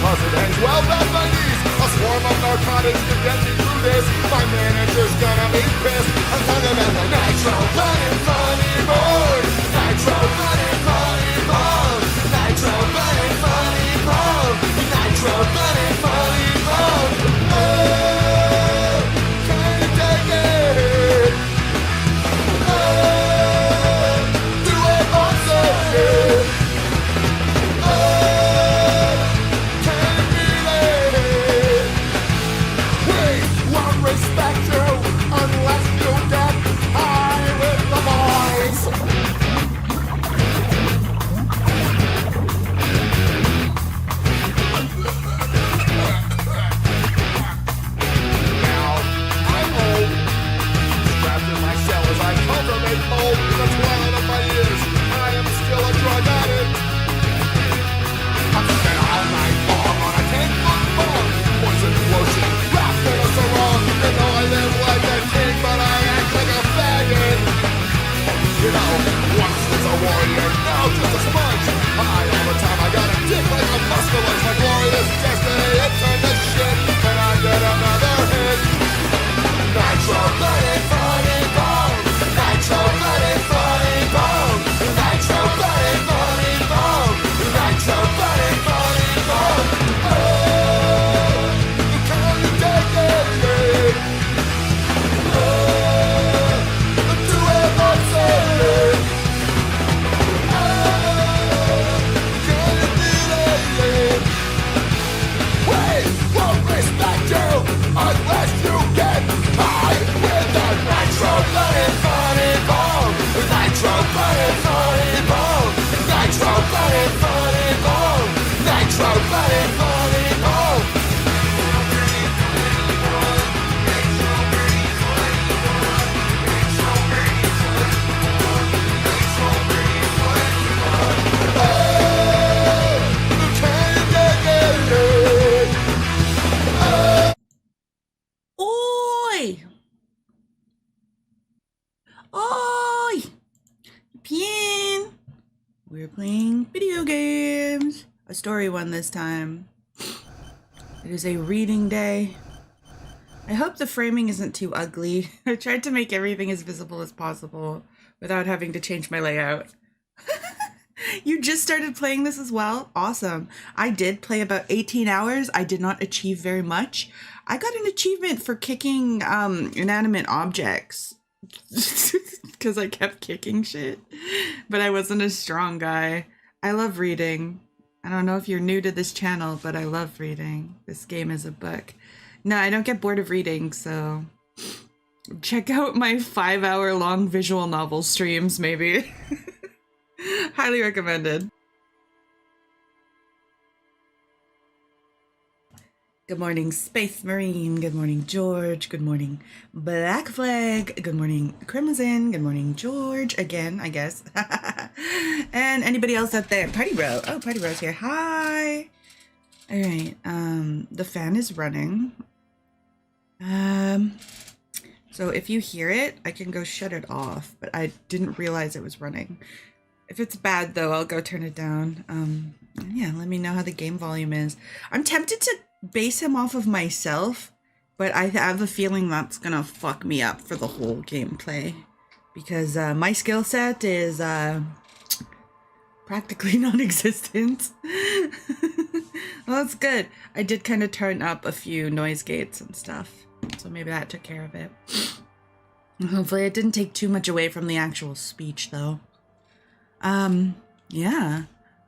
cause it ends well past my knees. A swarm of narcotics to get me through this. My manager's gonna be pissed. I'm talking about the Nitro Running Funny Bone. Nitro Running Funny Bone. Nitro Running Funny Bone. Nitro Running Funny Bone. Oh, can you take it? Oh, do it also. Oh, can you feel it? We won't respect you unless you get high with the boys. Now, I'm old, trapped in my cell as I cultivate mold in the twilight of my years. I am still a drug addict. I'm spent all night long on a 10-foot bong, poison lotion, wrapped in a sarong. You know I live like a king, but I act like a faggot. You know, once was a warrior, now just a sponge. High all the time, I got a dick like a muscular. My glorious destiny, it turned to shit, and I get another hit. Nitro Running Funny Bone. Nitro Running Funny Bone. Nitro Running Funny Bone. Nitro Running Funny Bone. Oh, can you take it? Oh, do it also. Oh, can you feel it? We won't respect you unless you get high with the Nitro Running Funny Bone. Nitro Running Funny Bone. Nitro Running Funny Bone. Nitro Running Funny Bone. Oh, can you take it? Oi! Oi! Pien! We're playing video games. A story one this time. It is a reading day. I hope the framing isn't too ugly. I tried to make everything as visible as possible without having to change my layout. You just started playing this as well? Awesome. I did play about 18 hours. I did not achieve very much. I got an achievement for kicking inanimate objects because I kept kicking shit, but I wasn't a strong guy. I love reading. I don't know if you're new to this channel, but I love reading. This game is a book. No, I don't get bored of reading, so check out my 5-hour long visual novel streams, maybe. Highly recommended. Good morning, Space Marine. Good morning, George. Good morning, Black Flag. Good morning, Crimson. Good morning, George. Again, I guess. And anybody else out there? Party Bro. Oh, Party Bro's here. Hi. All right. The fan is running. So if you hear it, I can go shut it off, but I didn't realize it was running. If it's bad though, I'll go turn it down. Yeah, let me know how the game volume is. I'm tempted to base him off of myself, but I have a feeling that's gonna fuck me up for the whole gameplay because my skill set is practically non-existent. Well, that's good. I did kind of turn up a few noise gates and stuff, so maybe that took care of it. Hopefully it didn't take too much away from the actual speech though. Yeah,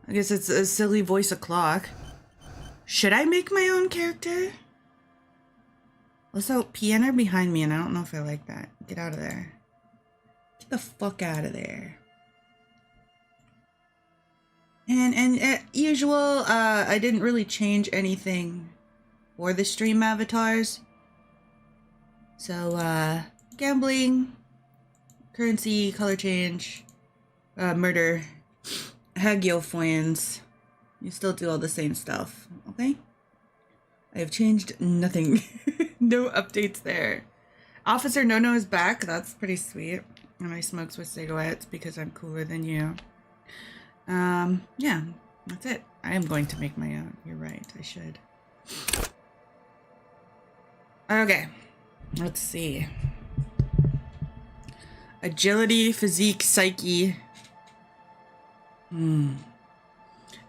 I guess it's a silly voice o'clock. Should I make my own character? Also, piano behind me, and I don't know if I like that. Get out of there. Get the fuck out of there. And usual, I didn't really change anything for the stream avatars. So, gambling, currency, color change, murder, hagiophoins. You still do all the same stuff, okay? I have changed nothing. No updates there. Officer No-No is back. That's pretty sweet. And I smokes with cigarettes because I'm cooler than you. Yeah. That's it. I am going to make my own. You're right. I should. Okay. Let's see. Agility, physique, psyche. Am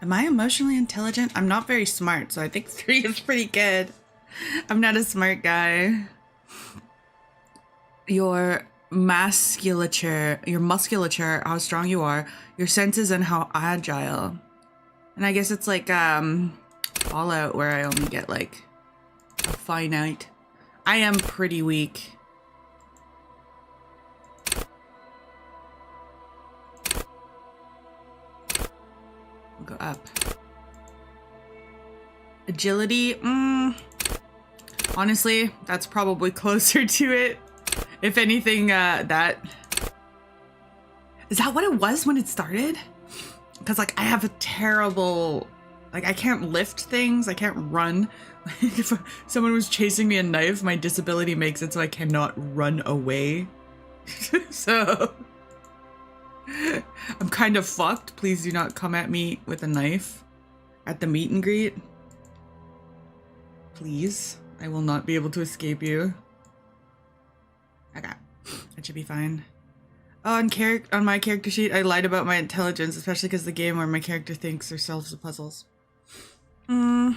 I emotionally intelligent? I'm not very smart, so I think 3 is pretty good. I'm not a smart guy. Your musculature, how strong you are, your senses, and how agile. And I guess it's like Fallout, where I only get like a finite. I am pretty weak. We'll go up. Agility, honestly, that's probably closer to it. If anything, that... Is that what it was when it started? Because, like, I have a terrible... Like, I can't lift things. I can't run. If someone was chasing me a knife, my disability makes it so I cannot run away. So... I'm kind of fucked. Please do not come at me with a knife at the meet and greet. Please. I will not be able to escape you. Okay. That should be fine. Oh, on my character sheet, I lied about my intelligence, especially because the game where my character thinks or solves the puzzles. Yeah,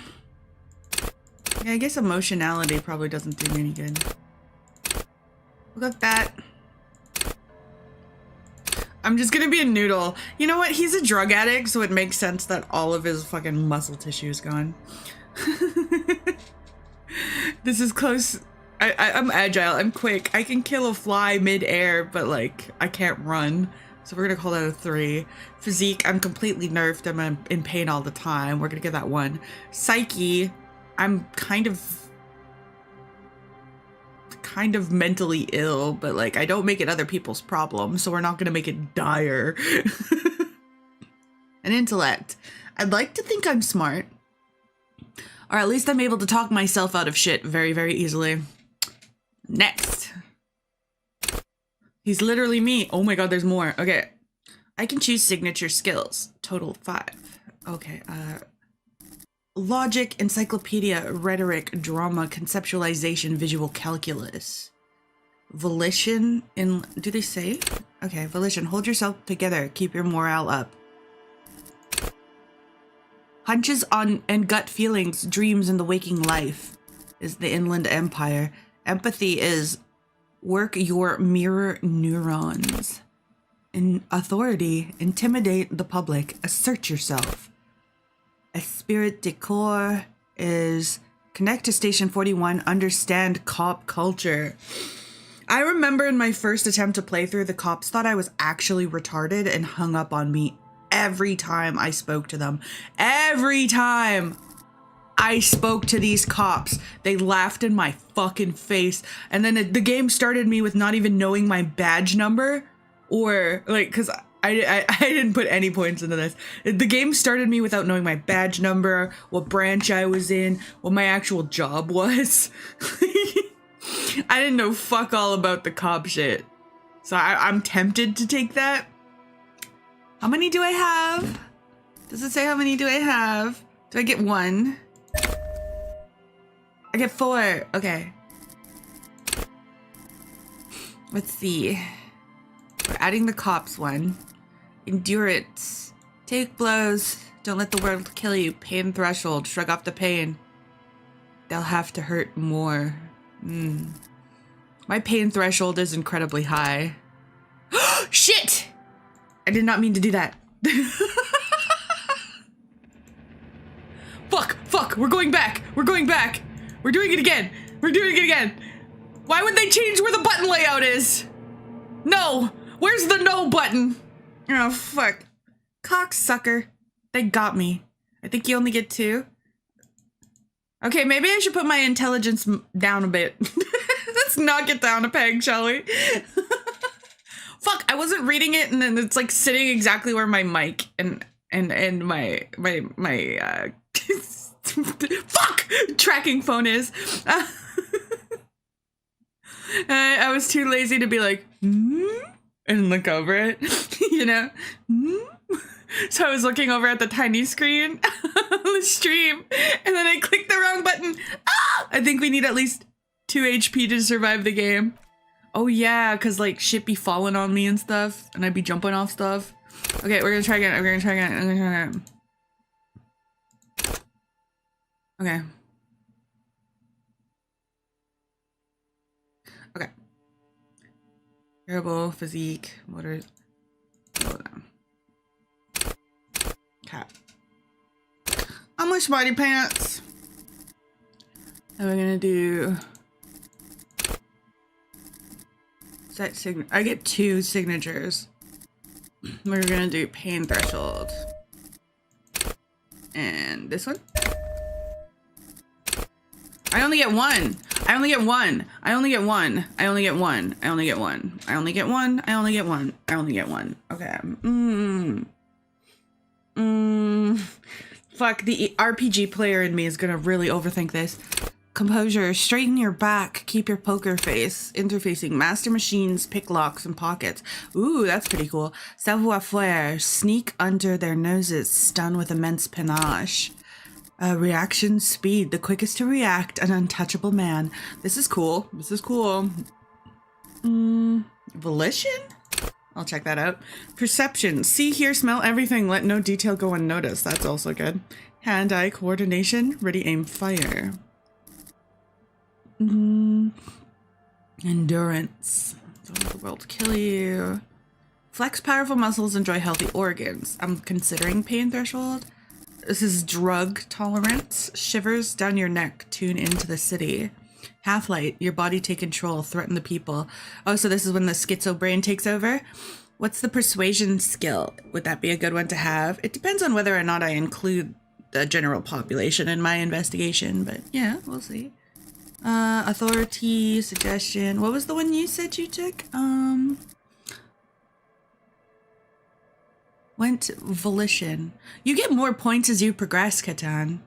I guess emotionality probably doesn't do me any good. We'll go with that. I'm just gonna be a noodle. You know what? He's a drug addict, so it makes sense that all of his fucking muscle tissue is gone. This is close. I'm agile. I'm quick. I can kill a fly mid-air, but like I can't run. So we're gonna call that a 3. Physique, I'm completely nerfed. I'm in pain all the time. We're gonna give that 1. Psyche, I'm kind of mentally ill, but like I don't make it other people's problems, so we're not gonna make it dire. And intellect, I'd like to think I'm smart, or at least I'm able to talk myself out of shit very, very easily. Next. He's literally me. Oh my god, there's more. Okay. I can choose signature skills. Total 5. Okay, logic, encyclopedia, rhetoric, drama, conceptualization, visual calculus. Volition, do they say? Okay, volition, hold yourself together, keep your morale up. Hunches on and gut feelings, dreams in the waking life is the Inland Empire. Empathy is work your mirror neurons. In authority, intimidate the public, assert yourself. Esprit de corps is connect to Station 41, understand cop culture. I remember in my first attempt to play through, the cops thought I was actually retarded and hung up on me every time I spoke to them. Every time I spoke to these cops, they laughed in my fucking face. And then the game started me with not even knowing my badge number, or like, because I didn't put any points into this. The game started me without knowing my badge number, what branch I was in, what my actual job was. I didn't know fuck all about the cop shit. So I'm tempted to take that. How many do I have? Does it say how many do I have? Do I get 1? I get 4. Okay. Let's see. We're adding the cops one. Endurance. Take blows. Don't let the world kill you. Pain threshold. Shrug off the pain. They'll have to hurt more. My pain threshold is incredibly high. Shit! I did not mean to do that. Fuck, we're going back. We're going back. We're doing it again. We're doing it again. Why would they change where the button layout is? No. Where's the no button? Oh, fuck. Cocksucker. They got me. I think you only get 2. Okay, maybe I should put my intelligence down a bit. Let's knock it down a peg, shall we? Fuck, I wasn't reading it, and then it's like sitting exactly where my mic and my fuck tracking phone is. I was too lazy to be like, and look over it, you know? So I was looking over at the tiny screen on the stream, and then I clicked the wrong button. Ah! I think we need at least 2 HP to survive the game. Oh yeah, because like shit be falling on me and stuff, and I'd be jumping off stuff. Okay, we're gonna try again. We're gonna try again. I'm gonna try again. Okay. Okay. Terrible physique. Motor. Hold on. Cat. How much body pants? And we're gonna do set sign. I get 2 signatures. We're gonna do pain threshold. And this one. I only get 1. I only get 1. I only get 1. I only get 1. I only get 1. I only get 1. I only get 1. I only get 1. Okay. Fuck, the RPG player in me is gonna really overthink this. Composure, straighten your back, keep your poker face, interfacing, master machines, pick locks and pockets. Ooh, that's pretty cool. Savoir-faire, sneak under their noses, stun with immense panache. Reaction speed, the quickest to react, an untouchable man. This is cool. This is cool. Volition? I'll check that out. Perception, see, hear, smell everything, let no detail go unnoticed. That's also good. Hand-eye coordination, ready, aim, fire. Endurance. Don't let the world kill you. Flex powerful muscles, enjoy healthy organs. I'm considering pain threshold. This is drug tolerance. Shivers down your neck, tune into the city. Half-light, your body take control, threaten the people. Oh, so this is when the schizo brain takes over? What's the persuasion skill? Would that be a good one to have? It depends on whether or not I include the general population in my investigation, but yeah, we'll see. Authority, suggestion. What was the one you said you took? Went volition. You get more points as you progress, Catan.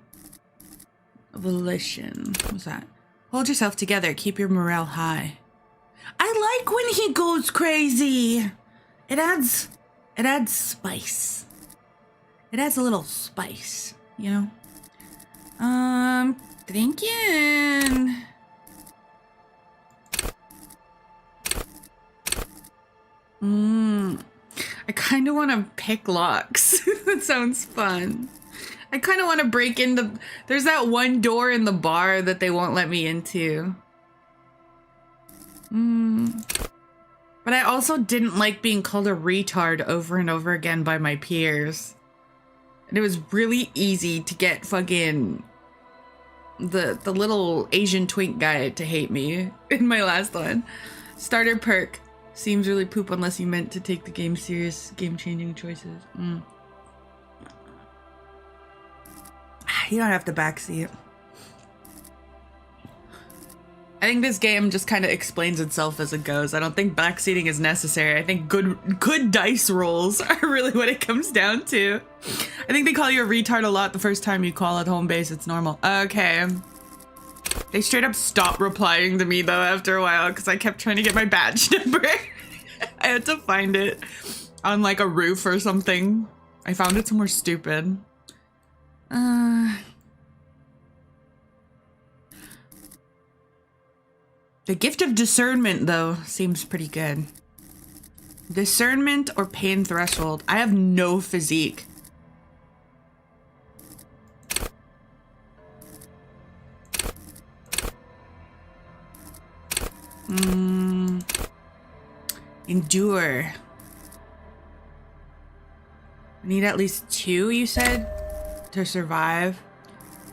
Volition. What's that? Hold yourself together. Keep your morale high. I like when he goes crazy. It adds spice. It adds a little spice, you know? Thinking. I kind of want to pick locks. That sounds fun. I kind of want to break in the... There's that one door in the bar that they won't let me into. But I also didn't like being called a retard over and over again by my peers. And it was really easy to get fucking... the little Asian twink guy to hate me in my last one. Starter perk. Seems really poop unless you meant to take the game serious. Game-changing choices. You don't have to backseat. I think this game just kind of explains itself as it goes. I don't think backseating is necessary. I think good dice rolls are really what it comes down to. I think they call you a retard a lot the first time you call at home base. It's normal. Okay. They straight up stopped replying to me though after a while because I kept trying to get my badge number. I had to find it on like a roof or something. I found it somewhere stupid. The gift of discernment though seems pretty good. Discernment or pain threshold. I have no physique. Endure. I need at least 2, you said, to survive.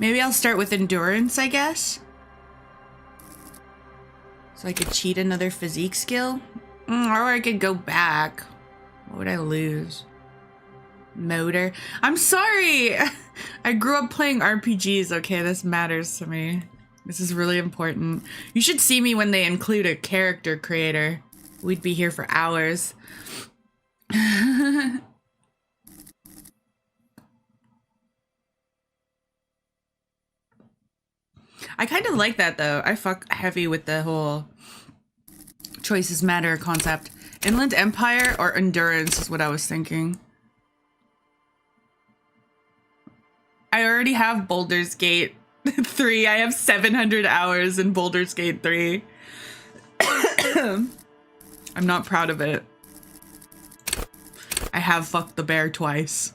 Maybe I'll start with endurance, I guess. So I could cheat another physique skill. Or I could go back. What would I lose? Motor. I'm sorry! I grew up playing RPGs, okay? This matters to me. This is really important. You should see me when they include a character creator. We'd be here for hours. I kind of like that though. I fuck heavy with the whole choices matter concept. Inland Empire or Endurance is what I was thinking. already have Baldur's Gate 3. I have 700 hours in Baldur's Gate 3. I'm not proud of it. I have fucked the bear twice.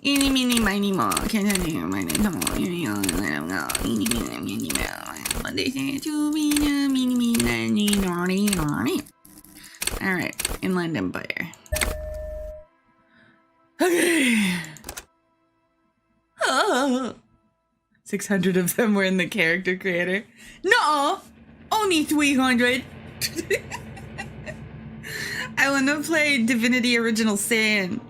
Eeny, meeny, miny, moe. Can I do my name? Come on. Eeny, meeny, meeny, moe. What they say to me, meeny, meeny, naughty, naughty. Alright, Inland Empire. Okay. 600 of them were in the character creator. No, only 300. I want to play Divinity Original Sin.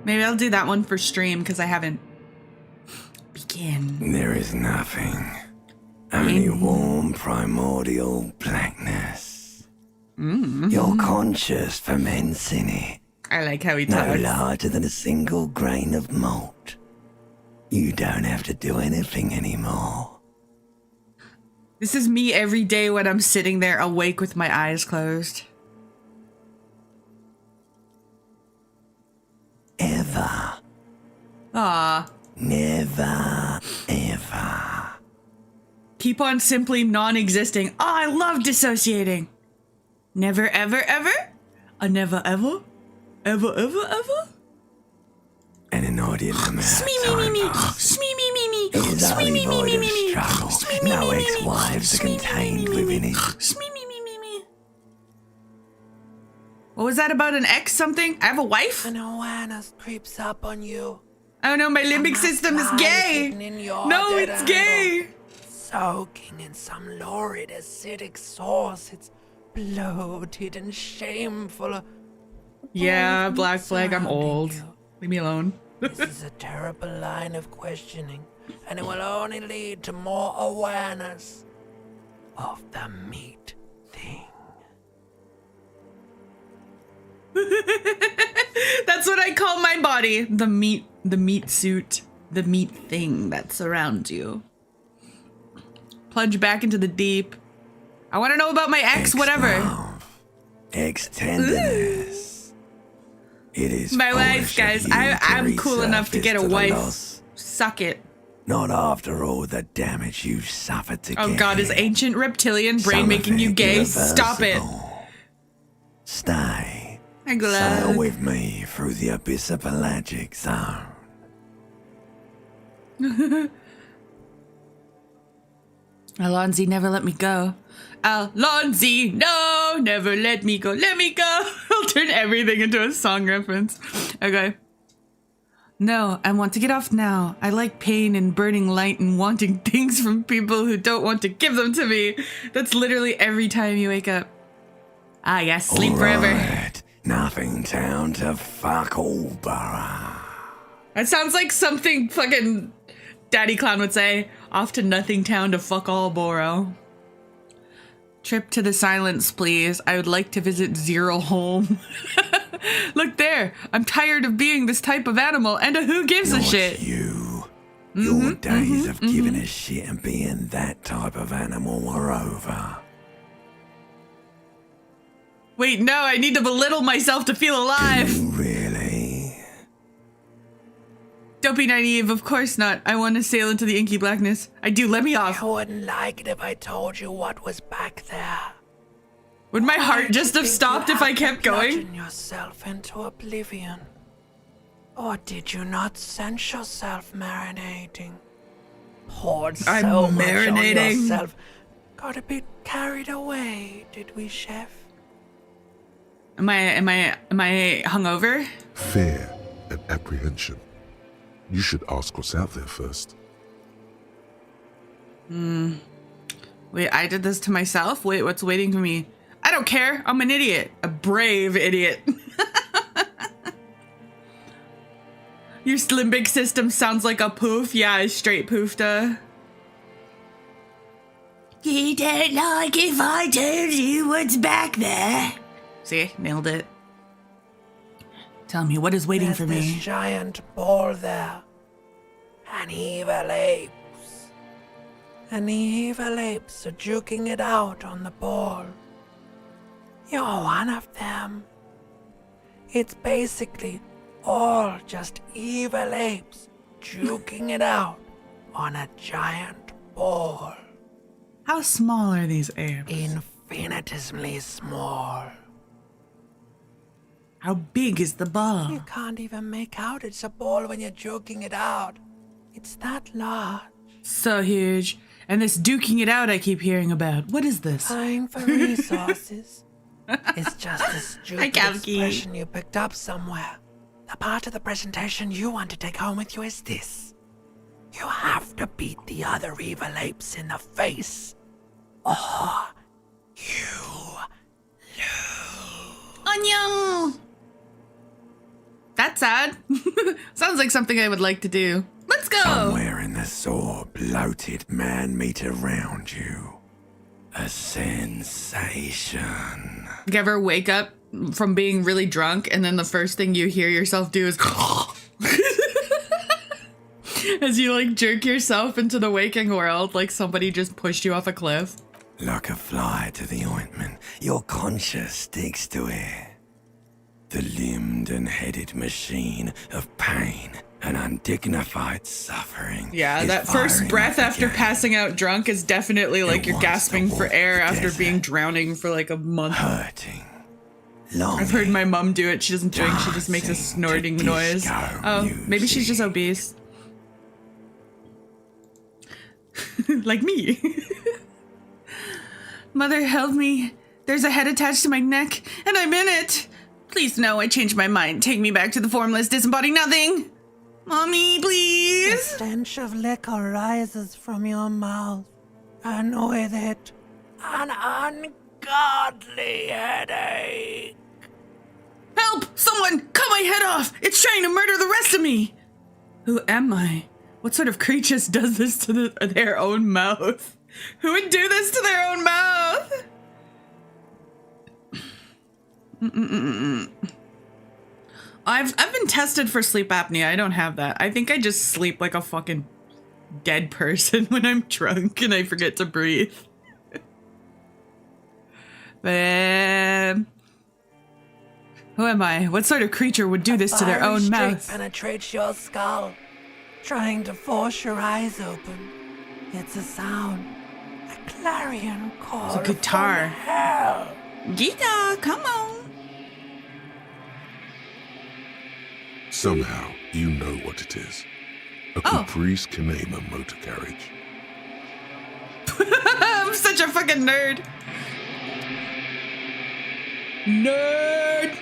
Maybe I'll do that one for stream because I haven't. Begin. There is nothing. Only warm primordial blackness. You're conscious for men's in it. I like how he No talks. larger than a single grain of malt. You don't have to do anything anymore. This is me every day when I'm sitting there awake with my eyes closed. Ever. Aw. Never, ever. Keep on simply non-existing. Oh, I love dissociating. Never, ever, ever? A never, ever? Ever, ever, ever? An inordinate amount of Smee, time me, me, me. passes. Smee, me, me, me. It is Smee, only me, me, void me, of me. struggle. Smee, me, No me, me, me. ex-wives are Smee, me, contained me, me, within me. it. Smee, me, me, me, me. What was that about an ex something? I have a wife? An awareness creeps up on you. Oh no, my limbic And system is that gay. lies hidden in your No, dead it's gay. angle. Soaking in some lurid acidic sauce. It's bloated and shameful. Yeah, All of Black me Flag, I'm surrounding old. you. Leave me alone. This is a terrible line of questioning, and it will only lead to more awareness of the meat thing. That's what I call my body. The meat suit, the meat thing that surrounds you. Plunge back into the deep. I want to know about my ex, whatever. Ex-love, ex-tenderness. It is My foolish wife, of guys. you I'm cool enough to resurface get a the wife. loss. Suck it. Not after all the damage you've suffered to Oh get god, is here. ancient reptilian brain Some of making you it gay? Stop it. irreversible. Stay. I Sail glad. with me through the abyssopelagic zone. Alonzi, never let me go. Alonzi, no, never let me go. Let me go. I'll turn everything into a song reference. Okay. No, I want to get off now. I like pain and burning light and wanting things from people who don't want to give them to me. That's literally every time you wake up. Ah, yes, sleep forever. Alright, nothing town to fuck all borough. That sounds like something fucking Daddy Clown would say. Off to nothing town to fuck all Boro. Trip to the silence, please. I would like to visit Zero Home. Look there. I'm tired of being this type of animal and a who gives a Not shit. you. Your days of giving a shit and being that type of animal are over. Wait, no, I need to belittle myself to feel alive. You really? Don't be naive, of course not. I want to sail into the inky blackness. I do, let me off. You wouldn't like it if I told you what was back there. Would my heart Why do just you have think stopped you if I have to kept going? bludgeon yourself into oblivion? Or did you not sense yourself marinating? Poured so I'm much on marinating. yourself. Got a bit carried away, did we, chef? Am I hungover? Fear and apprehension. You should ask what's out there first. Wait, I did this to myself? Wait, what's waiting for me? I don't care. I'm an idiot. A brave idiot. Your limbic system sounds like a poof. Yeah, I straight poofed You don't like if I told you what's back there. See, nailed it. Tell me, what is waiting There's for this me? giant ball there. And evil apes. And the evil apes are juking it out on the ball. You're one of them. It's basically All just evil apes juking it out on a giant ball. How small are these apes? Infinitesimally small. How big is the ball? You can't even make out it's a ball when you're joking it out. It's that large. So huge. And this duking it out I keep hearing about. What is this? Vying for resources. It's just a stupid Kalki. expression you picked up somewhere. The part of the presentation you want to take home with you is this. You have to beat the other evil apes in the face, or you lose. Oh no! That's sad. Sounds like something I would like to do. Let's go! Somewhere in the sore, bloated man meet around you. A sensation. You ever wake up from being really drunk and then the first thing you hear yourself do is as you like jerk yourself into the waking world like somebody just pushed you off a cliff? Like a fly to the ointment, your conscience sticks to it. The limbed and headed machine of pain and undignified suffering. Yeah, is that first firing breath up after again. passing out drunk is definitely like It you're wants to gasping for walk air the after desert. being drowning for like a month. Hurting. Longing. I've heard my mom do it. She doesn't drink, she just makes a Dancing to snorting noise. disco Oh, maybe she's just music. obese. Like me. Mother, help me. There's a head attached to my neck, and I'm in it. Please, no, I changed my mind. Take me back to the formless, disembodied nothing. Mommy, The please. stench of liquor rises from your mouth, and with it, an ungodly headache. Help! Someone! Cut my head off! It's trying to murder the rest of me! Who am I? What sort of creatures does this to their own mouth? Who would do this to their own mouth? I've been tested for sleep apnea. I don't have that. I think I just sleep like a fucking dead person when I'm drunk and I forget to breathe. But who am I? What sort of creature would do this to their Fiery own streak mouth? penetrates your skull, trying to force your eyes open. It's a sound, a clarion call. It's a guitar. From hell. Gita, come on. Somehow, you know what it is. A Oh. Caprice Kinema motor carriage. I'm such a fucking nerd. Nerd.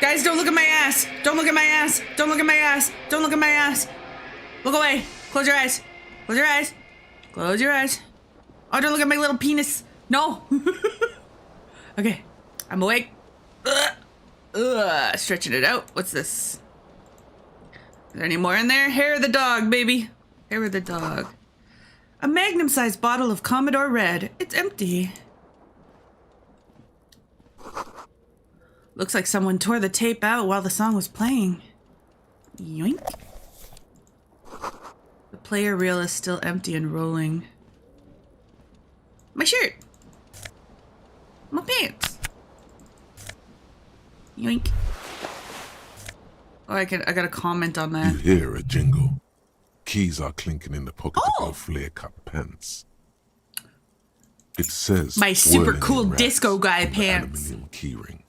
Guys, don't look at my ass. Don't look at my ass. Don't look at my ass. Don't look at my ass. Look away. Close your eyes. Close your eyes. Close your eyes. Oh, don't look at my little penis. No. Okay. I'm awake. Stretching it out. What's this? Is there any more in there? Hair of the dog, baby. Hair of the dog. A magnum-sized bottle of Commodore Red. It's empty. Looks like someone tore the tape out while the song was playing. Yoink. The player reel is still empty and rolling. My shirt. My pants. Yoink. Oh, I got a comment on You that. hear a jingle. Keys are clinking in the pocket Oh. of your flare-cut pants. It says My super whirling cool in racks disco guy on the pants. Aluminium keyring.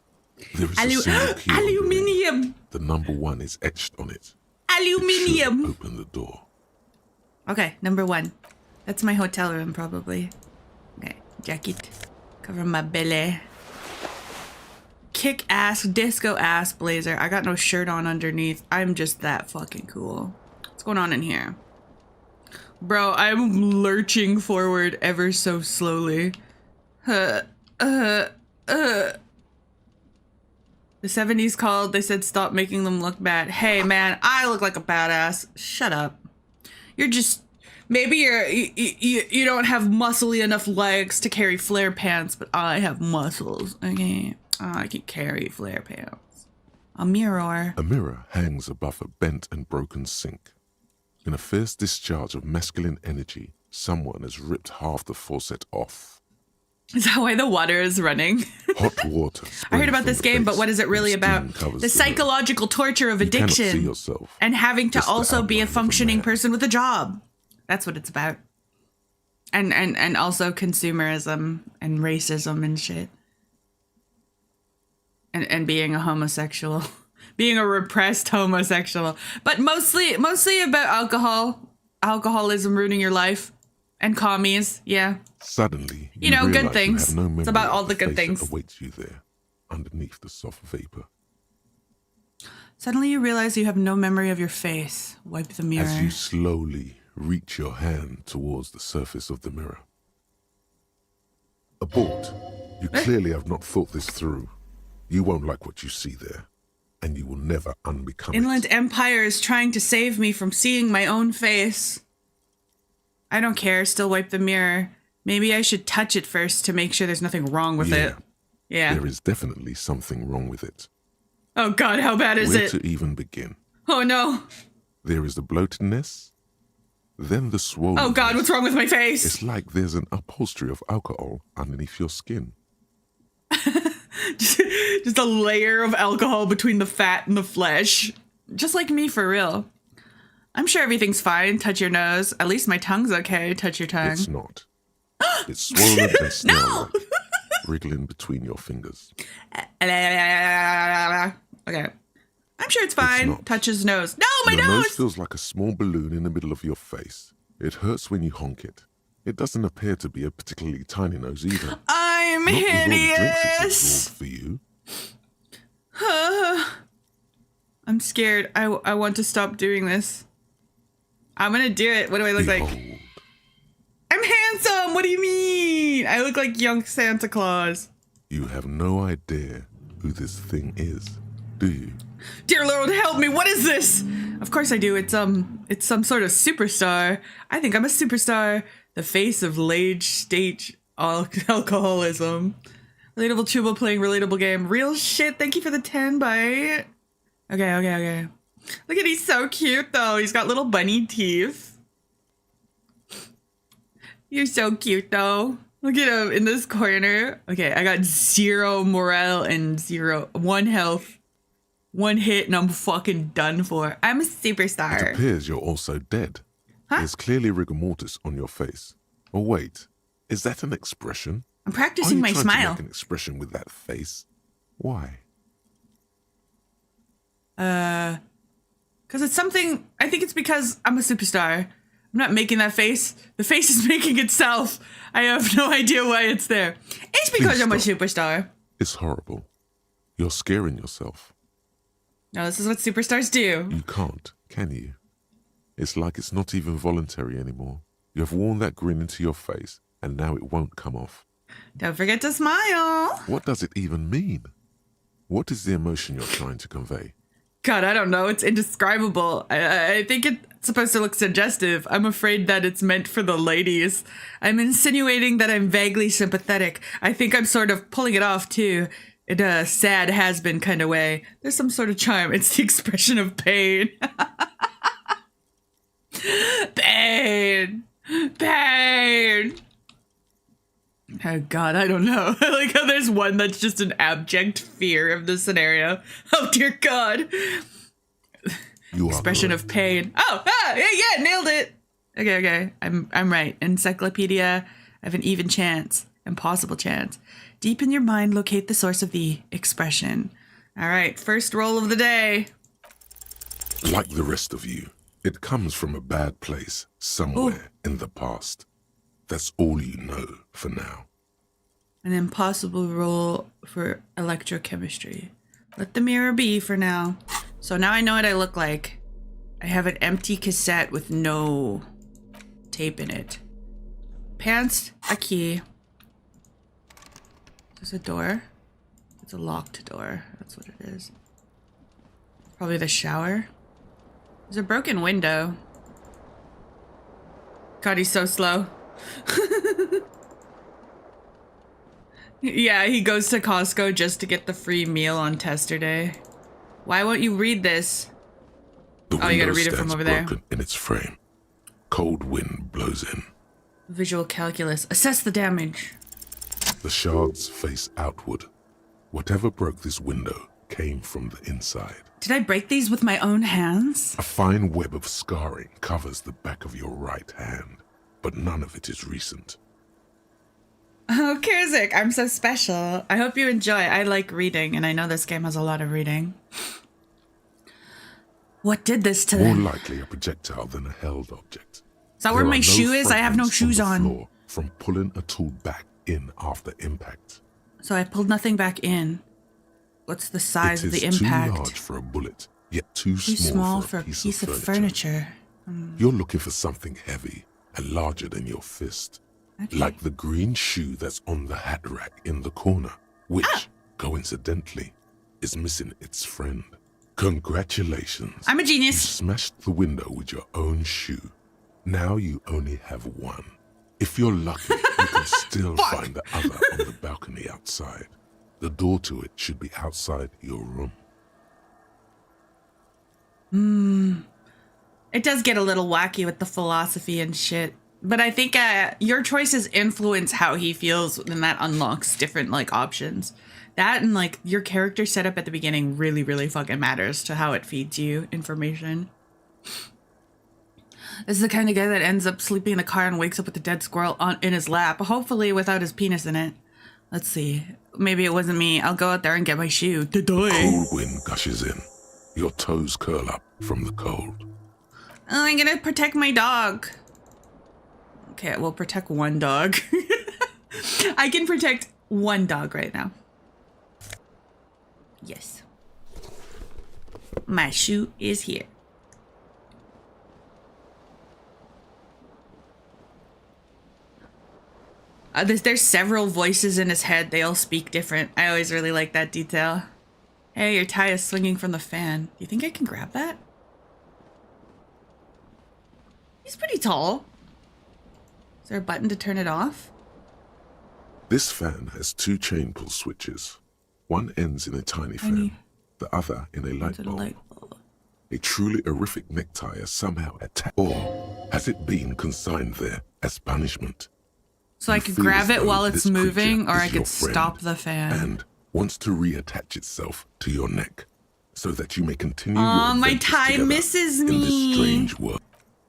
There is a single key on the ring. Aluminium. The number 1 is etched on it. Aluminium. Should open the door. Okay, number 1. That's my hotel room, probably. Okay, jacket. Cover my belly. Kick-ass, disco-ass blazer. I got no shirt on underneath. I'm just that fucking cool. What's going on in here? Bro, I'm lurching forward ever so slowly. The 70s called. They said stop making them look bad. Hey, man, I look like a badass. Shut up. You're just... Maybe you don't have muscly enough legs to carry flare pants, but I have muscles, okay? I can carry flare pants. A mirror. A mirror hangs above a bent and broken sink. In a fierce discharge of masculine energy, someone has ripped half the faucet off. Is that why the water is running? Hot water. I heard sprayed about from this the game, but face what is it really and about? steam covers The the mirror. psychological torture of You cannot see addiction yourself. and having to Just the also be a outline of a functioning man. person with a job. That's what it's about. And also consumerism and racism and shit. And being a homosexual. Being a repressed homosexual. But mostly about alcoholism ruining your life. And commies, yeah. Suddenly, You know, good realize things. You have no memory It's about of all the good face that things. awaits you there, underneath the soft vapor. Suddenly you realize you have no memory of your face. Wipe the mirror. As you slowly reach your hand towards the surface of the mirror. Abort. You clearly have not thought this through. You won't like what you see there, and you will never unbecome Inland it. Empire is trying to save me from seeing my own face. I don't care, still wipe the mirror. Maybe I should touch it first to make sure there's nothing wrong with it. Yeah. There is definitely something wrong with it. Oh god, how bad is Where it? to even begin? Oh no. There is the bloatedness, then the swollen. Oh god, what's wrong with my face? It's like there's an upholstery of alcohol underneath your skin. Just a layer of alcohol between the fat and the flesh. Just like me, for real. I'm sure everything's fine. Touch your nose. At least my tongue's okay. Touch your tongue. It's not. It's swollen and snail-like, wriggling between your fingers. Okay. I'm sure it's fine. not. Touch his nose. No, my Your nose nose! feels like a small balloon in the middle of your face. It hurts when you honk it. It doesn't appear to be a particularly tiny nose either. I'm Not with all the drinks hideous. it's absorbed for you. I'm scared. I want to stop doing this. I'm gonna do it. What do I look like? Behold, I'm handsome. What do you mean? I look like young Santa Claus. you have no idea who this thing is, do you? Dear Lord, help me. What is this? Of course I do. It's some sort of superstar. I think I'm a superstar. The face of late stage alcoholism. Relatable Chuba playing relatable game. Real shit. Thank you for the 10 bite. Okay. Look at, he's so cute though. He's got little bunny teeth. You're so cute though. Look at him in this corner. Okay, I got 0 morale and 1 health. 1 hit and I'm fucking done for. I'm a It superstar. appears you're also dead. Huh? There's clearly rigor mortis on your face. Oh wait, is that an expression? I'm Are practicing you my trying smile. to make an expression with that face? Why? Because it's something, I think it's because I'm a superstar. I'm not making that face. The face is making itself. I have no idea why it's there. It's because Please I'm a stop. superstar. It's horrible. You're scaring yourself. No, this is what superstars do. You can't, can you? It's like it's not even voluntary anymore. You have worn that grin into your face, and now it won't come off. Don't forget to smile. What does it even mean? What is the emotion you're trying to convey? God, I don't know. It's indescribable. I think it's supposed to look suggestive. I'm afraid that it's meant for the ladies. I'm insinuating that I'm vaguely sympathetic. I think I'm sort of pulling it off, too. In a sad has-been kind of way. There's some sort of charm. It's the expression of pain. Pain. Oh god, I don't know. I like how there's one that's just an abject fear of the scenario. Oh dear god. You Expression are of pain. Oh, yeah, nailed it. Okay. I'm right. Encyclopedia, I have an even chance. Impossible chance. Deep in your mind, locate the source of the expression. All right, first roll of the day. like the rest of you. It comes from a bad place somewhere in the past. That's all you know for now. An impossible roll for electrochemistry. Let the mirror be for now. So now I know what I look like. I have an empty cassette with no tape in it. Pants, a key. There's a door. It's a locked door. That's what it is. Probably the shower. There's a broken window. God, he's so slow. Yeah, he goes to Costco just to get the free meal on tester day. Why won't you read this? The Oh, you gotta window read it from stands over there. broken in its frame. Cold wind blows in. Visual calculus. Assess the damage. The shards face outward, Whatever broke this window came from the inside. Did I break these with my own hands? A fine web of scarring covers the back of your right hand, but none of it is recent. Oh, Kurzik, I'm so special. I hope you enjoy. I like reading, and I know this game has a lot of reading. What did this to More them? likely a projectile than a held object. Is that where There my are no shoe is? I have no fragments shoes the on. floor from pulling a tool back in after impact. So I pulled nothing back in. What's the size It of the is impact? too large for a bullet, yet too Too small small for a piece of furniture. furniture. You're looking for something heavy and larger than your fist. Okay. Like the green shoe that's on the hat rack in the corner, which, coincidentally, is missing its friend. Congratulations. I'm a You genius. smashed the window with your own shoe. Now you only have one. If you're lucky, you can still find the other on the balcony outside. The door to it should be outside your room. It does get a little wacky with the philosophy and shit. But I think your choices influence how he feels, and that unlocks different, like, options. That and, like, your character setup at the beginning really, really fucking matters to how it feeds you information. This is the kind of guy that ends up sleeping in the car and wakes up with a dead squirrel in his lap, hopefully without his penis in it. Let's see. Maybe it wasn't me. I'll go out there and get my shoe. Cold wind gushes in. Your toes curl up from the cold. Oh, I'm gonna protect my dog. Okay, we'll protect one dog. I can protect one dog right now. Yes. My shoe is here. There's several voices in his head. They all speak different. I always really like that detail. Hey, your tie is swinging from the fan. Do you think I can grab that? He's pretty tall. Is there a button to turn it off? This fan has two chain pull switches. One ends in a tiny fan, the other in a light bulb. A truly horrific necktie is somehow attached, or has it been consigned there as punishment? So I You could feel grab as it though while it's this creature moving, or is I your could friend stop the fan. And wants to reattach itself to your neck, so that you may continue Aw, your my adventures tie together misses in me. this strange world.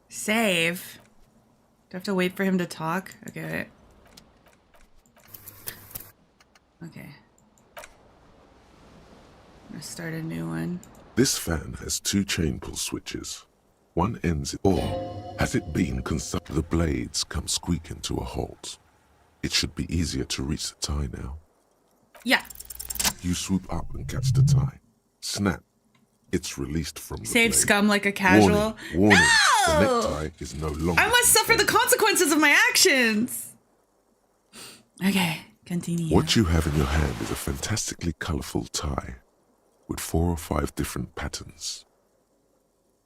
Save. Do I have to wait for him to talk? Okay, wait. Okay. I'm gonna start a new one. This fan has two chain pull switches. One ends, or has it been consigned? The blades come squeaking to a halt. It should be easier to reach the tie now. Yeah. You swoop up and catch the tie. Snap. It's released from the Save blade. scum like a casual. Warning. The No! necktie is no longer. I must suffer the consequences of my actions. Okay, continue. What you have in your hand is a fantastically colorful tie with 4 or 5 different patterns.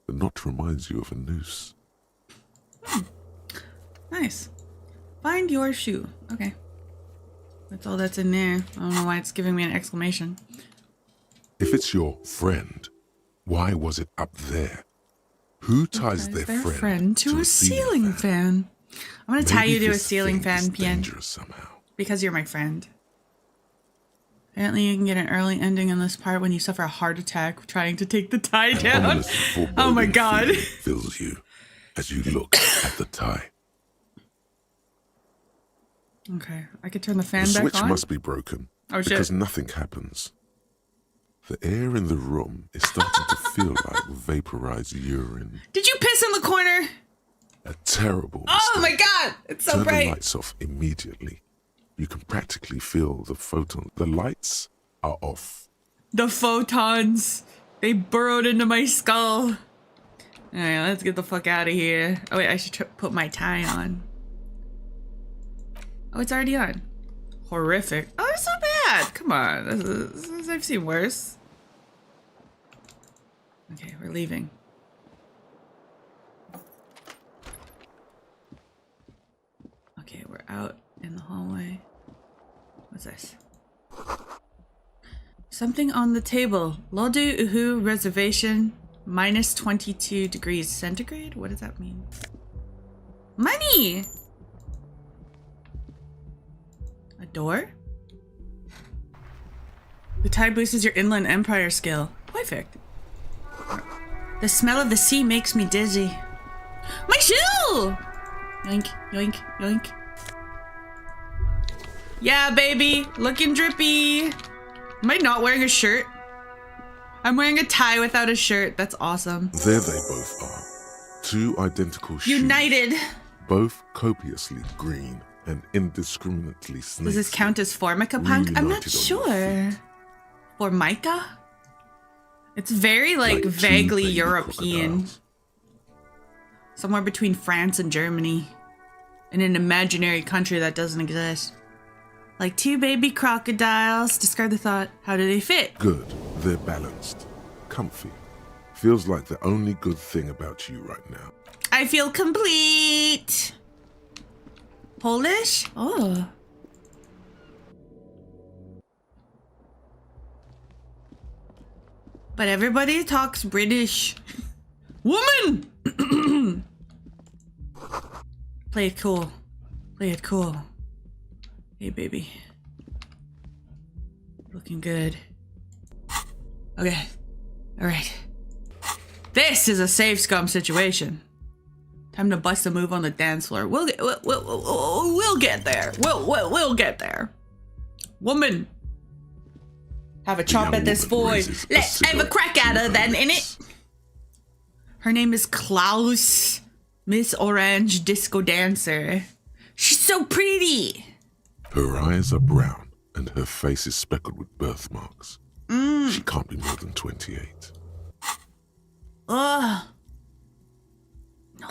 The knot reminds you of a noose. Nice. Find your shoe. Okay. That's all that's in there. I don't know why it's giving me an exclamation. If it's your friend, why was it up there? Who ties their friend to a ceiling fan? I'm gonna tie you to a ceiling fan, Pian, dangerous somehow. because you're my friend. Apparently you can get an early ending on this part when you suffer a heart attack trying to take the tie An down. ominous and Oh my foreboding god. feeling fills you as you look at the tie. Okay, I could turn the fan The back switch on. must be broken Oh, shit. because nothing happens. The air in the room is starting to feel like vaporized urine. Did you piss in the corner? A terrible Oh my mistake. god, it's so Turn the bright. lights off immediately. You can practically feel the photon. The lights are off. The photons, they burrowed into my skull. Alright, let's get the fuck out of here. Oh wait, I should put my tie on. Oh, it's already on. Horrific. Oh, it's so bad. Come on, this is, I've seen worse. Okay, we're leaving. Okay, we're out in the hallway. What's this? Something on the table. Lodu Uhu reservation. Minus 22 degrees centigrade? What does that mean? Money! A door? The tide boosts your inland empire skill. Perfect. The smell of the sea makes me dizzy. My shoe! Yoink, yoink, yoink. Yeah, baby. Looking drippy. Am I not wearing a shirt? I'm wearing a tie without a shirt. That's awesome. There they both are. Two identical shoes. United. Both copiously green and indiscriminately snakes. Does this count as Formica punk? I'm not Reunited on sure. your feet. Formica? It's very like Like two vaguely baby European. crocodiles. Somewhere between France and Germany. In an imaginary country that doesn't exist. Like two baby crocodiles. Discard the thought. How do they fit? Good. They're balanced. Comfy. Feels like the only good thing about you right now. I feel complete. Polish? Oh. But everybody talks British. Woman! Play it cool. Play it cool. Hey, baby. Looking good. Okay. Alright. This is a safe scum situation. Time to bust a move on the dance floor. We'll get there. We'll get there. Woman. Have a chop at this boy. Let's have a crack at her then, innit? Her name is Klaus. Miss Orange Disco Dancer. She's so pretty. Her eyes are brown and her face is speckled with birthmarks. She can't be more than 28. Ugh. No.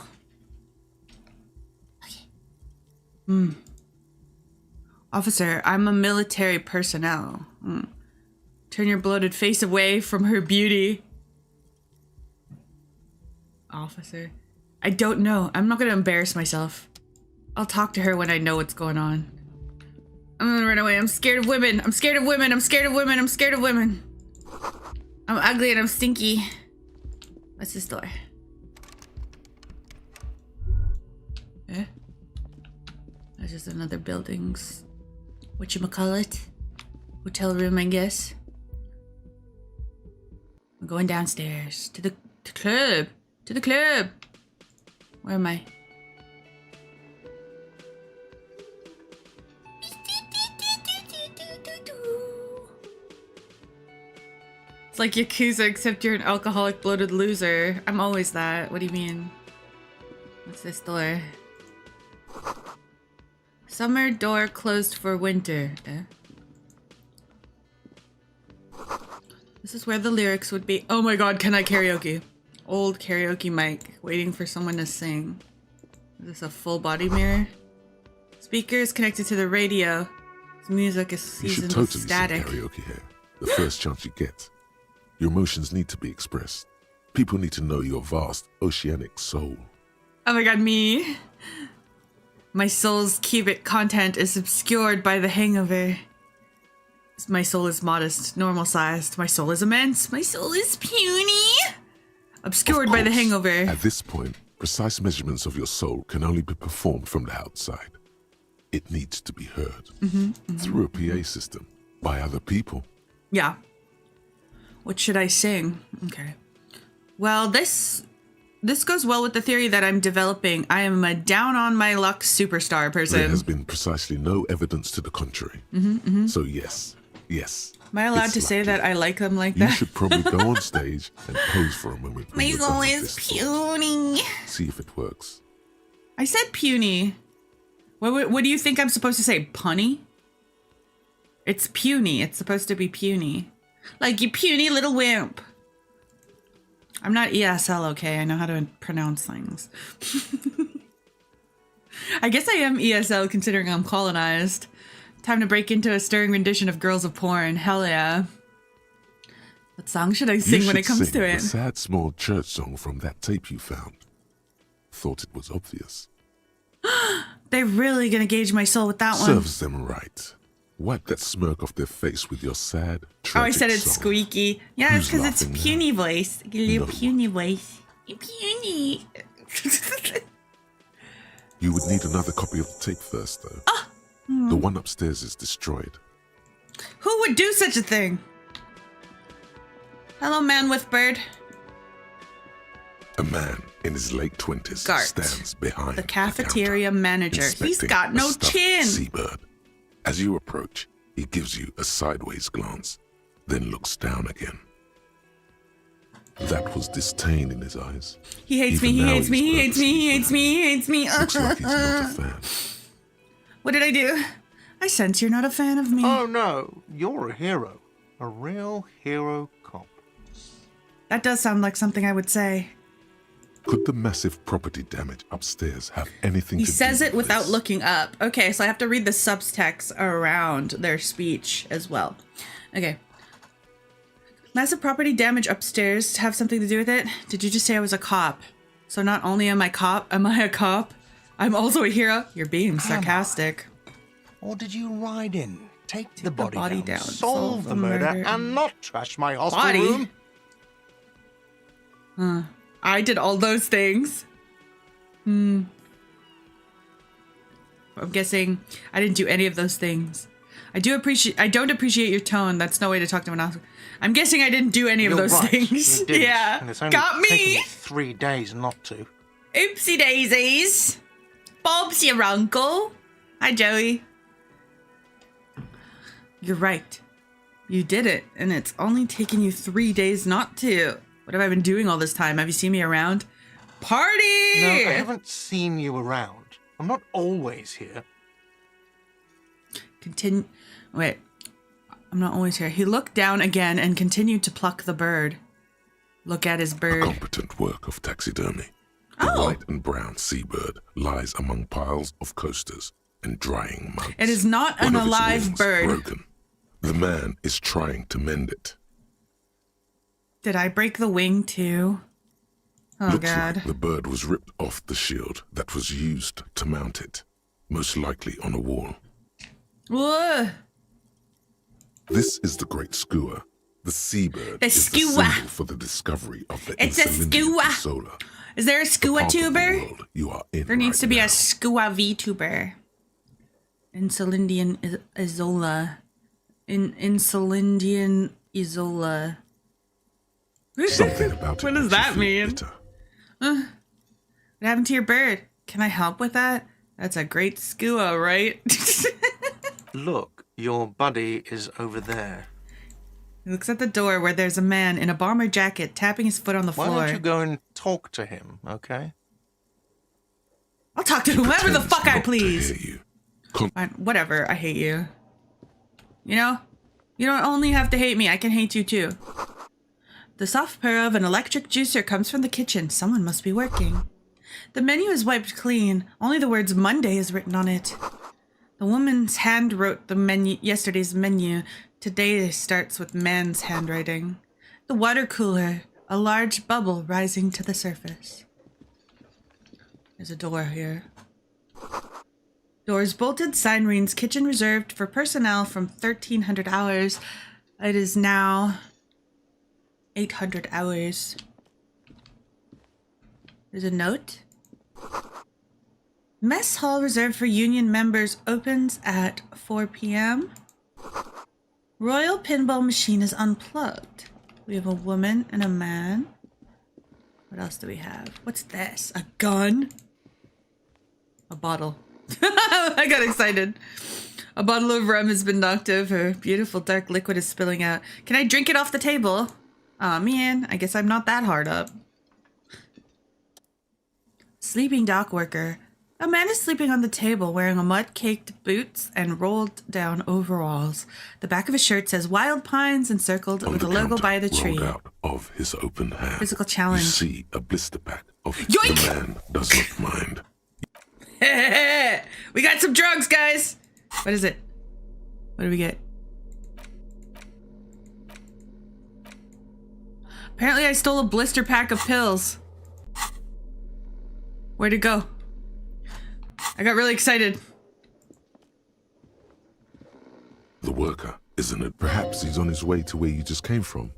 Okay. Officer, I'm a military personnel. Turn your bloated face away from her beauty. Officer. I don't know. I'm not gonna embarrass myself. I'll talk to her when I know what's going on. I'm gonna run away. I'm scared of women. I'm scared of women. I'm scared of women. I'm scared of women. I'm ugly and I'm stinky. What's this door? Eh? That's just another building's whatchamacallit? Hotel room, I guess. I'm going downstairs to the club. To the club. Where am I? It's like Yakuza, except you're an alcoholic, bloated loser. I'm always that. What do you mean? What's this door? Summer door closed for winter. Eh? This is where the lyrics would be. Oh my god, can I karaoke? Old karaoke mic, waiting for someone to sing. Is this a full body mirror? Speaker is connected to the radio. This music is You should seasoned totally with sing static. karaoke here. The first chance you get. Your emotions need to be expressed. People need to know your vast oceanic soul. Oh my god, me. My soul's cubic content is obscured by the hangover. My soul is modest, normal sized. My soul is immense. My soul is puny. Obscured by the hangover. At this point, precise measurements of your soul can only be performed from the outside. It needs to be heard through a PA system by other people. Yeah. What should I sing? Okay. Well, this goes well with the theory that I'm developing. I am a down on my luck superstar person. There has been precisely no evidence to the contrary. So yes. Am I allowed it's to say lucky. that I like them like You that? should probably go on stage and pose for a moment. when My you're soul done with is this thought. puny. See if it works. I said puny. What do you think I'm supposed to say? Punny? It's puny. It's supposed to be puny. Like, you puny little wimp. I'm not ESL, okay? I know how to pronounce things. I guess I am ESL considering I'm colonized. Time to break into a stirring rendition of Girls of Porn. Hell yeah. What song should I sing when it comes to The it? sad small church song from that tape you found. Thought it was obvious. They're really gonna gauge my soul with that one. Serves them right. Wipe that smirk off their face with your sad, tragic Oh, I said it's song. squeaky. Yeah, it's Who's because it's laughing now? puny voice. Your little No. puny voice. You're puny. You would need another copy of the tape first, though. The one upstairs is destroyed. Who would do such a thing? Hello, man with bird. A man in his late 20s Gart, stands behind the cafeteria counter, manager. He's inspecting got no a stuffed chin. seabird. As you approach, he gives you a sideways glance, then looks down again. That was disdain in his eyes. He hates me, Even he now hates me, he hates me, he hates me, he hates me. Looks like he's not a fan. What did I do? I sense you're not a fan of me. Oh no, you're a hero. A real hero cop. That does sound like something I would say. Could the massive property damage upstairs have anything He to do says it with without this? looking up. Okay, so I have to read the subtext around their speech as well. Okay. Massive property damage upstairs have something to do with it? Did you just say I was a cop? So not only am I a cop, I'm also a hero? You're being sarcastic. Or did you ride in, take the body, body down, down, solve the murder, and not trash my hostel Body? room? I did all those things. I'm guessing I didn't do any of those things. I don't appreciate your tone. That's no way to talk to an officer. I'm guessing I didn't do any of You're those right, things. you didn't, Yeah. and it's only Got taken me. me 3 days not to. Oopsie daisies. Bob's your uncle. Hi, Joey. You're right. You did it, and it's only taken you 3 days not to. What have I been doing all this time? Have you seen me around? Party! No, I haven't seen you around. I'm not always here. Wait. I'm not always here. He looked down again and continued to pluck the bird. Look at his A bird. competent work of taxidermy. The white and brown seabird lies among piles of coasters and drying mugs. It is not One an of its alive wings bird. broken. The man is trying to mend it. Did I break the wing too? Oh, Looks God. like the bird was ripped off the shield that was used to mount it, most likely on a wall. Whoa. This is the great skua. The seabird The is the skua. symbol for the discovery of the It's a Elysium skua. solar. Is there a skua Part of the tuber? world you are in There needs right to be now. a skua VTuber. Insulindian Isola. Insulindian Isola. Something about it What does makes you that feel mean? bitter. What happened to your bird? Can I help with that? That's a great skua, right? Look, your buddy is over there. He looks at the door where there's a man in a bomber jacket tapping his foot on the Why floor. don't you go and talk to him, okay? I'll talk to whoever the Pretends fuck I not to please. hear you. Fine, whatever, I hate you. You know? You don't only have to hate me, I can hate you too. The soft purr of an electric juicer comes from the kitchen. Someone must be working. The menu is wiped clean. Only the words Monday is written on it. The woman's hand wrote the menu, yesterday's menu. Today starts with man's handwriting. The water cooler, a large bubble rising to the surface. There's a door here. Doors bolted, sign reads kitchen reserved for personnel from 1300 hours. It is now 800 hours. There's a note. Mess hall reserved for union members opens at 4 p.m. Royal pinball machine is unplugged. We have a woman and a man. What else do we have? What's this? A gun? A bottle. I got excited. A bottle of rum has been knocked over. Beautiful dark liquid is spilling out. Can I drink it off the table? Aw, man. I guess I'm not that hard up. Sleeping dock worker. A man is sleeping on the table wearing a mud-caked boots and rolled down overalls. The back of his shirt says Wild Pines encircled On with the a logo counter, by the tree. rolled out of his open hand, Physical challenge. You see a blister pack of Yoink! the man does not mind. We got some drugs, guys. What is it? What do we get? Apparently I stole a blister pack of pills. Where'd it go? I got really excited. The worker, isn't it? Perhaps he's on his way to where you just came from,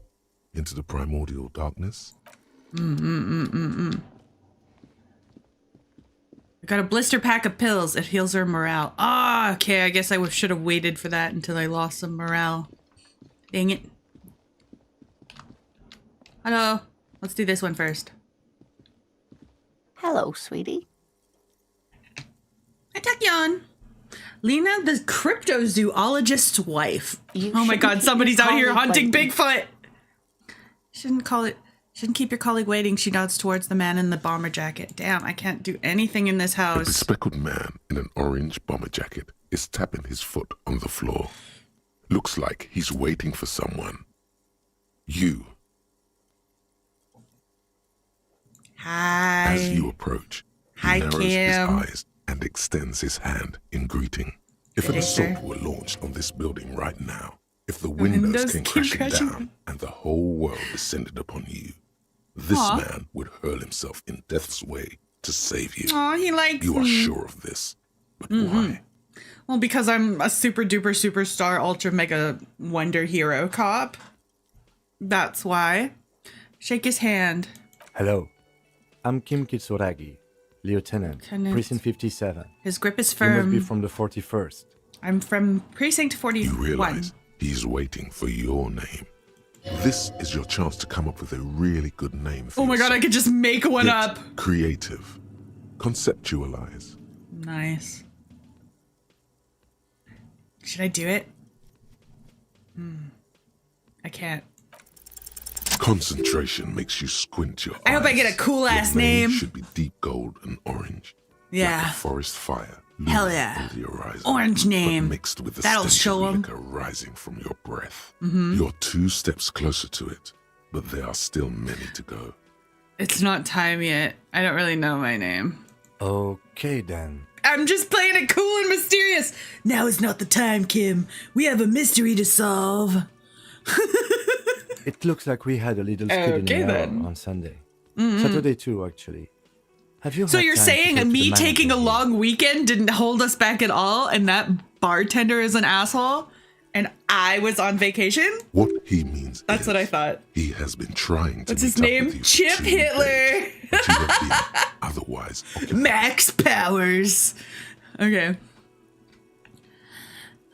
into the primordial darkness. I got a blister pack of pills. It heals her morale. Ah, okay. I guess I should have waited for that until I lost some morale. Dang it. Hello. Let's do this one first. Hello, sweetie. Hi, Tachyon. Lena, the cryptozoologist's wife. Oh my god, somebody's out here hunting Bigfoot. Shouldn't keep your colleague waiting. She nods towards the man in the bomber jacket. Damn, I can't do anything in this A house. bespectacled man in an orange bomber jacket is tapping his foot on the floor. Looks like he's waiting for someone. You. Hi. As you approach, he Hi, narrows Kim. his eyes and extends his hand in greeting. If an Good day, sir. assault were launched on this building right now, if the windows came came crashing crashing down and the whole world descended upon you, this Aw. man would hurl himself in death's way to save you. Aw, he likes You are me. sure of this, but why? Well, because I'm a super duper superstar ultra mega wonder hero cop. That's why. Shake his hand. Hello, I'm Kim Kitsuragi, Lieutenant, Lieutenant. Precinct 57. His grip is You must be firm. from the 41st. I'm from Precinct You 41. realize he's waiting for your name. This is your chance to come up with a really good name for Oh my god, I yourself. could just make one Get up. creative. Conceptualize. Nice. Should I do it? I can't. Concentration makes you squint your eyes. I hope I get a cool Your ass name. should be deep gold and orange. Like Yeah. a forest fire. Hell looming yeah. on the horizon, Orange but name. mixed with the That'll stench show of 'em. liquor rising from your breath. Mm-hmm. You're 2 steps closer to it, but there are still many to go. It's not time yet. I don't really know my name. Okay then. I'm just playing it cool and mysterious. Now is not the time, Kim. We have a mystery to solve. It looks like we had a little scheduling Okay, error then. on Sunday. Saturday too, actually. Have you So had you're time to saying talk to me the taking a manager here? long weekend didn't hold us back at all, and that bartender is an asshole, and I was on vacation? What he means That's is what I thought. he has been trying to What's meet his up name? with you for Chip 2 Hitler. days, but you have been otherwise occupied. Max Powers. Okay.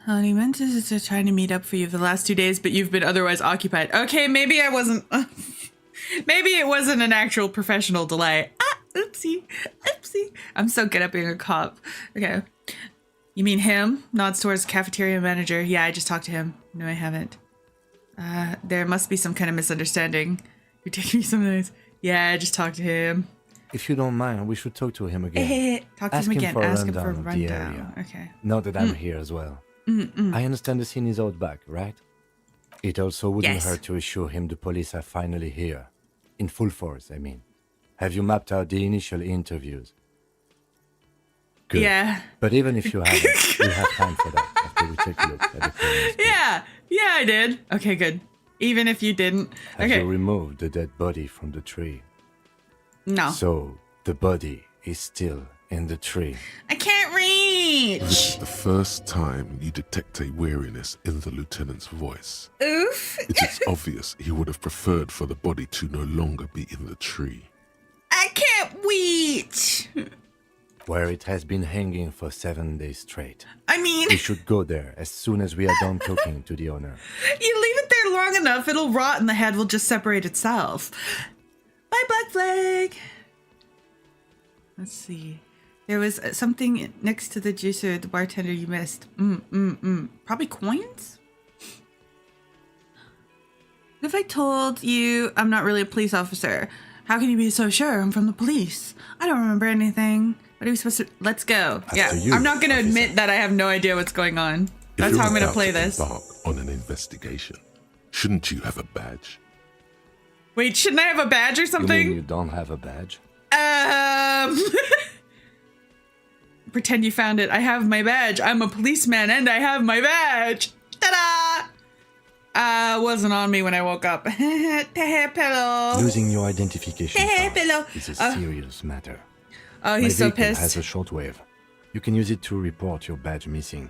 Honey, meant to trying to meet up for you for the last 2 days, but you've been otherwise occupied. Okay, maybe I wasn't. Maybe it wasn't an actual professional delay. Ah, oopsie. Oopsie. I'm so good at being a cop. Okay. You mean him? Nods towards cafeteria manager. Yeah, I just talked to him. No, I haven't. There must be some kind of misunderstanding. You're taking me some nice. Yeah, I just talked to him. If you don't mind, we should talk to him again. Talk to Ask him him again. for a Ask him for a rundown of the rundown. area. Okay. Now that I'm here as well. I understand the scene is out back, right? It also wouldn't Yes. hurt to assure him the police are finally here. In full force, I mean. Have you mapped out the initial interviews? Good. Yeah. But even if you haven't, we'll have time for that after we take a look at the current state. Yeah, I did. Okay, good. Even if you didn't. Have Okay. you removed the dead body from the tree? No. So, the body is still in the tree. I can't This reach. is the first time you detect a weariness in the lieutenant's voice. Oof. It is obvious he would have preferred for the body to no longer be in the tree. I can't reach. Where it has been hanging for 7 days straight. I mean, We should go there as soon as we are done talking to the owner. you leave it there long enough, it'll rot and the head will just separate itself. Bye, Black Flag. Let's see. There was something next to the juicer, the bartender you missed. Probably coins? What if I told you I'm not really a police officer? How can you be so sure I'm from the police? I don't remember anything. What are we supposed to... Let's go. Yeah, you, I'm not going to officer. admit that I have no idea what's going on. If That's you're how I'm going to about play this. Embark on an investigation. Shouldn't you have a badge? Wait, shouldn't I have a badge or You mean something? you don't have a badge? Pretend you found it. I have my badge. I'm a policeman and I have my badge. Ta-da! Wasn't on me when I woke up. Hello. Losing your identification Hello. card is a serious matter. Oh, My he's so vehicle has pissed. a shortwave. You can use it to report your badge missing.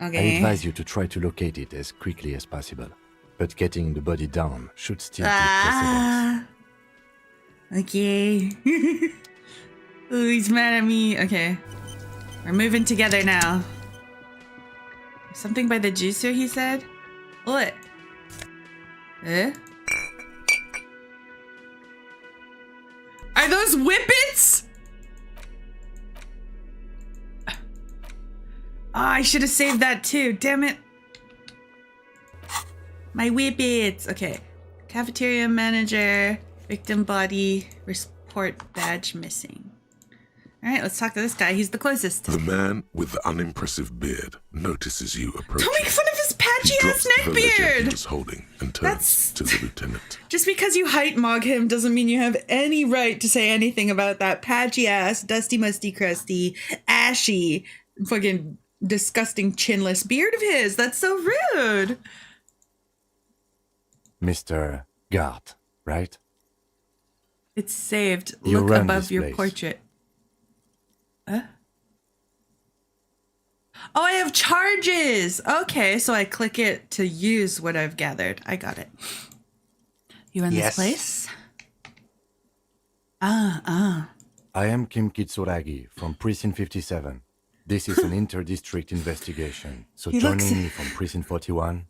I Okay. advise you to try to locate it as quickly as possible. But getting the body down should still take precedence. Okay. Ooh, he's mad at me. Okay. We're moving together now. Something by the juicer, he said? What? Eh? Are those whippets? Oh, I should have saved that too. Damn it. My whippets. Okay. Cafeteria manager. Victim body. Report badge missing. All right, let's talk to this guy. He's the closest. The man with the unimpressive beard notices you approaching. Don't make fun of his patchy-ass neck the ledger beard! he was holding and turns to the lieutenant. Just because you height mog him doesn't mean you have any right to say anything about that patchy-ass, dusty, musty, crusty, ashy, fucking disgusting chinless beard of his. That's so rude. Mr. Gart, right? It's saved. You Look run above this your place. portrait. Huh? Oh, I have charges. Okay, so I click it to use what I've gathered. I got it. You run this place? I am Kim Kitsuragi from Precinct 57. This is an inter-district investigation. So He looks- joining me from Precinct 41.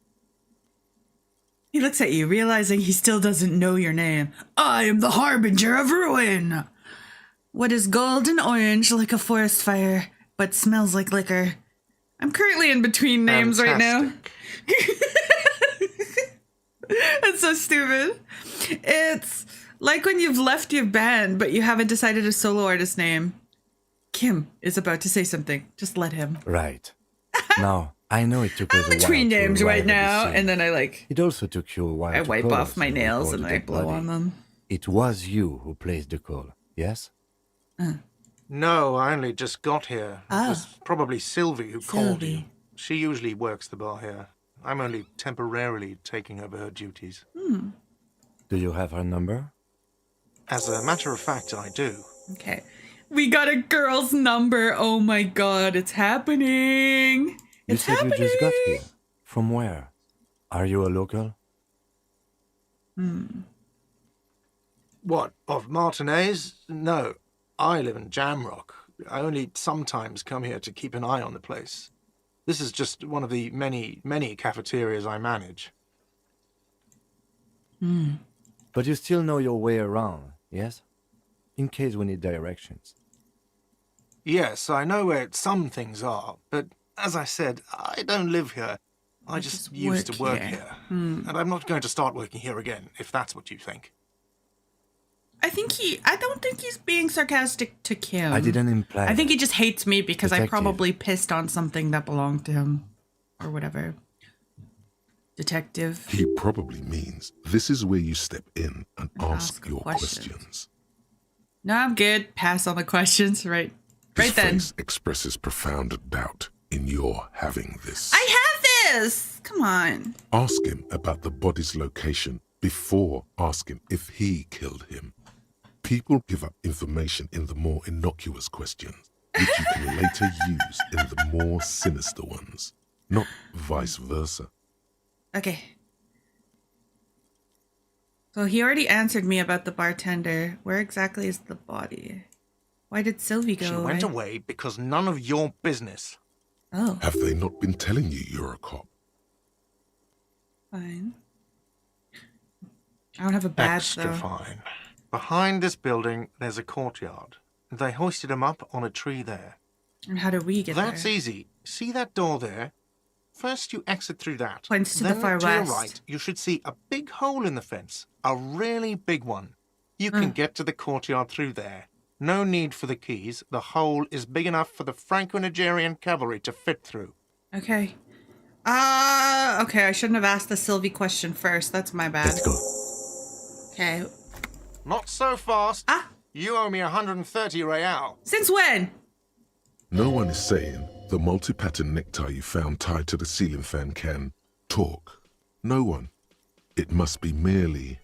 He looks at you, realizing he still doesn't know your name. I am the harbinger of ruin. What is gold and orange like a forest fire, but smells like liquor? I'm currently in between names right now. That's so stupid. It's like when you've left your band, but you haven't decided a solo artist name. Kim is about to say something. Just let him. Right. Now, I know it took us a while Between to names arrive right at the now, scene. and then It also took you a while I to wipe call off us my nails report and the I dead blow body. on them. It was you who placed the call, yes? No, I only just got here. It was probably Sylvie who called you. Sylvie. She usually works the bar here. I'm only temporarily taking over her duties. Do you have her number? As a matter of fact, I do. Okay. We got a girl's number. Oh my god, it's happening. You It's said happening. you just got here. From where? Are you a local? What, of Martinez? No, I live in Jamrock. I only sometimes come here to keep an eye on the place. This is just one of the many, many cafeterias I manage. But you still know your way around, yes? In case we need directions. Yes, I know where some things are, but as I said, I don't live here. I just used to work here. And I'm not going to start working here again, if that's what you think. I don't think he's being sarcastic to Kim. I didn't imply I think that. he just hates me because I Detective. probably pissed on something that belonged to him. Or whatever. Detective. He probably means this is where you step in and ask ask your questions. questions. No, I'm good. Pass on the questions. Right. His Right then. face expresses profound doubt in your having this. I have this! Come on. Ask him about the body's location before asking if he killed him. People give up information in the more innocuous questions, which you can later use in the more sinister ones, not vice versa. Okay. So he already answered me about the bartender. Where exactly is the body? Why did Sylvie go? She went away? away because none of your business. Oh, Have they not been telling you you're a cop? fine. I don't have a badge Extra though. fine. Behind this building, there's a courtyard. They hoisted him up on a tree there. And how do we get That's there? easy. See that door there? First, you exit through that. Points to the then far to west. your right, you should see a big hole in the fence. A really big one. You can get to the courtyard through there. No need for the keys. The hole is big enough for the Franco-Nigerian cavalry to fit through. Okay. Okay, I shouldn't have asked the Sylvie question first. That's my bad. Let's go. Okay. Not so fast. Ah, You owe me 130 real. since when? No one is saying the multi-pattern necktie you found tied to the ceiling fan can talk. No one. It must be merely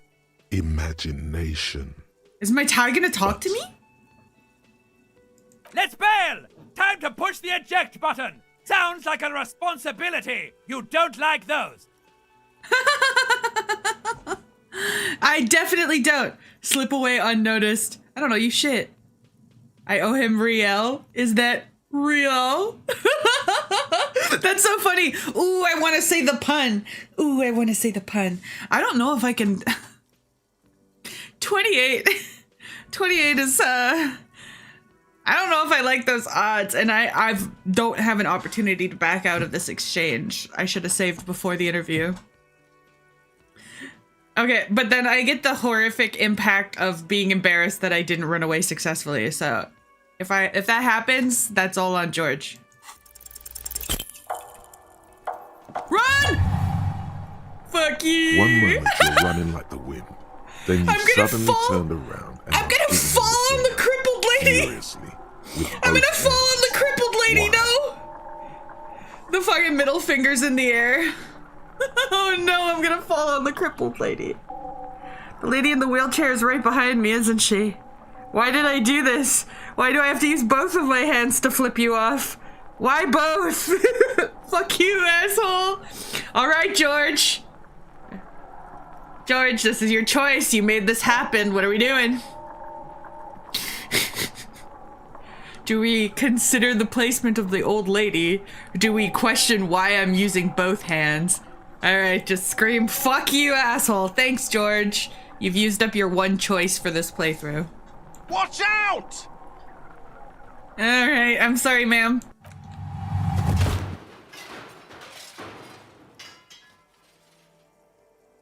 imagination. Is my tie gonna talk to me? Let's bail! Time to push the eject button! Sounds like a responsibility! You don't like those! I definitely don't. Slip away unnoticed. I don't know you shit. I owe him Riel. Is that real? That's so funny. Ooh, I want to say the pun. Ooh, I want to say the pun. I don't know if I can. 28. 28 is, I don't know if I like those odds, and I don't have an opportunity to back out of this exchange. I should have saved before the interview. Okay, but then I get the horrific impact of being embarrassed that I didn't run away successfully, so if that happens, that's all on George. Run! Fuck you! One moment you're running like the wind, then you suddenly turned around and I'm gonna fall on the crippled lady! Furiously, I'm gonna fall on the crippled lady, no! The fucking middle finger's in the air. Oh no, I'm gonna fall on the crippled lady. The lady in the wheelchair is right behind me, isn't she? Why did I do this? Why do I have to use both of my hands to flip you off? Why both? Fuck you, asshole. All right, George. George, this is your choice. You made this happen. What are we doing? Do we consider the placement of the old lady? Do we question why I'm using both hands? All right, just scream, fuck you, asshole. Thanks, George. You've used up your one choice for this playthrough. Watch out! All right, I'm sorry, ma'am.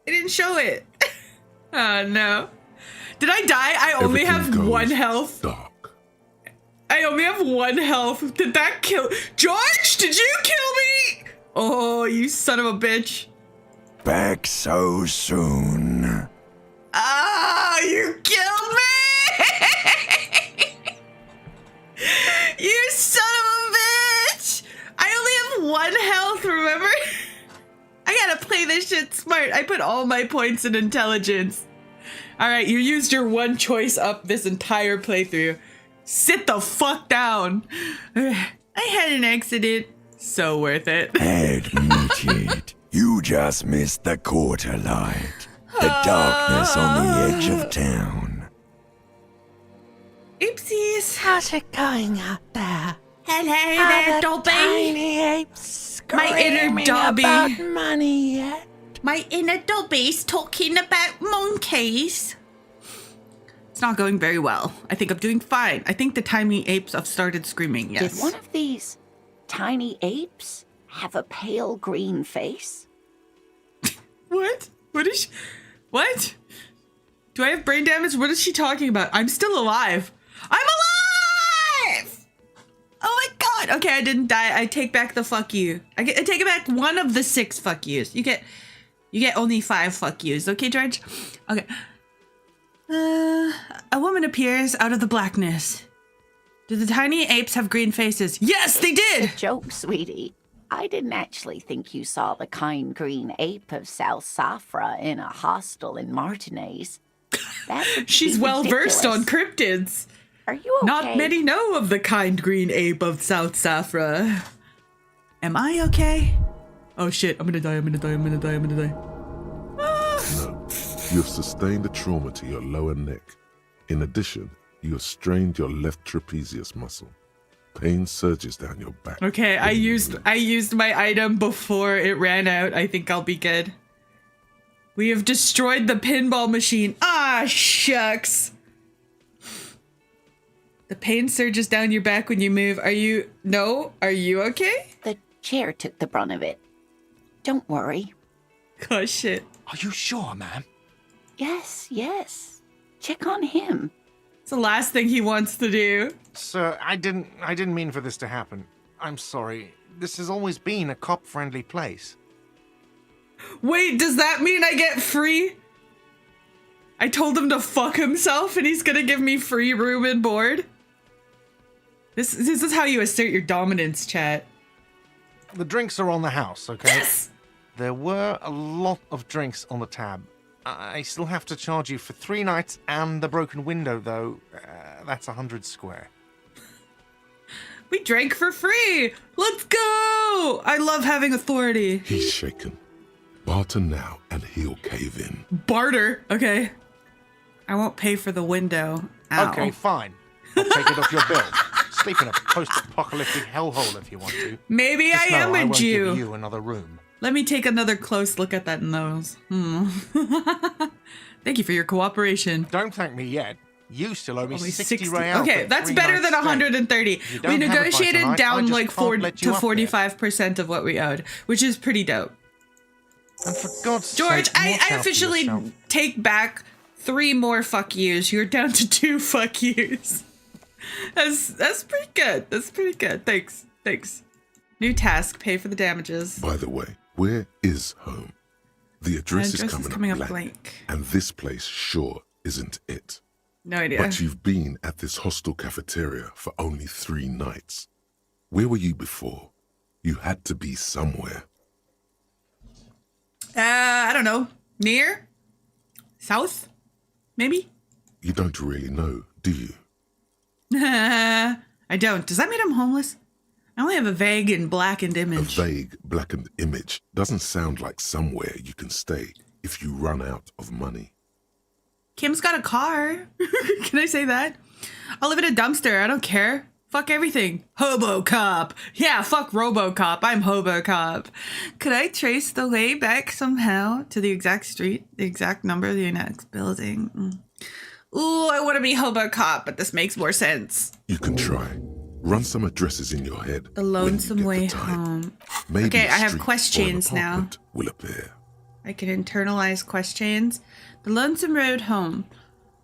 I didn't show it. Oh, no. Did I die? I only have one health. Dark. I only have one health. Did that kill? George, did you kill me? Oh, you son of a bitch. Back so soon. Ah, you killed me! You son of a bitch! I only have one health, remember? I gotta play this shit smart. I put all my points in intelligence. Alright, you used your one choice up this entire playthrough. Sit the fuck down. I had an accident. So worth it. Admit it. You just missed the quarter light. The darkness on the edge of town. Oopsies. How's it going out there? Hello Are there, the Dobby. tiny apes My inner screaming Dobby. about money yet? My inner Dobby's talking about monkeys. It's not going very well. I think I'm doing fine. I think the tiny apes have started screaming, yes. Did one of these tiny apes have a pale green face? What? What is she? What? Do I have brain damage? What is she talking about? I'm still alive. I'm alive! Oh my god. Okay, I didn't die. I take back the fuck you. I take back one of the 6 fuck yous. You get only 5 fuck yous. Okay, George? Okay. A woman appears out of the blackness. Do the tiny apes have green faces? Yes, they did! Joke, sweetie. I didn't actually think you saw the kind green ape of South Safra in a hostel in Martinez. That would She's be well versed on ridiculous. cryptids. Are you okay? Not many know of the kind green ape of South Safra. Am I okay? Oh shit, I'm gonna die, I'm gonna die, I'm gonna die, I'm gonna die. No, you have sustained a trauma to your lower neck. In addition, you have strained your left trapezius muscle. Pain surges down your back. Okay, I used my item before it ran out. I think I'll be good. We have destroyed the pinball machine. Ah, shucks. The pain surges down your back when you move. Are you okay? The chair took the brunt of it. Don't worry. Oh shit. Are you sure, ma'am? Yes. Check on him. It's the last thing he wants to do. Sir, I didn't mean for this to happen. I'm sorry. This has always been a cop-friendly place. Wait, does that mean I get free? I told him to fuck himself and he's gonna give me free room and board? This is how you assert your dominance, chat. The drinks are on the house, okay? Yes! There were a lot of drinks on the tab. I still have to charge you for 3 nights and the broken window, though. That's 100 square. We drank for free! Let's go! I love having authority. He's shaken. Barter now and he'll cave in. Barter? Okay. I won't pay for the window. Ow. Okay, fine. I'll take it off your bill. Sleep in a post-apocalyptic hellhole if you want to. Maybe Just I know am I a won't Jew. give you another room. Let me take another close look at that nose. Thank you for your cooperation. Don't thank me yet. You still owe me Only 60 real. Okay, for that's 3 better nights than stay. 130. You We don't have it by negotiated tonight, I down just like can't 40 let you to up there. 45% of what we owed, which is pretty dope. And for God's George, sake, I watch out for officially yourself. take back 3 more fuck yous. You're down to 2 fuck yous. That's pretty good. That's pretty good. Thanks. New task, pay for the damages. By the way, where is home? The address is coming up blank. And this place sure isn't it. No idea. But you've been at this hostel cafeteria for only 3 nights. Where were you before? You had to be somewhere. I don't know. Near? South? Maybe? You don't really know, do you? I don't. Does that mean I'm homeless? I only have a vague and blackened A image. vague, blackened image doesn't sound like somewhere you can stay if you run out of money. Kim's got a car. Can I say that? I'll live in a dumpster. I don't care. Fuck everything. Hobo cop. Yeah, fuck RoboCop. I'm Hobo Cop. Could I trace the way back somehow to the exact street, the exact number of the next building? Ooh, I want to be Hobo Cop, but this makes more sense. You can try. Run some addresses in your head. The Lonesome Way Time. Home. Maybe Okay, a I have street questions or an now. apartment will appear. I can internalize questions. The Lonesome Road Home.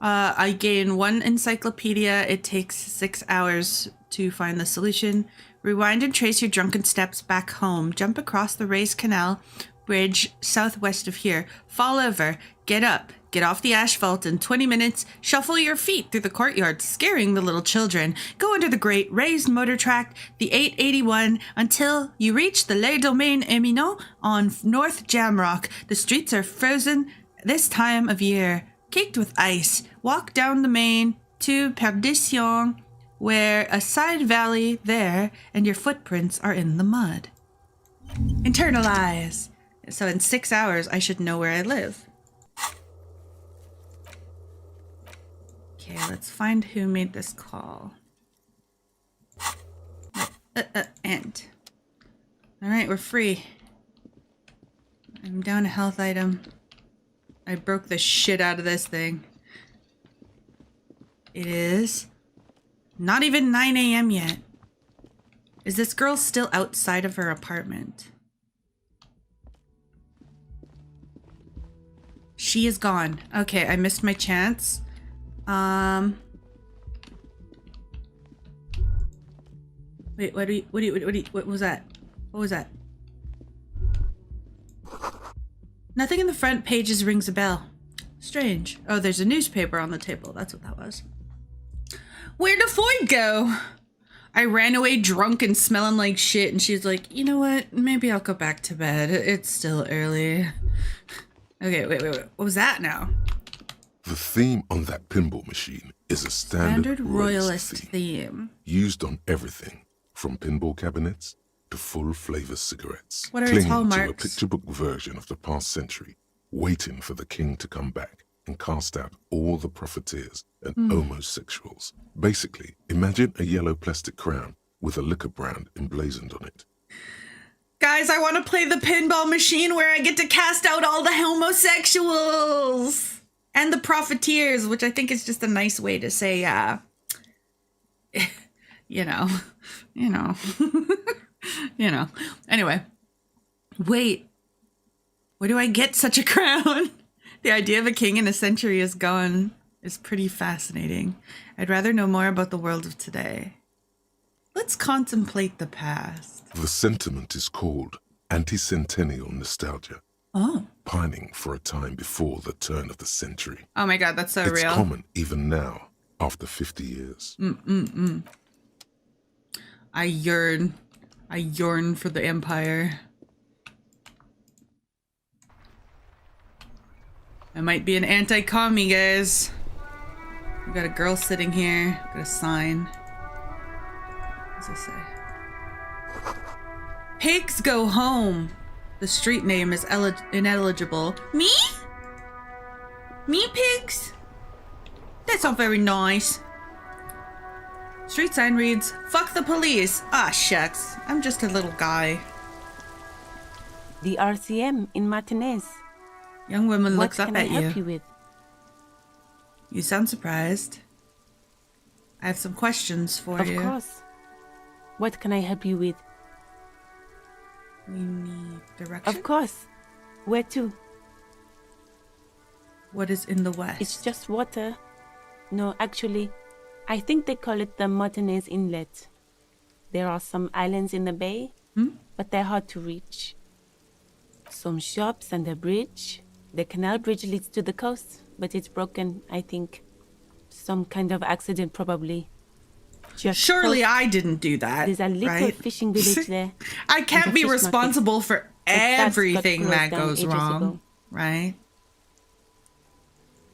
I gain 1 encyclopedia. It takes 6 hours to find the solution. Rewind and trace your drunken steps back home. Jump across the raised canal bridge southwest of here. Fall over. Get up. Get off the asphalt in 20 minutes. Shuffle your feet through the courtyard, scaring the little children. Go under the great raised motor track, the 881, until you reach the Les Domaines Eminents on North Jamrock. The streets are frozen this time of year, caked with ice. Walk down the main to Perdition, where a side valley there, and your footprints are in the mud. Internalize. So in 6 hours, I should know where I live. Okay, let's find who made this call. End. All right, we're free. I'm down a health item. I broke the shit out of this thing. It is not even 9 a.m. yet. Is this girl still outside of her apartment? She is gone. Okay, I missed my chance. Wait, what was that? What was that? Nothing in the front pages rings a bell. Strange. Oh, there's a newspaper on the table. That's what that was. Where'd the Floyd go? I ran away drunk and smelling like shit, and she's like, you know what? Maybe I'll go back to bed. It's still early. Okay, wait. What was that now? The theme on that pinball machine is a standard royalist theme. Used on everything, from pinball cabinets to full-flavor cigarettes. What are its clinging hallmarks? to a picture book version of the past century, waiting for the king to come back and cast out all the profiteers and homosexuals. Basically, imagine a yellow plastic crown with a liquor brand emblazoned on it. Guys, I want to play the pinball machine where I get to cast out all the homosexuals and the profiteers, which I think is just a nice way to say, you know. Anyway, wait, where do I get such a crown? The idea of a king in a century is gone is pretty fascinating. I'd rather know more about the world of today. Let's contemplate the past. The sentiment is called anti-centennial nostalgia. Oh. Pining for a time before the turn of the century. Oh my god, that's so It's real. common even now, after 50 years. I yearn for the Empire. I might be an anti-commie, guys. We got a girl sitting here. Got a sign. What does it say? Pigs go home. The street name is ineligible. Me? Me, pigs? That's not very nice. Street sign reads, fuck the police. Ah, shucks. I'm just a little guy. The RCM in Martinez. Young woman What looks up can I at help you with? You sound surprised. I have some questions for Of you. course. What can I help you with? We need direction. Of course. Where to? What is in the west? It's just water. No, actually, I think they call it the Martinez Inlet. There are some islands in the bay, but they're hard to reach. Some shops and a bridge. The canal bridge leads to the coast, but it's broken, I think. Some kind of accident, probably. Just Surely coast. I didn't do that. There's a little right? fishing village there. I and can't a be fish responsible market. for But that's got everything closed that down goes ages wrong, ago. right?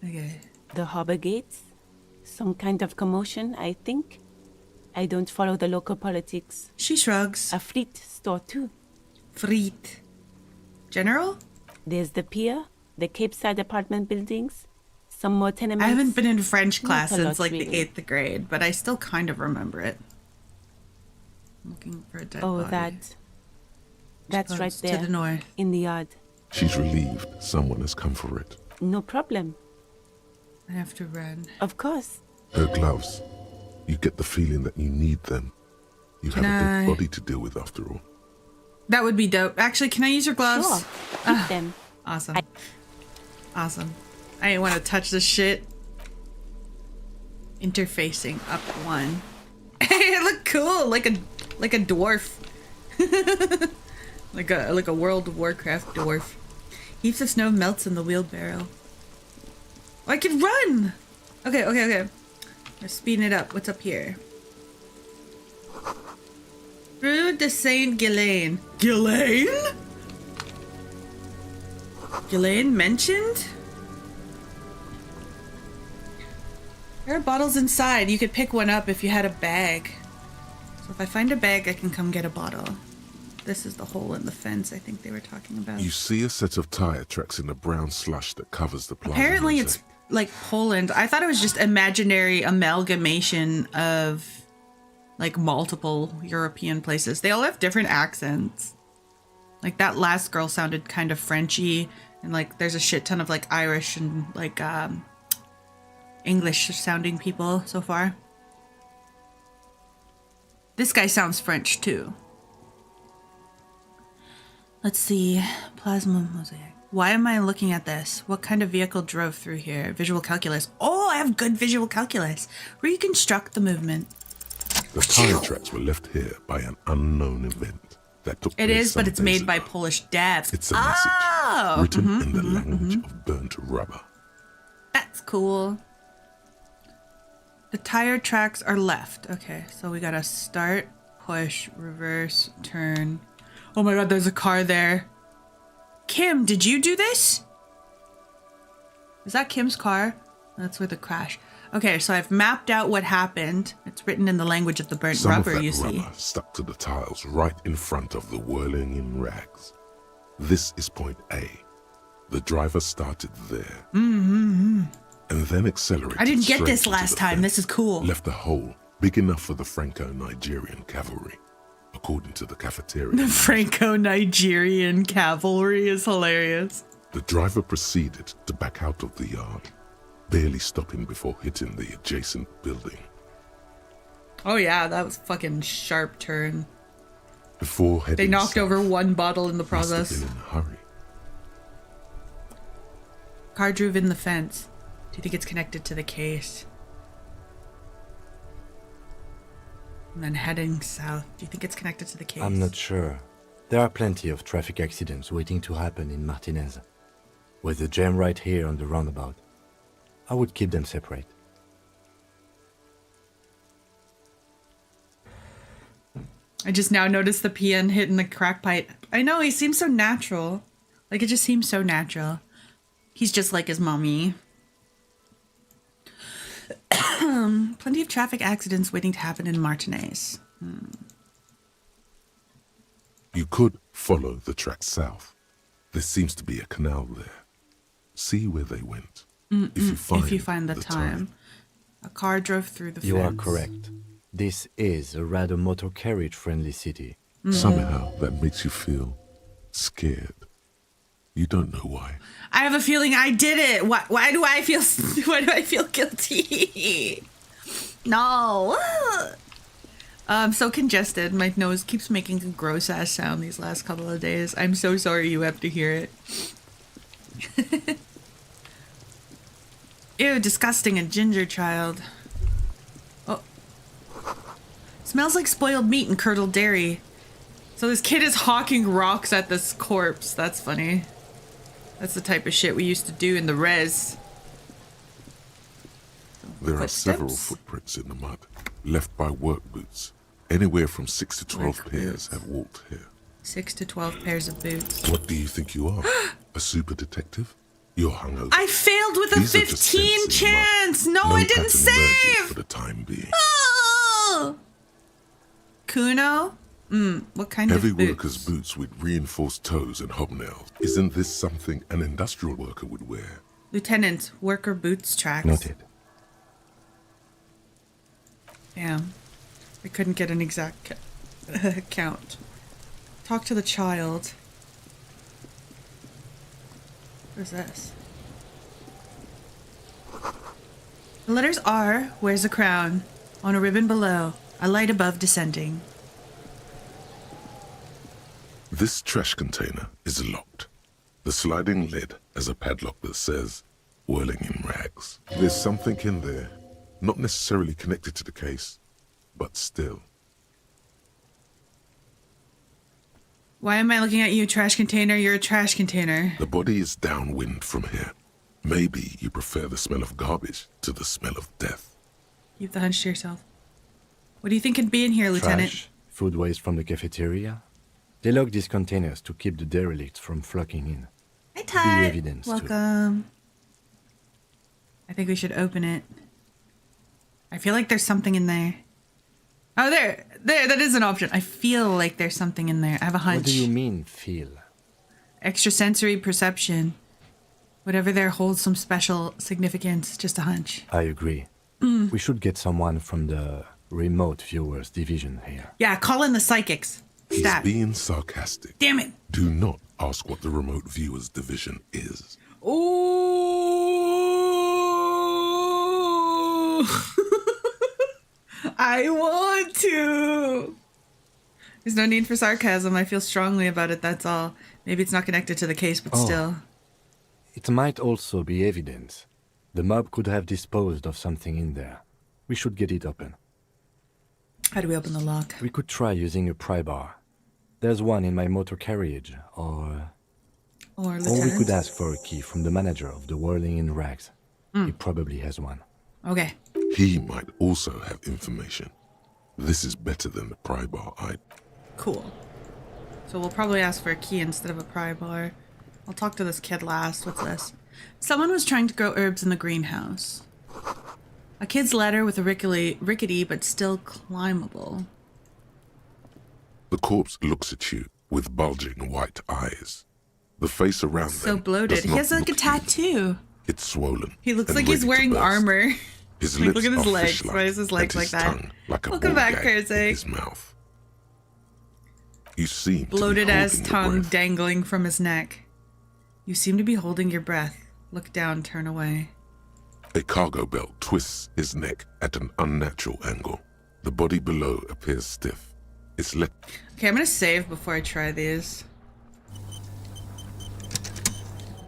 Okay. The harbor gates. Some kind of commotion, I think. I don't follow the local politics. She shrugs. A fleet store, too. Friet. General? There's the pier, the Cape Side apartment buildings, some more tenements. I haven't been in French Not class a since lot, like really. the 8th grade, but I still kind of remember it. Looking for a dead body. That's right Close there. to the north. In the yard. She's relieved someone has come for it. No problem. I have to run. Of course. Her gloves. You get the feeling that you need them. You Can have a I- dead body to deal with after all. That would be dope. Actually, can I use your gloves? Sure. Keep them. Awesome. Awesome. I didn't want to touch this shit. Interfacing up one. Hey, it look cool, like a dwarf. like a World of Warcraft dwarf. Heaps of snow melts in the wheelbarrow. Oh, I can run. Okay. We're speeding it up. What's up here? Rue de Saint Ghislaine. Ghislaine? Ghislaine mentioned? There are bottles inside. You could pick one up if you had a bag. So if I find a bag, I can come get a bottle. This is the hole in the fence I think they were talking about. You see a set of tire tracks in the brown slush that covers the plaza. Apparently mosaic. it's like Poland. I thought it was just imaginary amalgamation of like multiple European places. They all have different accents. Like that last girl sounded kind of Frenchy, and like there's a shit ton of like Irish and like English sounding people so far. This guy sounds French too. Let's see. Plasma mosaic. Why am I looking at this? What kind of vehicle drove through here? Visual calculus. Oh, I have good visual calculus. Reconstruct the movement. The tire tracks were left here by an unknown event that took It place is, but some it's days made by ago. Polish devs. It's a message Oh! written in the language of burnt rubber. That's cool. The tire tracks are left. Okay, so we gotta start, push, reverse, turn. Oh my god, there's a car there. Kim, did you do this? Is that Kim's car? That's where the crash. Okay, so I've mapped out what happened. It's written in the language of the burnt Some rubber, of that you see. rubber stuck to the tiles right in front of the whirling in rags. This is point A. The driver started there. And then accelerated. I didn't get straight this into last the time. fence, This is cool. Left a hole big enough for the Franco-Nigerian cavalry, according to the cafeteria. The Franco-Nigerian cavalry is hilarious. The driver proceeded to back out of the yard, barely stopping before hitting the adjacent building. Oh yeah, that was fucking sharp turn. Before heading They knocked south, over one bottle in the must have process. been in a hurry. Car drove in the fence. Do you think it's connected to the case? And then heading south. Do you think it's connected to the case? I'm not sure. There are plenty of traffic accidents waiting to happen in Martinez. With the jam right here on the roundabout, I would keep them separate. I just now noticed the PN hitting the crack pipe. I know, he seems so natural. Like, it just seems so natural. He's just like his mommy. Plenty of traffic accidents waiting to happen in Martinez. You could follow the track south. There seems to be a canal there. See where they went. If you find the time. A car drove through the You fence. are correct. This is a rather motor carriage friendly city. Somehow that makes you feel scared. You don't know why. I have a feeling I did it. Why do I feel guilty? No. I'm so congested. My nose keeps making a gross ass sound these last couple of days. I'm so sorry you have to hear it. Ew, disgusting, a ginger child. Oh. Smells like spoiled meat and curdled dairy. So this kid is hawking rocks at this corpse. That's funny. That's the type of shit we used to do in the res. There are several footprints in the mud, left by work boots. Anywhere from 6 to 12 pairs have walked here. 6 to 12 pairs of boots. What do you think you are? A super detective? You're hungover. I failed with a These are just 15 scents in the mud. chance! No, I didn't pattern emerges save! for the time being. Oh! Kuno? What kind Heavy of boots? worker's boots with reinforced toes and hobnails. Isn't this something an industrial worker would wear? Lieutenant, worker boots tracks. Noted. Damn. I couldn't get an exact count. Talk to the child. What is this? The letters R, wears a crown. On a ribbon below, a light above descending. This trash container is locked. The sliding lid has a padlock that says, whirling in rags. There's something in there, not necessarily connected to the case, but still. Why am I looking at you, trash container? You're a trash container. The body is downwind from here. Maybe you prefer the smell of garbage to the smell of death. Keep the hunch to yourself. What do you think could be in here, Lieutenant? Trash, food waste from the cafeteria. They lock these containers to keep the derelicts from flocking in. Hi, Ty. evidence, too. Welcome. I think we should open it. I feel like there's something in there. Oh, there, that is an option. I feel like there's something in there. I have a hunch. What do you mean, feel? Extrasensory perception. Whatever there holds some special significance. Just a hunch. I agree. We should get someone from the remote viewers division here. Yeah, call in the psychics. He's Stat. being sarcastic. Damn it. Do not ask what the remote viewers division is. Ooh. I want to. There's no need for sarcasm. I feel strongly about it, that's all. Maybe it's not connected to the case, but still. It might also be evidence. The mob could have disposed of something in there. We should get it open. How do we open the lock? We could try using a pry bar. There's one in my motor carriage, or we could ask for a key from the manager of the Whirling in Rags. He probably has one. Okay. He might also have information. This is better than the pry bar Cool. So we'll probably ask for a key instead of a pry bar. I'll talk to this kid last. What's this? Someone was trying to grow herbs in the greenhouse. A kid's ladder with a rickety but still climbable. The corpse looks at you with bulging white eyes. The face around So them bloated. does He not has like a look human. tattoo. It's swollen. He looks and like he's ready to wearing burst. armor. His Like, lips look at his are legs. fish-like, Why is his legs and like his that? tongue like a Welcome ball back, gag in Kurzik. his mouth. You seem Bloated to be ass holding your tongue breath. dangling from his neck. You seem to be holding your breath. Look down, turn away. A cargo belt twists his neck at an unnatural angle. The body below appears stiff. It's let. Okay, I'm gonna save before I try these.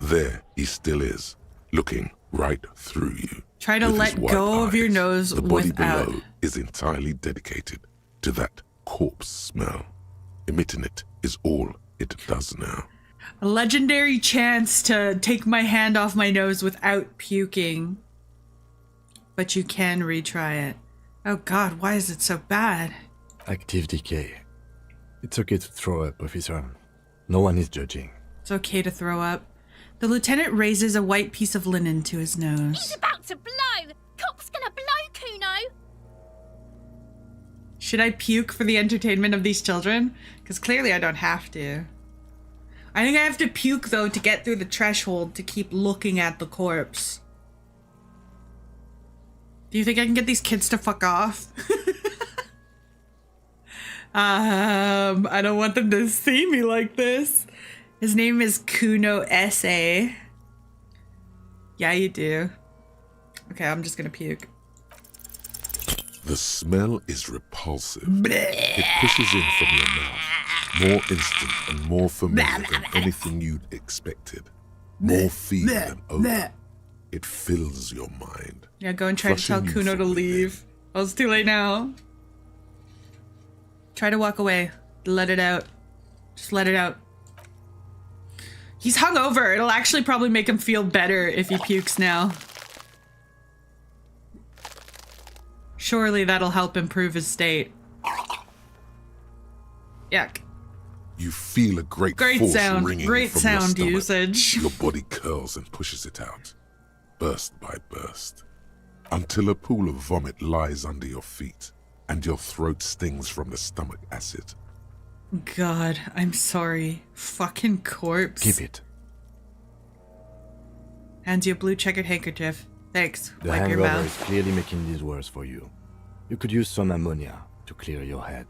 There he still is, looking right through you. Try to With let his white go of your eyes, nose the body without. below is entirely dedicated to that corpse smell. Emitting it is all it does now. A legendary chance to take my hand off my nose without puking. But you can retry it. Oh god, why is it so bad? Active decay. It's okay to throw up, officer. No one is judging. It's okay to throw up. The lieutenant raises a white piece of linen to his nose. He's about to blow! Cop's gonna blow, Kuno! Should I puke for the entertainment of these children? Because clearly I don't have to. I think I have to puke, though, to get through the threshold to keep looking at the corpse. Do you think I can get these kids to fuck off? I don't want them to see me like this. His name is Kuno S.A. Yeah, you do. Okay, I'm just gonna puke. The smell is repulsive. It pushes in from your mouth, more instant and more familiar than anything you'd expected. More fever than odor. It fills your mind. Yeah, go and try to tell Kuno to leave. Oh, it's too late now. Try to walk away. Let it out. Just let it out. He's hungover. It'll actually probably make him feel better if he pukes now. Surely that'll help improve his state. Yuck. You feel a great force sound. ringing Great from sound your stomach. usage. Your body curls and pushes it out, burst by burst, until a pool of vomit lies under your feet and your throat stings from the stomach acid. God, I'm sorry. Fucking corpse. Keep it. Hands you a blue checkered handkerchief. Thanks. The Wipe your hangover mouth. is clearly making these worse for you. You could use some ammonia to clear your head.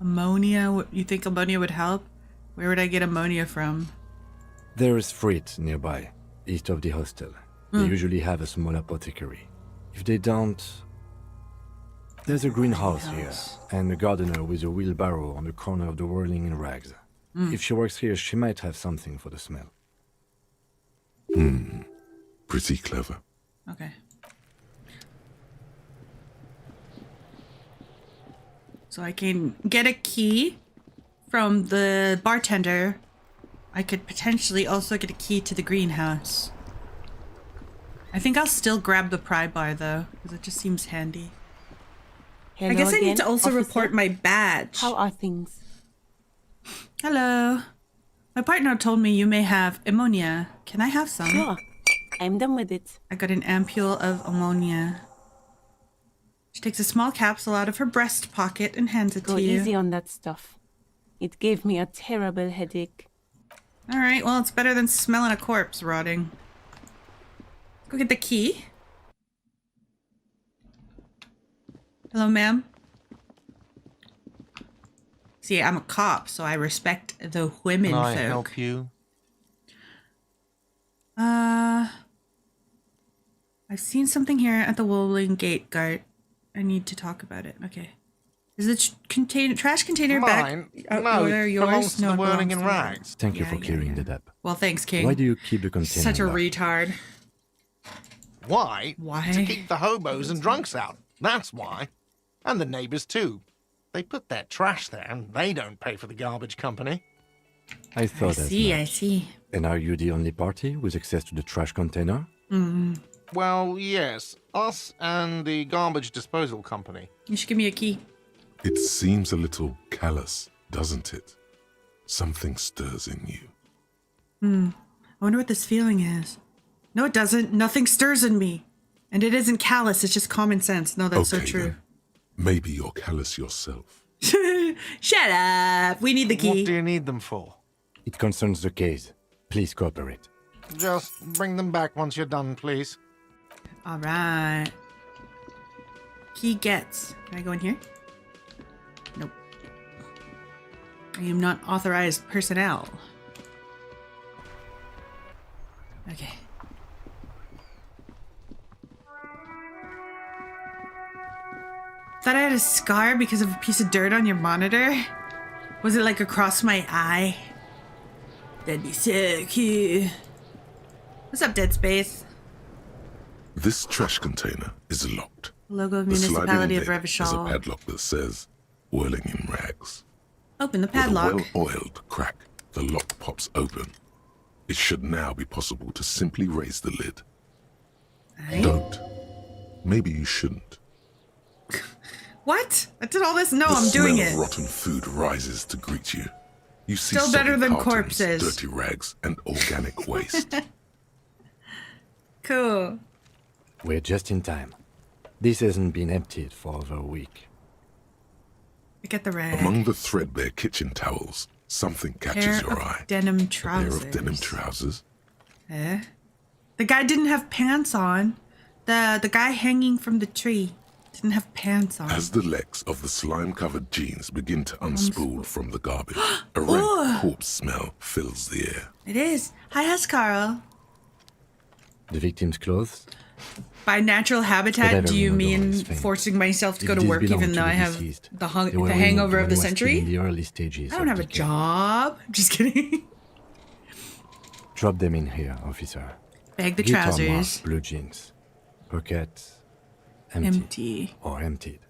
Ammonia? You think ammonia would help? Where would I get ammonia from? There is Frit nearby, east of the hostel. They usually have a small apothecary. If they don't... There's a greenhouse here, and a gardener with a wheelbarrow on the corner of the whirling in rags. If she works here, she might have something for the smell. Pretty clever. Okay. So I can get a key from the bartender. I could potentially also get a key to the greenhouse. I think I'll still grab the pry bar though, because it just seems handy. Hello I guess I again, need to also officer. report my badge. How are things? Hello. My partner told me you may have ammonia. Can I have some? Sure. I'm done with it. I got an ampule of ammonia. She takes a small capsule out of her breast pocket and hands it Go to you. easy on that stuff. It gave me a terrible headache. All right, well, it's better than smelling a corpse rotting. Go get the key. Hello, ma'am. See, I'm a cop, so I respect the women Can I folk. help you? I've seen something here at the Wolverine Gate guard. I need to talk about it. Okay. Is the trash container Mine? back? No, Where it yours? belongs to the it whirling belongs in to me. rags. Thank you Yeah, for yeah, clearing yeah. that up. Well, thanks, King. Why do you keep the container Such a locked? retard. Why? Why? To keep the hobos and drunks out. That's why. And the neighbors too. They put their trash there and they don't pay for the garbage company. I thought as I much. see. And are you the only party with access to the trash container? Well, yes. Us and the garbage disposal company. You should give me a key. It seems a little callous, doesn't it? Something stirs in you. I wonder what this feeling is. No, it doesn't. Nothing stirs in me. And it isn't callous, it's just common sense. No, that's so true. Then. Maybe you're callous yourself. Shut up. We need the What key. do you need them for? It concerns the case. Please cooperate. Just bring them back once you're done, please. All right. Key gets. Can I go in here? Nope. I am not authorized personnel. Okay. Thought I had a scar because of a piece of dirt on your monitor? Was it like across my eye? That'd be so cute. What's up, Dead Space? This trash container is locked. Logo of The sliding Municipality of lid has a Revachol. padlock that says, whirling in rags. Open the With a padlock. well-oiled crack, the lock pops open. It should now be possible to simply raise the lid. Aye. Don't. Maybe you shouldn't. What? I did all this? No, The I'm doing smell it. of rotten food rises to greet you. You see Still better soggy than cartons, corpses. dirty rags, and organic waste. Cool. We're just in time. This hasn't been emptied for over a week. I get the rag. Among the threadbare kitchen towels, something catches Pair your of eye. denim A trousers. pair of denim trousers. Eh? The guy didn't have pants on. The guy hanging from the tree didn't have pants on. As the legs of the slime-covered jeans begin to unspool from the garbage, a rank corpse smell fills the air. It is. Hi, Carl. The victim's clothes? By natural habitat, Whatever do you we know mean is fake. forcing myself to If go to these work belong even to though the I have deceased, the they were hangover of removed the when he was still century? in the early stages I don't of have a decay. job. Just kidding. Drop them in here, officer. Bag the Guitar trousers. marked blue jeans. Pockets empty. Empty. Or emptied.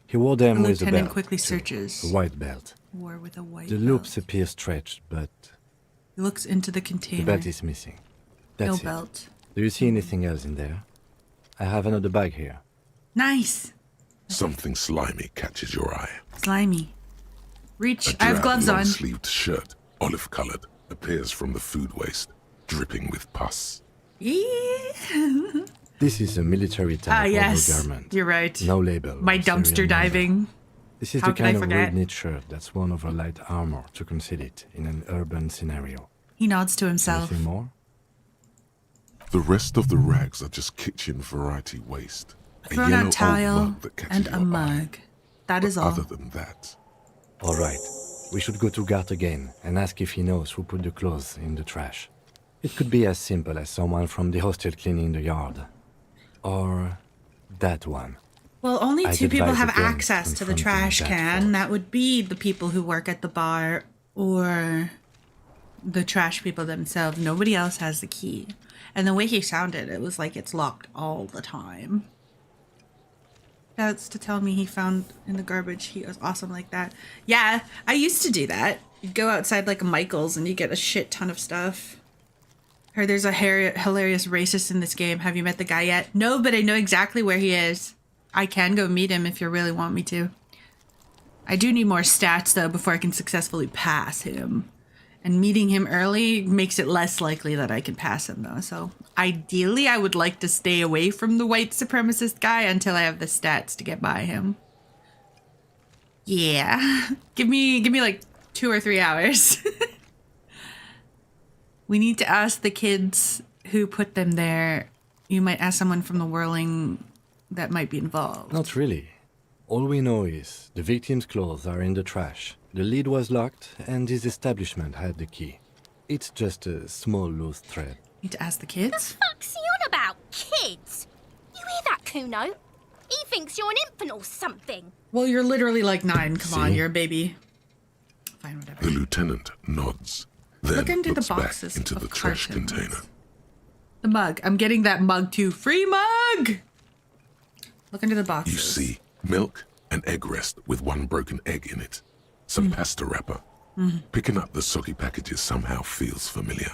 He wore them The with a lieutenant belt. quickly too, searches. a white belt. War with a white The belt. loops appear stretched, but He looks into the the container. belt is missing. That's No it. belt. Do you see anything else in there? I have another bag here. Nice. Something slimy catches your eye. Slimy. Reach. A I have drab, gloves on. long-sleeved shirt, olive-colored, appears from the food waste, dripping with pus. Yeah. This is a military type yes. overgarment. You're right. No label. My or serial dumpster number. diving. This is How the could I kind of forget? red knit shirt that's worn over light armor to conceal it in an urban scenario. He nods to himself. Anything more? The rest of the rags are just kitchen variety waste. A Thrown yellow out old tile mug that catches and a your eye. mug. That is all. Other than that, All right. We should go to Gart again and ask if he knows who put the clothes in the trash. It could be as simple as someone from the hostel cleaning the yard. Or that one. Well, only I'd two people advise have against access to the confronting trash that can. force. That would be the people who work at the bar or the trash people themselves. Nobody else has the key. And the way he sounded, it was like it's locked all the time. That's to tell me he found in the garbage. He was awesome like that. Yeah, I used to do that. You'd go outside like a Michael's and you get a shit ton of stuff. Heard there's a hilarious racist in this game. Have you met the guy yet? No, but I know exactly where he is. I can go meet him if you really want me to. I do need more stats, though, before I can successfully pass him. And meeting him early makes it less likely that I can pass him, though. So ideally, I would like to stay away from the white supremacist guy until I have the stats to get by him. Yeah. Give me like 2 or 3 hours. We need to ask the kids who put them there. You might ask someone from the whirling that might be involved. Not really. All we know is the victim's clothes are in the trash. The lid was locked, and his establishment had the key. It's just a small loose thread. Need to ask the kids? Fuck's he on about? Kids? You hear that, Kuno? He thinks you're an infant or something. Well, you're literally like 9. Come on, See? you're a baby. Fine, whatever. the lieutenant nods, then Look into the looks back boxes into of the trash cartons. container. The mug. I'm getting that mug too. Free mug! Look into the boxes. You see milk, an egg rest with one broken egg in it, some pasta wrapper. Picking up the soggy packages somehow feels familiar.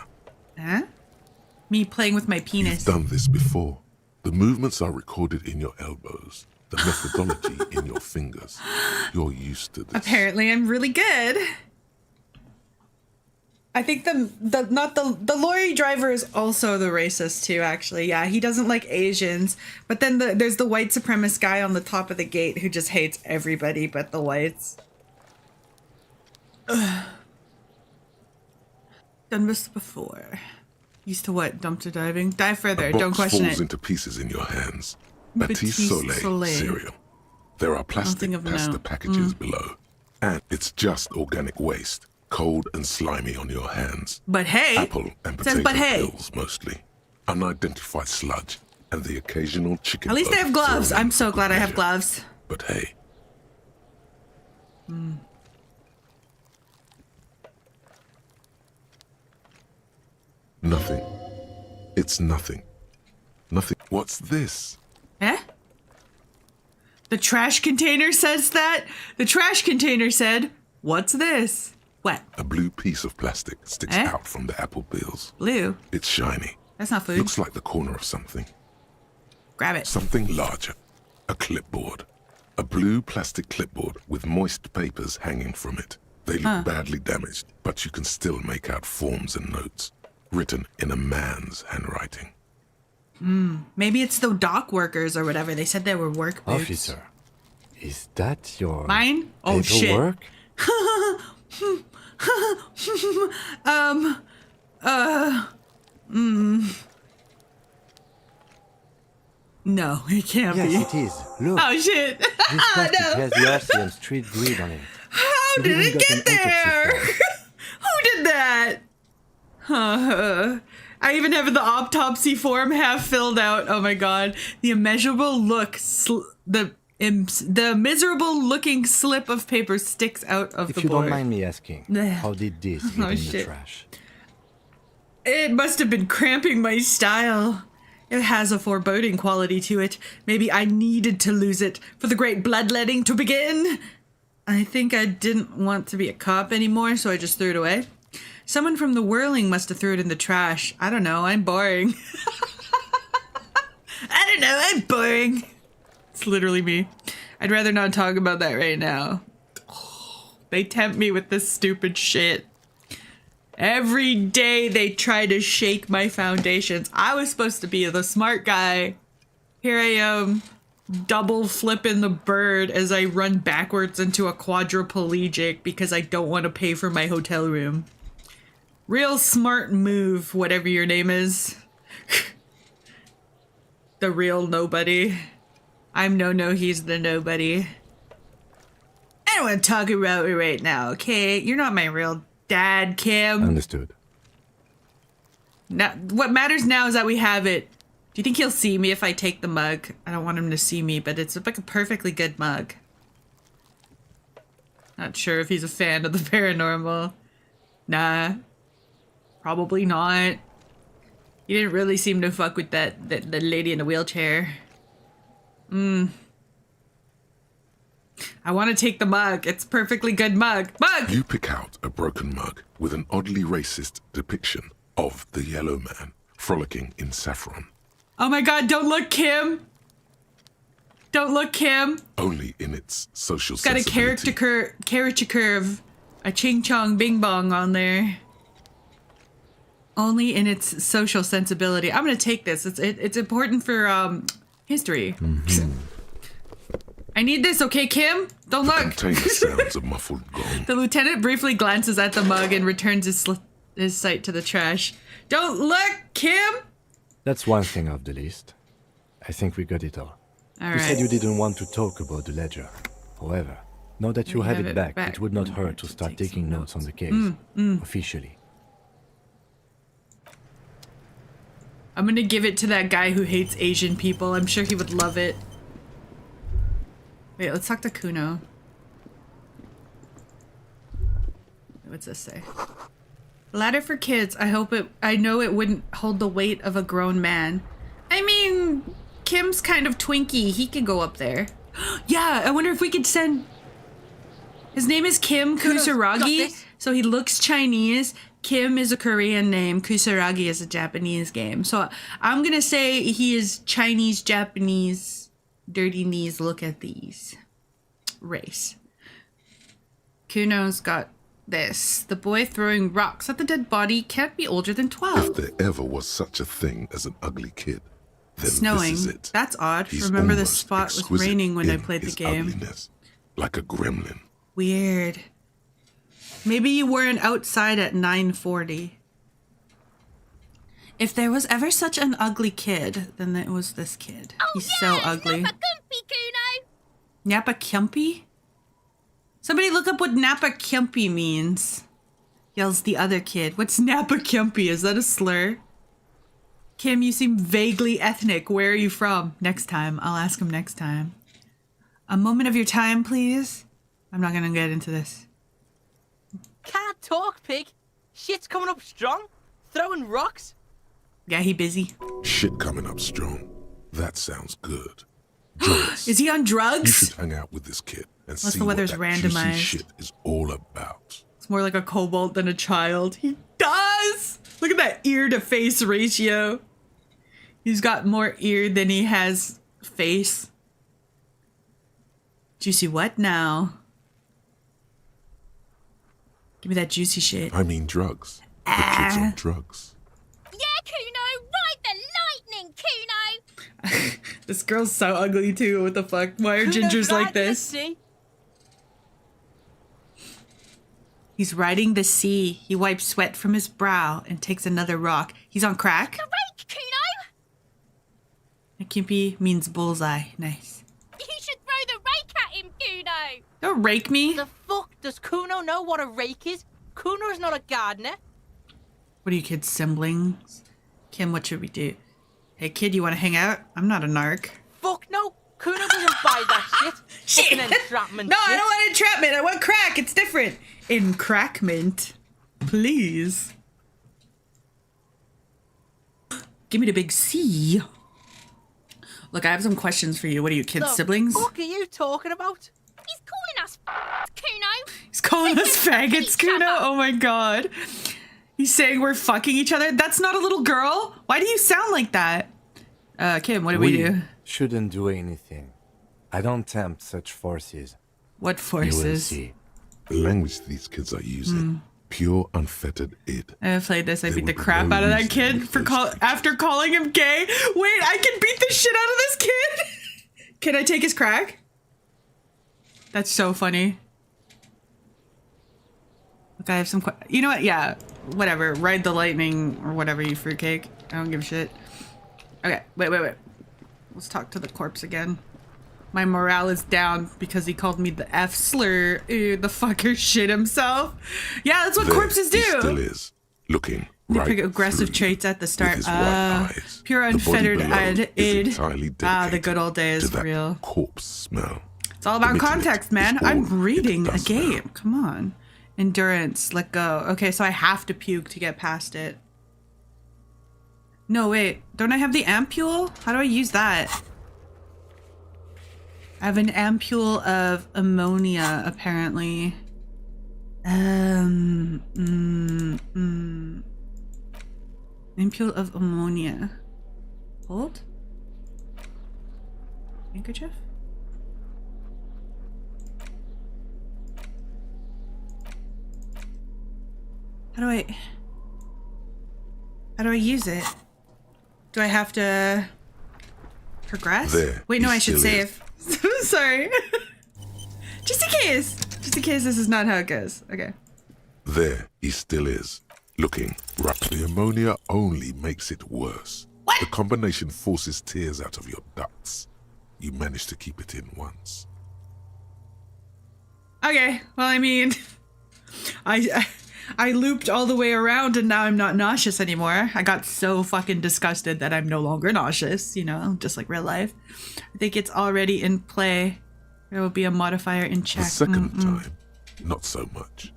Huh? Me playing with my penis. You've done this before. The movements are recorded in your elbows, the methodology in your fingers. You're used to this. Apparently, I'm really good. I think the lorry driver is also the racist too, actually. Yeah, he doesn't like Asians. But then there's the white supremacist guy on the top of the gate who just hates everybody but the whites. Ugh. Done this before. Used to what? Dumpster diving? Dive further. A box Don't question falls it. into pieces in your hands. Batiste Batiste Soleil Soleil. cereal. There are plastic Nothing of pasta note. packages below. And it's just organic waste, cold and slimy on your hands. But hey, Apple and it says potato but hey. peels mostly. Unidentified sludge and the occasional chicken. At least I bone have gloves. thrown in I'm so for glad I have measure. gloves. But hey, nothing. It's nothing. Nothing. What's this? Eh? The trash container says that? The trash container said, what's this? What? A blue piece of plastic sticks Eh? out from the apple peels. Blue? It's shiny. That's not food. Looks like the corner of something. Grab it. Something larger. A clipboard. A blue plastic clipboard with moist papers hanging from it. They look badly damaged, but you can still make out forms and notes, written in a man's handwriting. Maybe it's the dock workers or whatever. They said they were work boots. Officer, is that your Mine? Oh, shit. paperwork? No, it can't Yes, be. it is. Look, Oh, shit. this plastic no. has the RC and street grid on it. How You've did even it got get an autopsy there? form. Who did that? I even have the autopsy form half filled out. Oh my god. The immeasurable look, the miserable looking slip of paper sticks out of the board. If you don't mind me asking, how did this get in the trash? It must have been cramping my style. It has a foreboding quality to it. Maybe I needed to lose it for the great bloodletting to begin. I think I didn't want to be a cop anymore, so I just threw it away. Someone from the whirling must have threw it in the trash. I don't know, I'm boring. I don't know, I'm boring. It's literally me. I'd rather not talk about that right now. They tempt me with this stupid shit. Every day they try to shake my foundations. I was supposed to be the smart guy. Here I am, double flipping the bird as I run backwards into a quadriplegic because I don't want to pay for my hotel room. Real smart move, whatever your name is. The real nobody. I'm no, he's the nobody. I don't want to talk about it right now, okay? You're not my real dad, Kim. Understood. Now, what matters now is that we have it. Do you think he'll see me if I take the mug? I don't want him to see me, but it's like a perfectly good mug. Not sure if he's a fan of the paranormal. Nah. Probably not. He didn't really seem to fuck with the lady in the wheelchair. I want to take the mug. It's perfectly good mug. Mug! You pick out a broken mug with an oddly racist depiction of the yellow man frolicking in saffron. Oh my god, don't look, Kim! Don't look, Kim! Only in its social It's got sensibility. a caricature curve. A ching chong bing bong on there. Only in its social sensibility. I'm gonna take this. It's important for history. I need this, okay, Kim? Don't look. Contain the sounds of muffled gong. The lieutenant briefly glances at the mug and returns his sight to the trash. Don't look, Kim! That's one thing off the list. I think we got it all. You said you didn't want to talk about the ledger. However, now that you have it back, it would not hurt to start taking notes on the case. Officially. I'm gonna give it to that guy who hates Asian people. I'm sure he would love it. Wait, let's talk to Kuno. What's this say? Ladder for kids. I know it wouldn't hold the weight of a grown man. I mean, Kim's kind of twinky. He could go up there. Yeah, I wonder if we could send... His name is Kim Kusaragi, so he looks Chinese. Kim is a Korean name. Kusaragi is a Japanese name. So I'm gonna say he is Chinese, Japanese, dirty knees, look at these. Race. Kuno's got this. The boy throwing rocks at the dead body can't be older than 12. If there ever was such a thing as an ugly kid, then snowing. This is it. That's odd. He's Remember this almost spot was exquisite raining when I in played the his game. Ugliness, like a gremlin. Weird. Maybe you weren't outside at 9:40. If there was ever such an ugly kid, then it was this kid. Oh, He's yeah, so ugly. Napa Gumpy, Kuno. Napa Kempi? Somebody look up what Napa Kempi means. Yells the other kid. What's Napa Kempi? Is that a slur? Kim, you seem vaguely ethnic. Where are you from? Next time. I'll ask him next time. A moment of your time, please. I'm not gonna get into this. Can't talk, pig. Shit's coming up strong. Throwing rocks. Yeah, he busy. Shit coming up strong. That sounds good. Jonas, Is he on you drugs? should hang out with this kid and Unless see the what weather's that randomized. juicy shit is all about. It's more like a kobold than a child. He does! Look at that ear to face ratio. He's got more ear than he has face. Juicy what now? Give me that juicy shit. I mean drugs. The kid's on drugs. Yeah, Kuno. Ride the lightning, Kuno. This girl's so ugly too. What the fuck? Why are gingers like this? He's riding the sea. He wipes sweat from his brow and takes another rock. He's on crack? The rake, Kuno. Kimpi means bullseye. Nice. You should throw the rake at him, Kuno. Don't rake me. The fuck? Does Kuno know what a rake is? Kuno's not a gardener. What are you kids, siblings? Kim, what should we do? Hey, kid, you want to hang out? I'm not a narc. Fuck no. Kuno doesn't buy that shit. Shit. Fucking entrapment No, shit. I don't want entrapment. I want crack. It's different. Encrackment. Please. Give me the big C. Look, I have some questions for you. What are you, kids' siblings? What the fuck are you talking about? He's calling us Kuno. He's calling us faggots, Kuno. Oh my god. He's saying we're fucking each other. That's not a little girl. Why do you sound like that? Kim, what do we do? Shouldn't do anything. I don't tempt such forces. What You will forces? see. The language these kids are using, pure unfettered id. I played this. I There beat the would be crap no out of that reason kid in for those after calling him gay. Wait, I can beat the shit out of this kid. Can I take his crack? That's so funny. Look, I have some. You know what? Yeah, whatever. Ride the lightning or whatever, you fruitcake. I don't give a shit. Okay, wait. Let's talk to the corpse again. My morale is down because he called me the F slur. Ew, the fucker shit himself. Yeah, that's what There corpses do. he still is, looking They right pick aggressive through traits at the start. his white eyes. Pure The body unfettered below id. is entirely The good old dedicated days to for that real. corpse smell. It's all about Emitting it context, is man. all I'm reading it a does game. now. Come on. Endurance. Let go. Okay, so I have to puke to get past it. No, wait. Don't I have the ampule? How do I use that? I have an ampule of ammonia, apparently. Ampule of ammonia. Hold? Handkerchief? How do I use it? Do I have to progress? There, Wait, no, he I should still is. save. Sorry. Just in case. Just in case this is not how it goes. Okay. There he still is, looking right. The ammonia only makes it worse. What? The combination forces tears out of your ducts. You managed to keep it in once. Okay. Well, I mean, I looped all the way around and now I'm not nauseous anymore. I got so fucking disgusted that I'm no longer nauseous, you know, just like real life. I think it's already in play. There will be a modifier in check. The second time, not so much.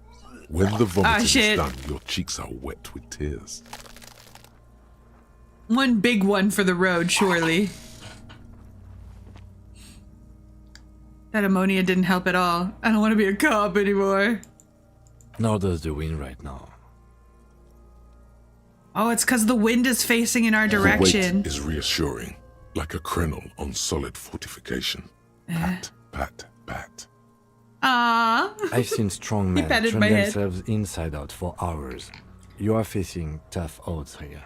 When the vomiting is shit. done, your cheeks are wet with tears. One big one for the road, surely. That ammonia didn't help at all. I don't want to be a cop anymore. Nor does the wind right now. Oh, it's because the wind is facing in our The direction. weight is reassuring, like a crenel on solid fortification. Pat, pat, pat. Ah. I've seen strong He men patted turn my head. themselves inside out for hours. You are facing tough odds here.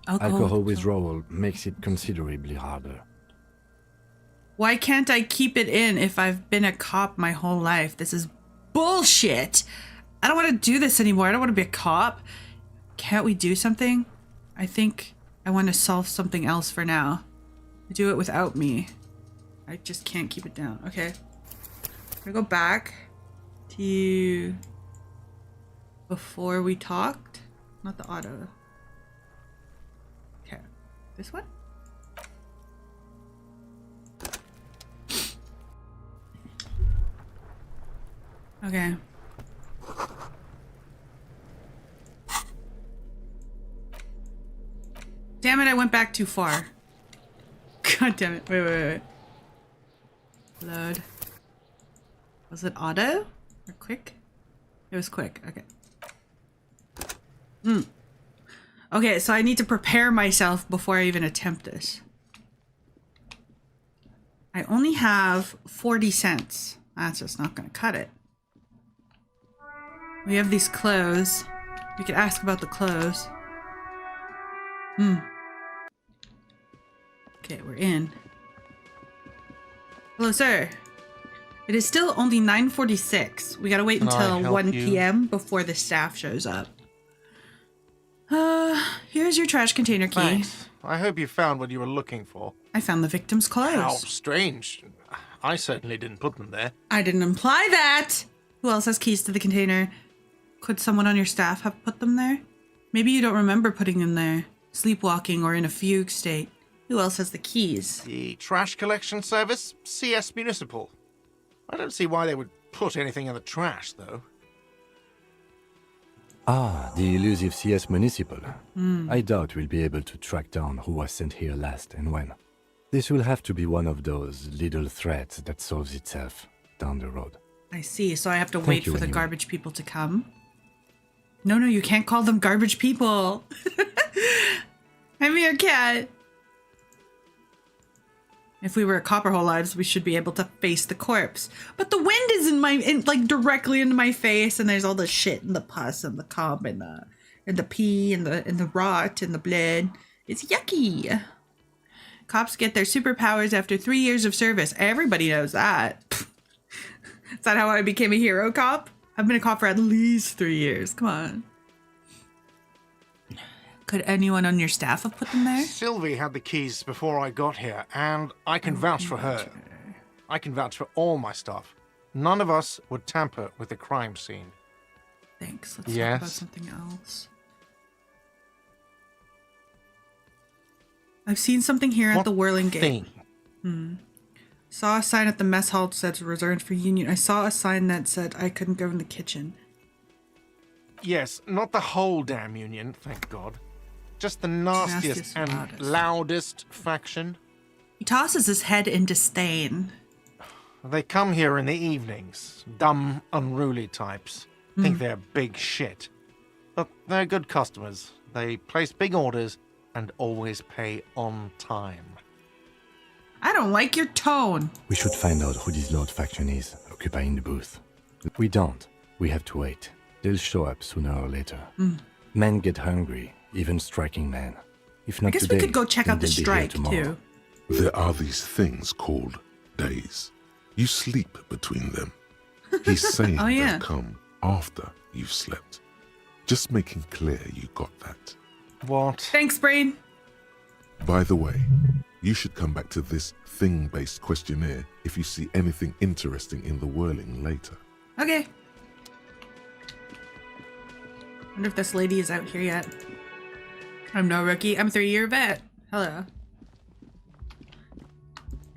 Alcohol Alcohol withdrawal makes it considerably harder. Why can't I keep it in if I've been a cop my whole life? This is bullshit. I don't want to do this anymore. I don't want to be a cop. Can't we do something? I think I want to solve something else for now. Do it without me. I just can't keep it down. Okay. I'm gonna go back to before we talked. Not the auto. Okay. This one? Okay. Damn it, I went back too far. God damn it. Wait. Load. Was it auto? Or quick? It was quick. Okay. Okay, so I need to prepare myself before I even attempt this. I only have 40 cents. That's just not gonna cut it. We have these clothes. We could ask about the clothes. Okay, we're in. Hello, sir. It is still only 9:46. We gotta wait Can I until help 1 you? p.m. before the staff shows up. Here's your trash container key. Thanks. I hope you found what you were looking for. I found the victim's clothes. How strange. I certainly didn't put them there. I didn't imply that. Who else has keys to the container? Could someone on your staff have put them there? Maybe you don't remember putting them there. sleepwalking or in a fugue state. Who else has the keys? The trash collection service, CS Municipal. I don't see why they would put anything in the trash, though. Ah, the elusive CS Municipal. I doubt we'll be able to track down who was sent here last and when. This will have to be one of those little threats that solves itself down the road. I see, so I have to Thank wait you for the anyway. garbage people to come? No, you can't call them garbage people. I'm your cat. If we were at Copperhole Lives, we should be able to face the corpse. But the wind is like directly into my face, and there's all the shit and the pus and the cum and the pee and the rot and the blood. It's yucky. Cops get their superpowers after 3 years of service. Everybody knows that. Is that how I became a hero cop? I've been a cop for at least 3 years. Come on. Could anyone on your staff have put them there? Sylvie had the keys before I got here, and I can vouch for her. I can vouch for all my staff. None of us would tamper with the crime scene. Thanks. Let's talk Yes. about something else. I've seen something here at the Whirling Gate. Saw a sign at the mess hall that says reserved for union. I saw a sign that said I couldn't go in the kitchen. Yes, not the whole damn union, thank God. Just the nastiest and loudest faction. He tosses his head in disdain. They come here in the evenings. Dumb, unruly types. Think they're big shit. But they're good customers. They place big orders and always pay on time. I don't like your tone. We should find out who this Lord faction is, occupying the booth. We don't. We have to wait. They'll show up sooner or later. Men get hungry, even striking men. If not I guess today, we could go check then out the they'll be here strike, tomorrow. too. There are these things called days. You sleep between them. He's saying Oh, yeah. they'll come after you've slept. Just making clear you got that. What? Thanks, Brain. By the way, you should come back to this thing-based questionnaire if you see anything interesting in the whirling later. Okay. Wonder if this lady is out here yet. I'm no rookie. I'm 3-year vet. Hello.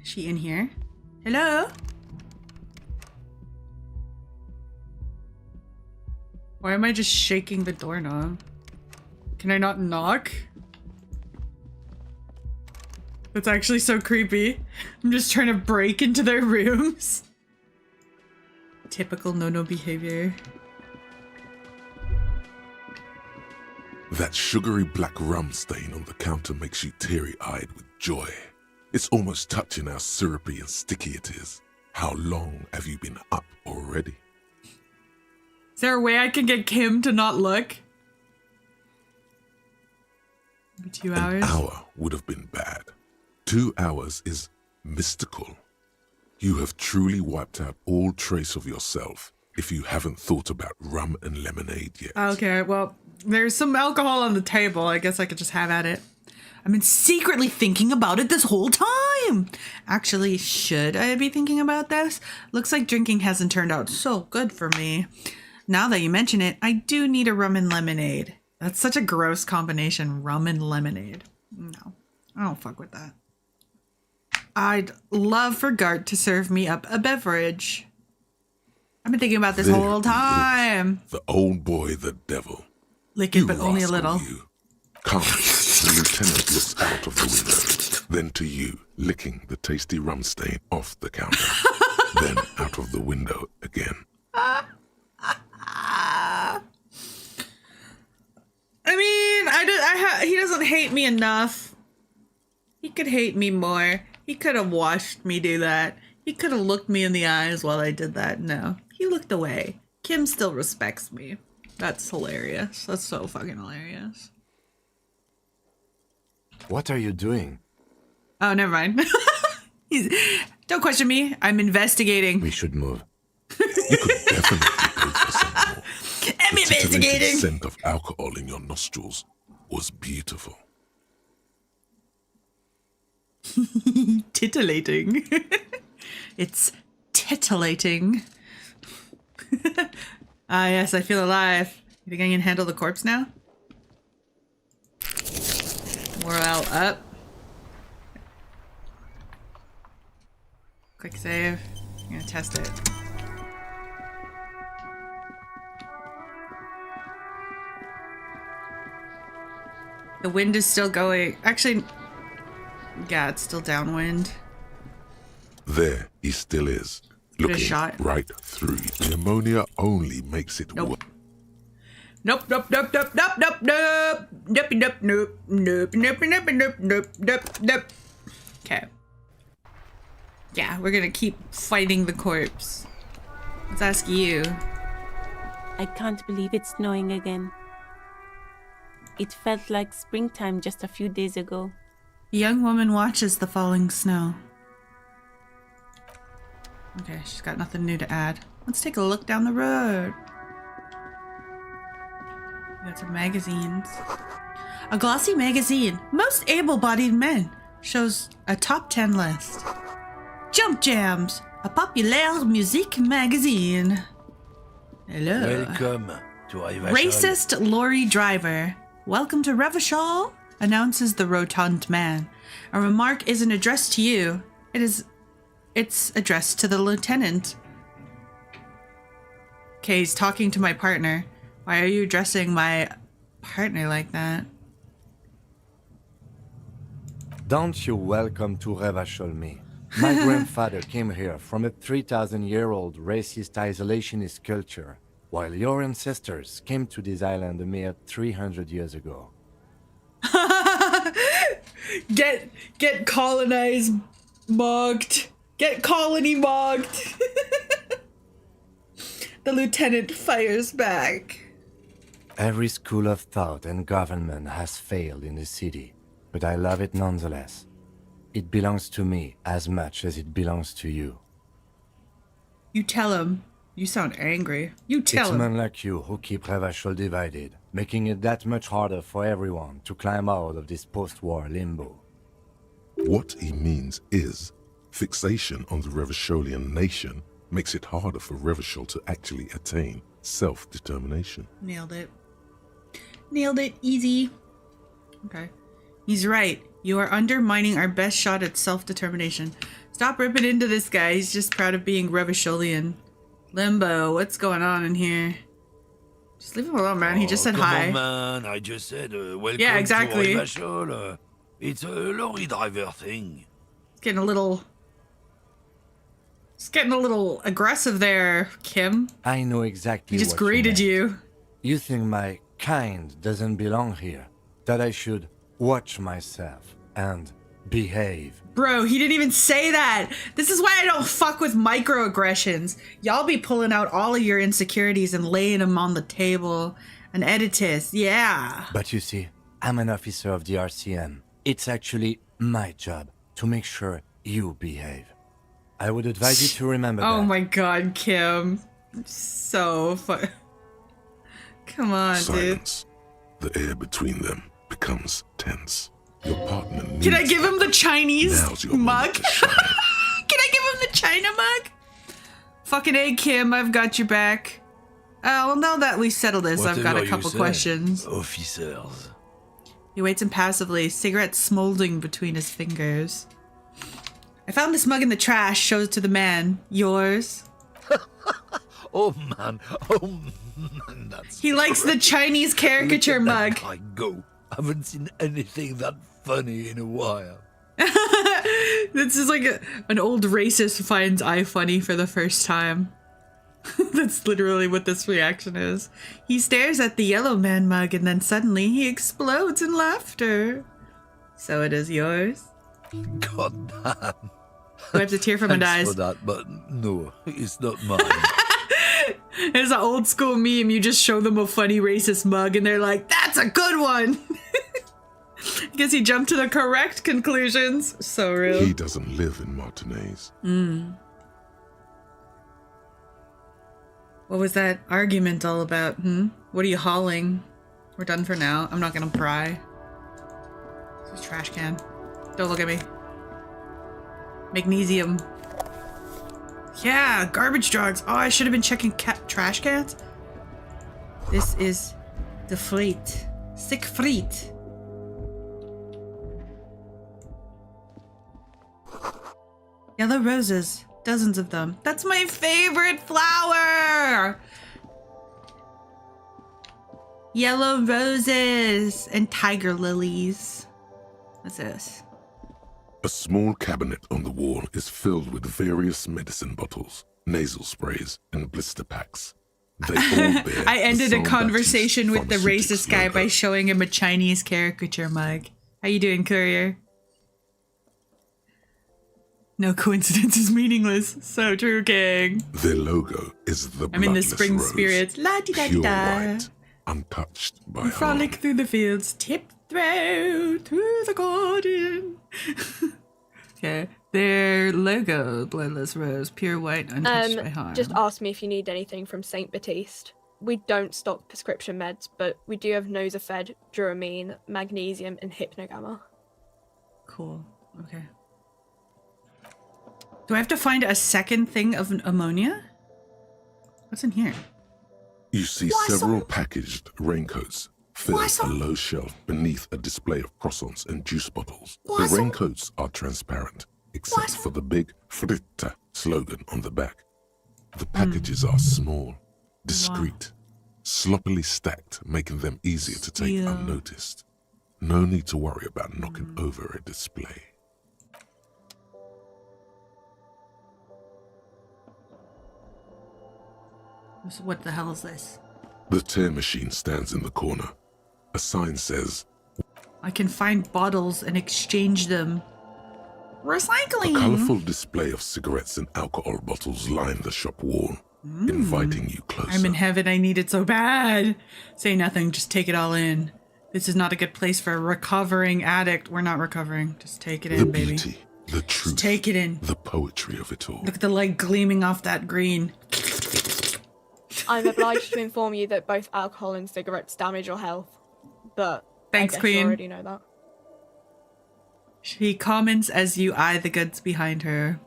Is she in here? Hello? Why am I just shaking the doorknob? Can I not knock? That's actually so creepy. I'm just trying to break into their rooms. Typical no-no behavior. That sugary black rum stain on the counter makes you teary-eyed with joy. It's almost touching how syrupy and sticky it is. How long have you been up already? Is there a way I can get Kim to not look? Maybe 2 hours? An hour would have been bad. 2 hours is mystical. You have truly wiped out all trace of yourself if you haven't thought about rum and lemonade yet. Okay, well, there's some alcohol on the table. I guess I could just have at it. I've been secretly thinking about it this whole time. Actually, should I be thinking about this? Looks like drinking hasn't turned out so good for me. Now that you mention it, I do need a rum and lemonade. That's such a gross combination, rum and lemonade. No, I don't fuck with that. I'd love for Gart to serve me up a beverage. I've been thinking about this There whole he is, time. the old boy, the devil. Lick it, You but only a rascal, little. you. Calmly, the lieutenant looks out of the window, then to you, licking the tasty rum stain off the counter, then out of the window again. I mean, he doesn't hate me enough. He could hate me more. He could have watched me do that. He could have looked me in the eyes while I did that. No, he looked away. Kim still respects me. That's hilarious. That's so fucking hilarious. What are you doing? Oh, never mind. Don't question me. I'm investigating. We should move. You could definitely go for some more. I'm The titillating investigating. scent of alcohol in your nostrils was beautiful. Titillating. It's titillating. Ah, yes, I feel alive. You think I can handle the corpse now? Morale up. Quick save. I'm gonna test it. The wind is still going. Actually, yeah, it's still downwind. There he still is, looking shot. right through you. The ammonia only makes it Nope. work. Nope, nope, nope, nope, nope, nope, nope. Nope, nope, nope, nope, nope, nope, nope, nope, nope, nope. Okay. Yeah, we're gonna keep fighting the corpse. Let's ask you. I can't believe it's snowing again. It felt like springtime just a few days ago. The young woman watches the falling snow. Okay, she's got nothing new to add. Let's take a look down the road. We got some magazines. A glossy magazine, Most Able-Bodied Men, shows a top 10 list. Jump Jams, a populaire musique magazine. Hello. Welcome to Revachol. Racist lorry driver. Welcome to Revachol, announces the rotund man. A remark isn't addressed to you. It's addressed to the lieutenant. Okay, he's talking to my partner. Why are you addressing my partner like that? Don't you welcome to Revachol me. My grandfather came here from a 3,000-year-old racist isolationist culture, while your ancestors came to this island a mere 300 years ago. Get colonized, mugged. Get colony mugged. The lieutenant fires back. Every school of thought and government has failed in the city, but I love it nonetheless. It belongs to me as much as it belongs to you. You tell him. You sound angry. You tell It's him. men like you who keep Revachol divided, making it that much harder for everyone to climb out of this post-war limbo. What he means is, fixation on the Revacholian nation makes it harder for Revachol to actually attain self-determination. Nailed it. Nailed it. Easy. Okay. He's right. You are undermining our best shot at self-determination. Stop ripping into this guy. He's just proud of being Revacholian. Limbo, what's going on in here? Just leave him alone, man. He just said come hi. on, man. I just said welcome Yeah, exactly. to Revachol. It's a lorry driver thing. It's getting a little aggressive there, Kim. I know exactly He just what greeted meant. you. You think my kind doesn't belong here, that I should watch myself and behave. Bro, he didn't even say that. This is why I don't fuck with microaggressions. Y'all be pulling out all of your insecurities and laying them on the table. An editus, yeah. But you see, I'm an officer of the RCM. It's actually my job to make sure you behave. I would advise you to remember that. Oh my god, Kim. So fun. Come on, Silence. The air between them becomes tense. Your partner needs Can I give him the Chinese Now's your mug? moment to shine. Can I give him the China mug? Fucking A, Kim, I've got your back. Well, now that we settled this, I've got a couple questions. Officers. He waits impassively, cigarette smoldering between his fingers. I found this mug in the trash, shows it to the man. Yours? Oh man, that's He likes the Chinese caricature Look at mug. that guy go. Haven't seen anything that funny in a while. This is like an old racist finds I funny for the first time. That's literally what this reaction is. He stares at the yellow man mug and then suddenly he explodes in laughter. So it is yours? God damn. Wipes a tear from his Thanks eyes. for that, but no, it's not mine. It's an old school meme. You just show them a funny racist mug and they're like, that's a good one. I guess he jumped to the correct conclusions. So real. He doesn't live in Martinez. What was that argument all about? What are you hauling? We're done for now. I'm not gonna pry. This is a trash can. Don't look at me. Magnesium. Yeah, garbage drugs. Oh, I should have been checking trash cans. This is the fleet. Sick fleet. Yellow roses. Dozens of them. That's my favorite flower! Yellow roses and tiger lilies. What's this? A small cabinet on the wall is filled with various medicine bottles, nasal sprays, and blister packs. They all bear I ended the a Saint conversation with the Baptiste racist guy by logo. showing him a Chinese caricature mug. How you doing, courier? No coincidence is meaningless. So true, King. Their logo is the I'm in the bloodless spring rose, spirits. La di da di pure da. white, untouched by We frolic harm. through the fields, tiptoe through the garden. Okay. Their logo, bloodless rose, pure white, untouched by harm. Just ask me if you need anything from Saint Baptiste. We don't stock prescription meds, but we do have Nosafed, Duramine, Magnesium, and Hypnogamma. Cool. Okay. Do I have to find a second thing of ammonia? What's in here? You see several packaged raincoats fill a low shelf beneath a display of croissants and juice bottles. The raincoats are transparent, except for the big Fritta slogan on the back. The packages are small, discreet, sloppily stacked, making them easier to take Steal. unnoticed. No need to worry about knocking over a display. What the hell is this? The tear machine stands in the corner. A sign says, I can find bottles and exchange them. Recycling! a colorful display of cigarettes and alcohol bottles line the shop wall, inviting you closer. I'm in heaven. I need it so bad. Say nothing. Just take it all in. This is not a good place for a recovering addict. We're not recovering. Just take it The in, baby. beauty, the truth, Just take it in. the poetry of it all. Look at the light gleaming off that green. I'm obliged to inform you that both alcohol and cigarettes damage your health, but Thanks, I guess Queen. you already know that. She comments as you eye the goods behind her.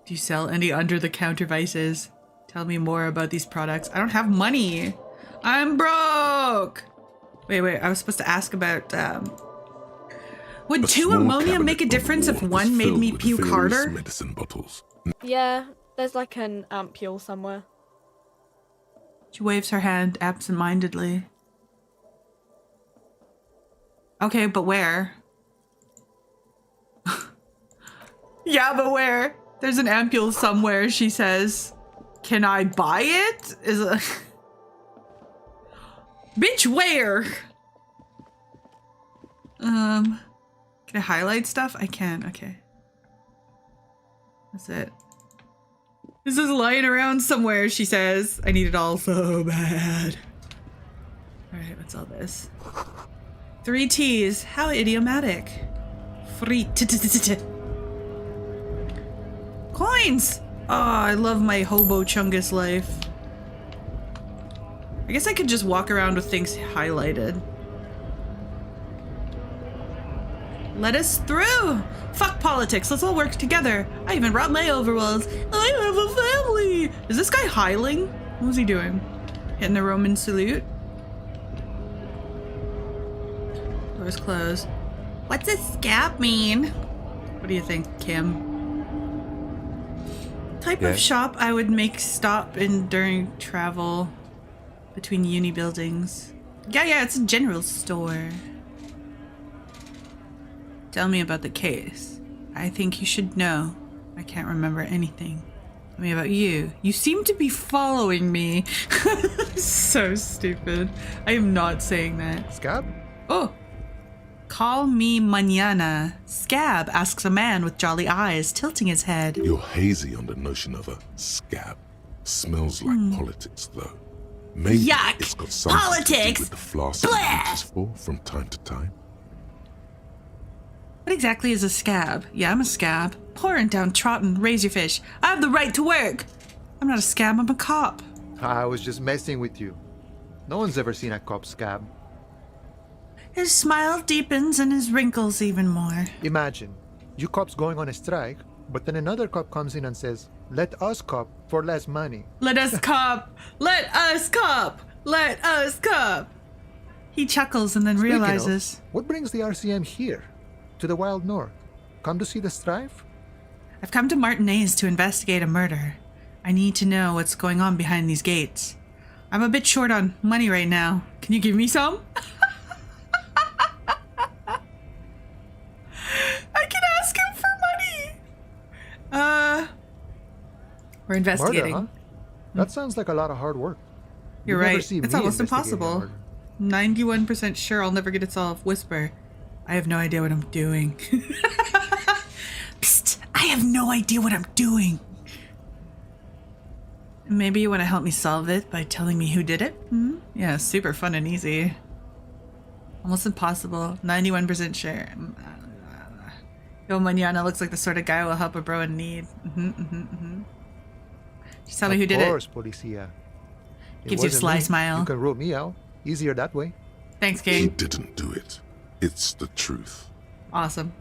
Do you sell any under-the-counter vices? Tell me more about these products. I don't have money. I'm broke. Wait. I was supposed to ask about, would A 2 small ammonia cabinet make a on the difference if wall is one made filled me with puke various harder? medicine bottles. Yeah, there's like an ampule somewhere. She waves her hand absent-mindedly. Okay, but where? Yeah, but where? There's an ampule somewhere, she says. Can I buy it? Bitch, where? Can I highlight stuff? I can, okay. That's it. This is lying around somewhere, she says. I need it all so bad. Alright, what's all this? 3 T's. How idiomatic. Free. Coins! Oh, I love my hobo chungus life. I guess I could just walk around with things highlighted. Let us through! Fuck politics, let's all work together. I even brought my overalls. I have a family! Is this guy hiling? What was he doing? Hitting the Roman salute? Doors closed. What's a scab mean? What do you think, Kim? Type of shop I would make stop in during travel between uni buildings. Yeah, it's a general store. Tell me about the case. I think you should know. I can't remember anything. Tell me about you. You seem to be following me. So stupid. I am not saying that. Scab? Oh. Call me mañana. Scab asks a man with jolly eyes, tilting his head. You're hazy on the notion of a scab. Smells like politics, though. Maybe Yuck! it's got something to Politics! do with the floss you reaches for from time to time. What exactly is a scab? Yeah, I'm a scab. Pouring down trotting, raise your fish. I have the right to work. I'm not a scab, I'm a cop. I was just messing with you. No one's ever seen a cop scab. His smile deepens and his wrinkles even more. Imagine, you cops going on a strike, but then another cop comes in and says, let us cop for less money. Let us cop! Let us cop! Let us cop! He chuckles and then Speaking realizes. of, what brings the RCM here? To the Wild North? come to see the strife? I've come to Martinez to investigate a murder. I need to know what's going on behind these gates. I'm a bit short on money right now. Can you give me some? I can ask him for money. We're investigating. Murder, huh? That sounds like a lot of hard work. You're You'd never right. see It's me almost investigating a impossible. murder. 91% sure I'll never get it solved. Whisper. I have no idea what I'm doing. Psst. I have no idea what I'm doing. Maybe you want to help me solve it by telling me who did it? Hmm? Yeah, super fun and easy. Almost impossible. 91% sure. Yo, Manana looks like the sort of guy who will help a bro in need. Just tell me who did it. Of course, Policia. It Gives you a wasn't sly me. smile. You can rule me out. Easier that way. Thanks, He King. didn't do it. It's the truth. Awesome.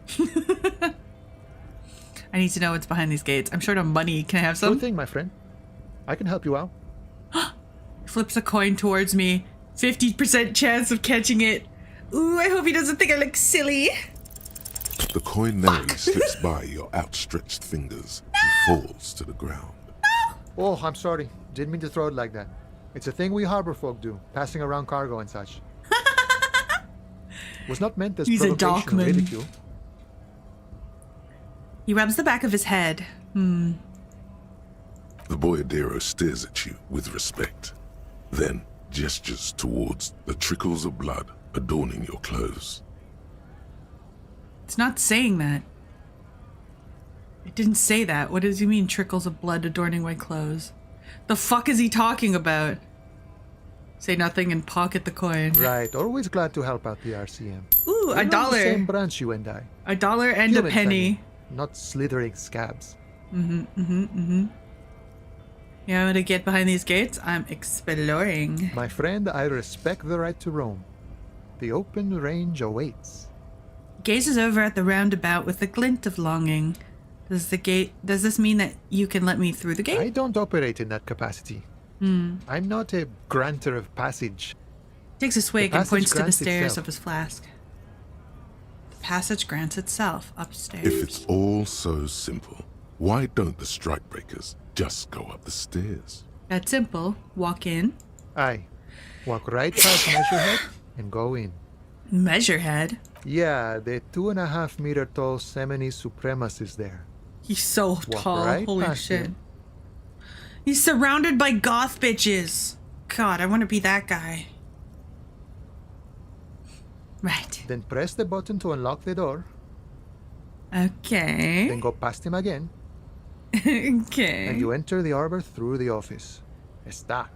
I need to know what's behind these gates. I'm short on money. Can I have Sure some? thing, my friend. I can help you out. Flips a coin towards me. 50% chance of catching it. Ooh, I hope he doesn't think I look silly. The coin narrowly slips by your outstretched fingers and falls to the ground. Oh, I'm sorry. Didn't mean to throw it like that. It's a thing we harbor folk do, passing around cargo and such. Was not meant as He's a provocation or dockman. ridicule. He rubs the back of his head. The boyadero stares at you with respect, then gestures towards the trickles of blood adorning your clothes. It's not saying that. It didn't say that. What does he mean, trickles of blood adorning my clothes? The fuck is he talking about? Say nothing and pocket the coin. Right, always glad to help out the RCM. Ooh, We're a on the dollar. same branch, you and I. A dollar and a Human penny. friendly, not slithering scabs. You want to get behind these gates? I'm exploring. My friend, I respect the right to roam. The open range awaits. Gazes over at the roundabout with a glint of longing. Does this mean that you can let me through the gate? I don't operate in that capacity. I'm not a granter of passage. Takes a swig The and points passage to the grants stairs itself. of his flask. The passage grants itself upstairs. If it's all so simple, why don't the strikebreakers just go up the stairs? That's simple. Walk in. Aye. Walk right past Measurehead and go in. Measurehead. Yeah, the 2.5 meter tall Semini supremacist there. He's so Walk tall. right Holy past shit. him. He's surrounded by goth bitches. God, I want to be that guy. Right. Then press the button to unlock the door. Okay. Then go past him again. Okay. And you enter the arbor through the office. Está.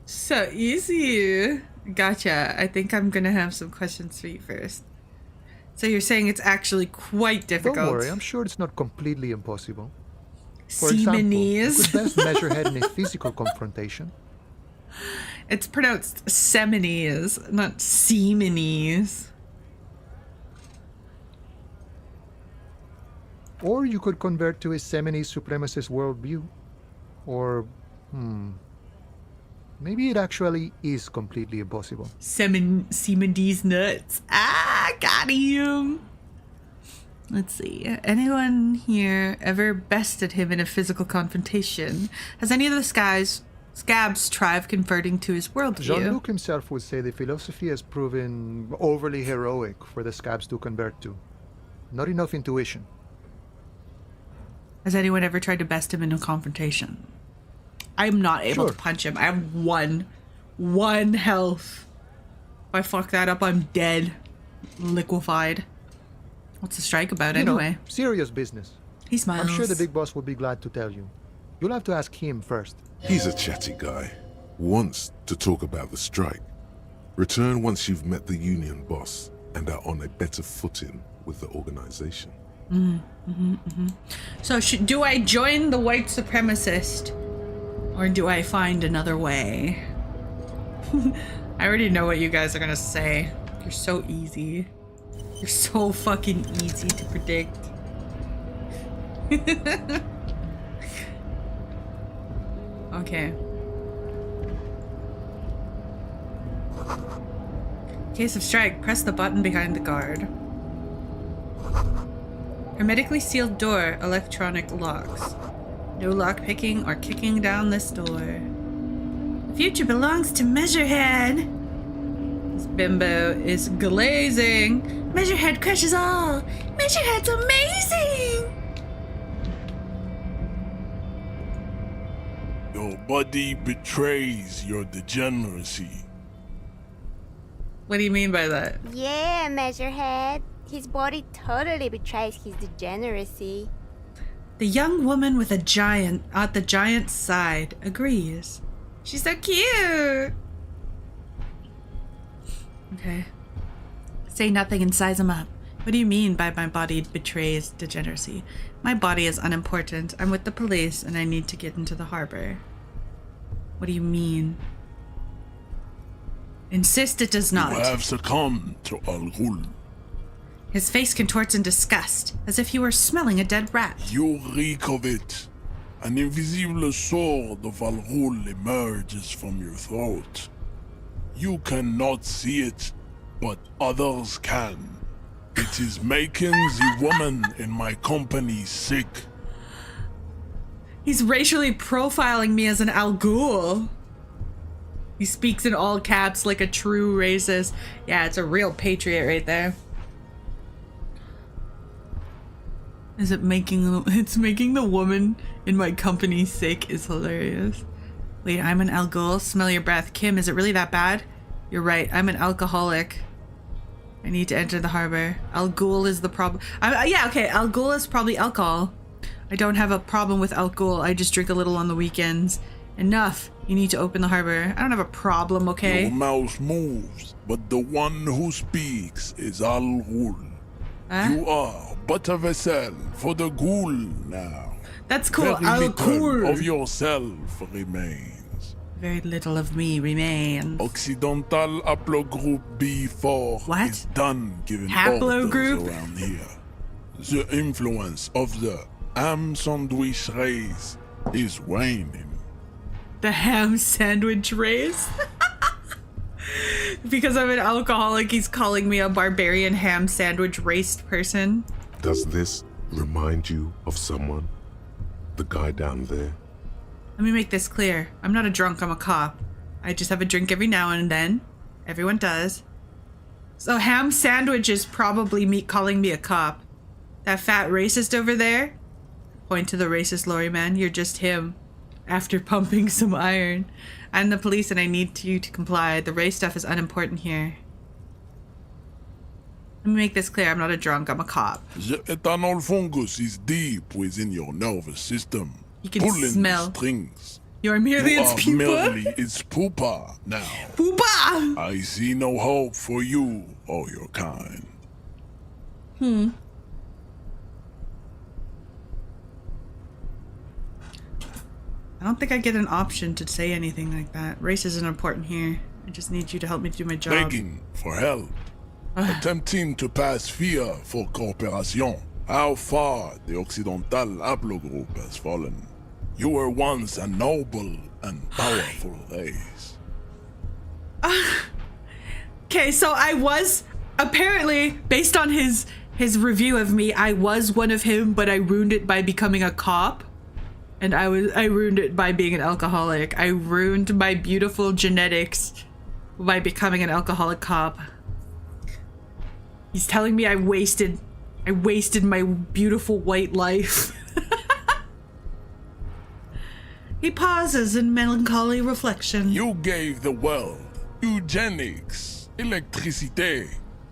So easy. Gotcha. I think I'm gonna have some questions for you first. So you're saying it's actually quite difficult. Don't worry, I'm sure it's not completely impossible. For example, you Seminese. could best measure head in a physical confrontation. It's pronounced Seminese, not Seminese. Or you could convert to a Semini supremacist worldview. Or, maybe it actually is completely impossible. Seminese nuts. Ah, got him. Let's see. Anyone here ever bested him in a physical confrontation? Has any of the scabs tried converting to his worldview? Jean-Luc himself would say the philosophy has proven overly heroic for the scabs to convert to. Not enough intuition. Has anyone ever tried to best him in a confrontation? I'm not able to punch him. I have one health. If I fuck that up, I'm dead. Liquefied. What's the strike about anyway? Serious business. He smiles. I'm sure the big boss would be glad to tell you. You'll have to ask him first. He's a chatty guy. Wants to talk about the strike. Return once you've met the union boss and are on a better footing with the organization. So do I join the white supremacist? Or do I find another way? I already know what you guys are gonna say. You're so easy. You're so fucking easy to predict. Okay. Case of strike, press the button behind the guard. Hermetically sealed door, electronic locks. No lock picking or kicking down this door. The future belongs to Measurehead. This bimbo is glazing. Measurehead crushes all. Measurehead's amazing. Your body betrays your degeneracy. What do you mean by that? Yeah, Measurehead. His body totally betrays his degeneracy. The young woman with a giant at the giant's side agrees. She's so cute. Okay. Say nothing and size him up. What do you mean by my body betrays degeneracy? My body is unimportant. I'm with the police and I need to get into the harbor. What do you mean? Insist it does not. You have succumbed to Al Ghul. His face contorts in disgust, as if he were smelling a dead rat. You reek of it. An invisible sword of Al Ghul emerges from your throat. You cannot see it, but others can. It is making the woman in my company sick. He's racially profiling me as an Al Ghul. He speaks in all caps like a true racist. Yeah, it's a real patriot right there. Is it making... It's making the woman in my company sick is hilarious. Wait, I'm an Al Ghul? Smell your breath. Kim, is it really that bad? You're right, I'm an alcoholic. I need to enter the harbor. Al Ghul is the problem. Yeah, okay, Al Ghul is probably alcohol. I don't have a problem with Al Ghul. I just drink a little on the weekends. Enough. You need to open the harbor. I don't have a problem, okay? Your mouth moves, but the one who speaks is Al Ghul. Huh? You are but a vessel for the Ghul now. That's cool. Very Al little Ghul. of yourself remains. Very little of me remains. Occidental Haplogroup B4 What? is done giving Haplogroup? orders around here. The influence of the ham sandwich race is waning. The ham sandwich race? Because I'm an alcoholic, he's calling me a barbarian ham sandwich raced person. Does this remind you of someone? The guy down there? Let me make this clear. I'm not a drunk, I'm a cop. I just have a drink every now and then. Everyone does. So ham sandwich is probably me calling me a cop. That fat racist over there? Point to the racist lorry man. You're just him. After pumping some iron. I'm the police and I need you to comply. The race stuff is unimportant here. Let me make this clear. I'm not a drunk. I'm a cop. The ethanol fungus is deep within your nervous system. You can pulling smell. the strings. You're merely You its are pupa? merely its pupa now. Pupa! I see no hope for you or your kind. I don't think I get an option to say anything like that. Race isn't important here. I just need you to help me do my job. Begging for help. Attempting to pass fear for cooperation. How far the Occidental Haplogroup has fallen. You were once a noble and powerful race. Okay, so I was apparently, based on his review of me, I was one of him, but I ruined it by becoming a cop. And I ruined it by being an alcoholic. I ruined my beautiful genetics by becoming an alcoholic cop. He's telling me I wasted my beautiful white life. He pauses in melancholy reflection. You gave the world eugenics, electricity,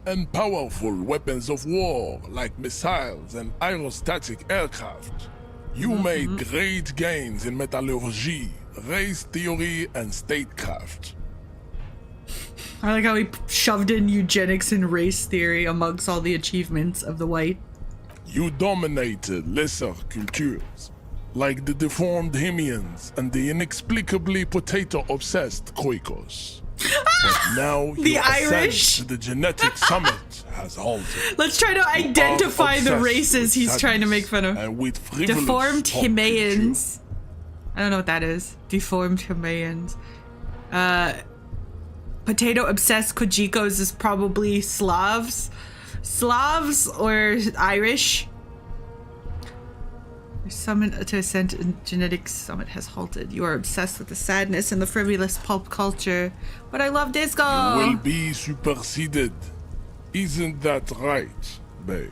and powerful weapons of war like missiles and aerostatic aircraft. You made great gains in metallurgy, race theory, and statecraft. I like how he shoved in eugenics and race theory amongst all the achievements of the white. You dominated lesser cultures, like the deformed Hemians and the inexplicably potato-obsessed Quakers. But now The your ascent Irish? to the genetic summit has halted. Let's try to identify the races he's trying to make fun of. And with frivolous Deformed pop Himaians. I don't know what that is. Deformed Himaians. Potato obsessed Kojikos is probably Slavs. Slavs or Irish. Your summit to ascent in genetics summit has halted. You are obsessed with the sadness and the frivolous pulp culture. But I love disco! You will be superseded. Isn't that right, babe?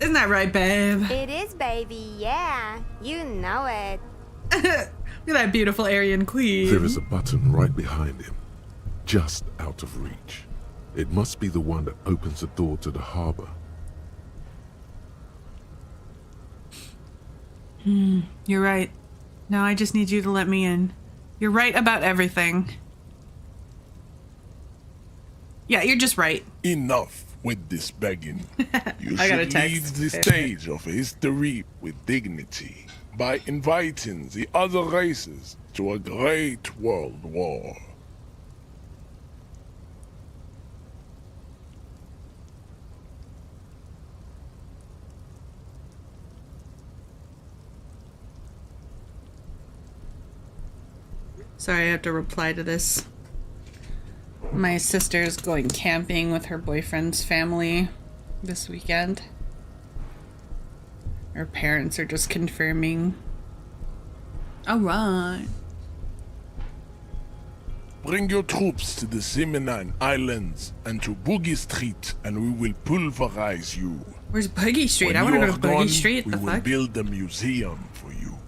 Isn't that right, babe? It is, baby, yeah. You know it. Look at that beautiful Aryan queen. There is a button right behind him, just out of reach. It must be the one that opens the door to the harbor. You're right. Now I just need you to let me in. You're right about everything. Yeah, you're just right. Enough with this begging. You I got a should text. leave the stage of history with dignity by inviting the other races to a great world war. Sorry, I have to reply to this. My sister's going camping with her boyfriend's family this weekend. Her parents are just confirming. Alright. Bring your troops to the Seminine Islands and to Boogie Street, and we will pulverize you. Where's Boogie Street? When I want to you go are to Boogie gone, Street. We The will fuck? build a museum for you.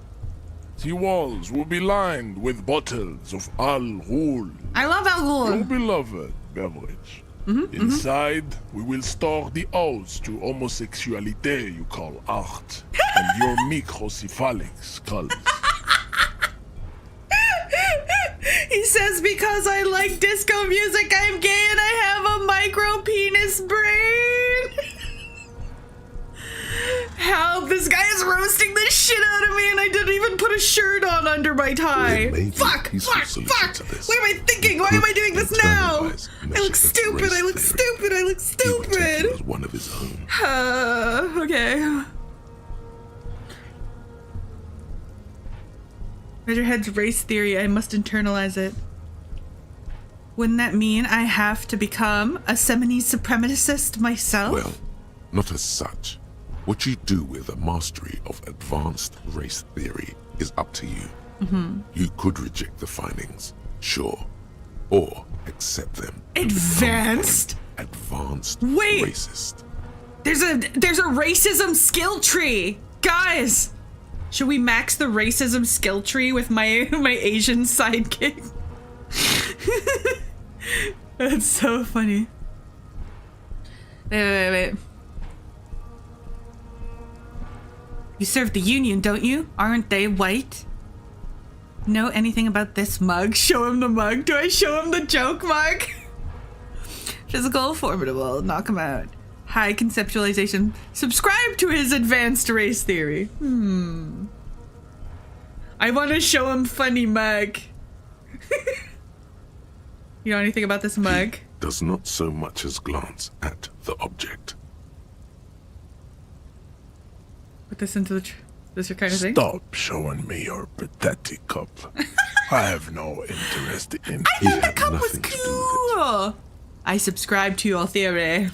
The walls will be lined with bottles of Al Ghul. I love Al Ghul. Your beloved beverage. Inside, we will store the odes to homosexuality you call art, and your microcephalic skulls. He says because I like disco music, I'm gay and I have a micro penis brain. Help, this guy is roasting the shit out of me and I didn't even put a shirt on under my tie. Fuck. What am I thinking? Why am I doing this now? I look stupid, I look stupid, I look stupid. Was one of his own. Okay. Measurehead's race theory, I must internalize it. Wouldn't that mean I have to become a Seminese supremacist myself? Well, not as such. What you do with a mastery of advanced race theory is up to you. You could reject the findings, sure, or accept them. Advanced? Advanced Wait! racist. There's a racism skill tree! Guys! Should we max the racism skill tree with my Asian sidekick? That's so funny. Wait. You serve the Union, don't you? Aren't they white? Know anything about this mug? Show him the mug. Do I show him the joke mug? Physical, formidable, knock him out. High conceptualization. Subscribe to his advanced race theory. I want to show him funny mug. You know anything about this mug? Does not so much as glance at the object. Put this into this your kind of thing? Stop showing me your pathetic cup. I have no interest in I thought the cup was cool. I subscribe to your theory.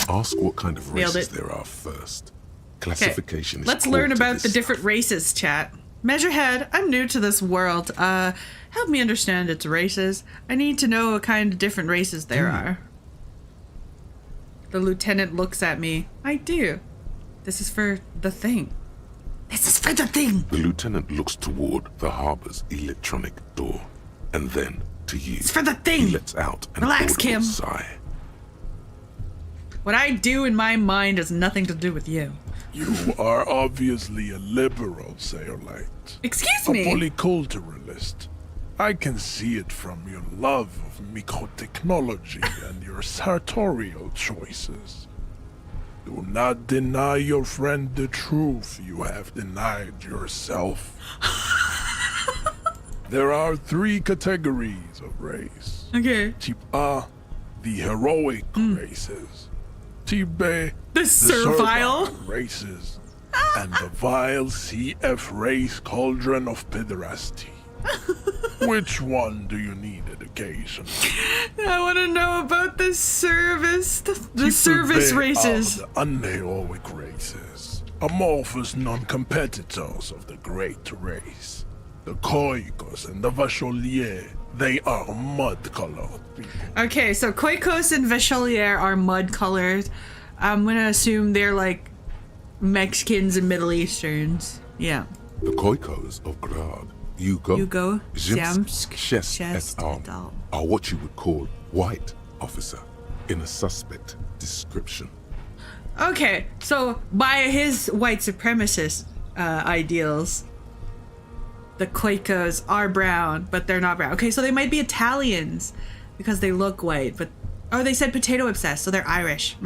Ask what kind of Nailed races it. there are first. Classification is Let's core learn to about this the stuff. different races, chat. Measurehead, I'm new to this world. Help me understand its races. I need to know what kind of different races there are. The lieutenant looks at me. I do. This is for the thing. This is for the thing. The lieutenant looks toward the harbor's electronic door, and then to you. It's for the thing. He lets out an Relax, audible Kim. sigh. What I do in my mind has nothing to do with you. You are obviously a liberal, Sayerlight. Excuse A me. polyculturalist. I can see it from your love of microtechnology and your sartorial choices. Do not deny your friend the truth you have denied yourself. There are 3 categories of race. Okay. Type A, the heroic races. Type B, The servile. races. And the vile CF race cauldron of pederasty. Which one do you need education? I want to know about the service, the Type service B races. are the unheroic races. amorphous non-competitors of the great race. The Koikos and the Vacholier, they are mud-colored people. Okay, so Koikos and Vacholier are mud-colored. I'm gonna assume they're like Mexicans and Middle Easterns. Yeah. The Koikos of Grad, Yugo, Zamsk, Shest, Shest et al. Are what you would call white, officer, in a suspect description. Okay, so by his white supremacist ideals, the Koikos are brown, but they're not brown. Okay, so they might be Italians because they look white, but oh, they said potato obsessed, so they're Irish.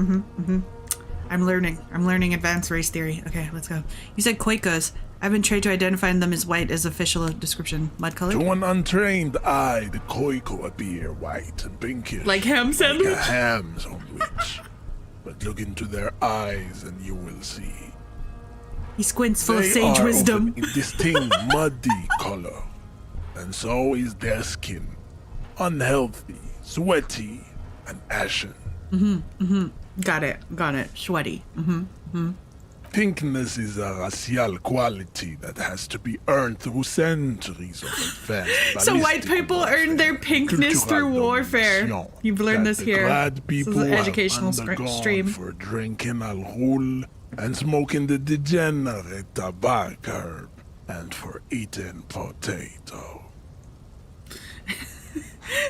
I'm learning advanced race theory. Okay, let's go. You said Koikos. I've been trained to identify them as white as official description. Mud colored? To an untrained eye, the Koiko appear white and pinkish. Like ham sandwich? Like a ham sandwich. But look into their eyes and you will see. He squints full of They sage are wisdom. of an indistinct muddy color. And so is their skin. Unhealthy, sweaty, and ashen. Got it. Sweaty. Pinkness is a racial quality that has to be earned through centuries of advanced So white ballistic people warfare, earn their pinkness cultural through warfare. domination You've learned that this the here. Grad This people is an have educational undergone stream. for drinking alcohol and smoking the degenerate tobacco herb and for eating potato.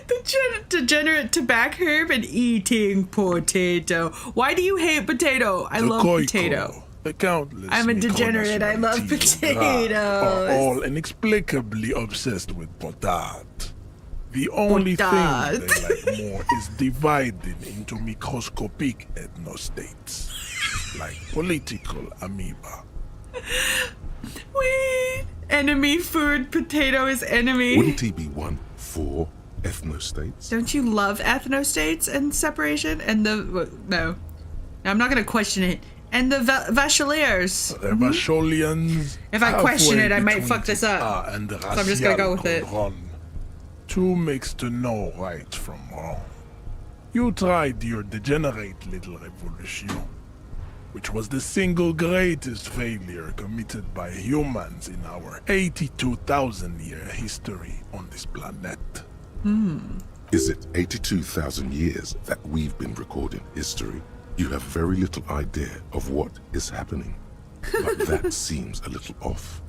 The degenerate tobacco herb and eating potato. Why do you hate potato? I love potato. The countless I'm a degenerate. I love potatoes. Are all inexplicably obsessed with potat. The only thing they like more is dividing into microscopic ethnostates, like political amoeba. Wait. Enemy food. Potato is enemy. Wouldn't he be one for ethnostates? Don't you love ethnostates and separation? And no, I'm not gonna question it. And the Vacholiers. The Vacholians. If I question it, I might between fuck this up. and the So I'm just gonna go with it. Two makes to know right from wrong. You tried your degenerate little revolution, which was the single greatest failure committed by humans in our 82,000-year history on this planet. Is it 82,000 years that we've been recording history? You have very little idea of what is happening. But that seems a little off.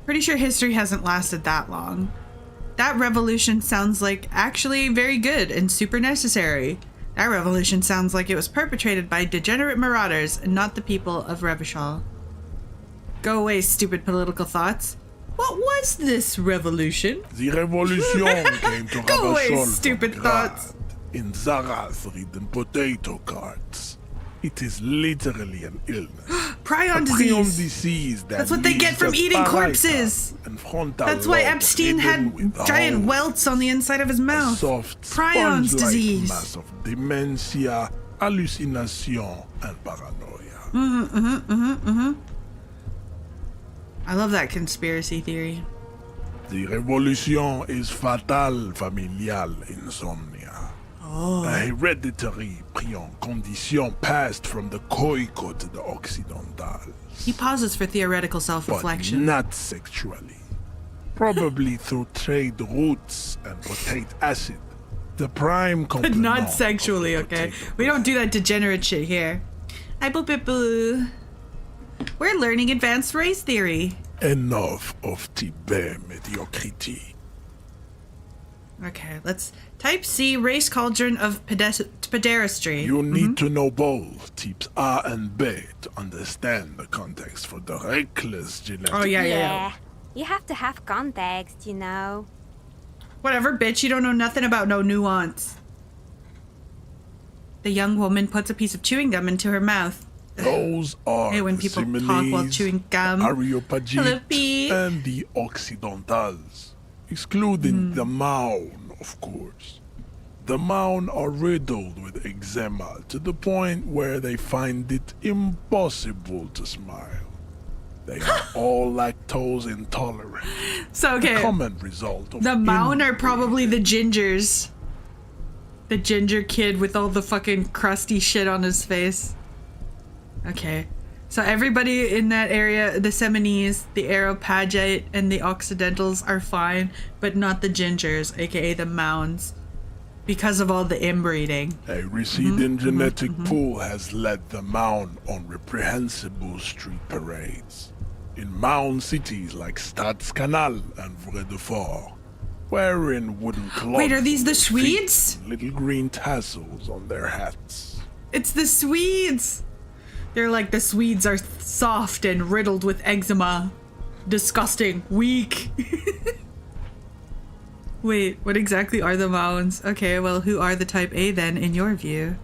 Pretty sure history hasn't lasted that long. That revolution sounds like actually very good and super necessary. That revolution sounds like it was perpetrated by degenerate marauders and not the people of Revachol. Go away, stupid political thoughts. What was this revolution? The revolution came to Go away, Ravachol stupid from thoughts. Grad in Zarath-ridden potato carts. It is literally an illness. Prion a disease. prion disease that That's what they get leaves from the eating parietal corpses. and frontal That's why lobe Epstein hidden had with giant holes. welts on the inside of his A mouth. soft, Prion's sponge-like disease. mass of dementia, hallucination, and paranoia. I love that conspiracy theory. The revolution is fatal familial insomnia. A hereditary prion condition passed from the Koiko to the Occidentals. He pauses for theoretical But self-reflection. not sexually. Probably through trade routes and potate acid. The prime But complement. not sexually, okay? We don't do that degenerate shit here. Hi, boo boo boo. We're learning advanced race theory. Enough of Tibet mediocrity. Okay, let's type C, race cauldron of pederastry. You need to know both tips A and B to understand the context for the reckless genetic. Oh, yeah. You have to have context, you know. Whatever, bitch, you don't know nothing about no nuance. The young woman puts a piece of chewing gum into her mouth. Those are Hey, when the people talk Similes, while chewing gum. the Hello, Areopagites, Pete. and the Occidentals, excluding the Maun, of course. The Maun are riddled with eczema to the point where they find it impossible to smile. They are all lactose intolerant. So, okay. A common result of The Maun are probably the gingers. The ginger kid with all the fucking crusty shit on his face. Okay. So everybody in that area, the Seminese, the Aeropagite, and the Occidentals are fine, but not the Gingers, aka the Mounds, because of all the inbreeding. A receding genetic pool has led the Mound on reprehensible street parades. In Mound cities like Stadskanal and Vredefort, wearing wooden clogs. Wait, are these on the their Swedes? feet and little green tassels on their hats. It's the Swedes! They're like, the Swedes are soft and riddled with eczema. Disgusting. Weak. Wait, what exactly are the Mounds? Okay, well, who are the type A then, in your view?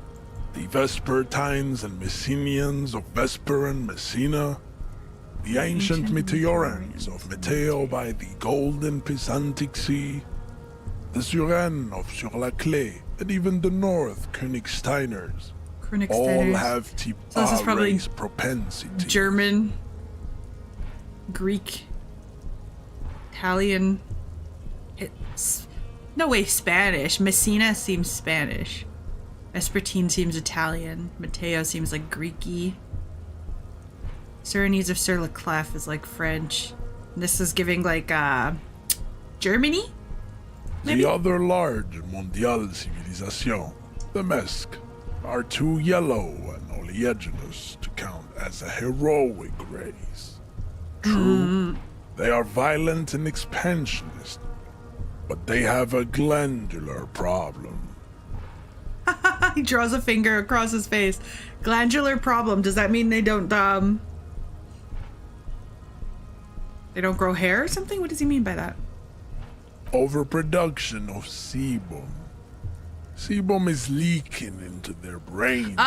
The Vespertines and Messenians of Vesper and Messina. The ancient Meteorans of Meteo by the golden Pisantic Sea. The Suren of Sur-la-Clé, and even the North Königsteiners. All have type So this is probably race propensity. German, Greek, Italian. It's no way Spanish. Messina seems Spanish. Vespertine seems Italian. Mateo seems like Greeky. Surinese of Sur-la-Clef is like French. And this is giving like Germany? Maybe? The other large mondial civilization, the Mesk, are too yellow and oleaginous to count as a heroic race. True, they are violent and expansionist, but they have a glandular problem. He draws a finger across his face. Glandular problem. Does that mean they don't grow hair or something? What does he mean by that? Overproduction of sebum. Sebum is leaking into their brains,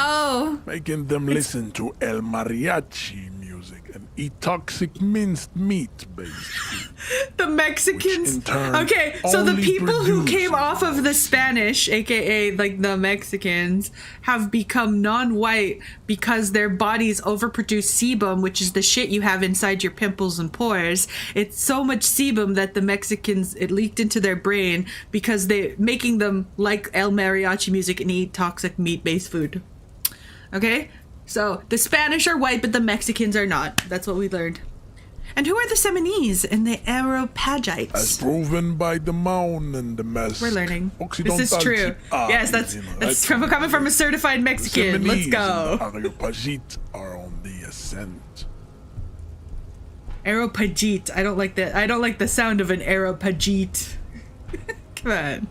making them listen to El Mariachi music and eat toxic minced meat-based food. The Mexicans. In turn, okay, so the only people who produce came off of the Spanish, aka like the Mexicans, have become non-white because their bodies overproduce sebum, which is the shit you have inside your pimples and pores. It's so much sebum that the Mexicans, it leaked into their brain because they making them like El Mariachi music and eat toxic meat-based food. Okay? So the Spanish are white, but the Mexicans are not. That's what we learned. And who are the Seminese and the Aeropagites? As proven by the Mound and the Mesk. We're learning. This is true. Yes, that's coming from a certified Mexican. Let's go. Aeropagite are on the ascent. Aeropagite. I don't like that. I don't like the sound of an Aeropagite. Come on.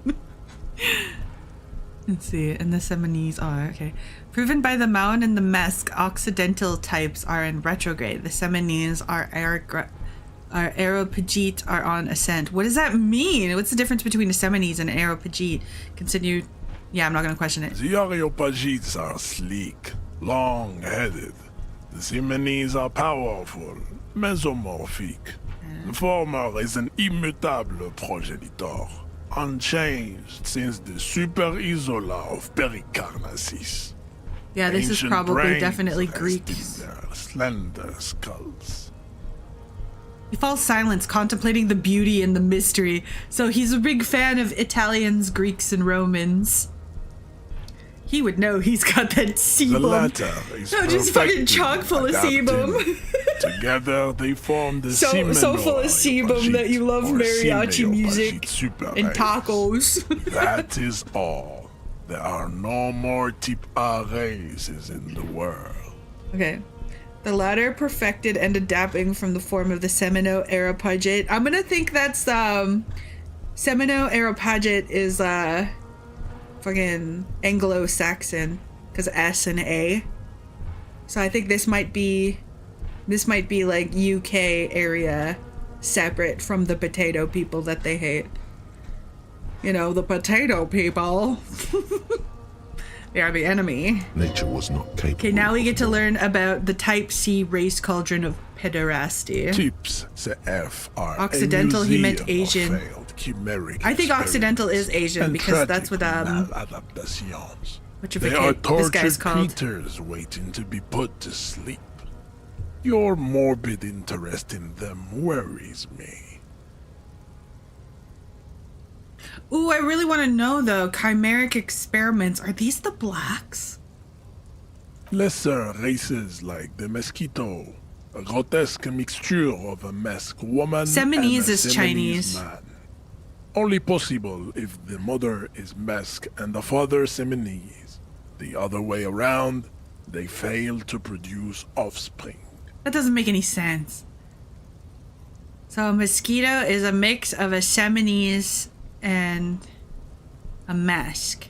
Let's see. And the Seminese are okay. Proven by the Mound and the Mesk, Occidental types are in retrograde. The Seminese are Aeropagite are on ascent. What does that mean? What's the difference between a Seminese and an Aeropagite? Continue. Yeah, I'm not going to question it. The Aeropagites are sleek, long-headed. The Seminese are powerful, mesomorphic. The former is an immutable progenitor, unchanged since the Super Isola of Pericarnassus. Yeah, this is probably definitely Greek. Their slender skulls. He falls silent, contemplating the beauty and the mystery. So he's a big fan of Italians, Greeks, and Romans. He would know he's got that sebum. The latter is just fucking chock full of sebum. Together they form the so full of sebum that you love mariachi music and tacos. That is all. There are no more type A races in the world. Okay. The latter perfected and adapting from the form of the Semino-Aeropagite. I'm gonna think that's Semino-Aeropagite is fucking Anglo-Saxon because S and A. So I think this might be like UK area separate from the potato people that they hate. You know, the potato people. They are the enemy. Nature was not capable. Okay, now we get to learn about the Type C race cauldron of pederasty. Types CF are Occidental, he meant Asian. I think Occidental is Asian because that's what which of they are tortured creatures waiting to be put to sleep. Your morbid interest in them worries me. Ooh, I really want to know though. Chimeric experiments. Are these the blacks? Lesser races like the mosquito, a grotesque mixture of a masked woman Seminese and a is Seminese Chinese. man. Only possible if the mother is masked and the father Seminese. The other way around, they fail to produce offspring. That doesn't make any sense. So a mosquito is a mix of a Seminese and a mask.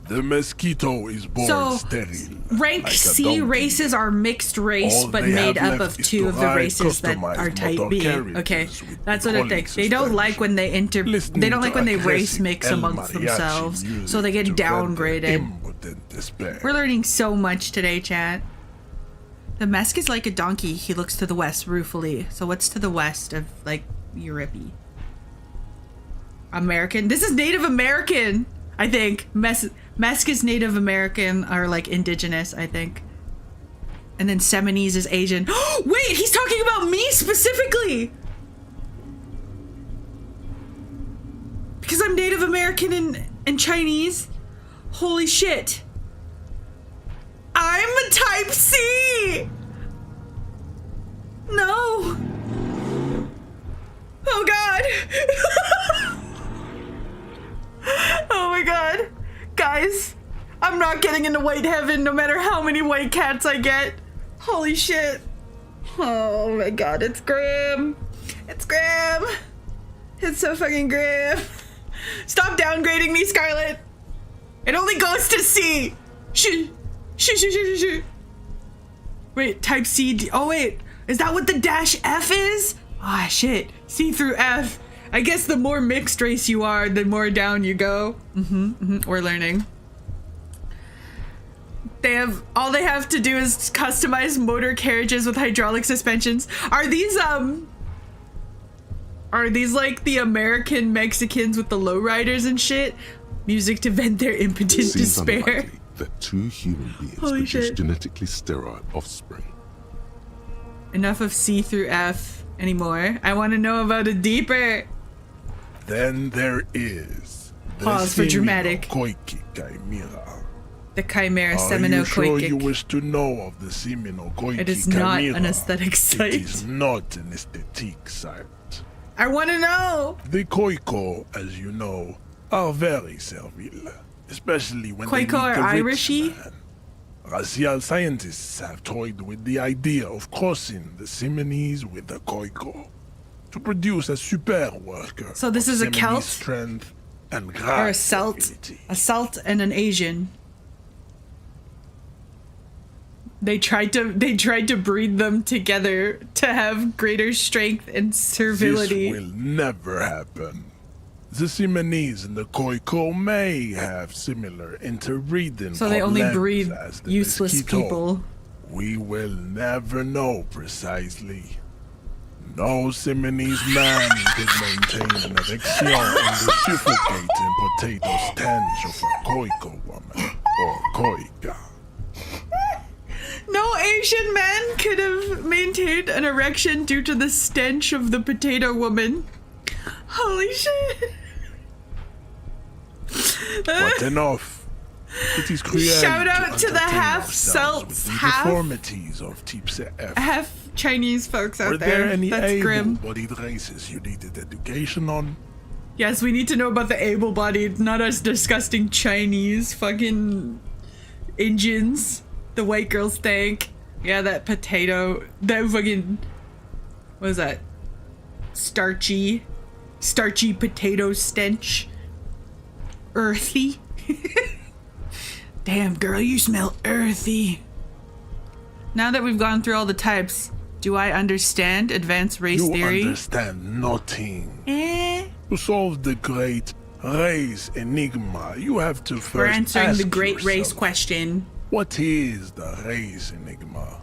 The mosquito is born So, sterile. rank like a C donkey. races are mixed race, All but they made have up left of is 2 to of the ride races that customized are type motor B. carriages Okay, with that's what I think. hydraulic They don't like suspension. when they Listening they don't to like when they race aggressive mix El amongst Mariachi themselves, music so they get to vent their downgraded. impotent despair. We're learning so much today, chat. The mask is like a donkey. He looks to the west ruefully. So what's to the west of, like, Europe? American? This is Native American, I think. Mask is Native American, or like indigenous, I think. And then Seminese is Asian. Wait, he's talking about me specifically! Because I'm Native American and Chinese? Holy shit. I'm a type C! No. Oh god. Oh my god. Guys, I'm not getting into white heaven no matter how many white cats I get. Holy shit. Oh my god, it's grim. It's grim. It's so fucking grim. Stop downgrading me, Scarlet. It only goes to C. Shh. Wait, type C. Oh wait, is that what the -F is? Ah, shit. C through F. I guess the more mixed race you are, the more down you go. We're learning. All they have to do is customize motor carriages with hydraulic suspensions. Are these like the American Mexicans with the lowriders and shit? Music to vent their impotent It seems despair. unlikely that 2 human beings Holy produce shit. genetically sterile offspring. Enough of C through F anymore. I want to know about it deeper. Then there is the Pause for dramatic. Seminokoiki Chimera. The Chimera Are you sure Seminokoikic. you wish to know of the Seminokoiki It is not Chimera? an aesthetic site. It is not an aesthetic site. I want to know. The Koiko, as you know, are very servile, especially when they Koiko are meet a rich Irishy? man. Racial scientists have toyed with the idea of crossing the Seminese with the Koiko to produce a super worker. So this of is a Seminese Celt? strength and Or a Celt. ability. A Celt and an Asian. They tried to breed them together to have greater strength and servility. This will never happen. The Seminese and the Koiko may have similar interbreeding So they only problems breed as the useless mosquito. people. We will never know precisely. No Seminese man could maintain an erection in the suffocating potato stench of a Koiko woman or Koika. No Asian man could have maintained an erection due to the stench of the potato woman. Holy shit. But enough. It is cruel Shout out to the entertain half ourselves with Celts, the half- deformities of Type F. Half Chinese folks out Were there any That's grim. able-bodied races you needed education on? Yes, we need to know about the able-bodied, not us disgusting Chinese fucking Indians. The white girls think. Yeah, that potato, that fucking, what is that? Starchy potato stench. Earthy. Damn, girl, you smell earthy. Now that we've gone through all the types, do I understand advanced race You theory? understand nothing. Eh? To solve the great race enigma, you have to first We're answering the ask great race yourself, question. what is the race enigma?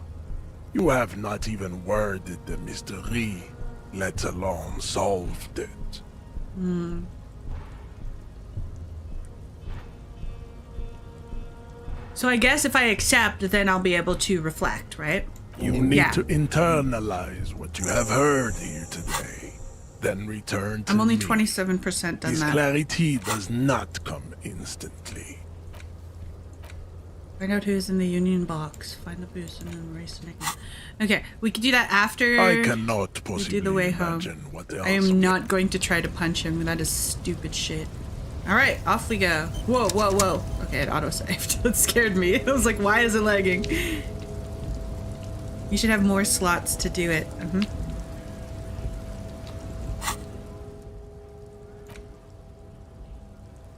You have not even worded the mystery, let alone solved it. So I guess if I accept, then I'll be able to reflect, right? You need Yeah. to internalize what you have heard here today, then return to I'm only me. 27% done This that. clarity does not come instantly. Find out who's in the union box. Find the boost and then race the nickname. Okay, we could do that after I cannot we possibly do the way home. imagine what the I am not going to try to punch him. That is stupid shit. Alright, off we go. Whoa, whoa, whoa. Okay, it auto-saved. That scared me. I was like, why is it lagging? You should have more slots to do it.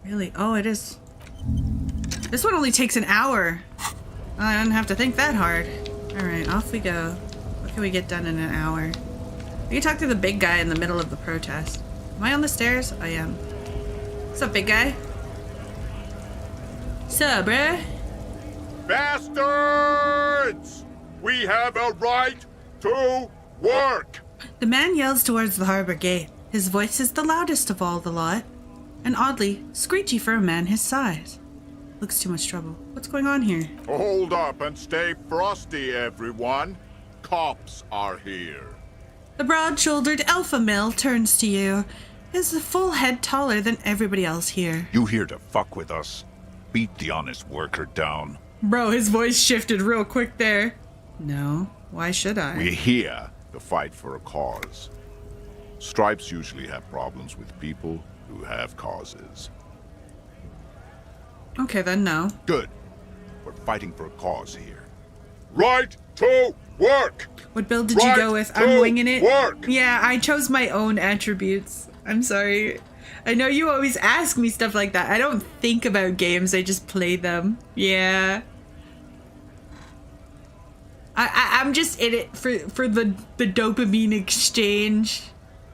Really? Oh, it is. This one only takes an hour. I don't have to think that hard. Alright, off we go. What can we get done in an hour? We can talk to the big guy in the middle of the protest. Am I on the stairs? I am. What's up, big guy? Sup, bruh? Bastards! We have a right to work! The man yells towards the harbor gate. His voice is the loudest of all the lot, and oddly screechy for a man his size. Looks too much trouble. What's going on here? Hold up and stay frosty, everyone. Cops are here. The broad-shouldered alpha male turns to you, his full head taller than everybody else here. You here to fuck with us? Beat the honest worker down. Bro, his voice shifted real quick there. No, why should I? We're here to fight for a cause. Stripes usually have problems with people who have causes. Okay, then no. Good. We're fighting for a cause here. Right to work! What build did you go with? I'm winging it. Work. Yeah, I chose my own attributes. I'm sorry. I know you always ask me stuff like that. I don't think about games, I just play them. Yeah. I'm just in it for the dopamine exchange.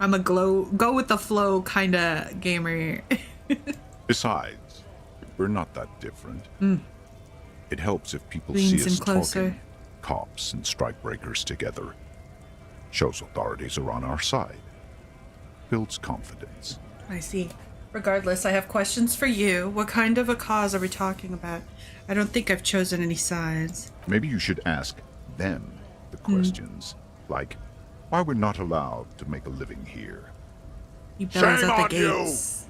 I'm a go with the flow kind of gamer. Besides, we're not that different. It helps if people Leans see us in closer. talking, cops and strikebreakers together. Shows authorities are on our side. Builds confidence. I see. Regardless, I have questions for you. What kind of a cause are we talking about? I don't think I've chosen any sides. Maybe you should ask them the questions, like why we're not allowed to make a living here. He bellows out the gates.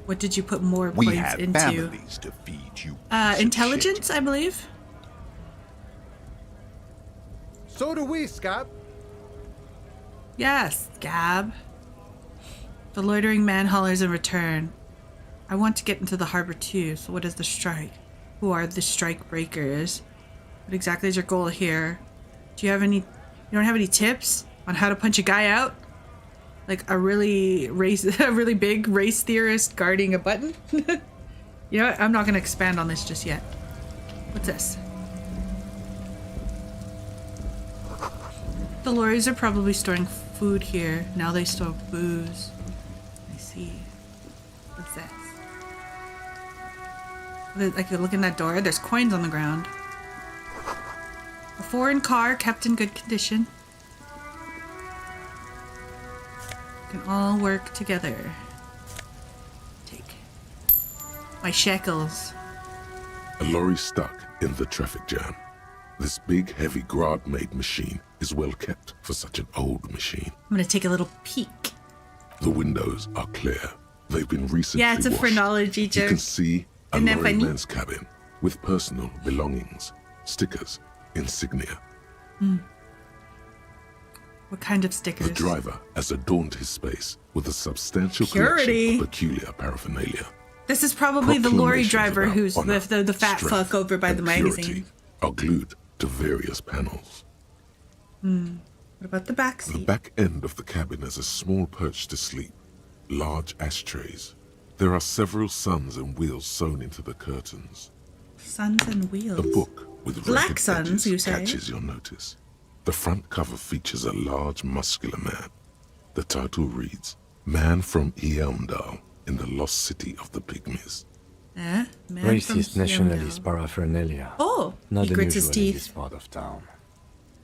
What did you put more We points have into? families to feed, you. Intelligence, I believe. So do we, Scab. Yes, Gab. The loitering man hollers in return. I want to get into the harbor too, so what is the strike? Who are the strike breakers? What exactly is your goal here? Do you have any... You don't have any tips on how to punch a guy out? Like a really big race theorist guarding a button? You know what? I'm not going to expand on this just yet. What's this? The lorries are probably storing food here. Now they store booze. I see. What's this? I could look in that door. There's coins on the ground. A foreign car kept in good condition. Can all work together. Take my shekels. A lorry stuck in the traffic jam. This big, heavy Grad-made machine is well kept for such an old machine. I'm gonna take a little peek. The windows are clear. They've been recently Yeah, it's a washed. phrenology joke. You can see a Isn't that funny? lorryman's cabin with personal belongings, stickers, insignia. What kind of stickers? The driver has adorned his space with a substantial Purity. collection of peculiar paraphernalia. This is probably the lorry Proclamations driver about who's honor, the fat strength, fuck over by and the purity magazine. are glued to various panels. What about the back The seat? back end of the cabin has a small perch to sleep, large ashtrays. There are several suns and wheels sewn into the curtains. Suns and A wheels. book with Black ragged suns, edges you say? catches your notice. The front cover features a large, muscular man. The title reads, Man from Eamdal in the lost city of the Pygmies. Man from Racist nationalist Hyundai. paraphernalia. Oh, Not he grits his unusual in teeth. this part of town.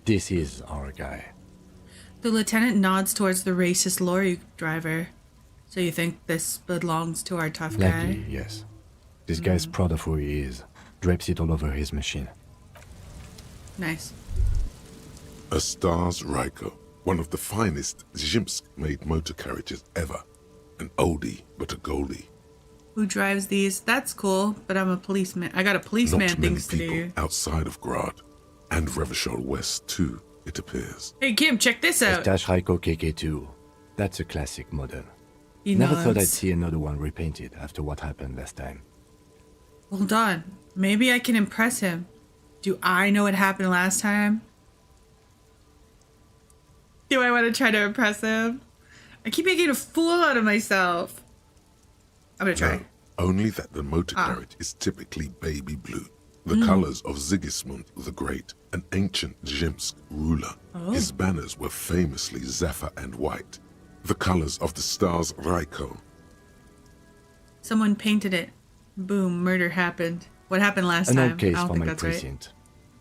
This is our guy. The lieutenant nods towards the racist lorry driver. So you think this belongs to our tough Likely, guy? yes. This guy's proud of who he is. Drapes it all over his machine. Nice. A Stars Ryko, one of the finest Zhimsk-made motor carriages ever. An oldie but a goldie. Who drives these? That's cool, but I'm a policeman. I got a policeman Not many things to people do. outside of Grad, and Revachol West too, it appears. Hey Kim, check this out. Stash Raiko KK2. That's a classic model. He Never thought I'd nods. see another one repainted after what happened last time. Hold on. Maybe I can impress him. Do I know what happened last time? Do I want to try to impress him? I keep making a fool out of myself. I'm gonna try. No, only that the motor carriage is typically baby blue, the colors of Sigismund the Great, an ancient Zemsk ruler. His banners were famously zephyr and white, the colors of the stars Raiko. Someone painted it. Boom, murder happened. What happened last An time? old case I don't for think my that's right. precinct.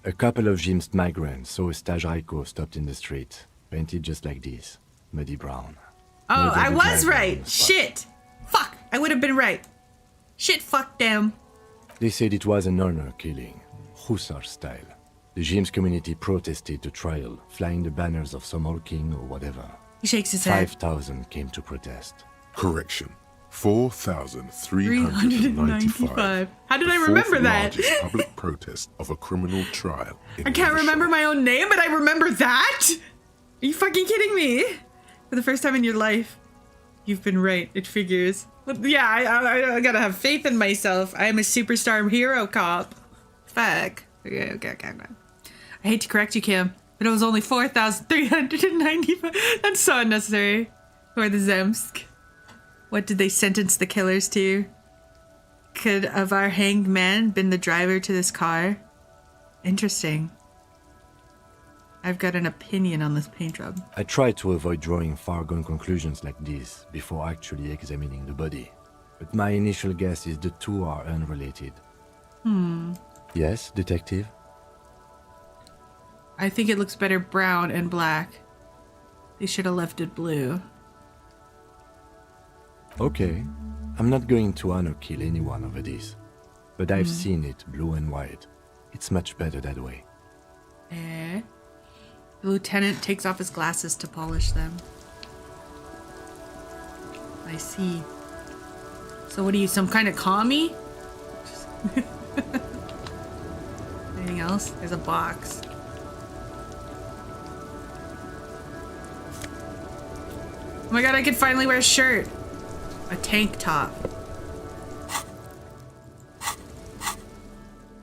A couple of Jim's migrants saw a Stash Raiko stopped in the street, painted just like this, muddy brown. Oh, No I double was driver on right. the spot. Shit. Fuck. I would have been right. Shit, fuck them. They said it was an honor killing, Hussar style. The Jims community protested the trial, flying the banners of some old king or whatever. He shakes his head. 5,000 came to protest. Correction. 4,395. How did I The remember fourth that? largest public protest of a criminal trial. in I can't Revachol. remember my own name, but I remember that? Are you fucking kidding me? For the first time in your life, you've been right. It figures. But yeah, I gotta have faith in myself. I am a superstar hero cop. Fuck. Okay. I hate to correct you, Kim, but it was only 4,395. That's so unnecessary. Who are the Zemsk? What did they sentence the killers to? Could of our hanged man been the driver to this car? Interesting. I've got an opinion on this paint job. I tried to avoid drawing far-gone conclusions like this before actually examining the body, but my initial guess is the two are unrelated. Yes, detective? I think it looks better brown and black. They should have left it blue. Okay. I'm not going to honor kill anyone over this, but I've seen it blue and white. It's much better that way. The lieutenant takes off his glasses to polish them. I see. So what are you, some kind of commie? Anything else? There's a box. Oh my god, I can finally wear a shirt. A tank top.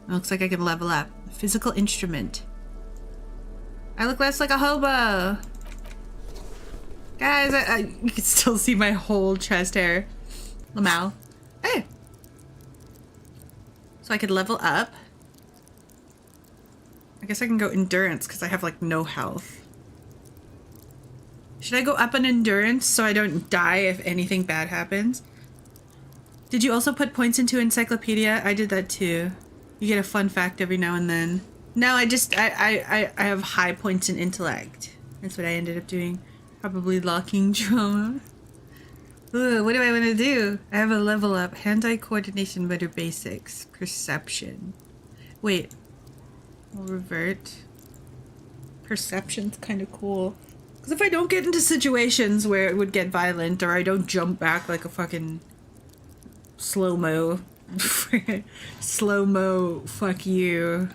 It looks like I can level up. A physical instrument. I look less like a hobo. Guys, you can still see my whole chest hair. Lamau. Hey. So I could level up. I guess I can go endurance because I have like no health. Should I go up on endurance so I don't die if anything bad happens? Did you also put points into encyclopedia? I did that too. You get a fun fact every now and then. No, I have high points in intellect. That's what I ended up doing. Probably locking trauma. Ooh, what do I want to do? I have a level up. Hand-eye coordination, better basics. Perception. Wait. We'll revert. Perception's kind of cool. Because if I don't get into situations where it would get violent, or I don't jump back like a fucking slow-mo. Slow-mo, fuck you.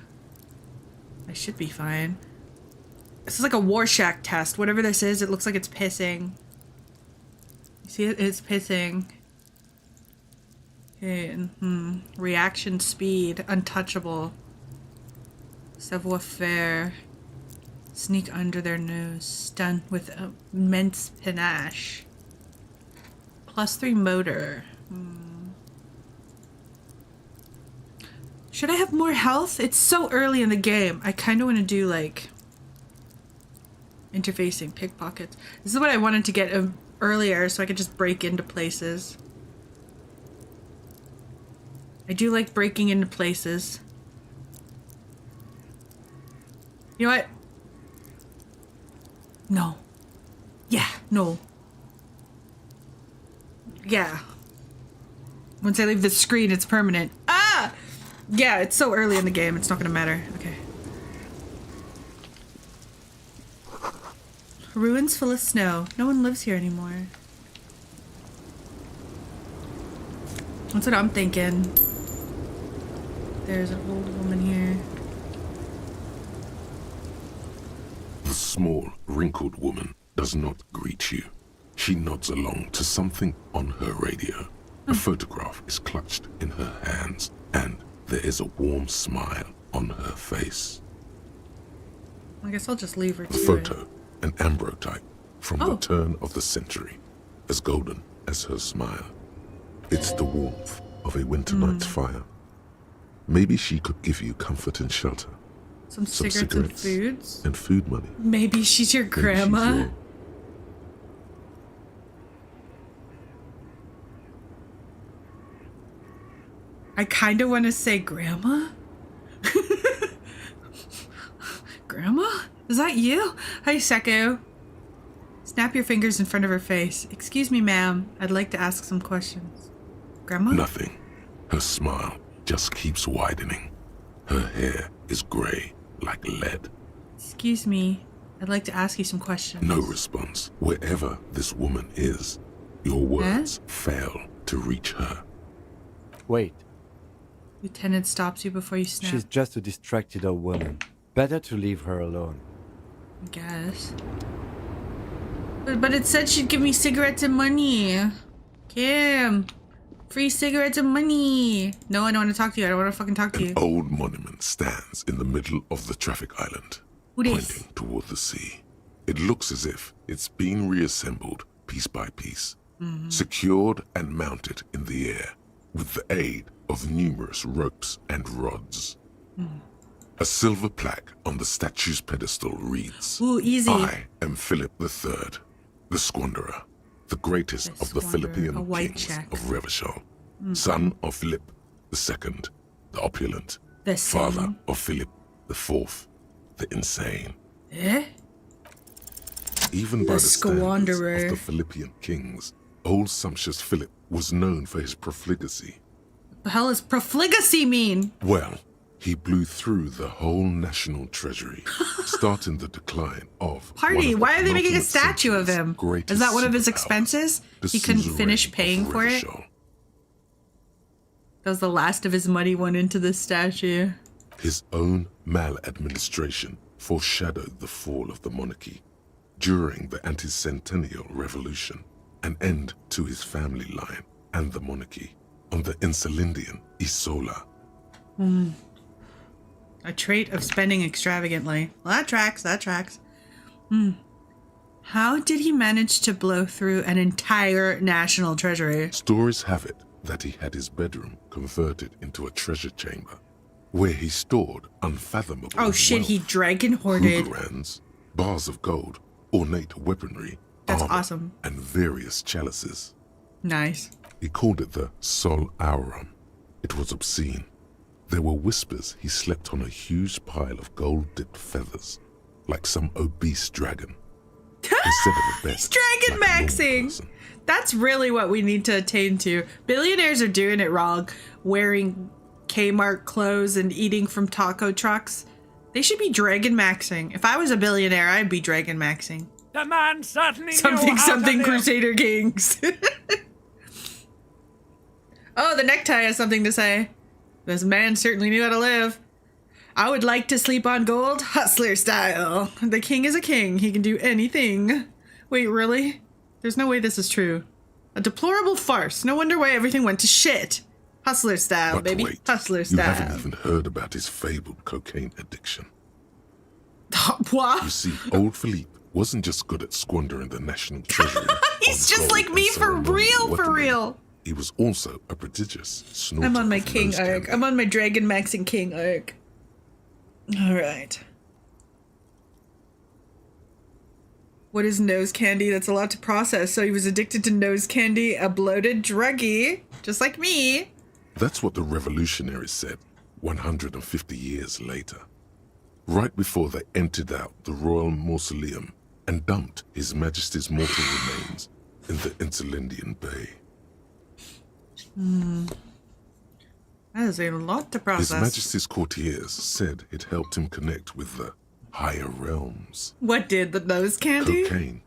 I should be fine. This is like a Warshak test. Whatever this is, it looks like it's pissing. You see it? It's pissing. Okay, reaction speed. Untouchable. Savoir-faire. Sneak under their nose. Stun with immense panache. +3 motor. Should I have more health? It's so early in the game. I kind of want to do like interfacing pickpockets. This is what I wanted to get earlier so I could just break into places. I do like breaking into places. You know what? No. Yeah, no. Yeah. Once I leave the screen, it's permanent. Ah! Yeah, it's so early in the game, it's not gonna matter. Okay. Ruins full of snow. No one lives here anymore. That's what I'm thinking. There's an old woman here. The small, wrinkled woman does not greet you. She nods along to something on her radio. A photograph is clutched in her hands, and there is a warm smile on her face. I guess I'll just leave her to The photo, an ambrotype from the turn of the century, as golden as her smile. It's the warmth of a winter night's fire. Maybe she could give you comfort and shelter. Some cigarettes and foods. And food money. Maybe she's your grandma. I kind of want to say grandma. Grandma? Is that you? Hi, Seko. Snap your fingers in front of her face. Excuse me, ma'am. I'd like to ask some questions. Grandma? Nothing. Her smile just keeps widening. Her hair is gray like lead. Excuse me. I'd like to ask you some questions. No response. Wherever this woman is, your words fail to reach her. Wait. Lieutenant stops you before you snap. She's just a distracted old woman. Better to leave her alone. I guess. But it said she'd give me cigarettes and money. Kim. Free cigarettes and money. No, I don't want to talk to you. I don't want to fucking talk to you. An old monument stands in the middle of the traffic island, pointing toward the sea. It looks as if it's been reassembled piece by piece, secured and mounted in the air with the aid of numerous ropes and rods. A silver plaque on the statue's pedestal reads, "Ooh, easy. I am Philip III, the Squanderer, the greatest of the Philippine kings of Revachol, son of Philip II, the opulent, father of Philip IV, the insane." Eh? Even by the standards of the Philippian kings, old sumptuous Philip was known for his profligacy. The hell does profligacy mean? Well, he blew through the whole national treasury, starting the decline of Party, why are they making a statue of him? Is that one of his expenses? He couldn't finish paying for it? That was the last of his money went into this statue. His own maladministration foreshadowed the fall of the monarchy during the anti-centennial revolution, an end to his family line and the monarchy on the Insulindian Isola. A trait of spending extravagantly. Well, that tracks. How did he manage to blow through an entire national treasury? Stories have it that he had his bedroom converted into a treasure chamber, where he stored unfathomable He dragon hoarded. Krugerrands, bars of gold, ornate weaponry, That's armor, awesome. and various chalices. Nice. He called it the Sol Aurum. It was obscene. There were whispers he slept on a huge pile of gold-dipped feathers, like some obese dragon. Instead of a bed, He's dragon maxing! That's really what we need to attain to. Billionaires are doing it wrong. Wearing Kmart clothes and eating from taco trucks. They should be dragon maxing. If I was a billionaire, I'd be dragon maxing. The man certainly knew how to live. Crusader Kings. Oh, the necktie has something to say. This man certainly knew how to live. I would like to sleep on gold, hustler style. The king is a king. He can do anything. Wait, really? There's no way this is true. A deplorable farce. No wonder why everything went to shit. Hustler style, But baby. wait, Hustler you style. haven't even heard about his fabled cocaine addiction. What? You see, old Philippe wasn't just good at squandering the national treasury. He's just like me for real. He was also a prodigious snorter. I'm on my of king nose arc. candy. I'm on my dragon maxing king arc. All right. What is nose candy? That's a lot to process. So he was addicted to nose candy, a bloated druggie, just like me. That's what the revolutionaries said 150 years later. Right before they emptied out the royal mausoleum and dumped His Majesty's mortal remains in the Insulindian Bay. That is a lot to process. His Majesty's courtiers said it helped him connect with the higher realms. What did the nose candy? Cocaine.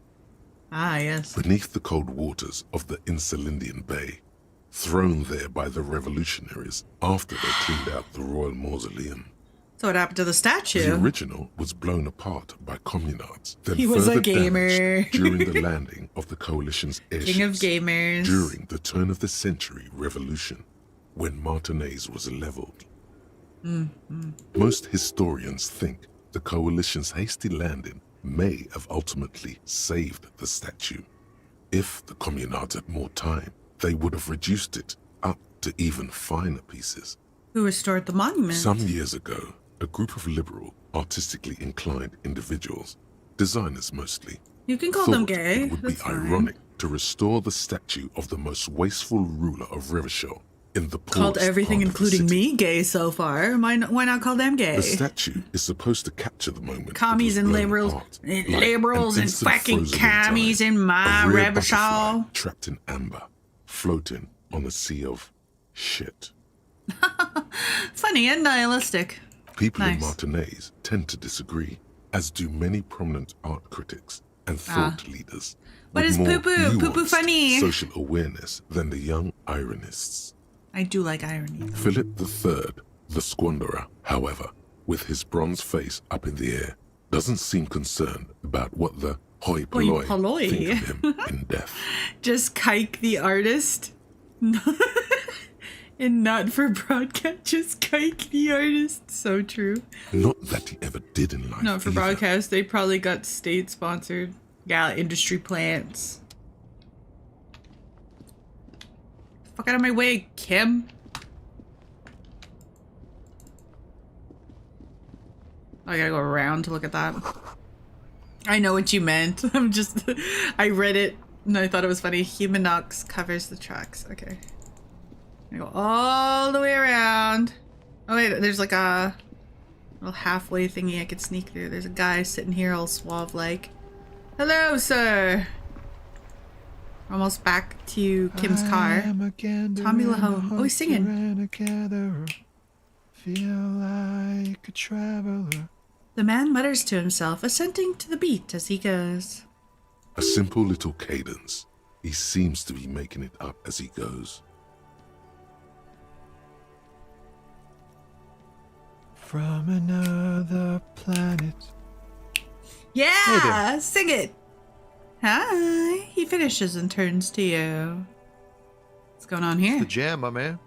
Ah, yes. Beneath the cold waters of the Insulindian Bay, thrown there by the revolutionaries after they cleaned out the royal mausoleum. So what happened to the statue? The original was blown apart by communards, then He was a further gamer. damaged during the landing of the coalition's airships King of gamers. during the turn-of-the-century revolution, when Martinez was leveled. Most historians think the coalition's hasty landing may have ultimately saved the statue. If the communards had more time, they would have reduced it up to even finer pieces. Who restored the monument? Some years ago, a group of liberal, artistically inclined individuals, designers mostly, You can call them thought gay. it would be That's fine. ironic to restore the statue of the most wasteful ruler of Revachol in the Called poorest everything, part of the including city. me, gay so far. Why not call them gay? The statue is supposed to capture the moment. Commies and liberals, liberals and fucking commies in my Revachol. Trapped in amber, floating on a sea of shit. Funny and nihilistic. People in Nice. Martinez tend to disagree, as do many prominent art critics and thought leaders. What with is more poo-poo? Poo-poo nuanced funny. social awareness than the young ironists. I do like irony. Philip III, the squanderer, however, with his bronze face up in the air, doesn't seem concerned about what the hoi polloi polloi. think of him in death. Just kike the artist. And not for broadcast, just kike the artist. So true. Not that he ever did in life. Not for either. broadcast, they probably got state sponsored. Yeah, industry plants. Fuck out of my way, Kim. I gotta go around to look at that. I know what you meant. I read it and I thought it was funny. Humanox covers the tracks. Okay. I go all the way around. Oh wait, there's like a little halfway thingy I could sneak through. There's a guy sitting here all suave-like. Hello, sir. We're almost back to Kim's car. Tommy Lahone. Oh, he's singing. Feel like a traveler. The man mutters to himself, assenting to the beat as he goes. A simple little cadence. He seems to be making it up as he goes. From another planet. Yeah, sing it. Hi. He finishes and turns to you. What's going on here? The jam, my man.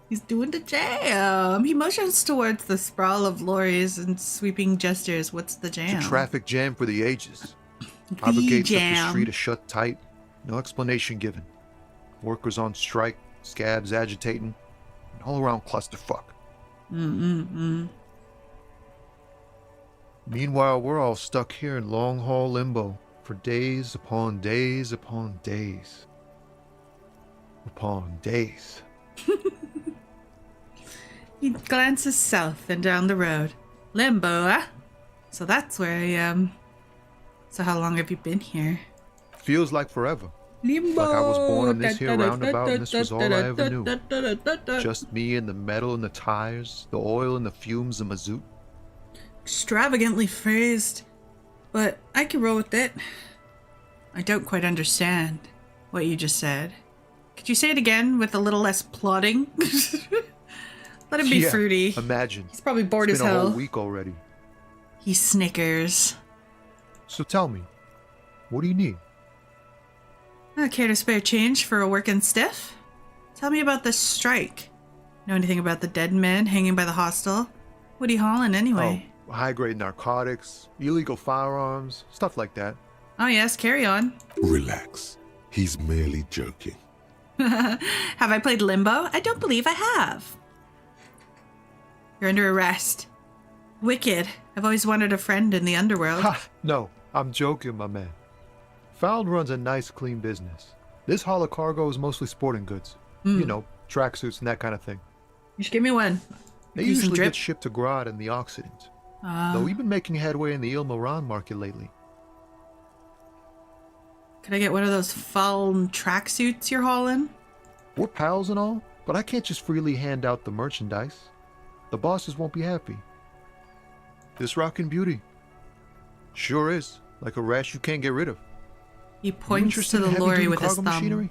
He's doing the jam. He motions towards the sprawl of lorries and sweeping gestures. What's the jam? It's a traffic jam for the ages. Other gates up the jam. street are shut tight. No explanation given. Workers on strike, scabs agitating, an all-around clusterfuck. Meanwhile, we're all stuck here in long-haul limbo for days upon days upon days. Upon days. He glances south and down the road. Limbo, eh? So that's where I am. So how long have you been here? Feels like forever. Limbo. Like I was born on this here roundabout and this was all I ever knew. Just me and the metal and the tires, the oil and the fumes of mazout. Extravagantly phrased, but I can roll with it. I don't quite understand what you just said. Could you say it again with a little less plotting? Let him be Yeah, fruity. Imagine. He's probably bored It's as been a hell. whole week already. He snickers. So tell me, what do you need? Care to spare change for a working stiff? Tell me about this strike. Know anything about the dead men hanging by the hostel? What are you hauling anyway? Oh, high-grade narcotics, illegal firearms, stuff like that. Oh yes, carry on. Relax. He's merely joking. Have I played Limbo? I don't believe I have. You're under arrest. Wicked. I've always wanted a friend in the underworld. Ha! No, I'm joking, my man. Found runs a nice, clean business. This haul of cargo is mostly sporting goods. You know, tracksuits and that kind of thing. You should give me one. They Do some usually drip. get shipped to Grodd and the Occident. Though we've been making headway in the Il Moran market lately. Could I get one of those fallen tracksuits you're hauling? We're pals and all, but I can't just freely hand out the merchandise. The bosses won't be happy. This rockin' beauty. Sure is, like a rash you can't get rid of. He You points interested to in the lorry heavy-duty with his cargo thumb. machinery?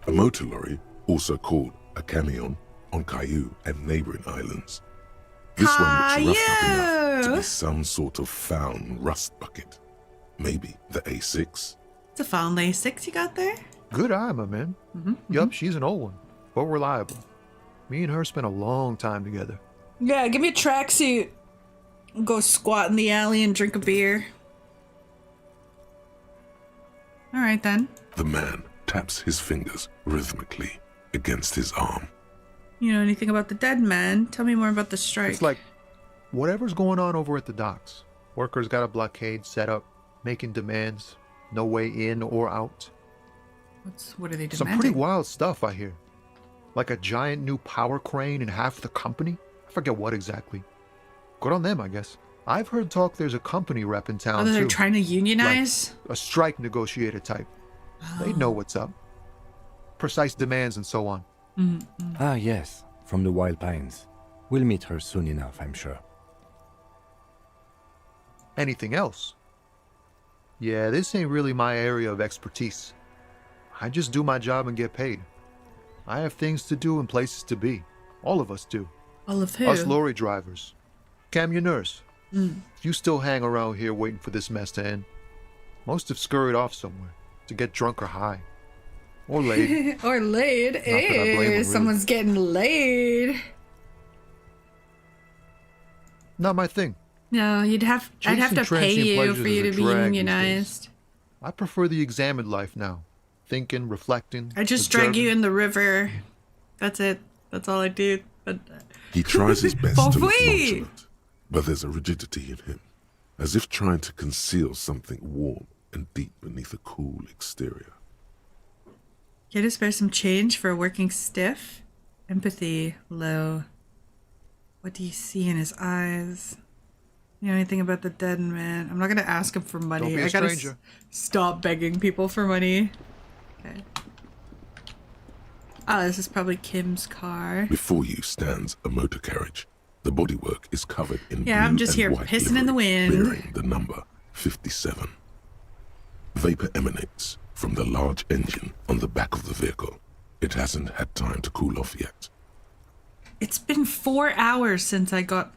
A motor lorry, also called a camion, on Caillou and neighboring islands. This one looks roughed up enough to be some sort of found rust bucket. Maybe the A6? It's a found A6 you got there? Good eye, my man. Yup, she's an old one, but reliable. Me and her spent a long time together. Yeah, give me a tracksuit. Go squat in the alley and drink a beer. All right, then. The man taps his fingers rhythmically against his arm. You know anything about the dead man? Tell me more about the strike. It's like whatever's going on over at the docks. Workers got a blockade set up, making demands. No way in or out. What are they demanding? Some pretty wild stuff, I hear. Like a giant new power crane in half the company? I forget what exactly. Good on them, I guess. I've heard talk there's a company rep in town, Oh, they're too. trying to unionize? Like a strike negotiator type. They know what's up. Precise demands and so on. Ah, yes, from the Wild Pines. We'll meet her soon enough, I'm sure. Anything else? Yeah, this ain't really my area of expertise. I just do my job and get paid. I have things to do and places to be. All of us do. All of who? Us lorry drivers. Camionneurs. If you still hang around here waiting for this mess to end, most have scurried off somewhere to get drunk or high. Or laid. Or laid. that I blame them, really. Someone's getting laid. Not my thing. No, I'd have Chasing to pay transient you pleasures for is you a to be drag these days. unionized. I prefer the examined life now. Thinking, reflecting. I just drag observing. you in the river. That's it. That's all I do. But He tries his best For to look free. nonchalant, but there's a rigidity in him, as if trying to conceal something warm and deep beneath a cool exterior. Can you spare some change for a working stiff? Empathy low. What do you see in his eyes? You know anything about the dead man? I'm not gonna ask him for money. Don't be a I gotta stranger. stop begging people for money. Okay. Oh, this is probably Kim's car. Before you stands a motor carriage. The bodywork is covered in Yeah, I'm blue just and here white pissing in the livery, wind. bearing the number 57. Vapor emanates from the large engine on the back of the vehicle. It hasn't had time to cool off yet. It's been 4 hours since I got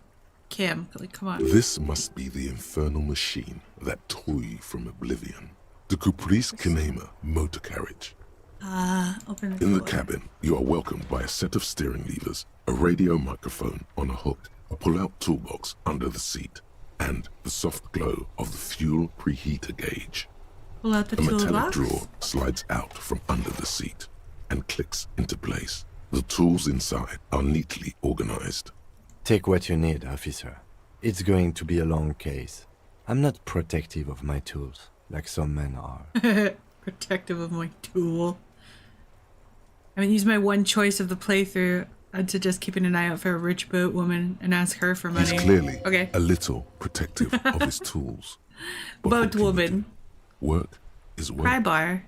Kim. Like, come on. This must be the infernal machine that tore you from oblivion. The Caprice Kinema motor carriage. Open the In the door. cabin, you are welcomed by a set of steering levers, a radio microphone on a hook, a pull-out toolbox under the seat, and the soft glow of the fuel preheater gauge. Pull out the A metallic toolbox. drawer slides out from under the seat and clicks into place. The tools inside are neatly organized. Take what you need, officer. It's going to be a long case. I'm not protective of my tools, like some men are. Protective of my tool. I mean, use my one choice of the playthrough. I'd suggest keeping an eye out for a rich boat woman and ask her for money. He's clearly Okay. a little protective of his tools. But Boat what can you woman. do? Work is work. Pry bar.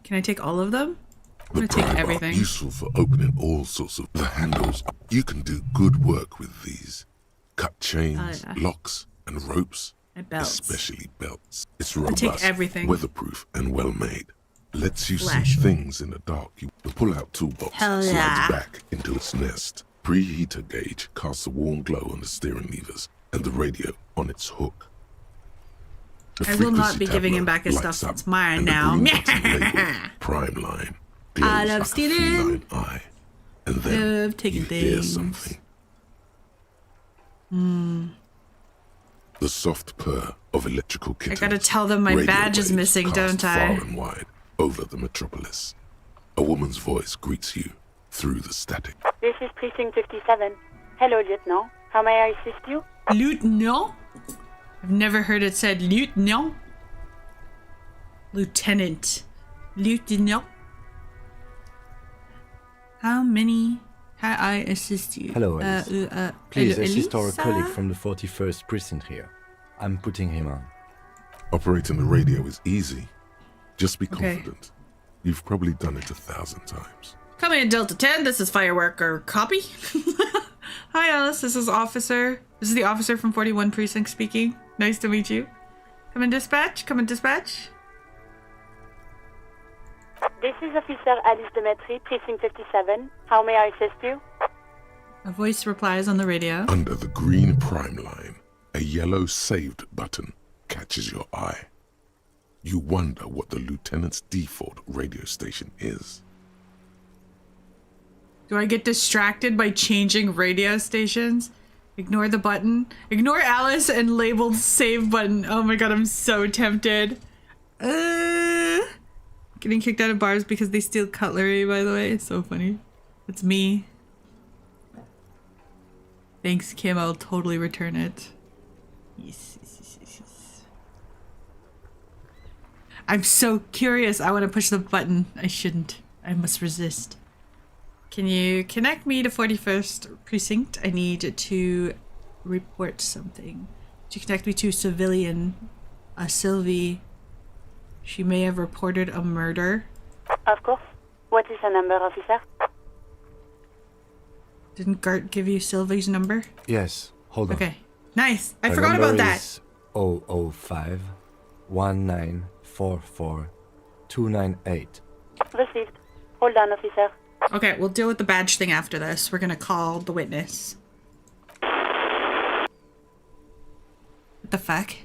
Can I take all of them? I'm The gonna take pry bar, everything. useful for opening all sorts of the handles. You can do good work with these. Cut chains, yeah. locks, and ropes. And belts. Especially belts. It's I'll robust, take everything. weatherproof, and well made. Lets you Flash. see things in the dark. The pull-out toolbox Hell slides yeah. back into its nest. Preheater gauge casts a warm glow on the steering levers and the radio on its hook. The I will not frequency be giving him tableau back his lights stuff. up, It's mine and the now. green button labeled Prime Line glows I love like a stealing. feline eye. And then Love taking you hear things. something. The soft purr of electrical I kittens. gotta tell them my Radio badge is waves missing, cast don't I? Far and wide over the metropolis. A woman's voice greets you through the static. This is Precinct 57. Hello, Lieutenant. How may I assist you? Lieutenant? I've never heard it said lieutenant. Lieutenant. Lieutenant. How I assist you? Hello, Alice. Please hello, assist our Elisa? colleague from the 41st precinct here. I'm putting him on. Operating the radio is easy. Just be Okay. confident. You've probably done it 1,000 times. Come in, Delta 10. This is Fireworker Copy. Hi, Alice. This is Officer. This is the officer from 41 Precinct speaking. Nice to meet you. Come in, dispatch. Come in, dispatch. This is Officer Alice Demetri, Precinct 57. How may I assist you? A voice replies on the radio. Under the green prime line, a yellow saved button catches your eye. You wonder what the lieutenant's default radio station is. Do I get distracted by changing radio stations? Ignore the button. Ignore Alice and labeled save button. Oh my god, I'm so tempted. Getting kicked out of bars because they steal cutlery, by the way. It's so funny. It's me. Thanks, Kim. I'll totally return it. Yes. I'm so curious. I want to push the button. I shouldn't. I must resist. Can you connect me to 41st Precinct? I need to report something. To connect me to civilian, Sylvie. She may have reported a murder. Of course. What is the number, officer? Didn't Gart give you Sylvie's number? Yes. Hold on. Okay. Nice. I Her forgot number about that. is 005 1944 298. Received. Hold on, officer. Okay, we'll deal with the badge thing after this. We're gonna call the witness. What the fuck?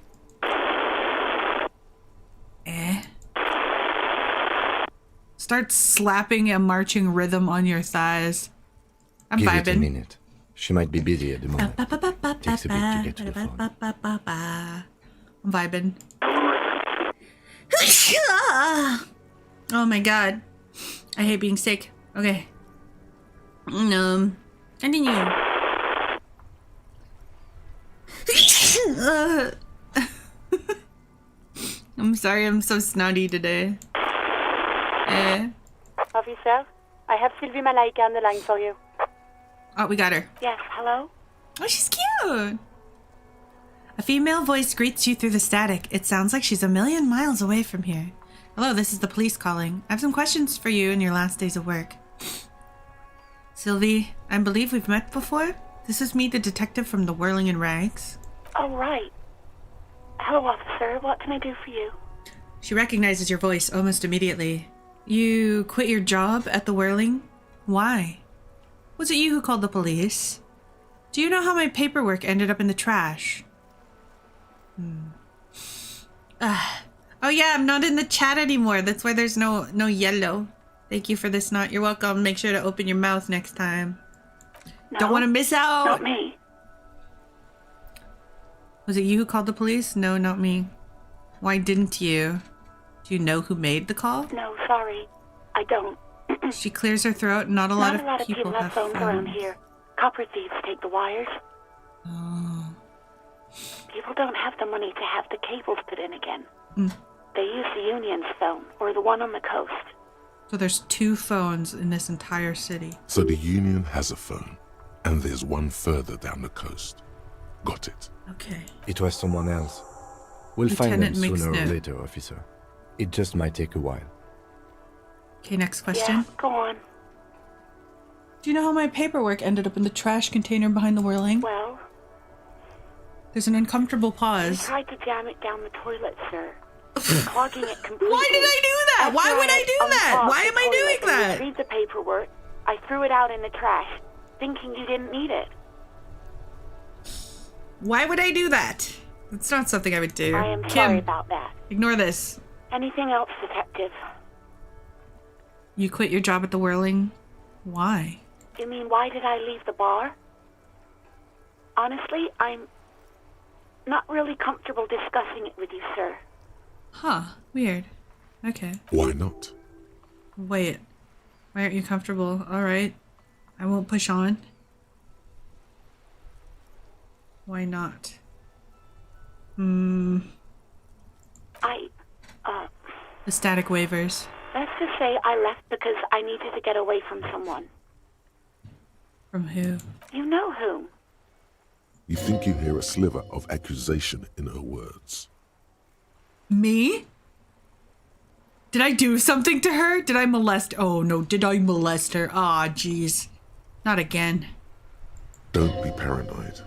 Start slapping a marching rhythm on your thighs. I'm Give vibing. it a minute. She might be busy at the moment. Takes a bit to get to the phone. I'm vibing. Oh my god. I hate being sick. Okay. Continue. I'm sorry, I'm so snotty today. Officer, I have Sylvie Malaika on the line for you. Oh, we got her. Yes, hello? Oh, she's cute. A female voice greets you through the static. It sounds like she's a million miles away from here. Hello, this is the police calling. I have some questions for you in your last days of work. Sylvie, I believe we've met before. This is me, the detective from the Whirling in Rags. Oh, right. Hello, officer. What can I do for you? She recognizes your voice almost immediately. You quit your job at the Whirling? Why? Was it you who called the police? Do you know how my paperwork ended up in the trash? Oh yeah, I'm not in the chat anymore. That's why there's no yellow. Thank you for this knot. You're welcome. Make sure to open your mouth next time. No, don't want to miss out. Not me. Was it you who called the police? No, not me. Why didn't you? Do you know who made the call? No, sorry. I don't. She clears her throat. Not a lot of people have phones around here. Copper thieves take the wires. Oh. People don't have the money to have the cables put in again. Mm. They use the Union's phone, or the one on the coast. So there's 2 phones in this entire city. So the Union has a phone, and there's one further down the coast. Got it. Okay. It was someone else. We'll find them Lieutenant sooner or Mixner. later, officer. It just might take a while. Okay, next question. Yeah, go on. Do you know how my paperwork ended up in the trash container behind the Whirling? Well, There's an uncomfortable I pause. tried to jam it down the toilet, sir. Clogging it completely. Why did I do that? Why would I do that? Why am I doing that? Retrieved the paperwork. I threw it out in the trash, thinking you didn't need it. Why would I do that? It's not something I would do. I am Kim, sorry about that. ignore this. Anything else, detective? You quit your job at the Whirling? Why? You mean, why did I leave the bar? Honestly, I'm not really comfortable discussing it with you, sir. Huh. Weird. Okay. Why not? Wait. Why aren't you comfortable? Alright. I won't push on. Why not? The static waivers. Let's just say I left because I needed to get away from someone. From who? You know whom. You think you hear a sliver of accusation in her words. Me? Did I do something to her? Did I molest? Oh no, did I molest her? Ah, jeez. Not again. Don't be paranoid.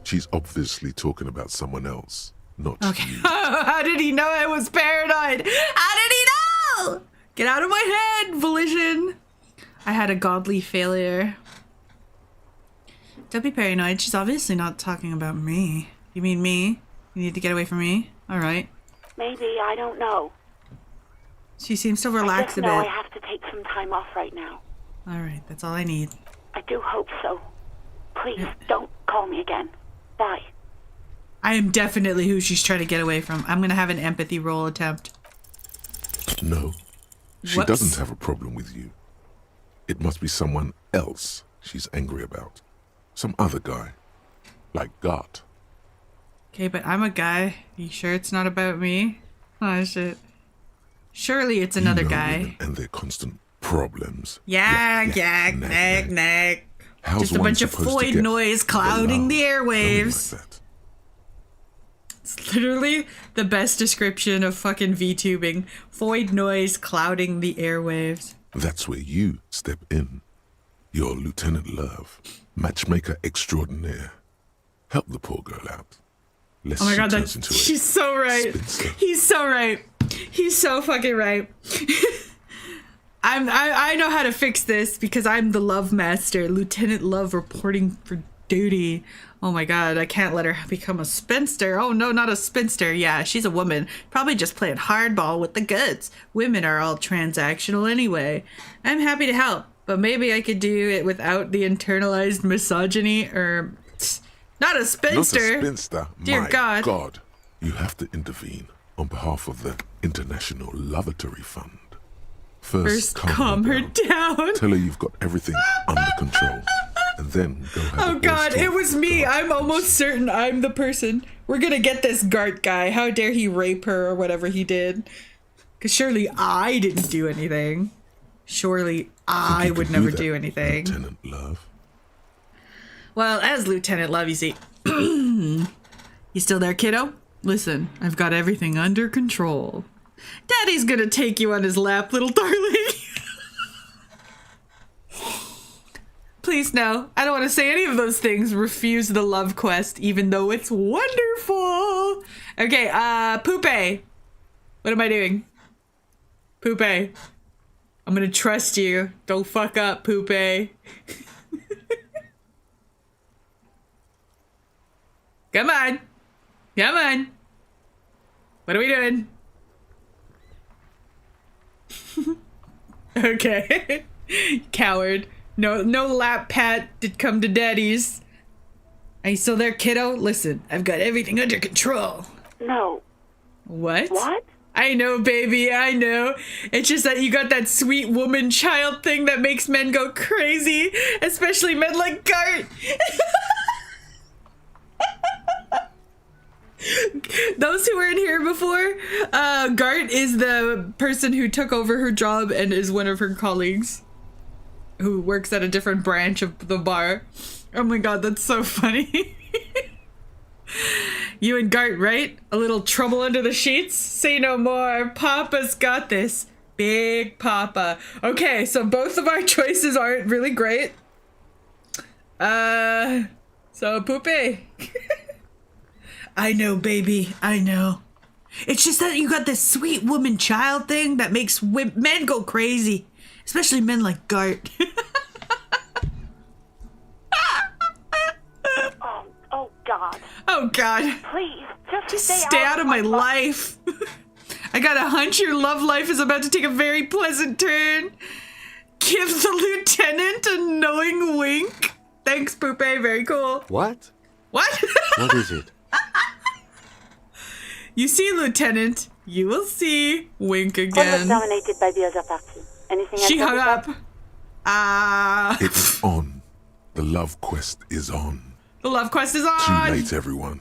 She's obviously talking about someone else, not Okay. you. How did he know I was paranoid? How did he know? Get out of my head, Volition. I had a godly failure. Don't be paranoid. She's obviously not talking about me. You mean me? You need to get away from me? All right. Maybe, I don't know. She seems to relax a bit. I have to take some time off right now. All right, that's all I need. I do hope so. Please, don't call me again. Bye. I am definitely who she's trying to get away from. I'm going to have an empathy roll attempt. No, she doesn't have a problem with you. It must be someone else she's angry about. Some other guy. Like Gart. Okay, but I'm a guy. You sure it's not about me? Oh, shit. Surely it's another guy. And their constant problems. Yak, neck. Just a bunch of void noise clouding the airwaves. Like it's literally the best description of fucking VTubing. Void noise clouding the airwaves. That's where you step in. You're Lieutenant Love, matchmaker extraordinaire. Help the poor girl out. Oh my god, she's so right. He's so right. He's so fucking right. I know how to fix this because I'm the love master, Lieutenant Love reporting for duty. Oh my god, I can't let her become a spinster. Oh no, not a spinster. Yeah, she's a woman. Probably just playing hardball with the goods. Women are all transactional anyway. I'm happy to help, but maybe I could do it without the internalized misogyny or... Not a spinster. Not a spinster. Dear My God. You have to intervene on behalf of the International Lavatory Fund. First calm her down. Tell her you've got everything under control. And then go have Oh god, it was me. I'm almost certain I'm the person. We're gonna get this Gart guy. How dare he rape her or whatever he did. Because surely I didn't do anything. Surely I would never do anything. Lieutenant Love. Well, as Lieutenant Love, you see. You still there, kiddo? Listen, I've got everything under control. Daddy's gonna take you on his lap, little darling. Please, no. I don't want to say any of those things. Refuse the love quest, even though it's wonderful. Okay, Poopé. What am I doing? Poopé. I'm gonna trust you. Don't fuck up, Poopé. Come on. Come on. What are we doing? Okay. Coward. No lap pat did come to daddy's. Are you still there, kiddo? Listen, I've got everything under control. No. What? What? I know, baby, I know. It's just that you got that sweet woman-child thing that makes men go crazy. Especially men like Gart. Those who were in here before, Gart is the person who took over her job and is one of her colleagues who works at a different branch of the bar. Oh my god, that's so funny. You and Gart, right? A little trouble under the sheets? Say no more. Papa's got this. Big Papa. Okay, so both of our choices aren't really great. So Poopé. I know, baby. I know. It's just that you got this sweet woman-child thing that makes men go crazy. Especially men like Gart. Oh, God. Oh, God. Please, just stay out of my life. I got a hunch your love life is about to take a very pleasant turn. Give the lieutenant a knowing wink. Thanks, Poopé. Very cool. What? What? What is it? You see, Lieutenant. You will see. Wink One was again. dominated by the other party. Anything else? She hung up. It's on. The love quest is on. The love quest is on. Too late, everyone.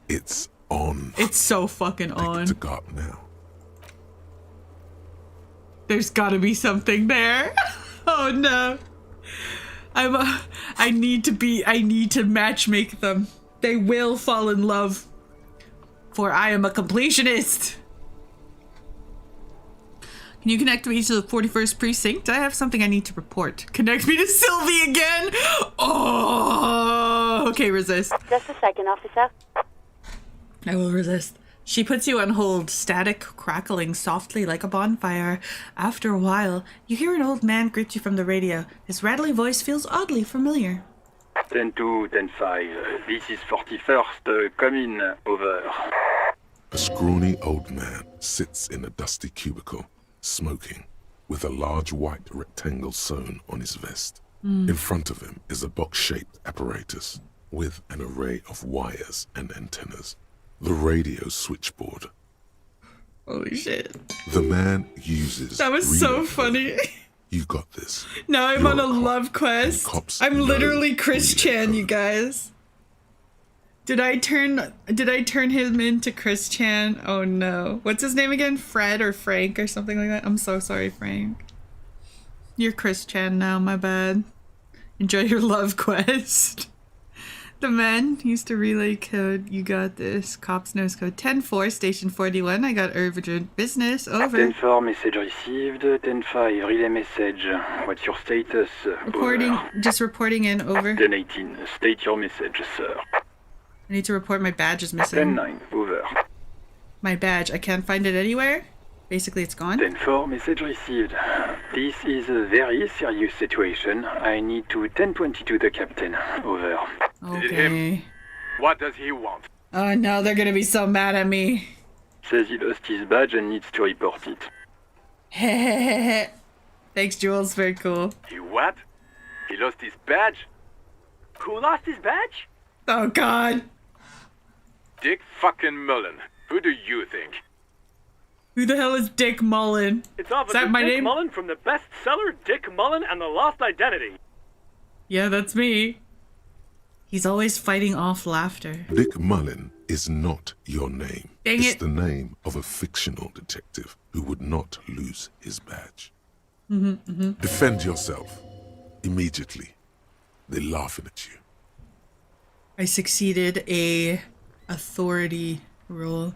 It's on. It's so fucking on. Take it to Gart now. There's gotta be something there. Oh no. I need to matchmake them. They will fall in love. For I am a completionist. Can you connect me to the 41st precinct? I have something I need to report. Connect me to Sylvie again? Oh, okay, resist. Just a second, officer. I will resist. She puts you on hold, static crackling softly like a bonfire. After a while, you hear an old man greet you from the radio. His rattly voice feels oddly familiar. 10-2, 10-5. This is 41st. Come in. Over. A scrawny old man sits in a dusty cubicle, smoking, with a large white rectangle sewn on his vest. In front of him is a box-shaped apparatus with an array of wires and antennas. The radio switchboard. Holy shit. The man uses... That was so funny. You got this. Now I'm You're on a a cop, love quest. cops I'm know literally Chris Chan, you guys. Did I turn him into Chris Chan? Oh no. What's his name again? Fred or Frank or something like that? I'm so sorry, Frank. You're Chris Chan now, my bad. Enjoy your love quest. The man used to relay code. You got this. Cops knows code 10-4, station 41. I got urgent business. Over. 10-4, message received. 10-5, relay message. What's your status? Reporting. Over. Just reporting in. Over. 10-18, state your message, sir. I need to report my badge is missing. 10-9, over. My badge. I can't find it anywhere. Basically, it's gone. 10-4, message received. This is a very serious situation. I need to 10-22 the captain. Over. Okay. What does he want? Oh no, they're gonna be so mad at me. Says he lost his badge and needs to report it. Hehehe. Thanks, Jules. Very cool. He what? He lost his badge? Who lost his badge? Oh god. Dick fucking Mullen. Who do you think? Who the hell is Dick Mullen? It's Is that my Dick name? Mullen from the bestseller Dick Mullen and the Lost Identity. Yeah, that's me. He's always fighting off laughter. Dick Mullen is not your name. Dang it's it. the name of a fictional detective who would not lose his badge. Defend yourself. Immediately. They're laughing at you. I succeeded a authority role.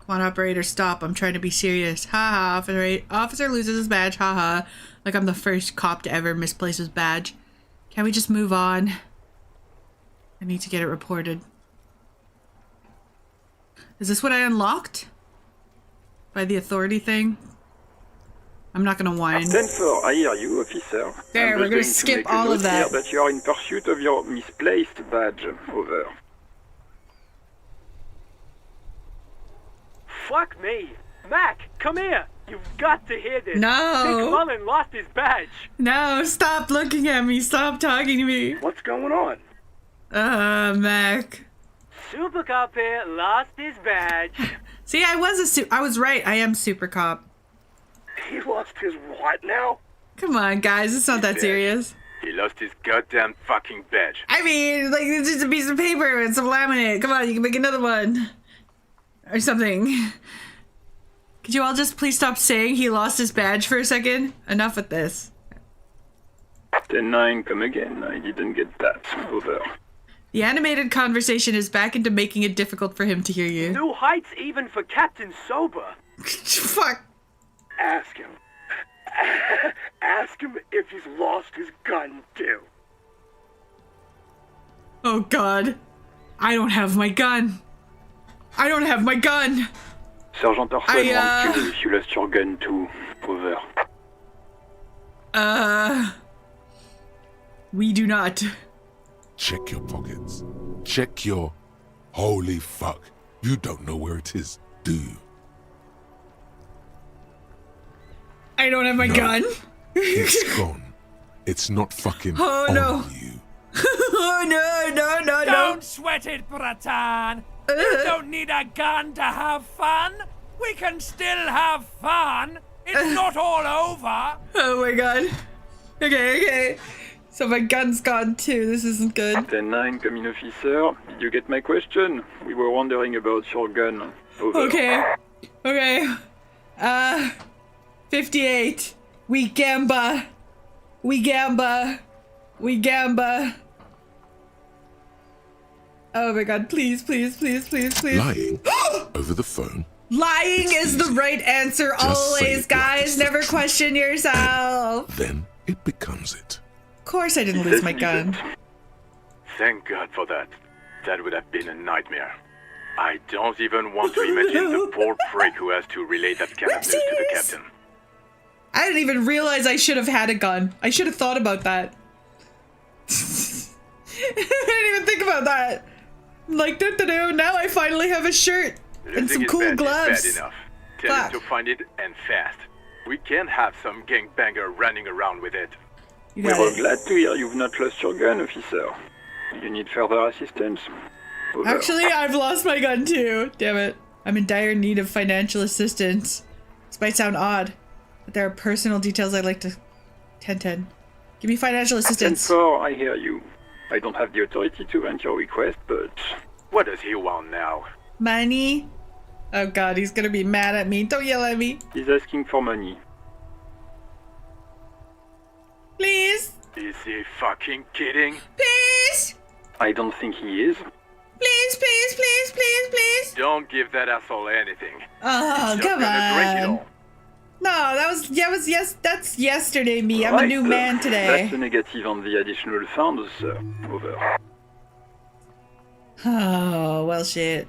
Come on, operator, stop. I'm trying to be serious. Ha ha, officer loses his badge. Ha ha. Like I'm the first cop to ever misplace his badge. Can we just move on? I need to get it reported. Is this what I unlocked? By the authority thing? I'm not gonna whine. 10-4, I hear you, officer. There, we're gonna skip all of that. That you are in pursuit of your misplaced badge. Over. Fuck me. Mac, come here. You've got to hear this. No. Dick Mullen lost his badge. No, stop looking at me. Stop talking to me. What's going on? Mac. Super Cop here lost his badge. See, I was right. I am Super Cop. He lost his what now? Come on, guys. It's not that serious. He lost his goddamn fucking badge. I mean, like, it's just a piece of paper and some laminate. Come on, you can make another one. Or something. Could you all just please stop saying he lost his badge for a second? Enough with this. 10-9, come again. I didn't get that. Over. The animated conversation is back into making it difficult for him to hear you. New heights even for Captain Sober. Fuck. Ask him. Ask him if he's lost his gun, too. Oh god. I don't have my gun. I don't have my gun. Sergeant Orson wants you if you lost your gun, too. Over. We do not. Check your pockets. Check your... Holy fuck. You don't know where it is, do you? I don't have my gun. It's gone. It's not fucking Oh on no. you. Oh no. Don't sweat it, Bratan. You don't need a gun to have fun. We can still have fun. It's not all over. Oh my god. Okay. So my gun's gone too. This isn't good. 10-9, come in, officer. Did you get my question? We were wondering about your gun. Over. Okay. 58. We gamba. Oh my god, please. Lying over the phone. Lying is the right answer Just say always, it like guys. Never question yourself. Then it becomes it. Of course I didn't lose my gun. Thank God for that. That would have been a nightmare. I don't even want to imagine the poor prick who has to relay that kind of news to the captain. I didn't even realize I should have had a gun. I should have thought about that. I didn't even think about that. Like, now I finally have a shirt and some cool gloves. Bad enough. Tell him to find it and fast. We can't have some gangbanger running around with it. We're glad to hear you've not lost your gun, officer. You need further assistance? Over. Actually, I've lost my gun too. Damn it. I'm in dire need of financial assistance. This might sound odd, but there are personal details I'd like to... 10-10. Give me financial assistance. 10-4, I hear you. I don't have the authority to grant your request, but... What does he want now? Money? Oh god, he's gonna be mad at me. Don't yell at me. He's asking for money. Please? Is he fucking kidding? Please? I don't think he is. Please, please, please, please, please. Don't give that asshole anything. Oh, come on. No, that's yesterday me. I'm a new man today. That's a negative on the additional funds, sir. Over. Oh, well shit.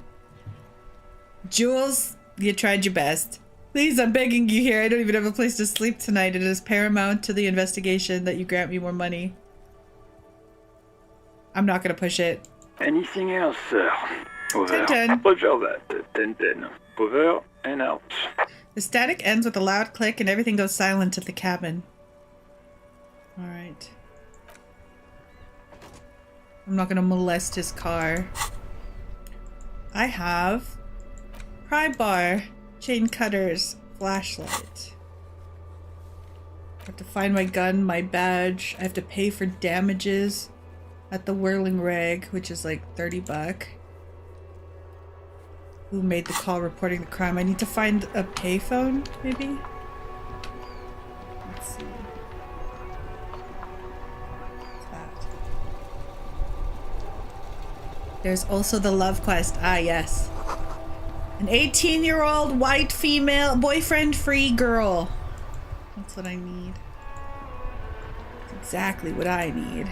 Jules, you tried your best. Please, I'm begging you here. I don't even have a place to sleep tonight. It is paramount to the investigation that you grant me more money. I'm not gonna push it. Anything else, sir? Over. 10-10. Roger that. 10-10. Over and out. The static ends with a loud click and everything goes silent at the cabin. Alright. I'm not gonna molest his car. I have pry bar, chain cutters, flashlight. I have to find my gun, my badge. I have to pay for damages at the Whirling Rag, which is like $30. Who made the call reporting the crime? I need to find a payphone, maybe? Let's see. What's that? There's also the love quest. Ah, yes. An 18-year-old white female boyfriend-free girl. That's what I need. That's exactly what I need.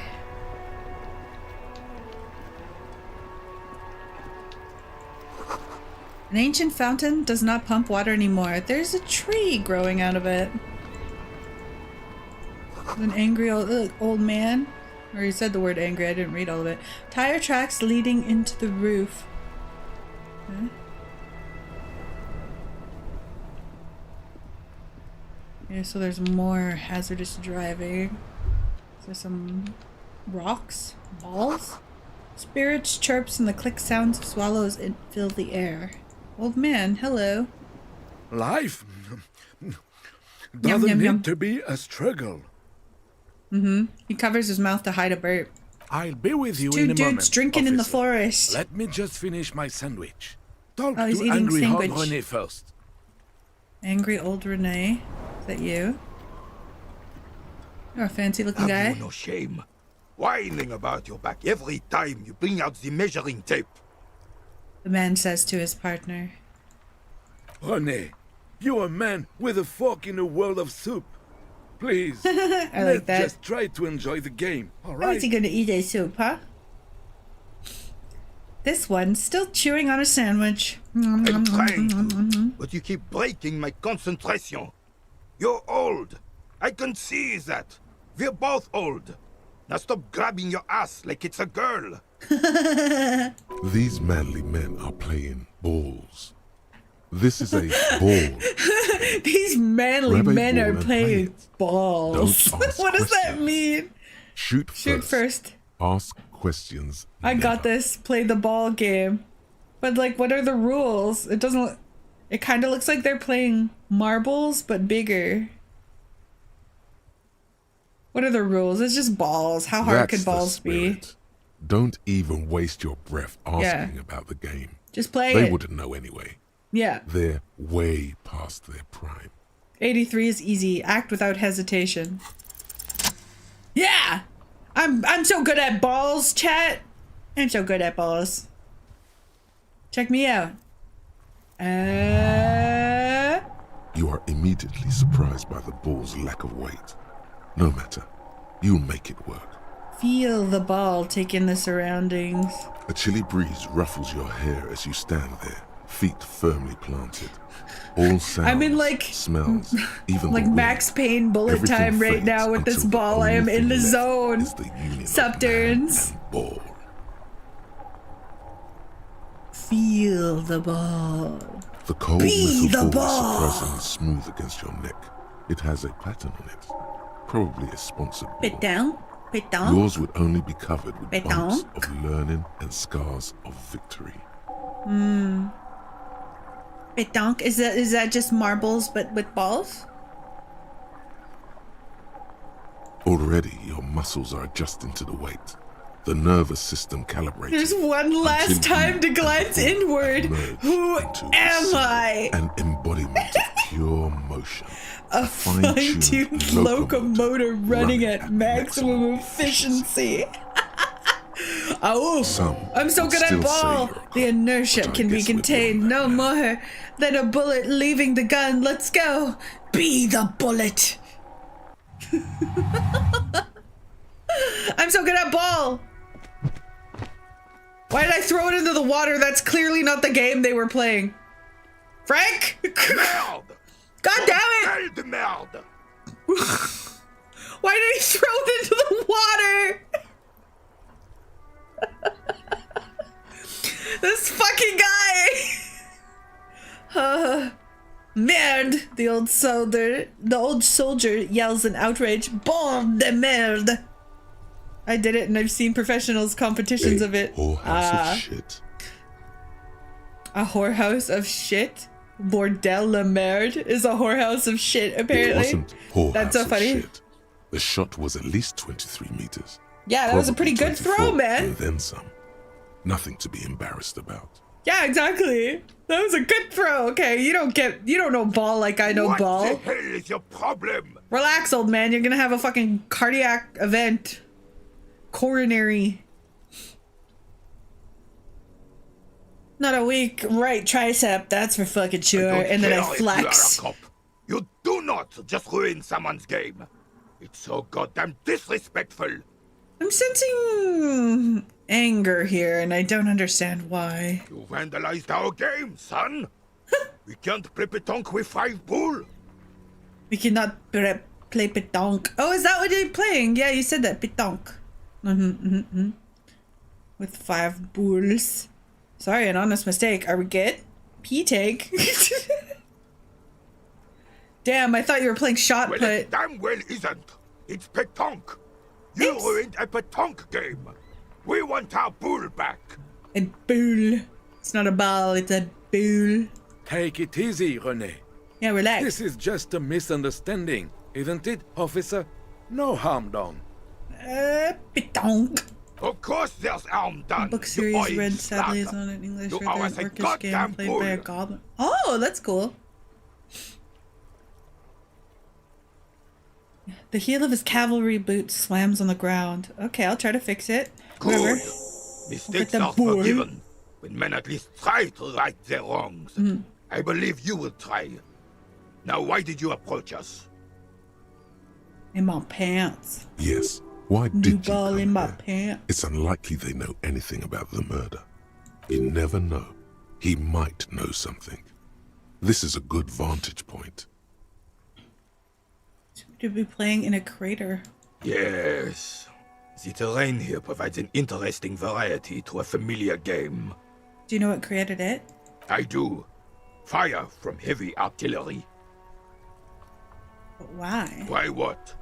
An ancient fountain does not pump water anymore. There's a tree growing out of it. An angry old man. Or he said the word angry, I didn't read all of it. Tire tracks leading into the roof. Okay. Yeah, so there's more hazardous driving. There's some rocks, balls. Spirits, chirps, and the click sounds of swallows fill the air. Old man, hello. Life doesn't need to be a struggle. He covers his mouth to hide a burp. I'll be with you Two in a moment. dudes drinking in the forest. Let me just finish my sandwich. Talk he's to eating angry old sandwich. Renee first. Angry old Renee. Is that you? You're a fancy looking guy. Have you no shame? Whining about your back every time you bring out the measuring tape. The man says to his partner. Renee, you're a man with a fork in a world of soup. Please, I like let's that. just try to enjoy the game, How alright? is he gonna eat his soup, huh? This one's still chewing on a sandwich. I'm trying to, but you keep breaking my concentration. You're old. I can see that. We're both old. Now stop grabbing your ass like it's a girl. These manly men are playing balls. This is a ball. These manly Grab a men ball are and playing play it. balls. Don't ask What does that mean? Shoot first. Ask questions. I got this. Play the ball game. But like, what are the rules? It doesn't... It kind of looks like they're playing marbles, but bigger. What are the rules? It's just balls. How hard That's could balls the be? spirit. Don't even waste your breath asking about the game. Just play They it. wouldn't know anyway. Yeah. They're way past their prime. 83 is easy. Act without hesitation. Yeah! I'm so good at balls, chat. I'm so good at balls. Check me out. You are immediately surprised by the ball's lack of weight. No matter. You'll make it work. Feel the ball take in the surroundings. A chilly breeze ruffles your hair as you stand there, feet firmly planted. All sounds, I'm in like smells, even like the wind, Max Payne bullet everything time right fades now with this until the ball. I only am in thing the left zone. is the union of Subturns. man and ball. Feel the ball. The cold Be metal the ball is ball. surprisingly smooth against your neck. It has a pattern on it, probably a sponsored ball. Pétanque. Pétanque. Yours would only be covered with bumps Pétanque. of learning and scars of victory. Hmm. Pétanque. Is that just marbles but with balls? Already, your muscles are adjusting to the weight. The nervous system calibrated. There's one last time to glance inward. Who am I? An embodiment of pure motion. A fine-tuned locomotor running at maximum efficiency. Oh, I'm so good at ball. The inertia can be contained no more than a bullet leaving the gun. Let's go. Be the bullet. I'm so good at ball. Why did I throw it into the water? That's clearly not the game they were playing. Frank? God damn it! Why did he throw it into the water? This fucking guy! Merde! The old soldier yells in outrage. Bon de merde! I did it, and I've seen professionals competitions of it. Whorehouse of shit. A whorehouse of shit? Bordel la merde is a whorehouse of shit, apparently. It wasn't whorehouse That's so of funny. shit. The shot was at least 23 meters. Yeah, that was a pretty good throw, man. And then some. Nothing to be embarrassed about. Yeah, exactly. That was a good throw. Okay, you don't know ball like I know ball. What the hell is your problem? Relax, old man. You're gonna have a fucking cardiac event. Coronary. Not a weak right tricep, that's for fucking sure. And then I flex. You do not just ruin someone's game. It's so goddamn disrespectful. I'm sensing anger here, and I don't understand why. You vandalized our game, son. We can't play pétanque with 5 bull. We cannot play pétanque. Oh, is that what you're playing? Yeah, you said that, pétanque. With 5 bulls. Sorry, an honest mistake. Are we good? P-take. Damn, I thought you were playing shot put. It damn well isn't. It's pétanque. You ruined a pétanque game. We want our bull back. A bull. It's not a ball, it's a bull. Take it easy, René. Yeah, relax. This is just a misunderstanding, isn't it, officer? No harm done. Pétanque. Of course there's harm done. Book series read sadly is not in English. Read an orcish game played by a goblin. Oh, that's cool. The heel of his cavalry boot slams on the ground. Okay, I'll try to fix it. Good. Mistakes are forgiven when men at least try to right their wrongs. I believe you will try. Now, why did you approach us? In my pants. Yes. Why did you ball in my pants? It's unlikely they know anything about the murder. You never know. He might know something. This is a good vantage point. To be playing in a crater. Yes. The terrain here provides an interesting variety to a familiar game. Do you know what created it? I do. Fire from heavy artillery. But why? Why what?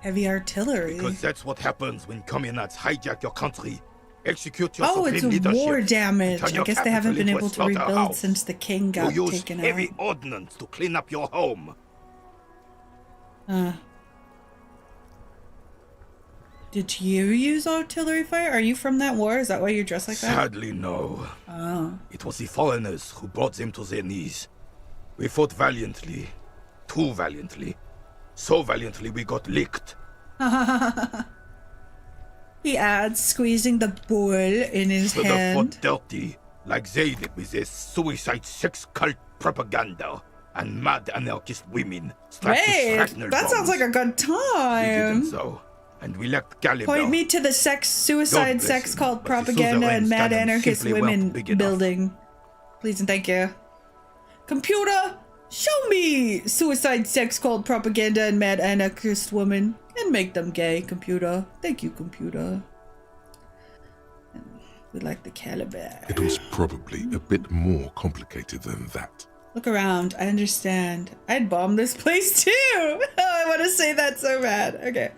Heavy artillery. Because that's what happens when communards hijack your country, execute your it's supreme leadership. War damage. Turn I your guess they haven't been capital able into a to rebuild slaughterhouse. since the king got You use taken heavy out. ordnance to clean up your home. Did you use artillery fire? Are you from that war? Is that why you're dressed like that? Sadly, no. Oh. It was the foreigners who brought them to their knees. We fought valiantly. Too valiantly. So valiantly we got licked. He adds, squeezing the bull in his Should have hand. fought dirty, like they did with their suicide sex cult propaganda and mad anarchist women strapped to Wait, shrapnel that sounds bombs. like a good We didn't time. so. and we lacked caliber. Point me to the suicide sex cult propaganda and mad anarchist women building. Please and thank you. Computer, show me suicide sex cult propaganda and mad anarchist women and make them gay, computer. Thank you, computer. We like the caliber. It was probably a bit more complicated than that. Look around. I understand. I'd bomb this place too. Oh, I want to say that so bad. Okay.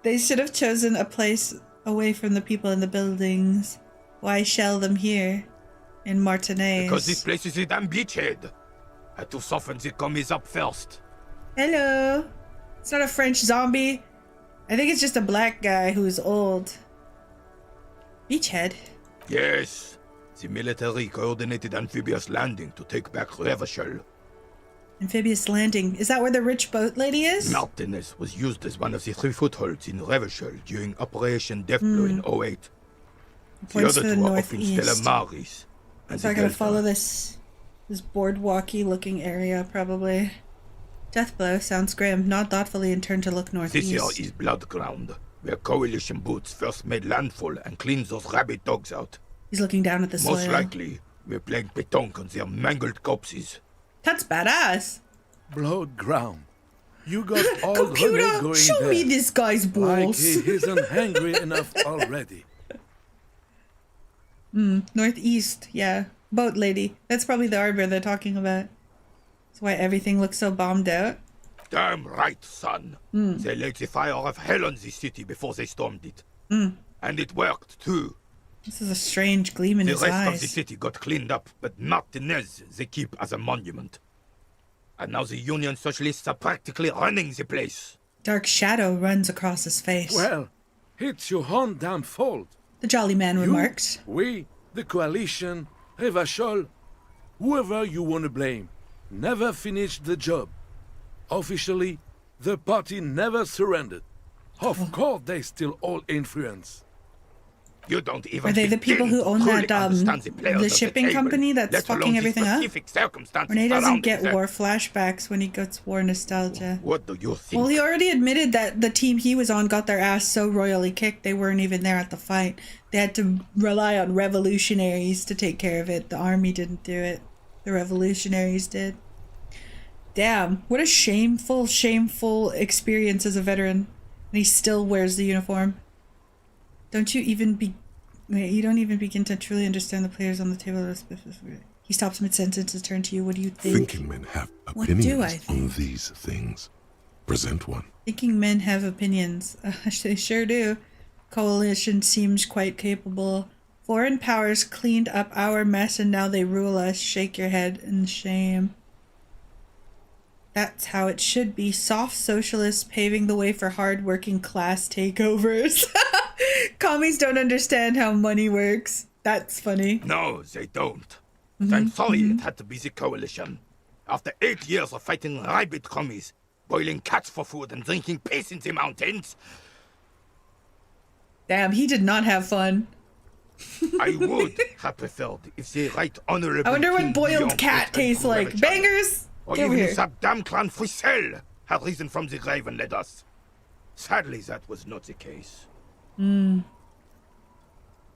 They should have chosen a place away from the people in the buildings. Why shell them here in Martinez? Because this place is a damn beachhead. Had to soften the commies up first. Hello. It's not a French zombie. I think it's just a black guy who's old. Beachhead? Yes. The military coordinated amphibious landing to take back Revachol. Amphibious landing. Is that where the rich boat lady is? Martinez was used as one of the 3 footholds in Revachol during Operation Deathblow in 08. The other two are off in Stella Maris. So I gotta follow this boardwalky looking area, probably. Deathblow sounds grim. Nod thoughtfully and turn to look northeast. This here is Blood Ground, where coalition boots first made landfall and cleaned those rabid dogs out. He's looking down at the soil. Most likely, we're playing pétanque on their mangled corpses. That's badass. Blood ground. You got all Computer, René going show there. me this guy's balls. Like he isn't hungry enough already. Northeast, yeah. Boat lady. That's probably the arbor they're talking about. That's why everything looks so bombed out. Damn right, son. They laid the fire of hell on the city before they stormed it. And it worked, too. This is a strange gleam in his eyes. The rest of the city got cleaned up, but Martinez they keep as a monument. And now the Union Socialists are practically running the place. Dark shadow runs across his face. Well, it's your own damn fault. The jolly man remarks. We, the coalition, Revachol, whoever you want to blame, never finished the job. Officially, the party never surrendered. Of course, they still all influence. You don't even Are they the people who own that the shipping company that's fucking everything up? Renee doesn't get war flashbacks when he gets war nostalgia. What do you think? Well, he already admitted that the team he was on got their ass so royally kicked they weren't even there at the fight. They had to rely on revolutionaries to take care of it. The army didn't do it. The revolutionaries did. Damn, what a shameful experience as a veteran. And he still wears the uniform. You don't even begin to truly understand the players on the table. He stops mid-sentence to turn to you. What do you think? Thinking men have opinions on these things. Present one. Thinking men have opinions. They sure do. Coalition seems quite capable. Foreign powers cleaned up our mess and now they rule us. Shake your head in shame. That's how it should be. Soft socialists paving the way for hard-working class takeovers. Commies don't understand how money works. That's funny. No, they don't. I'm sorry it had to be the coalition. After 8 years of fighting rabid commies, boiling cats for food and drinking piss in the mountains. Damn, he did not have fun. I would have preferred if the right honorable I wonder what King boiled Guillaume cut tastes like. Bangers! Or Get over even here. if that damn clan Frisell had risen from the grave and led us. Sadly, that was not the case.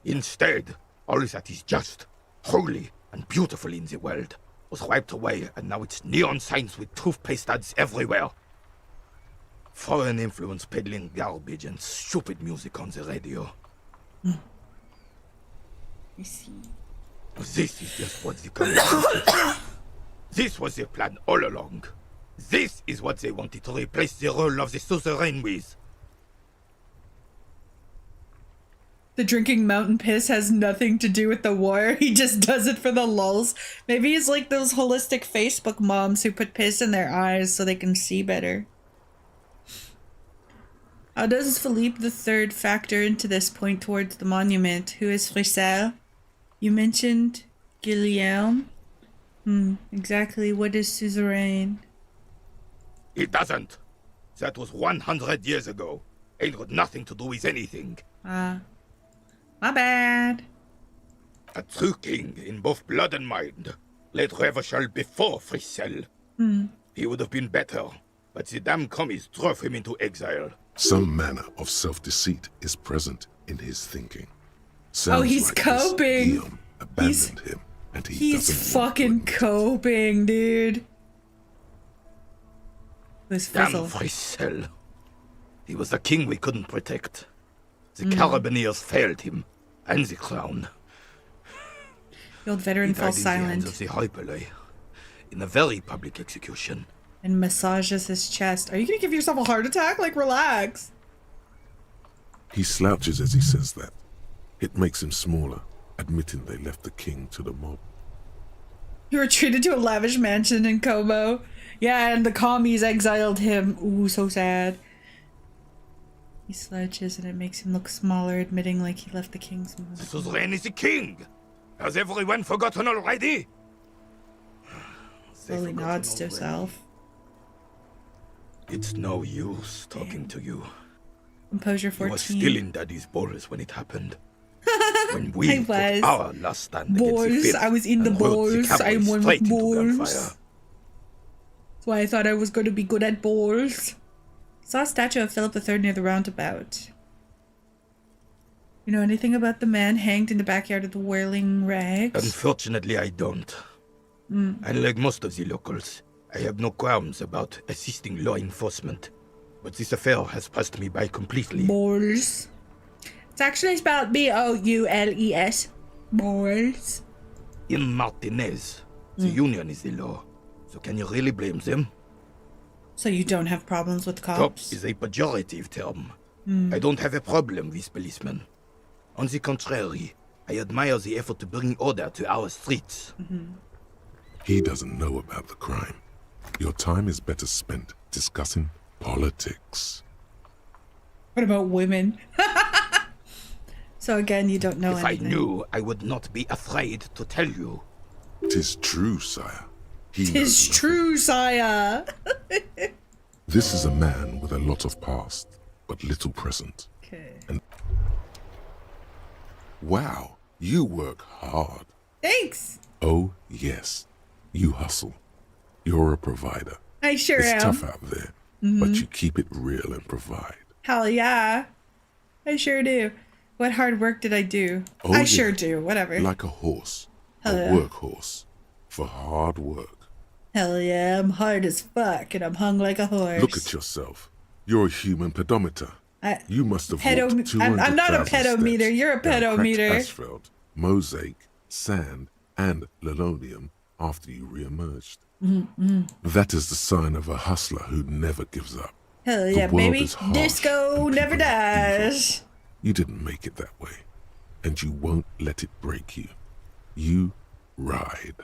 Instead, all that is just, holy, and beautiful in the world was wiped away, and now it's neon signs with toothpaste ads everywhere. Foreign influence peddling garbage and stupid music on the radio. I see. This is just what the community This was their plan all along. This is what they wanted to replace the role of the suzerain with. The drinking mountain piss has nothing to do with the war. He just does it for the lulz. Maybe he's like those holistic Facebook moms who put piss in their eyes so they can see better. How does Philippe III factor into this point towards the monument? Who is Frisell? You mentioned Guillaume. Exactly. What is suzerain? It doesn't. That was 100 years ago. Ain't got nothing to do with anything. My bad. A true king in both blood and mind led Revachol before Frisell. He would have been better, but the damn commies drove him into exile. Some manner of self-deceit is present in his thinking. Sounds he's like this coping. Guillaume abandoned him, and He's doesn't want to fucking admit it. coping, dude. This Damn fizzle. Fricelle. He was the king we couldn't protect. The Mm. Carabineers failed him, and the crown. The old veteran He died falls in the hands silent of the Hyperlay, in a very public execution. and massages his chest. Are you gonna give yourself a heart attack? Like, relax. He slouches as he says that. It makes him smaller, admitting they left the king to the mob. He retreated to a lavish mansion in Kobo. Yeah, and the commies exiled him. Ooh, so sad. He slouches and it makes him look smaller, admitting like he left the king's mob. The suzerain is the king! Has everyone forgotten already? Slowly nods to himself. It's no use talking to you. Composure You 14. were still in Daddy's balls when it happened. When I we was. took our last stand Balls. against the Fifth I was in the and rode balls. cavalry I'm one with straight into balls. gunfire. That's why I thought I was going to be good at balls. Saw a statue of Philip III near the roundabout. You know anything about the man hanged in the backyard of the Whirling Rags? Unfortunately, I don't. Unlike most of the locals, I have no qualms about assisting law enforcement. But this affair has passed me by completely. Balls. It's actually spelled B-O-U-L-E-S. Balls. In Martinez, the union is the law. So can you really blame them? So you don't have problems with cops? Cops is a pejorative term. I don't have a problem with policemen. On the contrary, I admire the effort to bring order to our streets. He doesn't know about the crime. Your time is better spent discussing politics. What about women? So again, you don't know If anything. I knew, I would not be afraid to tell you. 'Tis true, sire. He Tis knows nothing. true, sire. This is a man with a lot of past, but little present. Okay. And wow, you work hard. Thanks. Oh, yes. You hustle. You're a provider. I sure it's am. tough out there, but you keep it real and provide. Hell yeah. I sure do. What hard work did I do? Oh, I yeah. sure do. Whatever. Like a horse. Hell a yeah. workhorse. For hard work. Hell yeah, I'm hard as fuck and I'm hung like a horse. Look at yourself. You're a human pedometer. You must have walked 200,000 I'm not a pedometer. steps You're a down cracked pedometer. asphalt, mosaic, sand, and linoleum after you re-emerged. That is the sign of a hustler who never gives up. Hell The yeah, world baby. is harsh Disco and never people are evil. dies. You didn't make it that way, and you won't let it break you. You ride.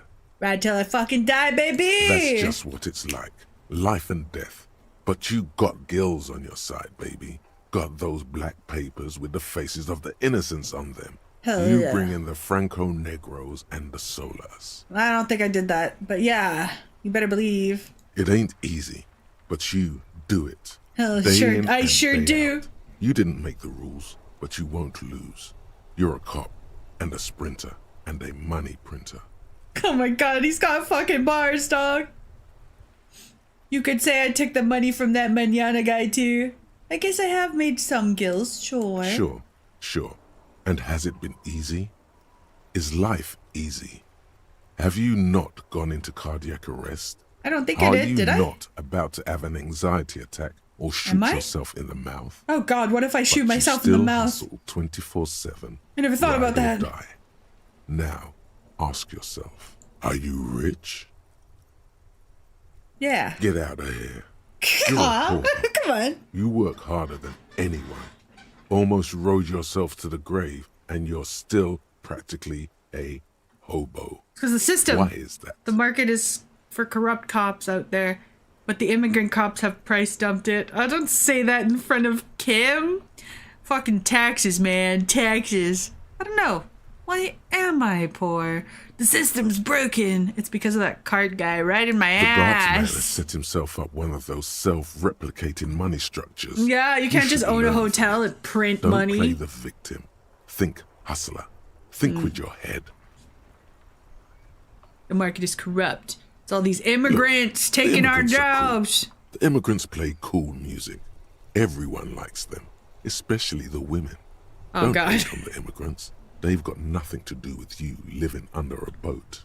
Ride till I fucking die, baby. That's just what it's like. Life and death. But you got gills on your side, baby. Got those black papers with the faces of the innocents on them. Hell you yeah. bring in the Franco Negros and the Solas. I don't think I did that, but yeah, you better believe. It ain't easy, but you do it. Hell, Day sure, in I and sure day do. out. You didn't make the rules, but you won't lose. You're a cop and a sprinter and a money printer. Oh my god, he's got fucking bars, dog. You could say I took the money from that manana guy too. I guess I have made some gills, sure. Sure. And has it been easy? Is life easy? Have you not gone into cardiac arrest? I don't think I did I? Are you not about to have an anxiety attack or shoot Am I? yourself in the mouth? Oh god, what if I shoot But myself you in the still mouth? hustle 24/7. I never thought about ride or that. Die. Now, ask yourself, are you rich? Yeah. Get out of here. Come You're a on. pauper. Come on. You work harder than anyone. Almost rode yourself to the grave, and you're still practically a hobo. Because the system. Why is that? The market is for corrupt cops out there, but the immigrant cops have price dumped it. I don't say that in front of Kim. Fucking taxes, man. Taxes. I don't know. Why am I poor? The system's broken. It's because of that card guy right in my The guardsman has ass. set himself up one of those self-replicating money structures. Yeah, you can't just should own a learn from hotel it. and print Don't money. play the victim. Think hustler. Think with your head. The market is corrupt. It's all these immigrants The taking our immigrants are cool. jobs. The immigrants play cool music. Everyone likes them, especially the women. Oh, Don't God. hate on the immigrants. They've got nothing to do with you living under a boat.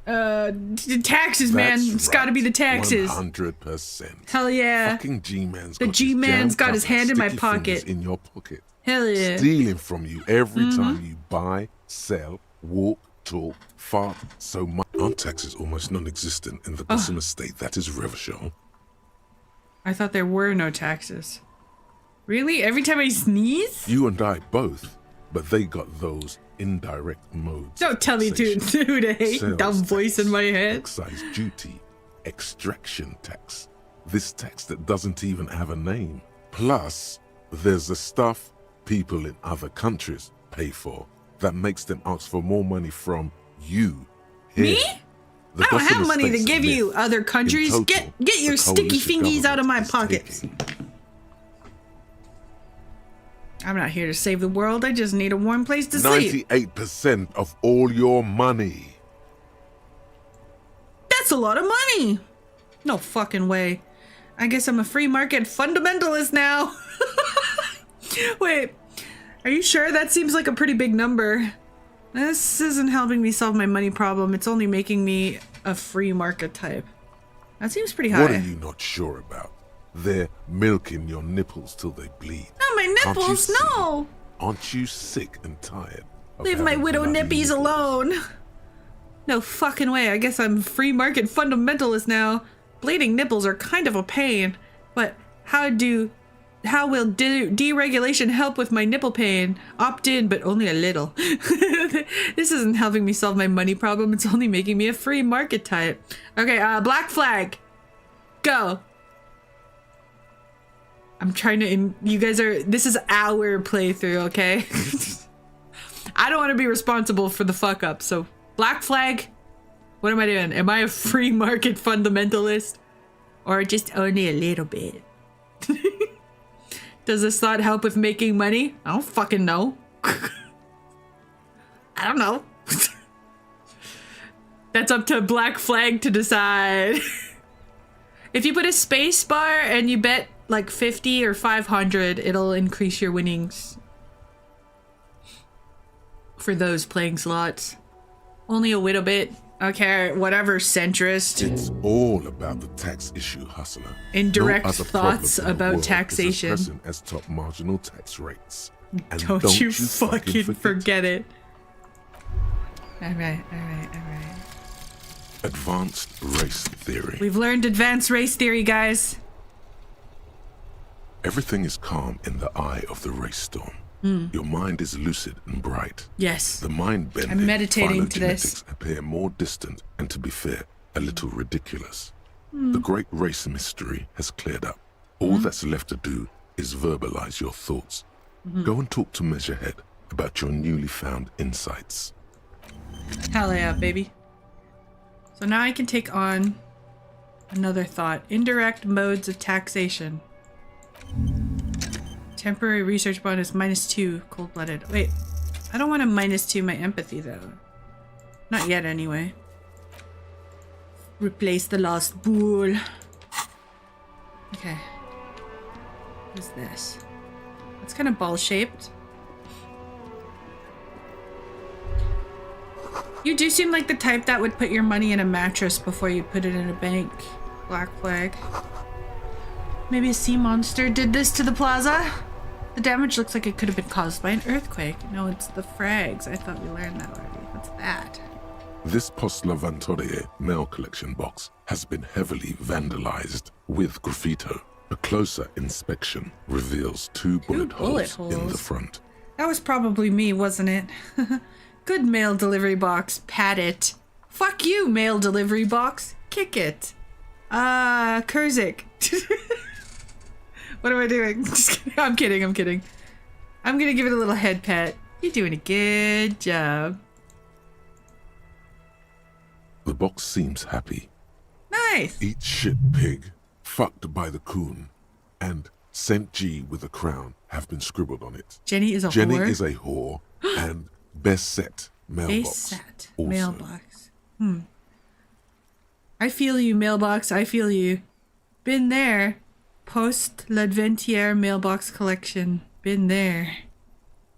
Taxes, man. That's It's got to be the taxes. 100%. Hell yeah. Fucking G-Man's The got G-Man's his got his hand in my sticky fingers pocket. in your pocket. Hell yeah. Stealing from you every time you buy, sell, walk, talk, fart. So much. Aren't taxes almost non-existent in the Gotham estate that is Revachol? I thought there were no taxes. Really? Every time I sneeze? You and I both, but they got those indirect modes. Don't tell me to hate dumb voice in my head. Excise duty, extraction tax, this tax that doesn't even have a name. Plus, there's the stuff people in other countries pay for that makes them ask for more money from you. Here. Me? The I don't Gotham have money to estate's give myth. you, other countries. In Get total, your the sticky coalition fingies out of my government is pockets. taking I'm not here to save the world. I just need a warm place to sleep. 98% of all your money. That's a lot of money. No fucking way. I guess I'm a free market fundamentalist now. Wait, are you sure? That seems like a pretty big number. This isn't helping me solve my money problem. It's only making me a free market type. That seems pretty high. What are you not sure about? They're milking your nipples till they bleed. Not my Can't you nipples, see? no. Aren't you sick and tired of Leave my having widow bloody nippies nipples? alone. No fucking way. I guess I'm a free market fundamentalist now. Bleeding nipples are kind of a pain, but how will deregulation help with my nipple pain? Opt in, but only a little. This isn't helping me solve my money problem. It's only making me a free market type. Okay, Black Flag. Go. I'm trying to, this is our playthrough, okay? I don't want to be responsible for the fuck up, so Black Flag, what am I doing? Am I a free market fundamentalist? Or just only a little bit? Does this thought help with making money? I don't fucking know. I don't know. That's up to Black Flag to decide. If you put a space bar and you bet like 50 or 500, it'll increase your winnings. For those playing slots. Only a little bit. Okay, whatever, centrist. It's all about the tax issue, hustler. Indirect no other thoughts problem in the about world taxation. is as present as top marginal tax rates. And Don't you fucking forget it. Alright. Advanced race theory. We've learned advanced race theory, guys. Everything is calm in the eye of the race storm. Your mind is lucid and bright. Yes. The mind-bending I'm meditating to this. phylogenetics appear more distant and, to be fair, a little ridiculous. The great race mystery has cleared up. All that's left to do is verbalize your thoughts. Go and talk to Measurehead about your newly found insights. Hell yeah, baby. So now I can take on another thought. Indirect modes of taxation. Temporary research bonus -2, cold-blooded. Wait, I don't want to -2 my empathy though. Not yet anyway. Replace the lost bull. Okay. What is this? It's kind of ball-shaped. You do seem like the type that would put your money in a mattress before you put it in a bank. Black Flag. Maybe a sea monster did this to the plaza? The damage looks like it could have been caused by an earthquake. No, it's the frags. I thought we learned that already. What's that? This Post Lavantorie mail collection box has been heavily vandalized with graffito. A closer inspection reveals two bullet holes in the front. That was probably me, wasn't it? Good mail delivery box. Pat it. Fuck you, mail delivery box. Kick it. Kurzik. What am I doing? I'm kidding. I'm gonna give it a little head pat. You're doing a good job. The box seems happy. Nice. Eat shit pig, fucked by the coon, and Saint G with a crown have been scribbled on it. Jenny is a Jenny whore? is a whore, and best set mailbox. Base set also. mailbox. I feel you, mailbox. I feel you. Been there. Post l'Adventière mailbox collection. Been there.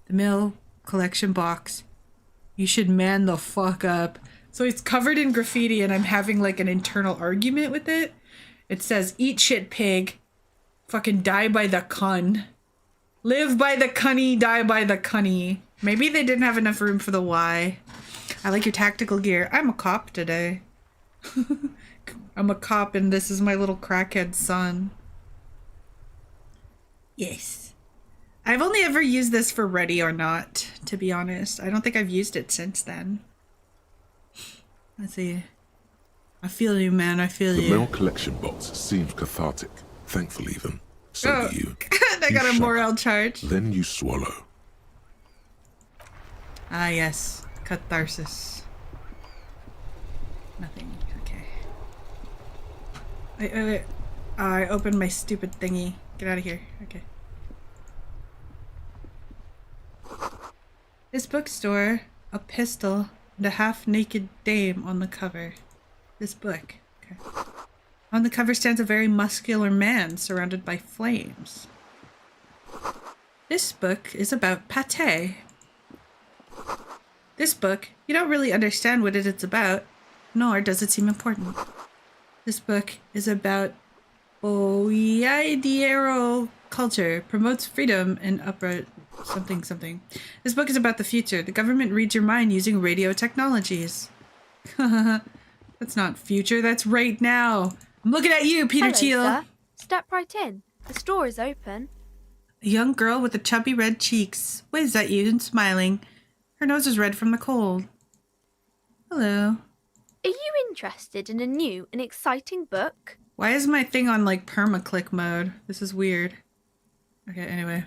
The mail collection box. You should man the fuck up. So it's covered in graffiti and I'm having like an internal argument with it. It says, eat shit pig. Fucking die by the cun. Live by the cunny, die by the cunny. Maybe they didn't have enough room for the Y. I like your tactical gear. I'm a cop today. I'm a cop and this is my little crackhead son. Yes. I've only ever used this for Ready or Not, to be honest. I don't think I've used it since then. Let's see. I feel you, man. I feel you. The mail collection box seems cathartic. Thankful even. So do you. I got a morale charge. Then you swallow. Ah, yes. Catharsis. Nothing. Okay. Wait. I opened my stupid thingy. Get out of here. Okay. This bookstore, a pistol, and a half-naked dame on the cover. This book. Okay. On the cover stands a very muscular man surrounded by flames. This book is about pate. This book, you don't really understand what it's about, nor does it seem important. This book is about Oidiero culture, promotes freedom and upright something. This book is about the future. The government reads your mind using radio technologies. That's not future, that's right now. I'm looking at you, Peter Thiel. Sir. Step right in. The store is open. A young girl with the chubby red cheeks waves at you and smiling. Her nose is red from the cold. Hello. Are you interested in a new and exciting book? Why is my thing on like perma-click mode? This is weird. Okay, anyway.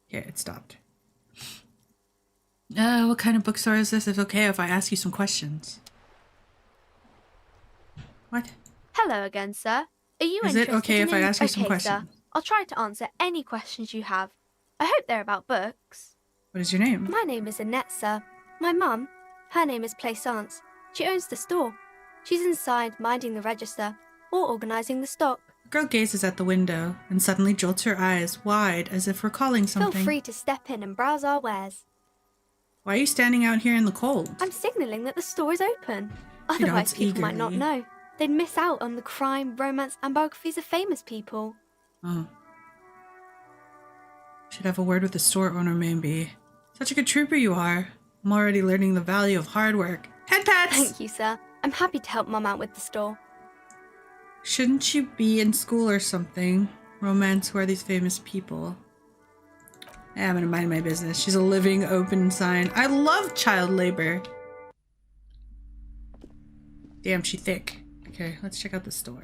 Yeah, it stopped. What kind of bookstore is this? It's okay if I ask you some questions. What? Hello again, sir. Are you Is interested it okay if I ask you some Okay, questions? sir. I'll try to answer any questions you have. I hope they're about books. What is your name? My name is Annette, sir. My mum, her name is Plaisance. She owns the store. She's inside minding the register or organising the stock. The girl gazes at the window and suddenly jolts her eyes wide as if recalling something. Feel free to step in and browse our wares. Why are you standing out here in the cold? I'm signalling that the store is open. She Otherwise, nods people might not eagerly. know. They'd miss out on the crime, romance, and biographies of famous people. Oh. Should have a word with the store owner, maybe. Such a good trooper you are. I'm already learning the value of hard work. Head pats! Thank you, sir. I'm happy to help Mum out with the store. Shouldn't you be in school or something? Romance, who are these famous people? I'm gonna mind my business. She's a living open sign. I love child labor. Damn, she thick. Okay, let's check out the store.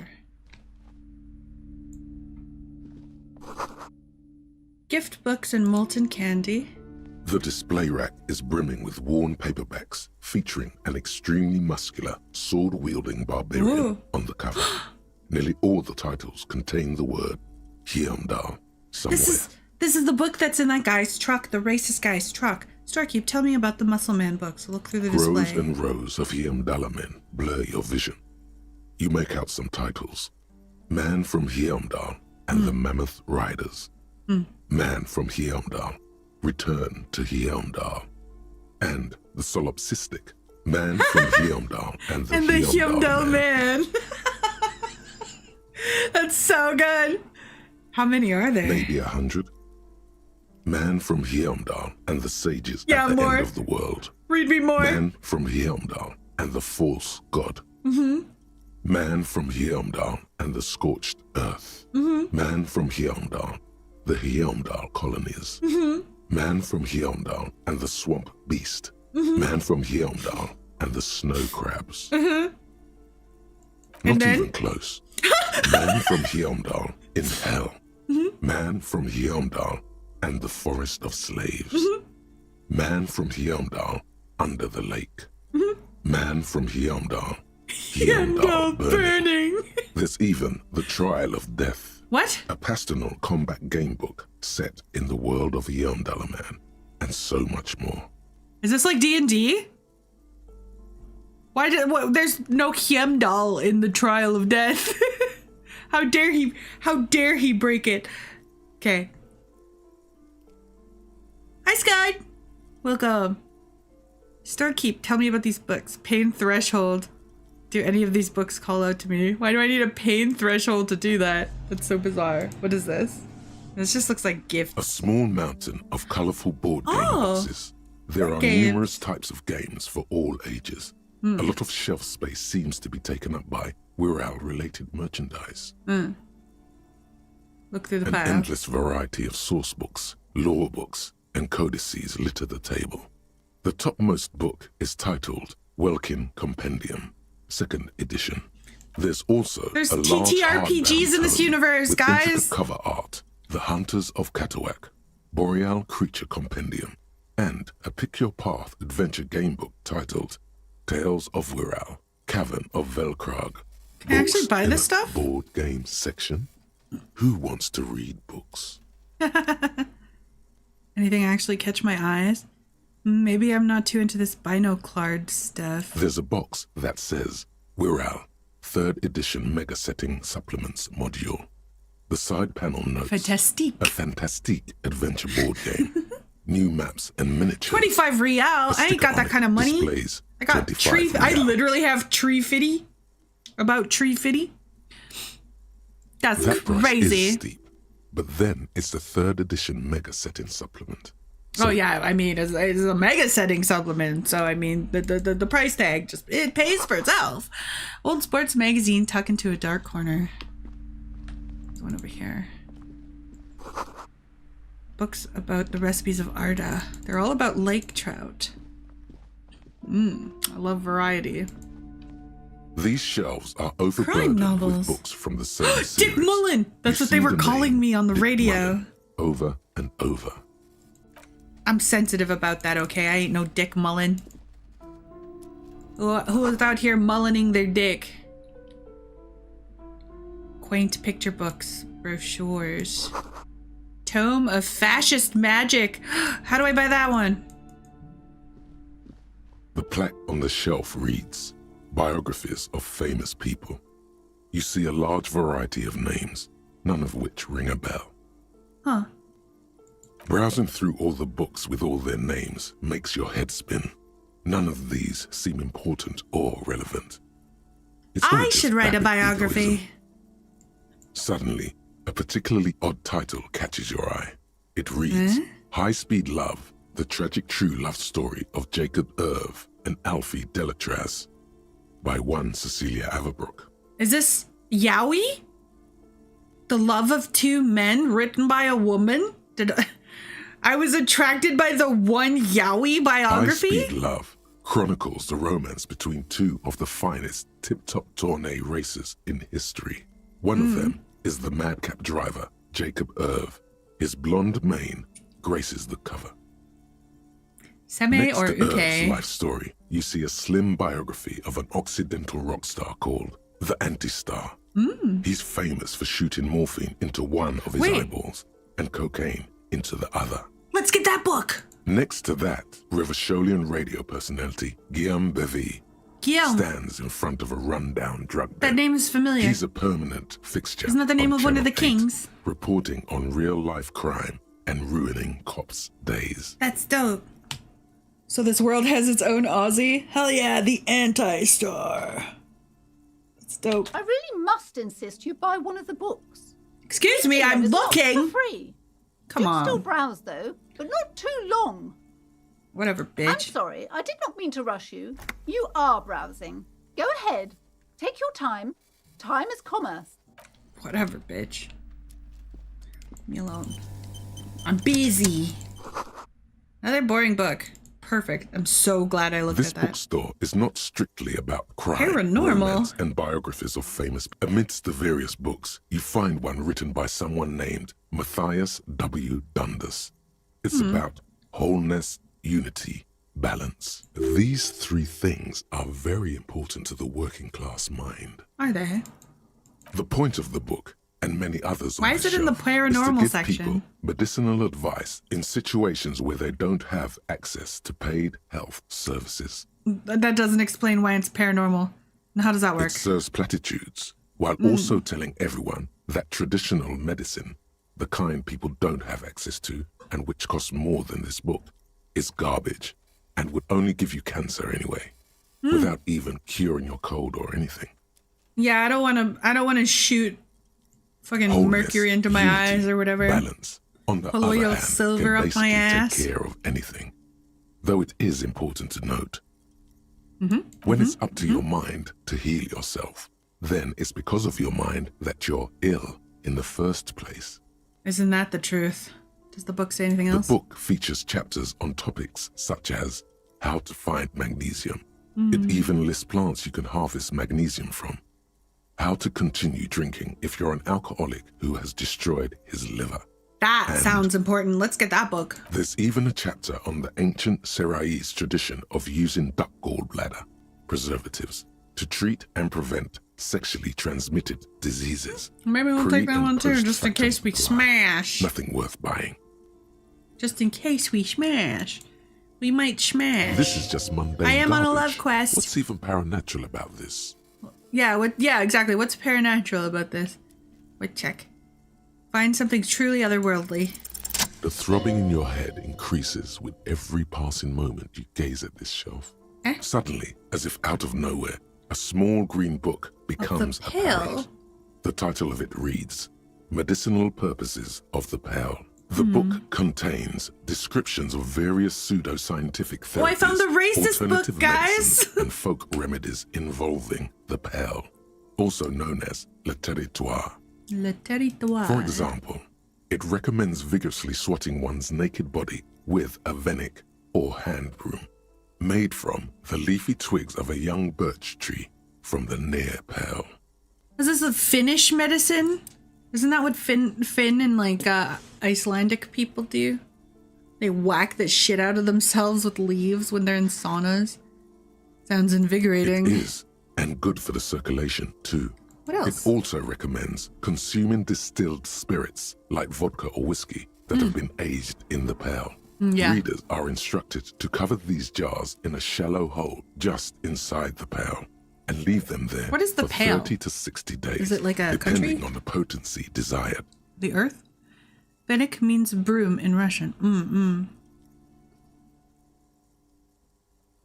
Gift books and molten candy. The display rack is brimming with worn paperbacks featuring an extremely muscular, sword-wielding barbarian Ooh. on the cover. Nearly all the titles contain the word Hyundai somewhere. This is the book that's in that guy's truck, the racist guy's truck. Storekeep, tell me about the Muscle Man books. Look through the display. Rows and rows of Hyundai men blur your vision. You make out some titles. Man from Hyundai and the Mammoth Riders. Man from Hyundai, Return to Hyundai. And the solipsistic Man from Hyundai and the Hyundai Man. That's so good. How many are there? Maybe 100. Man from Hyundai and the sages at the more. end of the world. Read me more. Man from Hyundai and the false god. Man from Hyundai and the scorched earth. Man from Hyundai, the Hyundai colonies. Man from Hyundai and the swamp beast. Man from Hyundai and the snow crabs. Not even close. Man from Hyundai in hell. Man from Hyundai and the forest of slaves. Man from Hyundai under the lake. Man from Hyundai. Hyundai burning. There's even the trial of death. What? A pastoral combat game book set in the world of Hyundai Man, and so much more. Is this like D&D? Why did there's no Heimdall in the Trial of Death? How dare he? How dare he break it? Okay. Hi, Sky. Welcome. Storekeep, tell me about these books. Pain Threshold. Do any of these books call out to me? Why do I need a pain threshold to do that? That's so bizarre. What is this? This just looks like gifts. A small mountain of colorful board game boxes. There are games. numerous types of games for all ages. A lot of shelf space seems to be taken up by Wirral-related merchandise. Look through the An pile. endless variety of source books, lore books, and codices litter the table. The topmost book is titled Welkin Compendium, 2nd edition. There's also There's a large TTRPGs in this hardbound universe, with guys. intricate cover art, The Hunters of Katawak, Boreal Creature Compendium, and a Pick Your Path adventure game book titled Tales of Wirral, Cavern of Velkrag. Can I actually buy this stuff? Board game section. Who wants to read books? Anything actually catch my eyes? Maybe I'm not too into this binoclard stuff. There's a box that says Wirral, 3rd edition Mega Setting Supplements Module. The side panel notes Fantastique. a fantastique adventure board game. New maps and miniatures. 25 real. I ain't got that kind of money. Displays I got 25 tree. I real. literally have tree fitty. About tree fitty. That's That price crazy. is steep, but then it's the 3rd edition Mega Setting Supplement. Oh yeah, I mean it's a mega setting supplement, so I mean the price tag just it pays for itself. Old sports magazine tucked into a dark corner. There's one over here. Books about the recipes of Arda. They're all about lake trout. I love variety. These shelves are Crime overburdened novels. with books from the same series. Dick Mullen! That's You what they see were the calling name me on the Dick radio. Mullen over and over. I'm sensitive about that, okay? I ain't no Dick Mullen. Who is out here mullening their dick? Quaint picture books, brochures. Tome of Fascist Magic. How do I buy that one? The plaque on the shelf reads, Biographies of Famous People. You see a large variety of names, none of which ring a bell. Huh. Browsing through all the books with all their names makes your head spin. None of these seem important or relevant. It's not I just should write a vapid biography. egoism. Suddenly, a particularly odd title catches your eye. It reads, High Speed Love, the tragic true love story of Jacob Irv and Alfie Delatraz, by one Cecilia Averbrook. Is this Yowie? The Love of Two Men written by a woman? I was attracted by the one Yowie biography? High Speed Love chronicles the romance between two of the finest tip-top tourney racers in history. One of them is the madcap driver, Jacob Irv. His blonde mane graces the cover. Seme Next or to Irv's Uke? life story, you see a slim biography of an Occidental rock star called the Anti-Star. He's famous for shooting morphine into one of his eyeballs and cocaine into the other. Let's get that book. Next to that, Rivasholian radio personality Guillaume Bevy Guillaume. stands in front of a rundown drug den. That name is familiar. He's a permanent fixture. Isn't that the name on of one of the Channel 8, kings? reporting on real-life crime and ruining cops' days. That's dope. So this world has its own Aussie? Hell yeah, the Anti-Star. That's dope. I really must insist you buy one of the books. Excuse me, I'm It's not looking. For free. Come Do on. still browse though, but not too long. Whatever, I'm bitch. sorry, I did not mean to rush you. You are browsing. Go ahead. Take your time. Time is commerce. Whatever, bitch. Leave me alone. I'm busy. Another boring book. Perfect. I'm so glad I looked This at that. bookstore is not strictly about crime, Paranormal. romance, and biographies of famous. Amidst the various books, you find one written by someone named Matthias W. Dundas. It's about wholeness, unity, balance. These three things are very important to the working class mind. Are they? The point of the book, and many others Why on is it in the shelf, paranormal is to give section? people medicinal advice in situations where they don't have access to paid health services. That doesn't explain why it's paranormal. How does that work? It serves platitudes, while also telling everyone that traditional medicine, the kind people don't have access to, and which costs more than this book, is garbage, and would only give you cancer anyway, without even curing your cold or anything. Yeah, I don't want to shoot fucking Wholeness, mercury into my unity, eyes or whatever. Balance, on the other Colloidal hand, silver can up my basically ass. take care of anything. Though it is important to note, when it's up to your mind to heal yourself, then it's because of your mind that you're ill in the first place. Isn't that the truth? Does the book say anything else? The book features chapters on topics such as how to find magnesium. It even lists plants you can harvest magnesium from. How to continue drinking if you're an alcoholic who has destroyed his liver. That sounds important. Let's get that book. There's even a chapter on the ancient Seraïs tradition of using duck gallbladder preservatives to treat and prevent sexually transmitted diseases. Maybe we'll Pre- take that and one too, just in post-factum case we life. smash. Nothing worth buying. Just in case we smash. We might smash. This is just mundane I am on a garbage. love quest. What's even paranatural about this? Yeah, exactly. What's paranatural about this? Wait, check. Find something truly otherworldly. The throbbing in your head increases with every passing moment you gaze at this shelf. Suddenly, as if out of nowhere, a small green book becomes apparent. The title of it reads, Medicinal Purposes of the Pearl. The book contains descriptions of various pseudo-scientific therapies, I found the racist book, alternative guys! medicines, and folk remedies involving the Pearl, also known as le territoire. Le territoire. For example, it recommends vigorously swatting one's naked body with a venik or hand broom, made from the leafy twigs of a young birch tree from the near Pearl. Is this a Finnish medicine? Isn't that what Finn and like Icelandic people do? They whack the shit out of themselves with leaves when they're in saunas. Sounds invigorating. It is, and good for the circulation too. What else? It also recommends consuming distilled spirits like vodka or whiskey that have been aged in the Pearl. Yeah. Readers are instructed to cover these jars in a shallow hole just inside the Pearl and leave them there What is the for Pearl? 30 to 60 days. Is it like a depending country? on the potency desired. The earth? Venik means broom in Russian.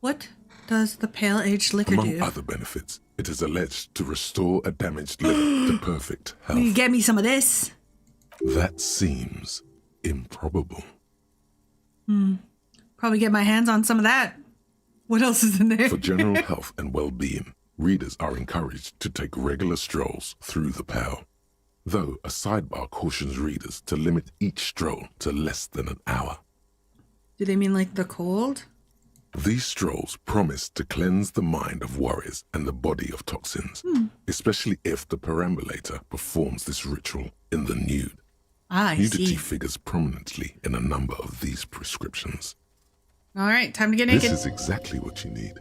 What does the pale aged liquor Among do? other benefits, it is alleged to restore a damaged liver to perfect health. Will you get me some of this? That seems improbable. Probably get my hands on some of that. What else is in there? For general health and well-being, readers are encouraged to take regular strolls through the Pearl, though a sidebar cautions readers to limit each stroll to less than an hour. Do they mean like the cold? These strolls promise to cleanse the mind of worries and the body of toxins, especially if the perambulator performs this ritual in the nude. I Nudity see. figures prominently in a number of these prescriptions. All right, time to get naked. This is exactly what you need.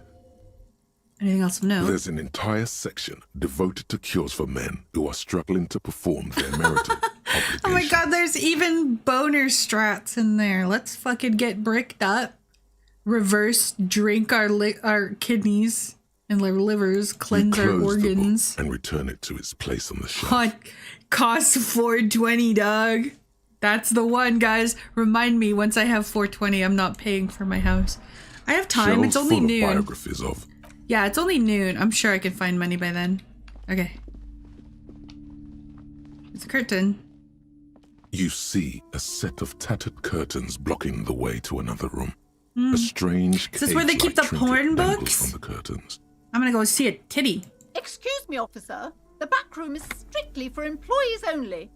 Anything else of note? There's an entire section devoted to cures for men who are struggling to perform their marital obligations. Oh my god, there's even boner strats in there. Let's fucking get bricked up. Reverse drink our kidneys and our livers, cleanse You our close the book organs. and return it to its place on the shelf. Hot costs $4.20, dog. That's the one, guys. Remind me once I have $4.20, I'm not paying for my house. I have time. Shelves It's only full of noon. biographies of Yeah, it's only noon. I'm sure I can find money by then. Okay. It's a curtain. You see a set of tattered curtains blocking the way to another room. A strange Is this where they keep cage-like the trinket porn dangles books? from the curtains. I'm gonna go see a titty. Excuse me, officer. The back room is strictly for employees only.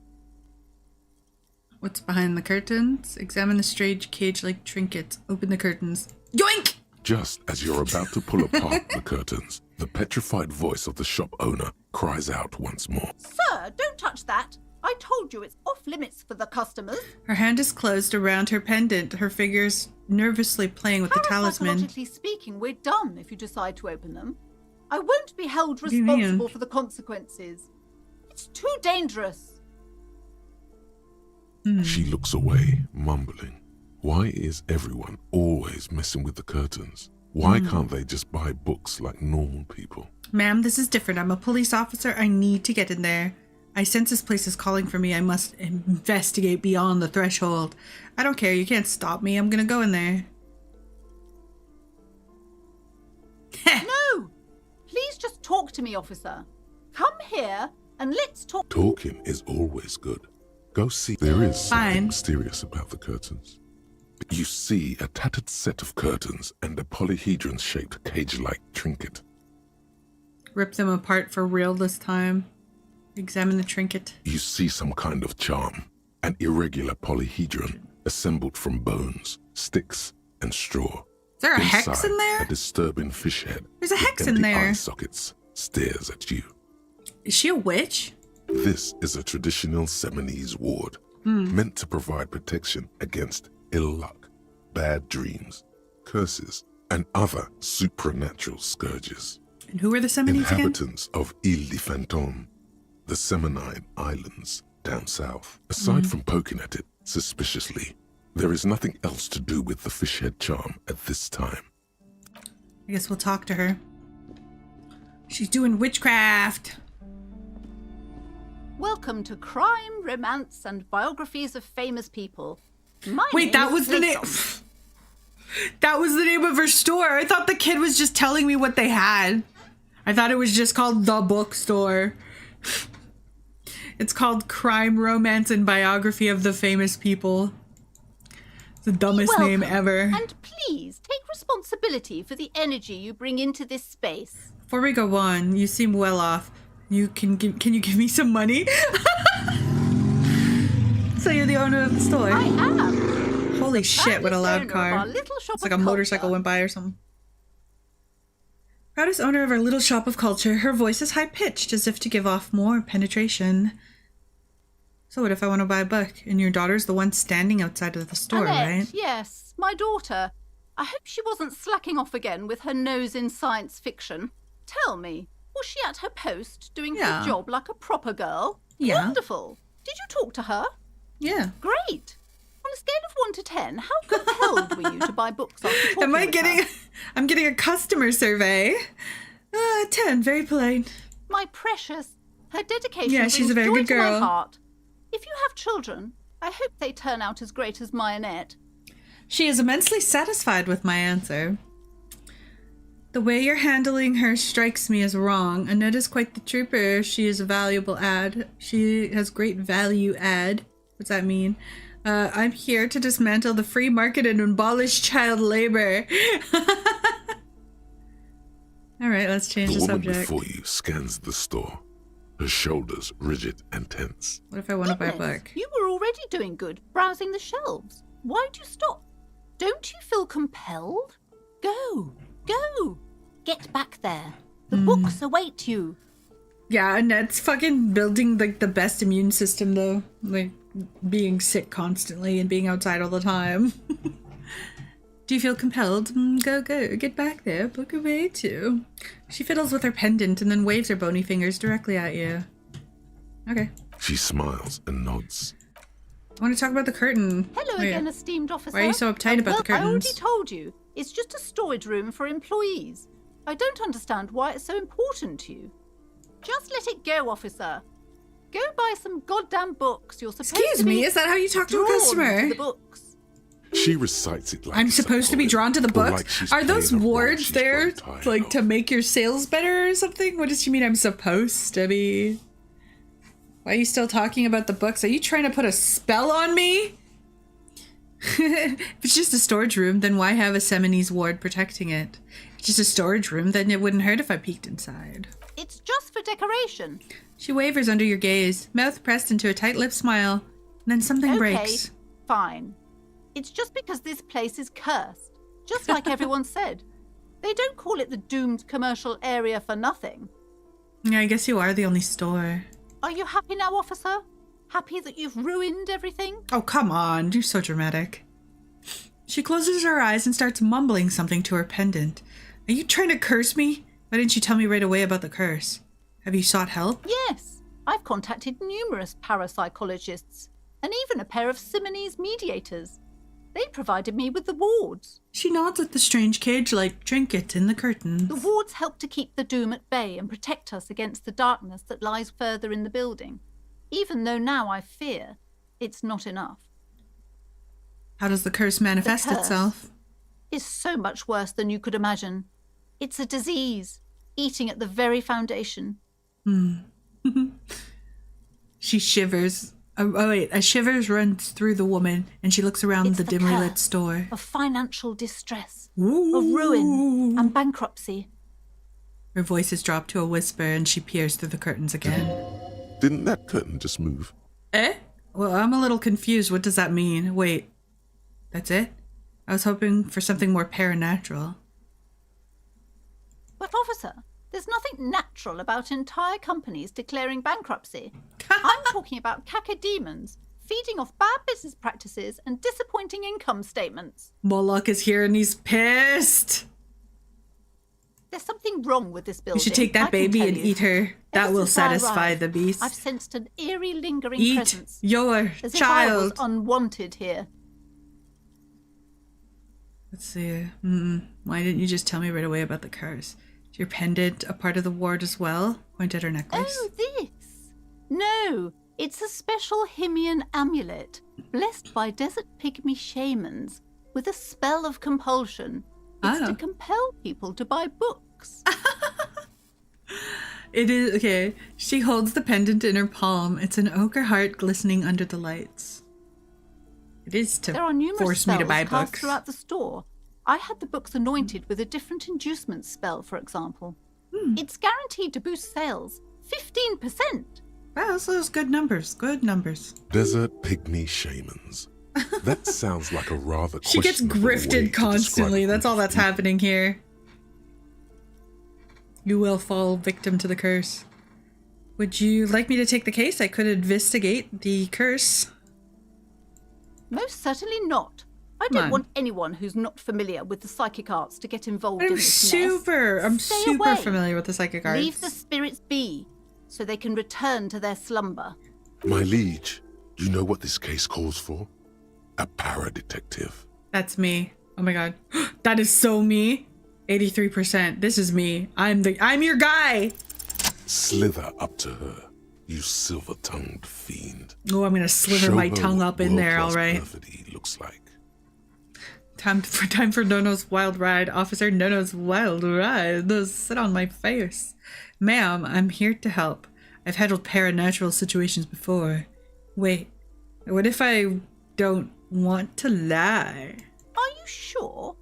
What's behind the curtains? Examine the strange cage-like trinkets. Open the curtains. Yoink! Just as you're about to pull apart the curtains, the petrified voice of the shop owner cries out once more. Sir, don't touch that. I told you it's off limits for the customers. Her hand is closed around her pendant, her fingers nervously playing with the talisman. Parapsychologically speaking, we're done if you decide to open them. I won't be held do you mean? responsible for the consequences. It's too dangerous. She looks away, mumbling. Why is everyone always messing with the curtains? Why can't they just buy books like normal people? Ma'am, this is different. I'm a police officer. I need to get in there. I sense this place is calling for me. I must investigate beyond the threshold. I don't care. You can't stop me. I'm gonna go in there. No! Please just talk to me, officer. Come here and let's talk. Talking is always good. Go see. There is something mysterious about the curtains. You see a tattered set of curtains and a polyhedron-shaped cage-like trinket. Rip them apart for real this time. Examine the trinket. You see some kind of charm, an irregular polyhedron assembled from bones, sticks, and straw. Is there a hex in there? A disturbing fish head. There's a hex with in empty there. Eye sockets stares at you. Is she a witch? This is a traditional Seminese ward, meant to provide protection against ill luck, bad dreams, curses, and other supernatural scourges. And who are the Seminese again? Inhabitants of Ile de Fantôme, the Seminine Islands down south. Aside from poking at it suspiciously, there is nothing else to do with the fish head charm at this time. I guess we'll talk to her. She's doing witchcraft. Welcome to Crime, Romance, and Biographies of Famous People. Wait, that was the name. That was the name of her store. I thought the kid was just telling me what they had. I thought it was just called The Bookstore. It's called Crime, Romance, and Biography of the Famous People. It's the dumbest name ever. And please take responsibility for the energy you bring into this space. Before we go on, you seem well off. Can you give me some money? So you're the owner of the store? I am. Holy shit, what a loud car. It's like a motorcycle went by or something. Proudest owner of our little shop of culture. Her voice is high-pitched, as if to give off more penetration. So what if I want to buy a book, and your daughter's the one standing outside of the store, Annette, right? Yes, my daughter. I hope she wasn't slacking off again with her nose in science fiction. Tell me, was she at her post doing her job like a proper girl? Yeah. Wonderful. Did you talk to her? Yeah. Great. On a scale of 1 to 10, how compelled were you to buy books after talking with her? I'm getting a customer survey. 10, very polite. My precious. Her dedication Yeah, she's a very brings good joy to my girl. heart. If you have children, I hope they turn out as great as my Annette. She is immensely satisfied with my answer. The way you're handling her strikes me as wrong. Annette is quite the trooper. She is a valuable ad. She has great value add. What's that mean? I'm here to dismantle the free market and abolish child labor. All right, let's change the The woman subject. before you scans the store, her shoulders rigid and tense. What if I want to buy a book? You were already doing good, browsing the shelves. Why'd you stop? Don't you feel compelled? Go. Get back there. The books await you. Yeah, Annette's fucking building like the best immune system though. Like being sick constantly and being outside all the time. Do you feel compelled? Go. Get back there. Book away too. She fiddles with her pendant and then waves her bony fingers directly at you. Okay. She smiles and nods. I want to talk about the curtain. Hello again, esteemed officer. Why are you so uptight about the I already curtains? told you. It's just a storage room for employees. I don't understand why it's so important to you. Just let it go, officer. Go buy some goddamn books. You're supposed Excuse to be me, is that how you talk to a drawn customer? to the books. She recites it like I'm it's supposed to be drawn to the or books? like she's Are those playing a role wards she's there grown tired like to make your sales better or something? What does she mean I'm supposed to be? Why are you still talking about the books? Are you trying to put a spell on me? If it's just a storage room, then why have a Seminese ward protecting it? If it's just a storage room, then it wouldn't hurt if I peeked inside. It's just for decoration. She wavers under your gaze, mouth pressed into a tight-lipped smile. Then something Okay, breaks. fine. It's just because this place is cursed. Just like everyone said. They don't call it the doomed commercial area for nothing. Yeah, I guess you are the only store. Are you happy now, officer? Happy that you've ruined everything? Oh, come on. You're so dramatic. She closes her eyes and starts mumbling something to her pendant. Are you trying to curse me? Why didn't you tell me right away about the curse? Have you sought help? Yes. I've contacted numerous parapsychologists and even a pair of Simonese mediators. They provided me with the wards. She nods at the strange cage-like trinket in the curtains. The wards help to keep the doom at bay and protect us against the darkness that lies further in the building. Even though now I fear, it's not enough. How does the curse manifest itself? Is so much worse than you could imagine. It's a disease, eating at the very foundation. She shivers. Oh wait, a shivers runs through the woman, and she looks around the dimly lit store. Of financial distress, Ooh. of ruin and bankruptcy. Her voice is dropped to a whisper, and she peers through the curtains again. Didn't that curtain just move? Eh? Well, I'm a little confused. What does that mean? Wait, that's it? I was hoping for something more paranatural. But officer, there's nothing natural about entire companies declaring bankruptcy. I'm talking about cacodemons, feeding off bad business practices and disappointing income statements. Moloch is here and he's pissed. There's something wrong with this building. You should take that baby and eat her. That will satisfy the beast. I've sensed an eerie lingering Eat presence. your as child. If I was unwanted here. Let's see. Why didn't you just tell me right away about the curse? Is your pendant a part of the ward as well? Point at her necklace. Oh, this? No, it's a special Himian amulet, blessed by desert pygmy shamans, with a spell of compulsion. It's to compel people to buy books. It is, okay. She holds the pendant in her palm. It's an ochre heart glistening under the lights. It is to There are numerous force me to buy spells cast books. throughout the store. I had the books anointed with a different inducement spell, for example. It's guaranteed to boost sales 15%. Wow, those good numbers. Good numbers. Desert pygmy shamans. That sounds like a rather She gets questionable way grifted to constantly. describe a That's all that's happening here. You will fall victim to the curse. Would you like me to take the case? I could investigate the curse. Most certainly not. I don't want anyone who's not familiar with the psychic arts to get involved in this mess. I'm Stay super away. familiar with the psychic arts. Leave the spirits be, so they can return to their slumber. My liege, do you know what this case calls for? A para-detective. That's me. Oh my god. That is so me. 83%. This is me. I'm your guy. Slither up to her, you silver-tongued fiend. Oh, I'm gonna slither Show my her tongue what up in there, world-class alright. perfidy looks like. Time for Nono's wild ride. Officer Nono's wild ride. Those sit on my face. Ma'am, I'm here to help. I've handled paranatural situations before. Wait, what if I don't want to lie? Are you sure?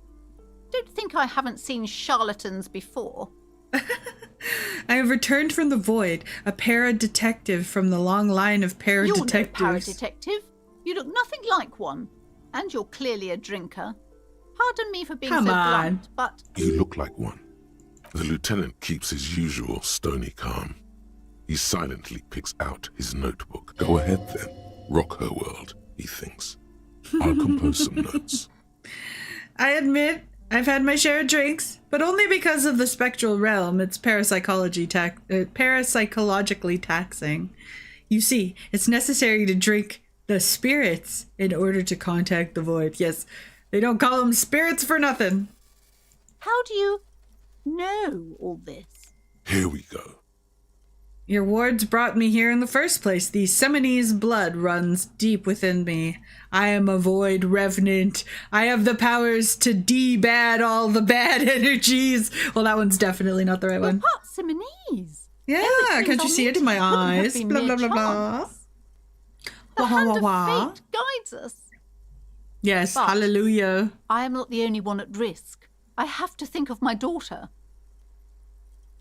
Don't think I haven't seen charlatans before. I have returned from the void, a para-detective from the long line of para-detectives. You're no para-detective. You look nothing like one. And you're clearly a drinker. Pardon me for being Come so on. blunt, but... You look like one. The lieutenant keeps his usual stony calm. He silently picks out his notebook. Go ahead then. Rock her world, he thinks. I'll compose some notes. I admit, I've had my share of drinks, but only because of the spectral realm. It's parapsychologically taxing. You see, it's necessary to drink the spirits in order to contact the void. Yes, they don't call them spirits for nothing. How do you know all this? Here we go. Your wards brought me here in the first place. The Seminese blood runs deep within me. I am a void revenant. I have the powers to de-bad all the bad energies. Well, that one's definitely not the right one. What Seminese? Yeah, can't you see it in my eyes? Blah, blah, blah, blah. The hand of Wah. fate guides us. Yes, But hallelujah. I am not the only one at risk. I have to think of my daughter.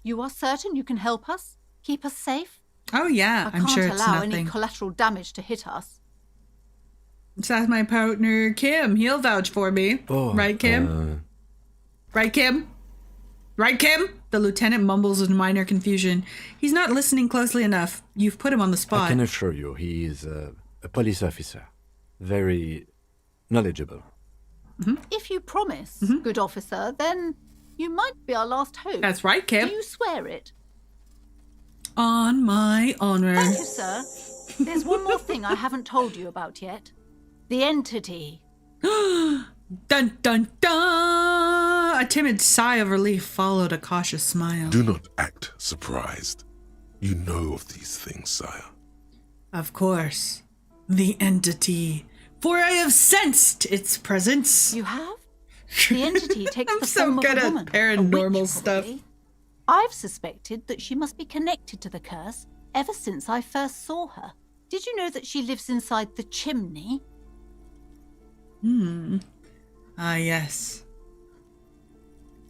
You are certain you can help us? Keep us safe? Oh yeah, I I'm sure can't it's allow any nothing. collateral damage to hit us. That's my partner, Kim. He'll vouch for me. Oh, right, Kim? Right, Kim? Right, Kim? The lieutenant mumbles in minor confusion. He's not listening closely enough. You've put him on the spot. I can assure you, he is a police officer. Very knowledgeable. If you promise, good officer, then you might be our last hope. That's right, Kim. Do you swear it? On my honor. Thank you, sir. There's one more thing I haven't told you about yet. The entity. Dun dun dun! A timid sigh of relief followed a cautious smile. Do not act surprised. You know of these things, sire. Of course. The entity. For I have sensed its presence. You have? The entity takes the so form good of a at woman. paranormal a witch, stuff. probably. I've suspected that she must be connected to the curse ever since I first saw her. Did you know that she lives inside the chimney? Ah, yes.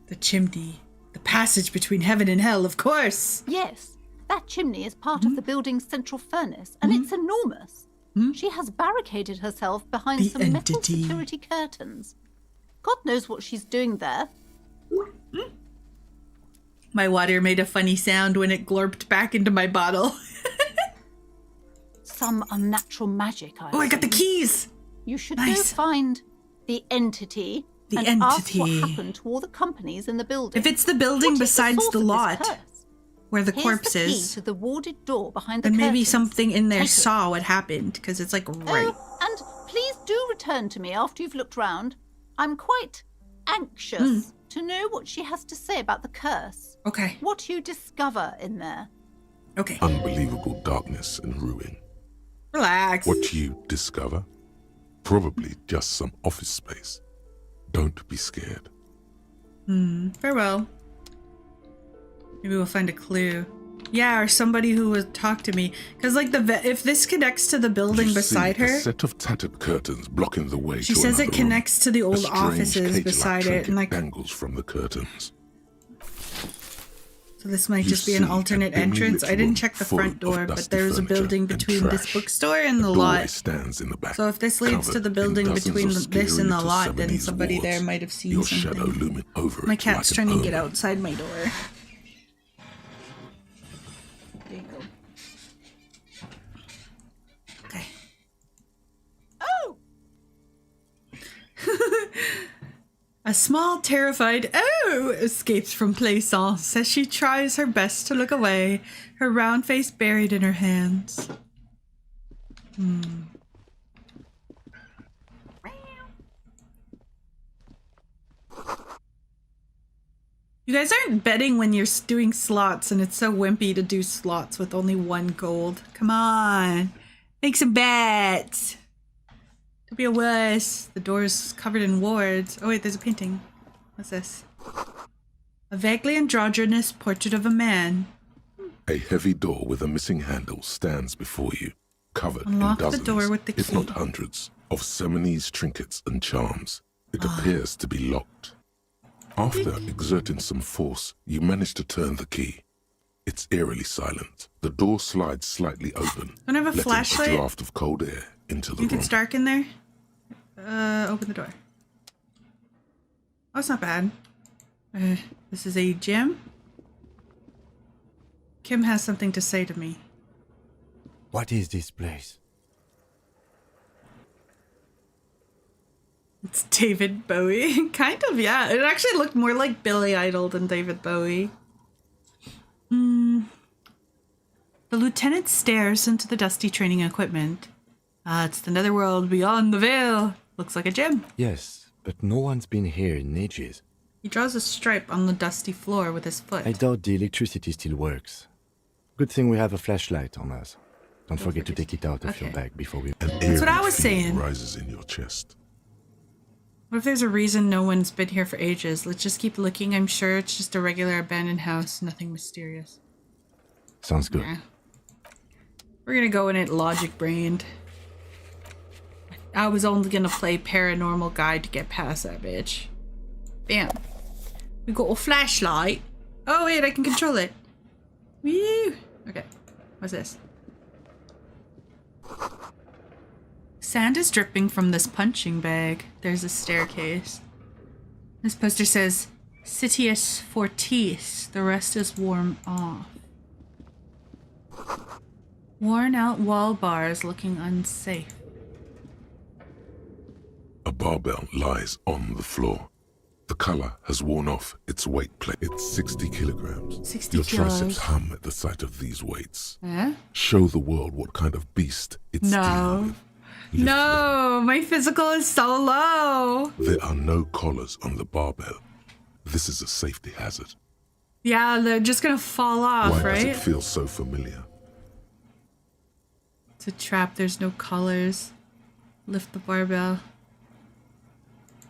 The chimney. The passage between heaven and hell, of course. Yes. That chimney is part of the building's central furnace, and it's enormous. She has barricaded herself behind The some metal entity. security curtains. God knows what she's doing there. My water made a funny sound when it glorped back into my bottle. Some unnatural magic, Oh, I got the keys! You should Nice. go find the entity The and ask what entity. happened to all the companies in the building. If it's the building What is besides source the of this lot curse? where the Here's corpse the key is, to the warded door behind the then maybe curtains. something in there Take it. saw what happened, because it's like right. Oh, and please do return to me after you've looked round. I'm quite anxious to know what she has to say about the curse. Okay. What you discover in there. Okay. Unbelievable darkness and ruin. Relax. What you discover? Probably just some office space. Don't be scared. Farewell. Maybe we'll find a clue. Yeah, or somebody who would talk to me. Because, like, if this connects to the building You beside see her, a set of tattered curtains blocking the way she to says it another connects to the room. old A strange offices cage-like beside it. trinket And, like, dangles from the curtains. so this might You just be an see alternate a dimly entrance. lit I didn't room check the full front of door, but dusty there's a furniture building and between this trash. bookstore and A the doorway lot. stands in the back, So if this leads to covered the building in dozens between of this and the scary lot, little then 70s somebody there wards. might have seen Your something. shadow looming over My it cat's like trying an to get omen. outside my door. There you go. Okay. Oh! A small, terrified "oh" escapes from Plaisance as she tries her best to look away, her round face buried in her hands. You guys aren't betting when you're doing slots, and it's so wimpy to do slots with only 1 gold. Come on, make some bets. Don't be a wuss. The door's covered in wards. Oh wait, there's a painting. What's this? A vaguely androgynous portrait of a man. A heavy door with a missing handle stands before you, covered Unlock in the dozens, door with the if key. not hundreds, of Seminoese trinkets and charms. It appears to be locked. After exerting some force, you manage to turn the key. It's eerily silent. The door slides slightly open, Don't have a letting flashlight? a draft of cold air into the Think room. it's dark in there? Open the door. Oh, it's not bad. This is a gym. Kim has something to say to me. What is this place? It's David Bowie. Kind of, yeah. It actually looked more like Billy Idol than David Bowie. The lieutenant stares into the dusty training equipment. It's the netherworld beyond the veil. Looks like a gym. Yes, but no one's been here in ages. He draws a stripe on the dusty floor with his foot. I doubt the electricity still works. Good thing we have a flashlight on us. Don't forget to take it out of your Okay. bag before we... That's what I was saying. Rises in your chest. What if there's a reason no one's been here for ages? Let's just keep looking. I'm sure it's just a regular abandoned house. Nothing mysterious. Sounds good. Yeah. We're gonna go in it logic-brained. I was only gonna play Paranormal Guide to get past that bitch. Bam. We got a flashlight. Oh wait, I can control it. Woo! Okay. What's this? Sand is dripping from this punching bag. There's a staircase. This poster says, Citius Fortis. The rest is warm off. Worn out wall bars looking unsafe. A barbell lies on the floor. The color has worn off its weight plate. It's 60 kilograms. 60 Your kilos. triceps hum at the sight of these weights. Eh? Show the world what kind of beast it's dealing No. with. No, my physical is so low. There are no collars on the barbell. This is a safety hazard. Yeah, they're just gonna fall off, Why right? does it feel so familiar? It's a trap, there's no collars. Lift the barbell.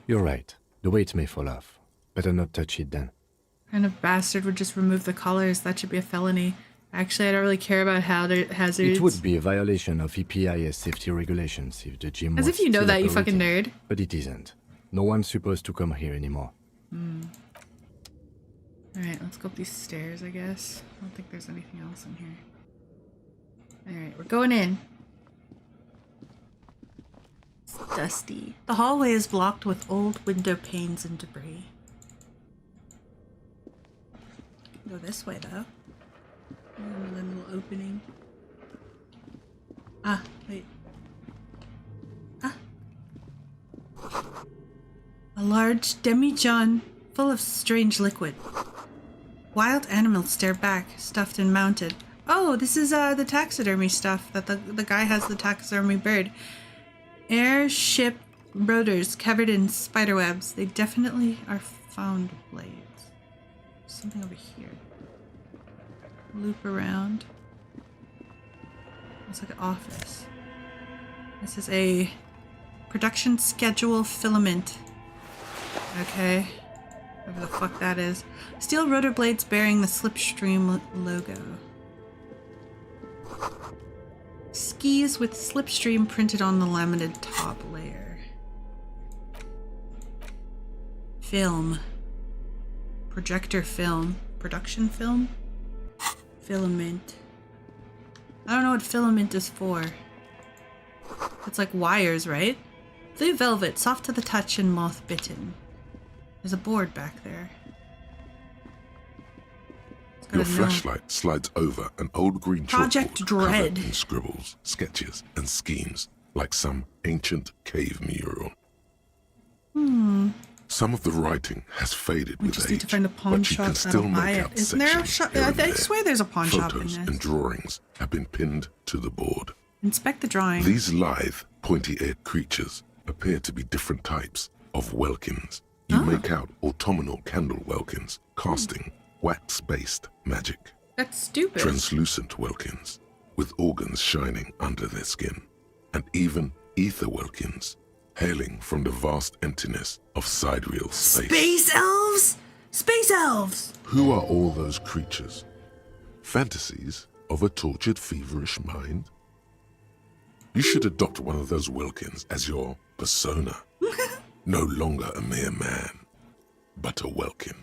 You're right. The weight may fall off. Better not touch it then. Kind of bastard would just remove the collars. That should be a felony. Actually, I don't really care about hazards. It would be a violation of EPIS safety regulations if the gym As was if you know still that, you operating. fucking nerd. But it isn't. No one's supposed to come here anymore. Alright, let's go up these stairs, I guess. I don't think there's anything else in here. Alright, we're going in. It's dusty. The hallway is blocked with old window panes and debris. Go this way, though. A little opening. Ah, wait. Ah. A large demijohn full of strange liquid. Wild animals stare back, stuffed and mounted. Oh, this is the taxidermy stuff that the guy has, the taxidermy bird. Airship rotors covered in spider webs. They definitely are found blades. Something over here. Loop around. It's like an office. This is a production schedule filament. Okay. Whatever the fuck that is. Steel rotor blades bearing the Slipstream logo. Skis with Slipstream printed on the laminated top layer. Film. Projector film. Production film? Filament. I don't know what filament is for. It's like wires, right? Blue velvet, soft to the touch and moth bitten. There's a board back there. Your flashlight slides over an old green Project chalkboard Dread. covered in scribbles, sketches, and schemes, like some ancient cave mural. Some of the writing has faded We with just age, need to find a pawn but you shop can that'll still buy make it. out Isn't there a sections shop? here I and there. swear there's a pawn shop in Photos this. and drawings have been pinned to the board. Inspect the drawing. These lithe, pointy-eared creatures appear to be different types of welkins. You make out autumnal candle welkins, casting wax-based magic. That's stupid. Translucent welkins, with organs shining under their skin. And even ether welkins, hailing from the vast emptiness of sidereal space. Space elves? Space elves! Who are all those creatures? Fantasies of a tortured, feverish mind? You should adopt one of those welkins as your persona. No longer a mere man, but a welkin.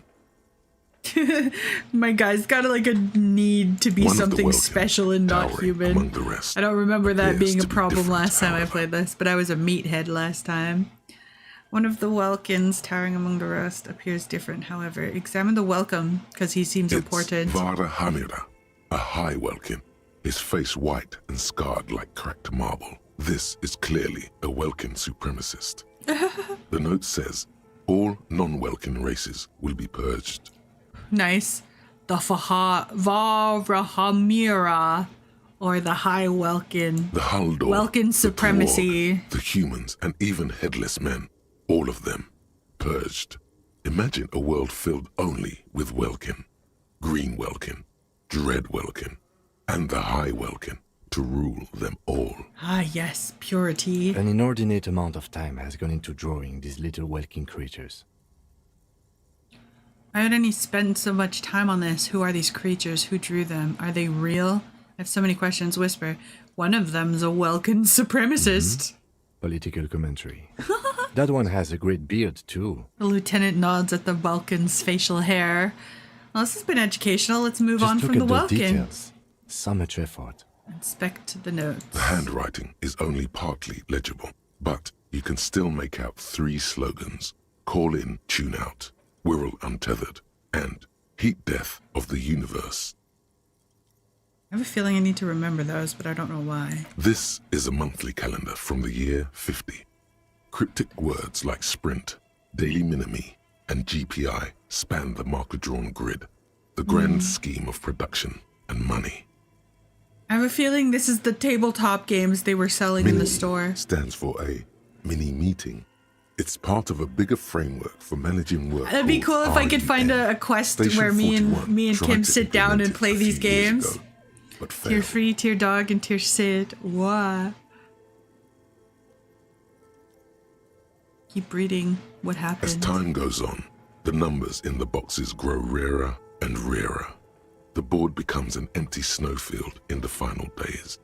My guy's got like a need to be One of the something welkin, special and not towering human. among the rest, I don't remember that appears being a to be problem different, last time I played this, but I was a meathead last time. One of the welkins towering among the rest appears different, however. Examine the welcome, because he seems important. Vara Hamira, a high welkin, his face white and scarred like cracked marble. This is clearly a welkin supremacist. The note says, all non-welkin races will be purged. Nice. The Varahamira, or the High Welkin. The Haldor, Welkin supremacy. the Porg, the humans, and even headless men, all of them, purged. Imagine a world filled only with welkin, green welkin, dread welkin, and the high welkin to rule them all. Ah, yes, purity. An inordinate amount of time has gone into drawing these little welkin creatures. Why would any spend so much time on this? Who are these creatures? Who drew them? Are they real? I have so many questions. Whisper. One of them's a Welkin supremacist. Political commentary. That one has a great beard, too. The lieutenant nods at the Welkin's facial hair. Well, this has been educational. Let's move Just on look from the at the Welkin. details. So much effort. Inspect the notes. The handwriting is only partly legible, but you can still make out 3 slogans. Call in, tune out, Wirral Untethered, and Heat Death of the Universe. I have a feeling I need to remember those, but I don't know why. This is a monthly calendar from the year 50. Cryptic words like sprint, daily minimi, and GPI span the marker-drawn grid, the grand scheme of production and money. I have a feeling this is the tabletop games they were selling in the store. Stands for a mini meeting. It's part of a bigger framework for managing work. It'd be cool if I could find a quest where me and Kim sit down and play these games. Tier free, tier dog, and tier Sid. What? Keep reading what happens. As time goes on, the numbers in the boxes grow rarer and rarer. The board becomes an empty snowfield in the final days.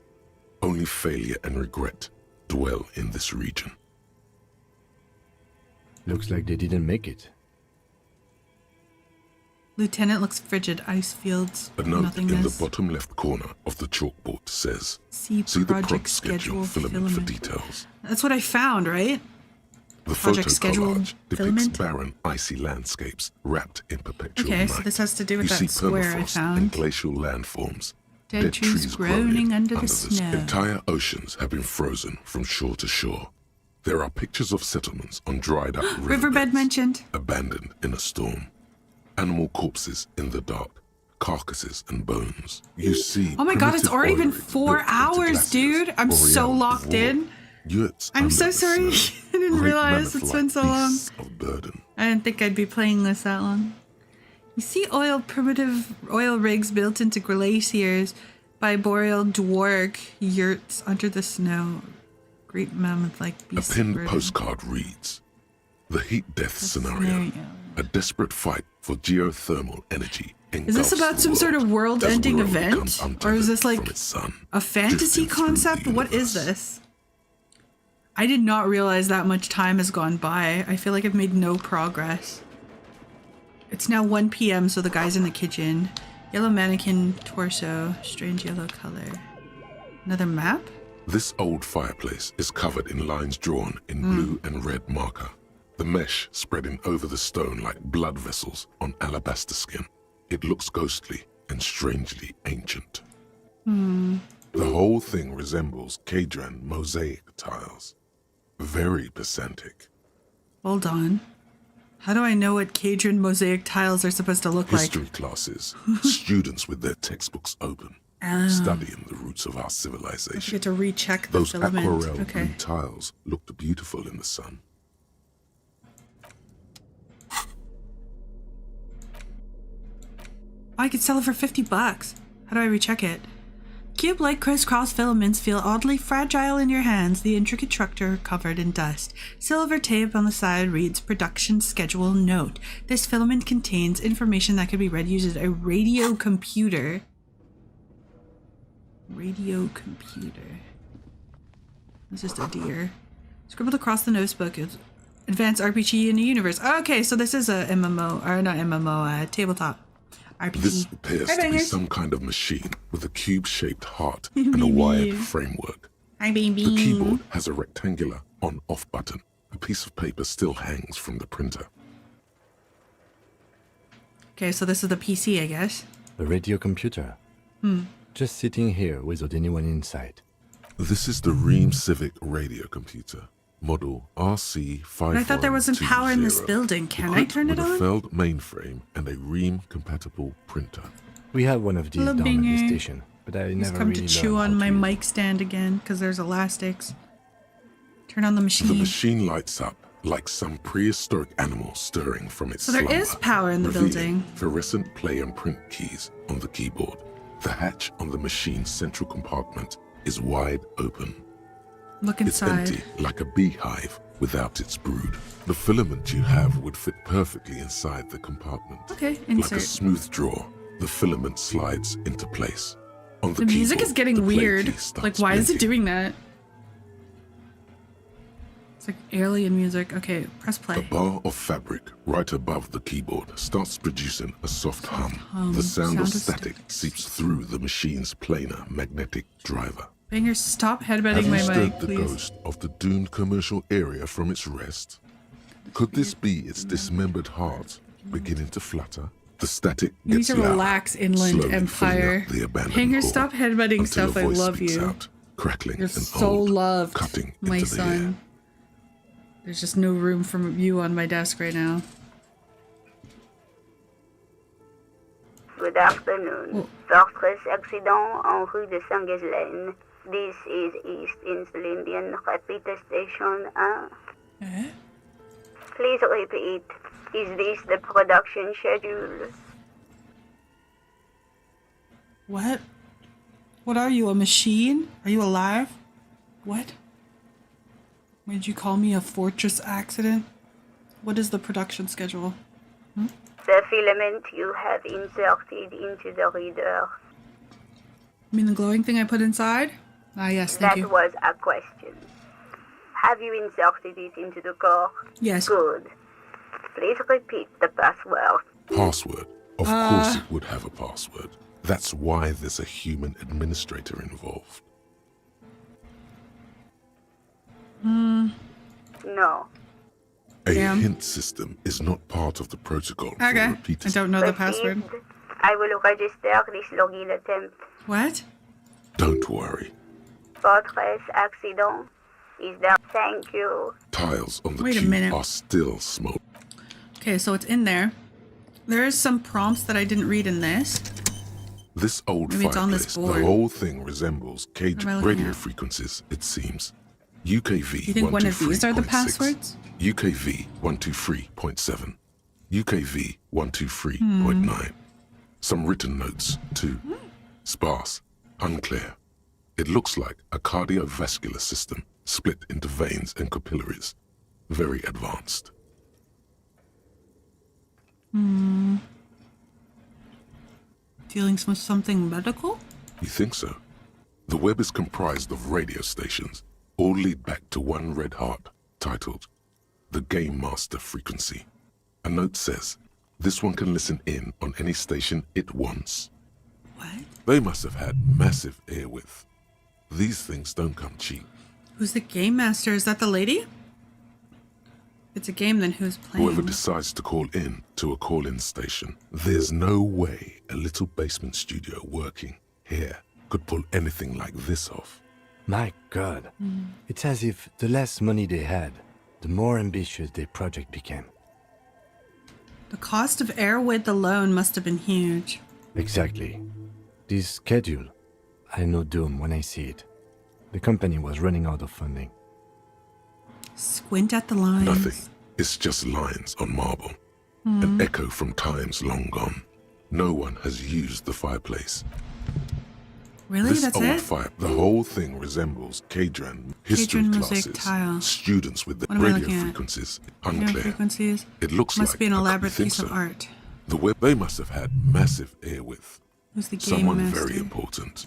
Only failure and regret dwell in this region. Looks like they didn't make it. Lieutenant looks frigid. Ice fields. A note nothingness. in the bottom left corner of the chalkboard says, See the project schedule filament for details. That's what I found, right? The Project photo schedule collage depicts filament? barren, icy landscapes wrapped in perpetual Okay, night. so this has to do with You that see square I permafrost found. and glacial landforms. Dead trees groaning under the snow. Entire oceans have been frozen from shore to shore. There are pictures of settlements on dried up Riverbed mentioned. abandoned in a storm. Animal corpses in the dark, carcasses and bones. You see. Oh my god, it's primitive already been oil rigs 4 built into hours, glaciers, dude. I'm so boreal locked in. Yurts I'm under so the sorry. snow, I didn't great realize it's been so long. beasts of burden. I didn't think I'd be playing this that long. You see primitive oil rigs built into glaciers by boreal dwarf yurts under the snow. Great mammoth-like beasts. A pinned of burden. postcard reads, "The heat-death scenario. A desperate fight for geothermal energy. Is this about some sort of world-ending event? Or is this like a fantasy concept? What is this? I did not realize that much time has gone by. I feel like I've made no progress. It's now 1 p.m., so the guy's in the kitchen. Yellow mannequin torso, strange yellow color. Another map? This old fireplace is covered in lines drawn in blue and red marker. The mesh spreading over the stone like blood vessels on alabaster skin. It looks ghostly and strangely ancient. The whole thing resembles Kadran mosaic tiles. Very pedantic. Hold on. How do I know what Kadran mosaic tiles are supposed to look History like? classes, students with their textbooks open, studying the roots of our I civilization. get to recheck the Those filament. aquarelle Okay. blue tiles looked beautiful in the sun. I could sell it for $50. How do I recheck it? Cube-like crisscross filaments feel oddly fragile in your hands, the intricate structure covered in dust. Silver tape on the side reads production schedule note. This filament contains information that can be read using a radio computer. Radio computer. It's just a deer. Scribbled across the notebook is advanced RPG in the universe. Okay, so this is a MMO, or not MMO, tabletop. RPG. This appears Hi, to be bangers. some kind of machine with a cube-shaped heart and a wired framework. Hi, baby. The keyboard has a rectangular on-off button. A piece of paper still hangs from the printer. Okay, so this is the PC, I guess. The radio computer. Just sitting here without anyone inside. This is the Ream Civic radio computer, model RC5120. But I thought there wasn't power in this building. Can I turn it with a on? Feld mainframe and a Ream-compatible printer. We have one of these Hello, down at the Binger. station, but I He's never come really to chew learned on how my to use mic stand again because there's elastics. Turn on the The machine. machine lights up like some prehistoric animal stirring from its So there slumber, is power in the revealing building. Fluorescent play and print keys on the keyboard. The hatch on the machine's central compartment is wide open. Look It's inside. empty, like a beehive without its brood. The filament you have would fit perfectly inside the compartment. Okay, Like a insert. smooth drawer, the filament slides into place. On the The music keyboard, is getting the play weird. key starts Like, why is it blinking. doing that? It's like alien music. Okay, press A play. bar of fabric right above the keyboard starts producing a soft hum. hum, The sound of sound of static seeps through the machine's planar magnetic driver. Banger, stop headbutting Have you my stirred mic, the please. ghost of the doomed commercial area from its rest? Could this be its dismembered heart beginning to flutter? The static You need gets to louder, relax, Inland slowly filling Empire. up the abandoned Hanger, hall stop headbutting until stuff. a I voice love speaks you. out, crackling You're and so old, loved, cutting my into the air. son. There's just no room for you on my desk right now. Good afternoon. Fortress accident en rue de Saint-Ghislaine. This is East Insulindian Repeater Station 1. Please repeat. Is this the production schedule? What? What are you, a machine? Are you alive? What? Why did you call me a fortress accident? What is the production schedule? The filament you have inserted into the reader. You mean the glowing thing I put inside? Ah, yes, thank you. That was a question. Have you inserted it into the core? Yes. Good. Please repeat the password. Password? Of course it would have a password. That's why there's a human administrator involved. No. A hint system is not part of the protocol for Okay. repeaters. I don't know the password. I will register this login attempt. What? Don't worry. Fortress accident. Is there? Thank you. Tiles on the Wait a tube minute. are still smoke. Okay, so it's in there. There is some prompts that I didn't read in this. This old Maybe it's on fireplace, this the board. whole thing resembles cage What am I looking radio at? frequencies, it seems. UKV You think one of these are the 123.6, passwords? UKV 123.7, UKV 123.9. Some written notes, too. Sparse, unclear. It looks like a cardiovascular system split into veins and capillaries. Very advanced. Dealing with something medical? You think so? The web is comprised of radio stations, all lead back to one red heart, titled The Game Master Frequency. A note says, this one can listen in on any station it wants. What? They must have had massive airwidth. These things don't come cheap. Who's the game master? Is that the lady? If it's a game, then who's playing? Whoever decides to call in to a call-in station, there's no way a little basement studio working here could pull anything like this off. My God. It's as if the less money they had, the more ambitious their project became. The cost of air width alone must have been huge. Exactly. This schedule, I know doom when I see it. The company was running out of funding. Squint at the lines. Nothing. It's just lines on marble. An echo from times long gone. No one has used the fireplace. Really? This That's old it? fire, the whole thing resembles Kadran history Kadran mosaic classes. tile. Students with the What am I radio looking at? frequencies. Radio Unclear. frequencies? It looks Must like be an I elaborate think piece of so. art. The web, they must have had massive airwidth. Who's the game Someone master? very important.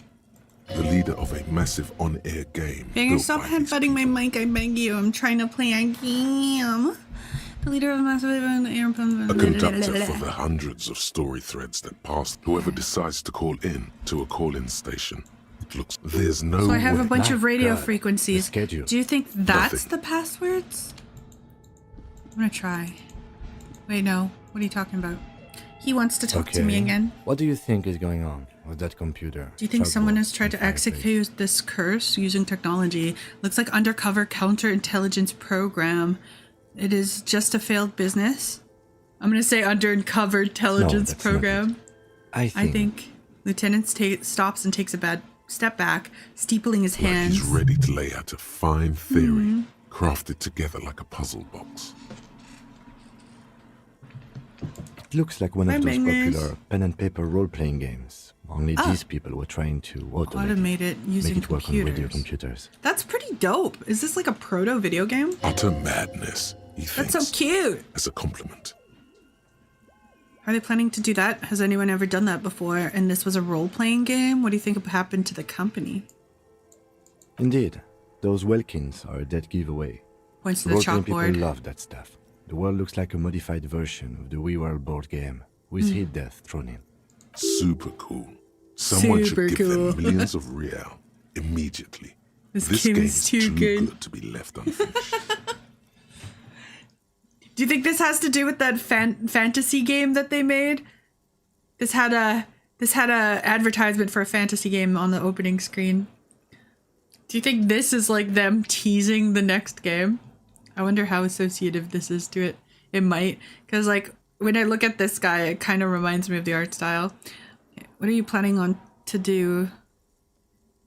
The leader of a massive on-air game. Bigger, built stop by these headbutting my mic, I beg you. I'm trying to play a game. The leader of massive airplane. A conductor for the hundreds of story threads that pass. Whoever decides to call in to a call-in station. It looks there's no So I have a way. bunch of radio God. frequencies. The schedule. Do you think that's Nothing. the passwords? I'm gonna try. Wait, no. What are you talking about? He wants to talk to me again. What do you think is going on with that computer? Do you think someone Chalkboard has tried to and fireplace? execute this curse using technology? Looks like undercover counterintelligence program. It is just a failed business. I'm gonna say undercover intelligence that's not program. I think Lieutenant stops and takes a bad step back, steepling his Like hands. he's ready to lay out a fine theory, crafted together like a puzzle box. It looks like one Hi, of those bangers. popular pen and paper role-playing games. Only Ah. these people were trying to Automate it using make it work on radio computers. computers. That's pretty dope. Is this like a proto video game? Utter madness, he That's thinks, so cute. as a compliment. Are they planning to do that? Has anyone ever done that before? And this was a role-playing game? What do you think happened to the company? Indeed, those Welkins are a dead giveaway. Points to the Role-playing people chalkboard. love that stuff. The world looks like a modified version of the WeWorld board game, with hit death thrown in. Super cool. Someone Super should give cool. them millions of real immediately. This game is too good. to be left unfinished. Do you think this has to do with that fantasy game that they made? This had a advertisement for a fantasy game on the opening screen. Do you think this is like them teasing the next game? I wonder how associative this is to it. It might, because like when I look at this guy, it kind of reminds me of the art style. What are you planning on to do?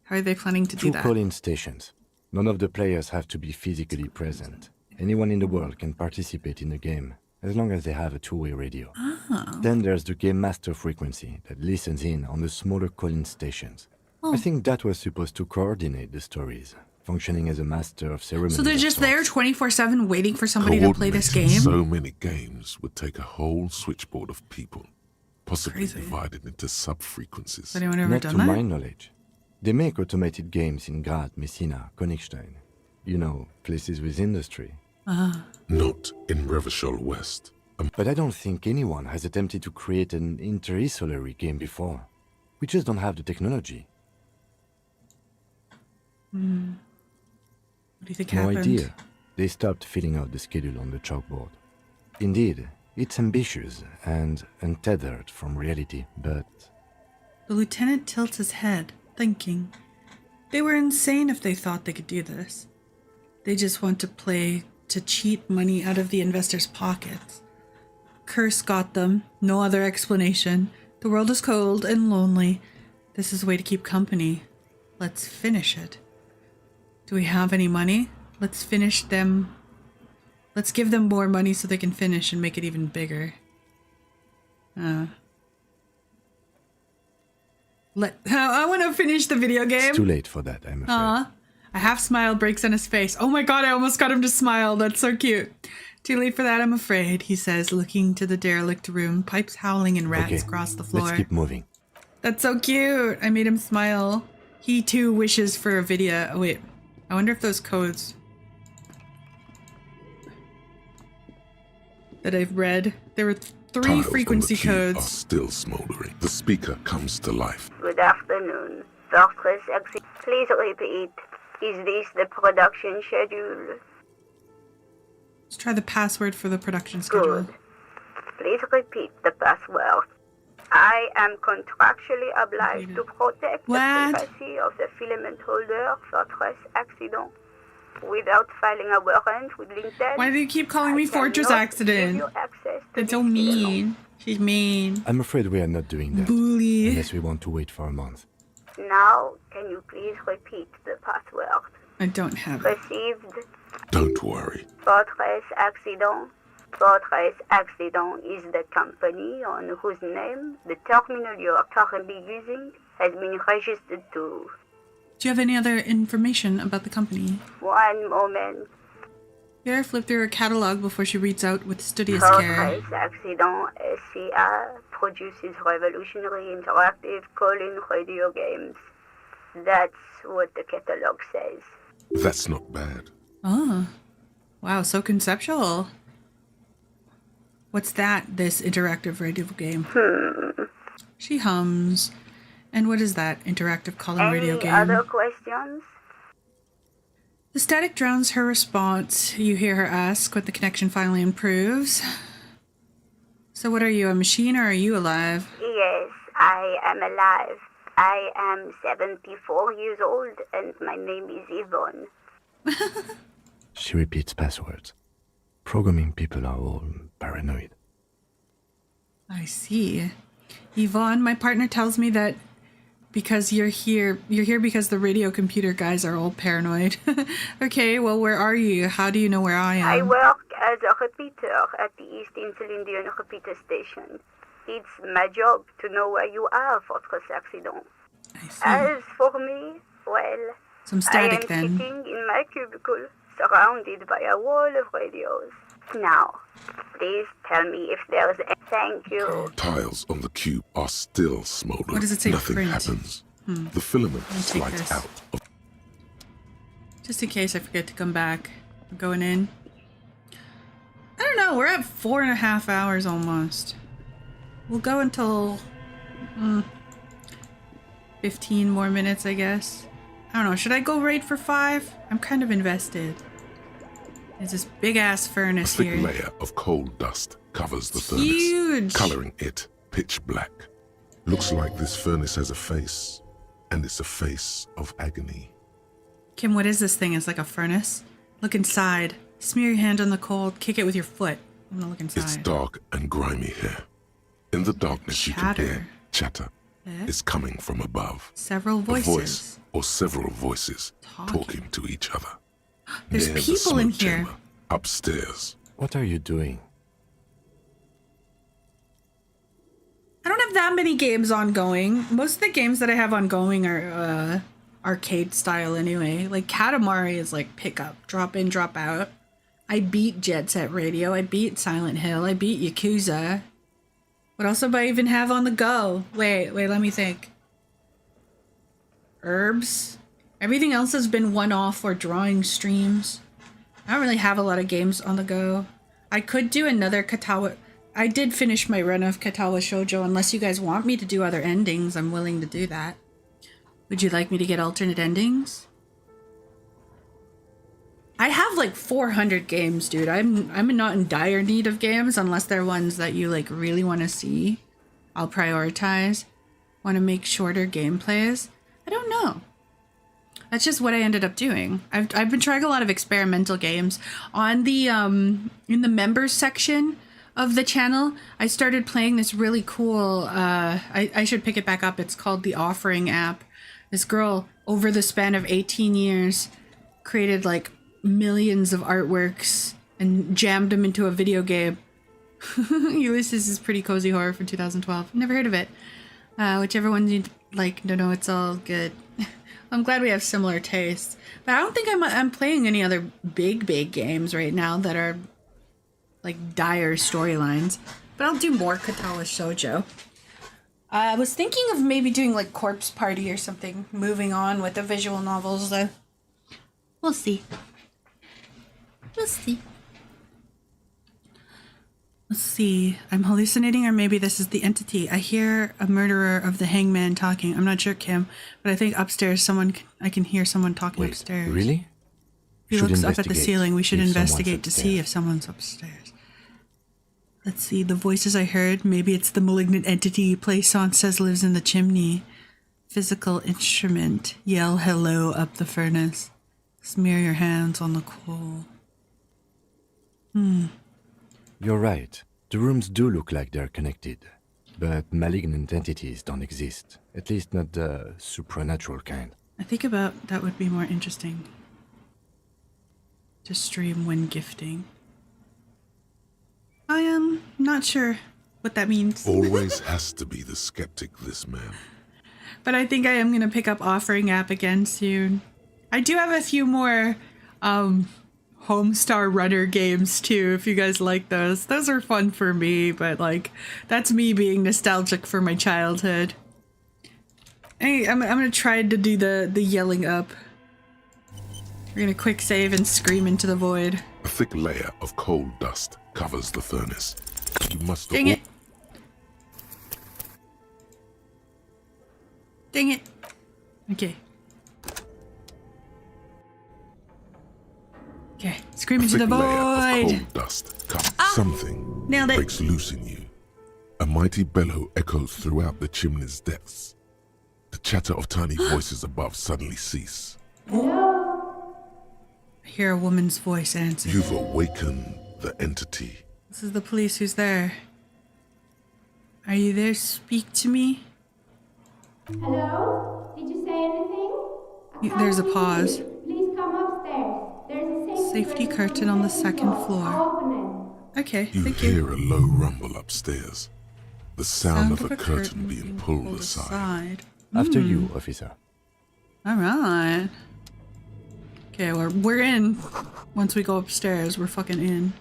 How are they planning to do that? 2 call-in stations. None of the players have to be physically present. Anyone in the world can participate in the game, as long as they have a 2-way radio. Ah. Then there's the game master frequency that listens in on the smaller call-in stations. Oh. I think that was supposed to coordinate the stories, functioning as a master of ceremonies. So they're just there 24/7 waiting for somebody to play this game? So many games would take a whole switchboard of people, possibly divided into sub-frequencies. Has anyone ever Not done to that? my knowledge. They make automated games in Graz, Messina, Königstein. You know, places with industry. Not in Revachol West. But I don't think anyone has attempted to create an inter-isolary game before. We just don't have the technology. What do you think No happened? idea. They stopped filling out the schedule on the chalkboard. Indeed, it's ambitious and untethered from reality, but... The lieutenant tilts his head, thinking. They were insane if they thought they could do this. They just want to play to cheat money out of the investors' pockets. Curse got them, no other explanation. The world is cold and lonely. This is a way to keep company. Let's finish it. Do we have any money? Let's finish them. Let's give them more money so they can finish and make it even bigger. I want to finish the video game. It's too late for that, I'm afraid. A half smile breaks on his face. Oh my god, I almost got him to smile. That's so cute. Too late for that, I'm afraid, he says, looking to the derelict room, pipes howling and rats across the floor. Let's keep moving. That's so cute. I made him smile. He too wishes for a video. Oh wait, I wonder if those codes that I've read, there were 3 Tiles frequency on the key are codes. still smoldering. The speaker comes to life. Good afternoon. Fortress exit. Please repeat. Is this the production schedule? Let's try the password for the production schedule. Good. Please repeat the password. I am contractually obliged to protect the privacy of the filament holder Fortress Accident. Without filing a warrant with LinkedIn. Why do you keep calling me Fortress Accident? That's so mean. She's mean. I'm afraid we are not doing that. Bully. Unless we want to wait for a month. Now, can you please repeat the password? I don't have it. Received. Don't worry. Fortress Accident. Fortress Accident is the company on whose name the terminal you are currently using has been registered to. Do you have any other information about the company? One moment. Vera flipped through her catalog before she reads out with studious care. Fortress Accident SCA produces revolutionary interactive call-in radio games. That's what the catalog says. That's not bad. Oh. Wow, so conceptual. What's that, this interactive radio game? She hums. And what is that interactive call-in radio game? Any other questions? The static drowns her response. You hear her ask when the connection finally improves. So what are you, a machine or are you alive? Yes, I am alive. I am 74 years old and my name is Yvonne. She repeats passwords. Programming people are all paranoid. I see. Yvonne, my partner tells me that because you're here because the radio computer guys are all paranoid. Okay, well, where are you? How do you know where I am? I work as a repeater at the East Insulindian repeater station. It's my job to know where you are, Fortress Accident. I see. As for me, well, Some static, I am then. sitting in my cubicle, surrounded by a wall of radios. Now, please tell me if there's a thank you. Tiles on the cube are still smoldering. What does it say? Nothing Print. happens. The filament Let me take slides this. out of Just in case I forget to come back. I'm going in. I don't know, we're at 4.5 hours almost. We'll go until 15 more minutes, I guess. I don't know, should I go right for 5? I'm kind of invested. There's this big ass a furnace thick here. layer of coal dust covers the furnace, Huge. coloring it pitch black. Looks like this furnace has a face, and it's a face of agony. Kim, what is this thing? It's like a furnace? Look inside. Smear your hand on the coal, kick it with your foot. I'm gonna look inside. It's dark and grimy here. In the darkness you can hear chatter. It's coming from above. Several voices. A voice or several voices talking to each other. There's Near the people in smoke here. chamber, upstairs. What are you doing? I don't have that many games ongoing. Most of the games that I have ongoing are arcade style anyway. Like Katamari is like pick up, drop in, drop out. I beat Jet Set Radio. I beat Silent Hill. I beat Yakuza. What else do I even have on the go? Wait, let me think. Herbs. Everything else has been one-off or drawing streams. I don't really have a lot of games on the go. I could do another Katawa. I did finish my run of Katawa Shoujo. Unless you guys want me to do other endings, I'm willing to do that. Would you like me to get alternate endings? I have like 400 games, dude. I'm not in dire need of games unless they're ones that you like really want to see. I'll prioritize. Want to make shorter gameplays? I don't know. That's just what I ended up doing. I've been trying a lot of experimental games on the in the members section of the channel. I started playing this really cool. I should pick it back up. It's called the Offering app. This girl over the span of 18 years created like millions of artworks and jammed them into a video game. Ulysses is pretty cozy horror from 2012. Never heard of it. Whichever one you like, no, it's all good. I'm glad we have similar tastes. But I don't think I'm playing any other big games right now that are like dire storylines. But I'll do more Katawa Shoujo. I was thinking of maybe doing like Corpse Party or something. Moving on with the visual novels though. We'll see. We'll see. Let's see. I'm hallucinating, or maybe this is the entity. I hear a murderer of the hangman talking. I'm not sure, Kim, but I think upstairs I can hear someone talking upstairs. Really? He looks up at the ceiling. We should investigate to see if someone's upstairs. Let's see. The voices I heard. Maybe it's the malignant entity Plaisance says lives in the chimney. Physical instrument. Yell hello up the furnace. Smear your hands on the coal. You're right. The rooms do look like they're connected. But malignant entities don't exist. At least not the supernatural kind. I think about that would be more interesting. To stream when gifting. I am not sure what that means. Always has to be the skeptic, this man. But I think I am going to pick up Offering app again soon. I do have a few more Homestar Runner games too, if you guys like those. Those are fun for me, but like, that's me being nostalgic for my childhood. Hey, I'm going to try to do the yelling up. We're going to quick save and scream into the void. A thick layer of coal dust covers the furnace. You must... Dang it. Dang it. Okay. Okay, scream into the void. Coal dust covers something. Nailed it. Breaks loose in you. A mighty bellow echoes throughout the chimney's depths. The chatter of tiny voices above suddenly cease. I hear a woman's voice answer. You've awakened the entity. This is the police. Who's there? Are you there? Speak to me. Hello? Did you say anything? There's a pause. Please come upstairs. There's a Safety curtain on the second floor. Okay, you thank you. hear a low rumble upstairs. The sound of a curtain being pulled aside. After you, officer. All right. Okay, we're in. Once we go upstairs, we're fucking in.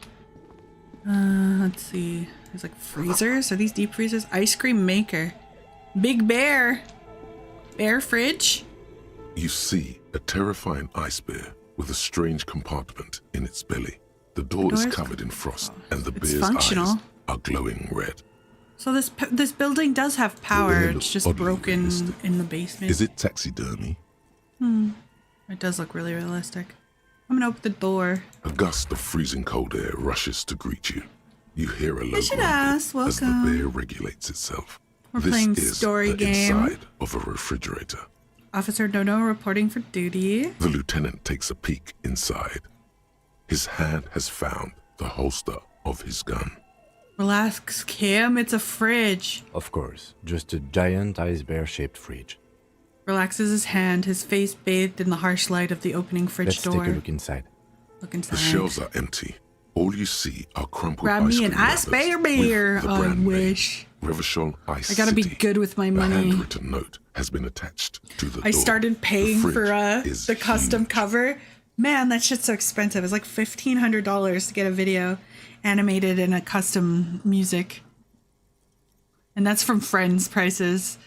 Let's see. There's like freezers. Are these deep freezers? Ice cream maker. Big bear. Bear fridge. You see a terrifying ice bear with a strange compartment in its belly. The door is covered in frost, and the bear's eyes are glowing red. So this building does have power. It's just broken in the basement. Is it taxidermy? It does look really realistic. I'm gonna open the door. A gust of freezing cold air rushes to greet you. You hear a low I should grumble ask. as the Welcome. bear regulates itself. We're This playing is story the game. inside of a refrigerator. Officer Dono reporting for duty. The lieutenant takes a peek inside. His hand has found the holster of his gun. Relax, Kim. It's a fridge. Of course, just a giant ice bear-shaped fridge. Relaxes his hand, his face bathed in the harsh light of the opening fridge door. Let's take a look inside. Look inside. The shelves are empty. All you see are crumpled Grab ice me cream an ice bear. I wish. Revachol Ice I gotta be City. good with my A money. handwritten note has been attached to the door. I started paying for fridge the custom cover. Man, that shit's so expensive. It's like $1,500 to get a video animated in a custom music. And that's from friends' prices.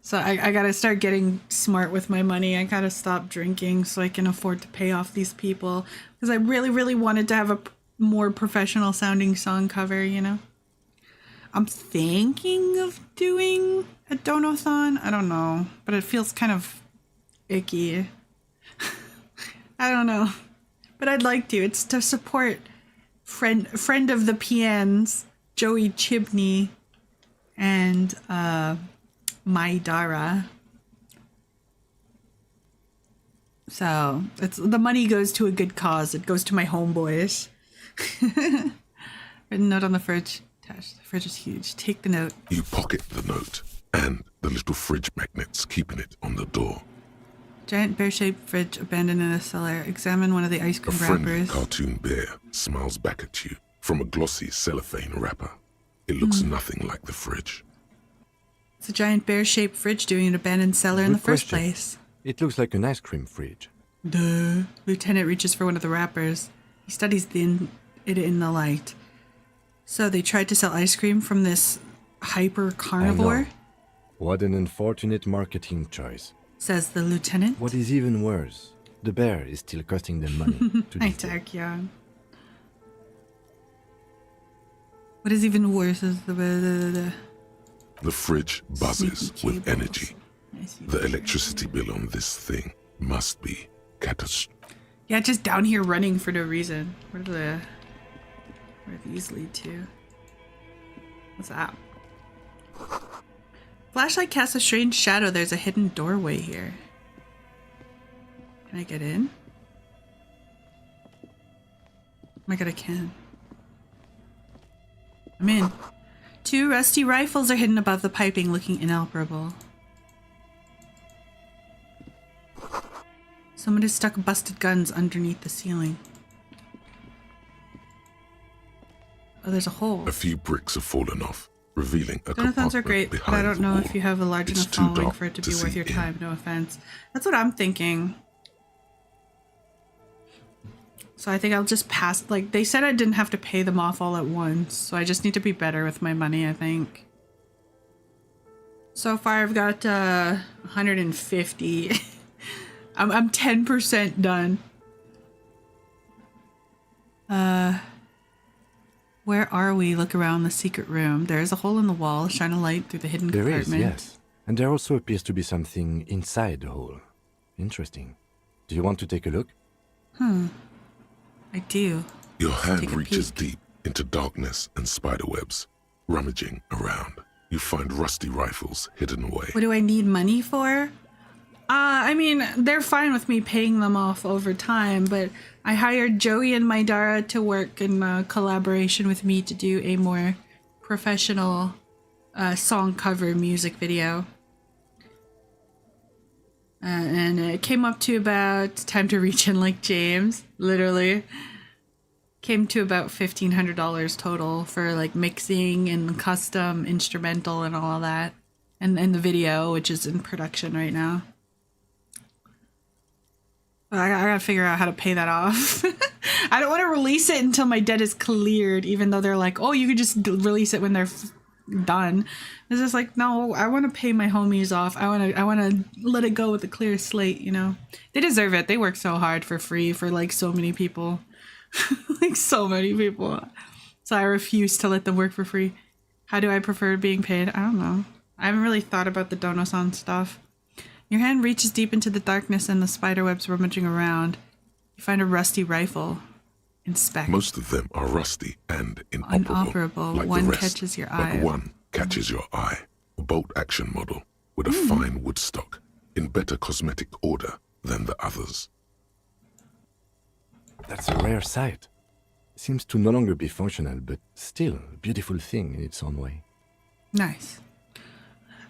So I gotta start getting smart with my money. I gotta stop drinking so I can afford to pay off these people. Because I really, really wanted to have a more professional sounding song cover, you know? I'm thinking of doing a donathon. I don't know. But it feels kind of icky. I don't know. But I'd like to. It's to support friend of the PNs, Joey Chibney, and Maidara. So it's the money goes to a good cause. It goes to my homeboys. Written note on the fridge. Attached. The fridge is huge. Take the note. You pocket the note and the little fridge magnets, keeping it on the door. Giant bear-shaped fridge abandoned in a cellar. Examine one of the ice cream A friendly wrappers. cartoon bear smiles back at you from a glossy cellophane wrapper. It looks nothing like the fridge. It's a giant bear-shaped fridge doing an abandoned cellar in the first place. It looks like an ice cream fridge. Duh. Lieutenant reaches for one of the wrappers. He studies it in the light. So they tried to sell ice cream from this hyper carnivore? What an unfortunate marketing choice. Says the lieutenant. What is even worse, the bear is still costing them money. I take young. What is even worse is the fridge buzzes with energy. The electricity bill on this thing must be catastrophic. Yeah, just down here running for no reason. Where do these lead to? What's that? Flashlight casts a strange shadow. There's a hidden doorway here. Can I get in? Oh my god, I can. I'm in. 2 rusty rifles are hidden above the piping, looking inoperable. Someone has stuck busted guns underneath the ceiling. Oh, there's a hole. A few bricks have fallen off, revealing a Donathons compartment are great, but behind I don't the know wall. if you have a large It's enough too following dark for it to to be worth see your in. time, no offense. That's what I'm thinking. So I think I'll just pass, like, they said I didn't have to pay them off all at once, so I just need to be better with my money, I think. So far I've got 150. I'm 10% done. Where are we? Look around the secret room. There is a hole in the wall. Shine a light through the hidden There is, compartment. yes. And there also appears to be something inside the hole. Interesting. Do you want to take a look? I do. Your hand take a reaches deep into darkness and spiderwebs. Rummaging around, you find rusty rifles hidden away. What do I need money for? I mean, they're fine with me paying them off over time, but I hired Joey and Maidara to work in collaboration with me to do a more professional song cover music video. And it came up to about, time to reach in like James, literally. Came to about $1,500 total for like mixing and custom instrumental and all of that. And the video, which is in production right now. I gotta figure out how to pay that off. I don't want to release it until my debt is cleared, even though they're like, oh, you could just release it when they're done. It's just like, no, I want to pay my homies off. I want to let it go with a clear slate, you know? They deserve it. They work so hard for free for like so many people. Like so many people. So I refuse to let them work for free. How do I prefer being paid? I don't know. I haven't really thought about the Donosan stuff. Your hand reaches deep into the darkness and the spiderwebs rummaging around. You find a rusty rifle. Inspect. Most of them are rusty and inoperable. Like One the rest, catches your eye. But one catches your eye. A bolt-action model with a fine wood stock in better cosmetic order than the others. That's a rare sight. Seems to no longer be functional, but still a beautiful thing in its own way. Nice.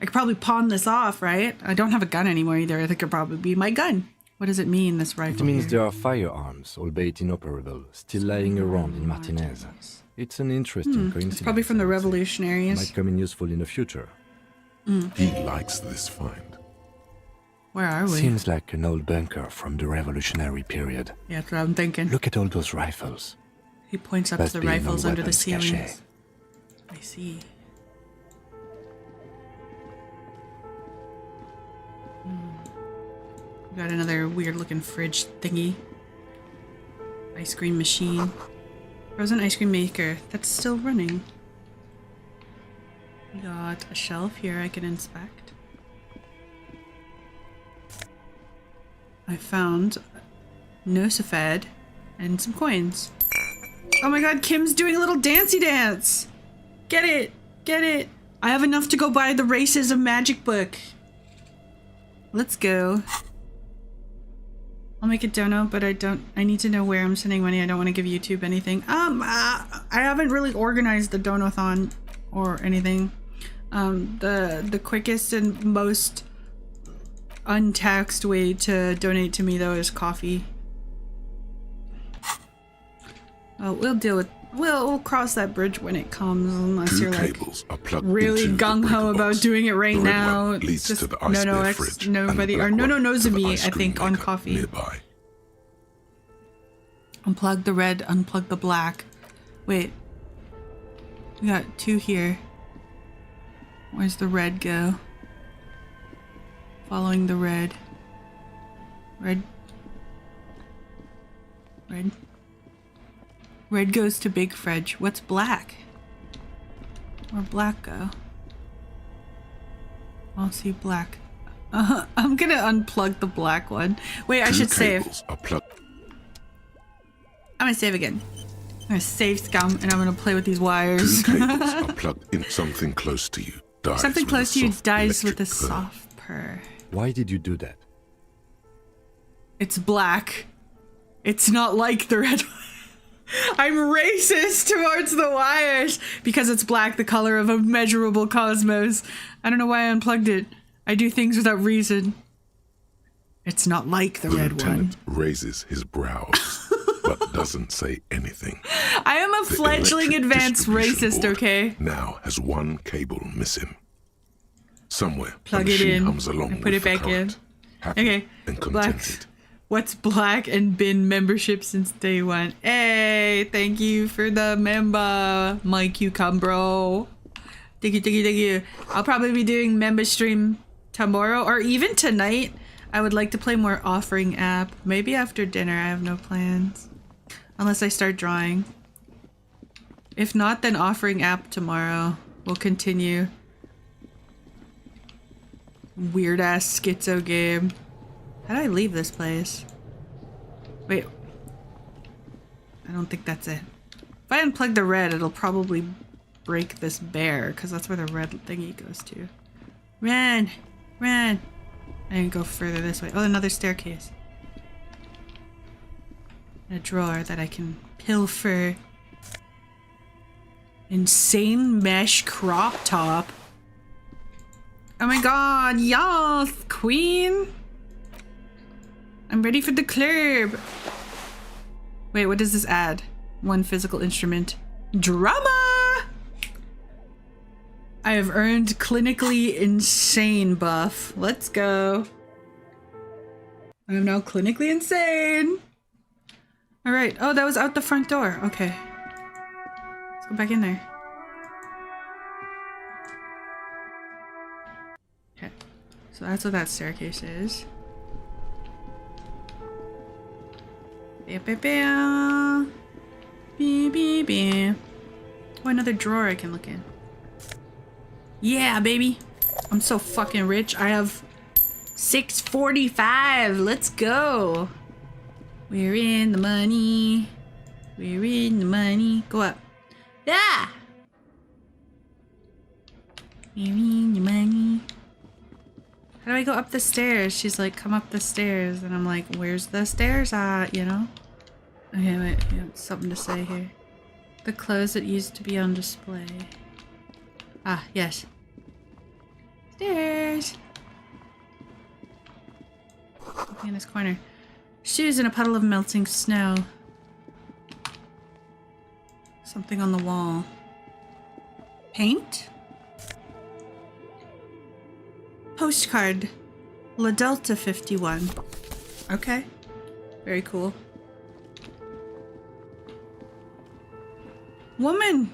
I could probably pawn this off, right? I don't have a gun anymore either. I think it'll probably be my gun. What does it mean, this rifle? It means here? there are firearms, albeit inoperable, still lying around in Martinez. It's an interesting coincidence. It's probably from the revolutionaries. Might come in useful in the future. He likes this find. Where are we? Seems like an old bunker from the revolutionary period. Yeah, that's what I'm thinking. Look at all those rifles. He points up Must to the be an rifles old under the weapons ceilings. cache. I see. We got another weird looking fridge thingy. Ice cream machine. Frozen ice cream maker. That's still running. We got a shelf here I can inspect. I found Nosafed and some coins. Oh my god, Kim's doing a little dancey dance! Get it! Get it! I have enough to go buy the Races of Magic book. Let's go. I'll make a dono, but I need to know where I'm sending money. I don't want to give YouTube anything. I haven't really organized the donathon or anything. The quickest and most untaxed way to donate to me though is coffee. We'll cross that bridge when it comes, unless you're like really gung ho about doing it right now. It's just nobody knows of me, I think, on coffee. Nearby. Unplug the red, unplug the black. Wait. We got two here. Where's the red go? Following the red. Red. Red goes to Big Fridge. What's black? Where'd black go? I'll see black. I'm gonna unplug the black one. Wait, I should save. I'm gonna save again. I'm gonna save scum and I'm gonna play with these wires. Two cables are plugged in. Something close to you dies. Something close to you dies with a purr. soft purr. Why did you do that? It's black. It's not like the red one. I'm racist towards the wires because it's black, the color of immeasurable cosmos. I don't know why I unplugged it. I do things without reason. It's not like the red lieutenant one. raises his brows, but doesn't say anything. I am a fledgling advanced racist, okay? Now has one cable missing. Somewhere, plug it in and put it back in. Okay, and black. What's black and been membership since day one? Hey, thank you for the member, my cucumbro. Thank you. I'll probably be doing member stream tomorrow or even tonight. I would like to play more Offering app. Maybe after dinner. I have no plans. Unless I start drawing. If not, then Offering app tomorrow. We'll continue. Weird ass schizo game. How do I leave this place? Wait. I don't think that's it. If I unplug the red, it'll probably break this bear, because that's where the red thingy goes to. Run! I can go further this way. Oh, another staircase. A drawer that I can pilfer. Insane mesh crop top. Oh my god, yes, queen! I'm ready for the club. Wait, what does this add? One physical instrument. Drama! I have earned clinically insane buff. Let's go. I am now clinically insane. All right. Oh, that was out the front door. Okay. Let's go back in there. Okay. So that's what that staircase is. Oh, another drawer I can look in. Yeah, baby. I'm so fucking rich. I have 645. Let's go. We're in the money. We're in the money. Go up. Yeah. We're in the money. How do I go up the stairs? She's like, come up the stairs. And I'm like, where's the stairs at, you know? Okay, wait, I have something to say here. The clothes that used to be on display. Ah, yes. Stairs! Looking in this corner. Shoes in a puddle of melting snow. Something on the wall. Paint? Postcard. La Delta 51. Okay. Very cool. Woman!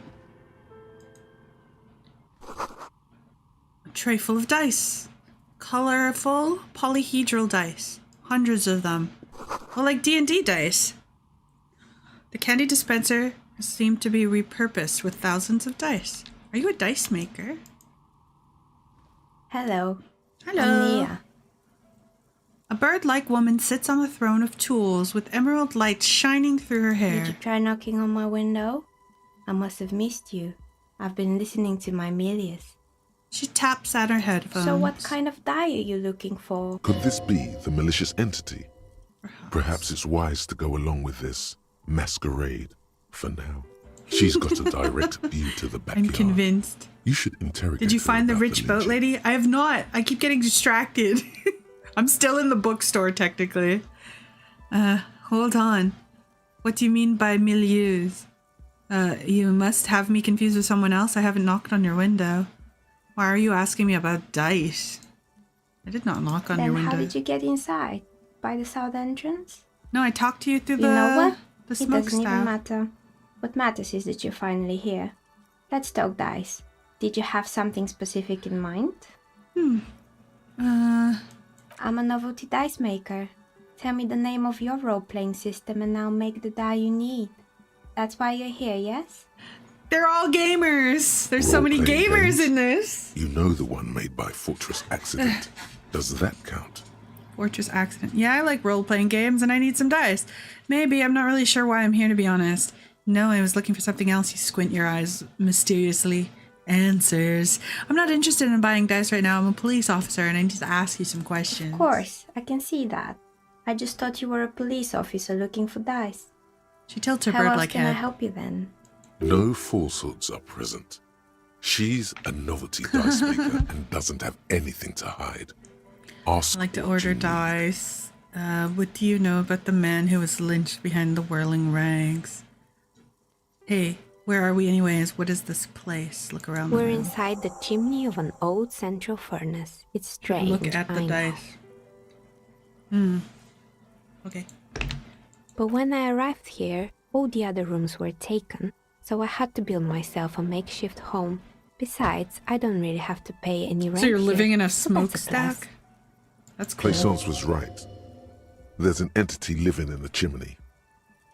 A tray full of dice. Colorful polyhedral dice. Hundreds of them. Well, like D&D dice. The candy dispenser seemed to be repurposed with thousands of dice. Are you a dice maker? Hello. Hello. I'm Nia. A bird-like woman sits on a throne of tools with emerald light shining through her hair. Did you try knocking on my window? I must have missed you. I've been listening to my Milius. She taps at her headphones. So what kind of die are you looking for? Could this be the malicious entity? Perhaps it's wise to go along with this masquerade for now. She's got a direct view to the backyard. I'm convinced. You should interrogate Did you her find the about rich boat lady? I have not. I keep getting distracted. I'm still in the bookstore, technically. Hold on. What do you mean by milieus? You must have me confused with someone else. I haven't knocked on your window. Why are you asking me about dice? I did not knock on your window. Then how did you get inside? By the south entrance? No, I talked to you through You know what? the It smokestack. doesn't even matter. What matters is that you're finally here. Let's talk dice. Did you have something specific in mind? I'm a novelty dice maker. Tell me the name of your role-playing system and I'll make the die you need. That's why you're here, yes? They're all gamers. There's so many Role-playing gamers games? in this. You know the one made by Fortress Accident. Does that count? Fortress Accident. Yeah, I like role-playing games and I need some dice. Maybe. I'm not really sure why I'm here, to be honest. No, I was looking for something else. You squint your eyes mysteriously. Answers. I'm not interested in buying dice right now. I'm a police officer and I need to ask you some questions. Of course, I can see that. I just thought you were a police officer looking for dice. She tilts her How else bird-like can I head. help you then? No falsehoods are present. She's a novelty dice maker and doesn't have anything to hide. Ask I like to what order you need. dice. What do you know about the man who was lynched behind the whirling rags? Hey, where are we anyways? What is this place? Look around. We're the room. inside the chimney of an old central furnace. It's strange. Look at the I know. dice. Okay. But when I arrived here, all the other rooms were taken, so I had to build myself a makeshift home. Besides, I don't really have to pay any rent. So you're living here, in a so that's plus. smokestack? That's cool. Plaisance was right. There's an entity living in the chimney.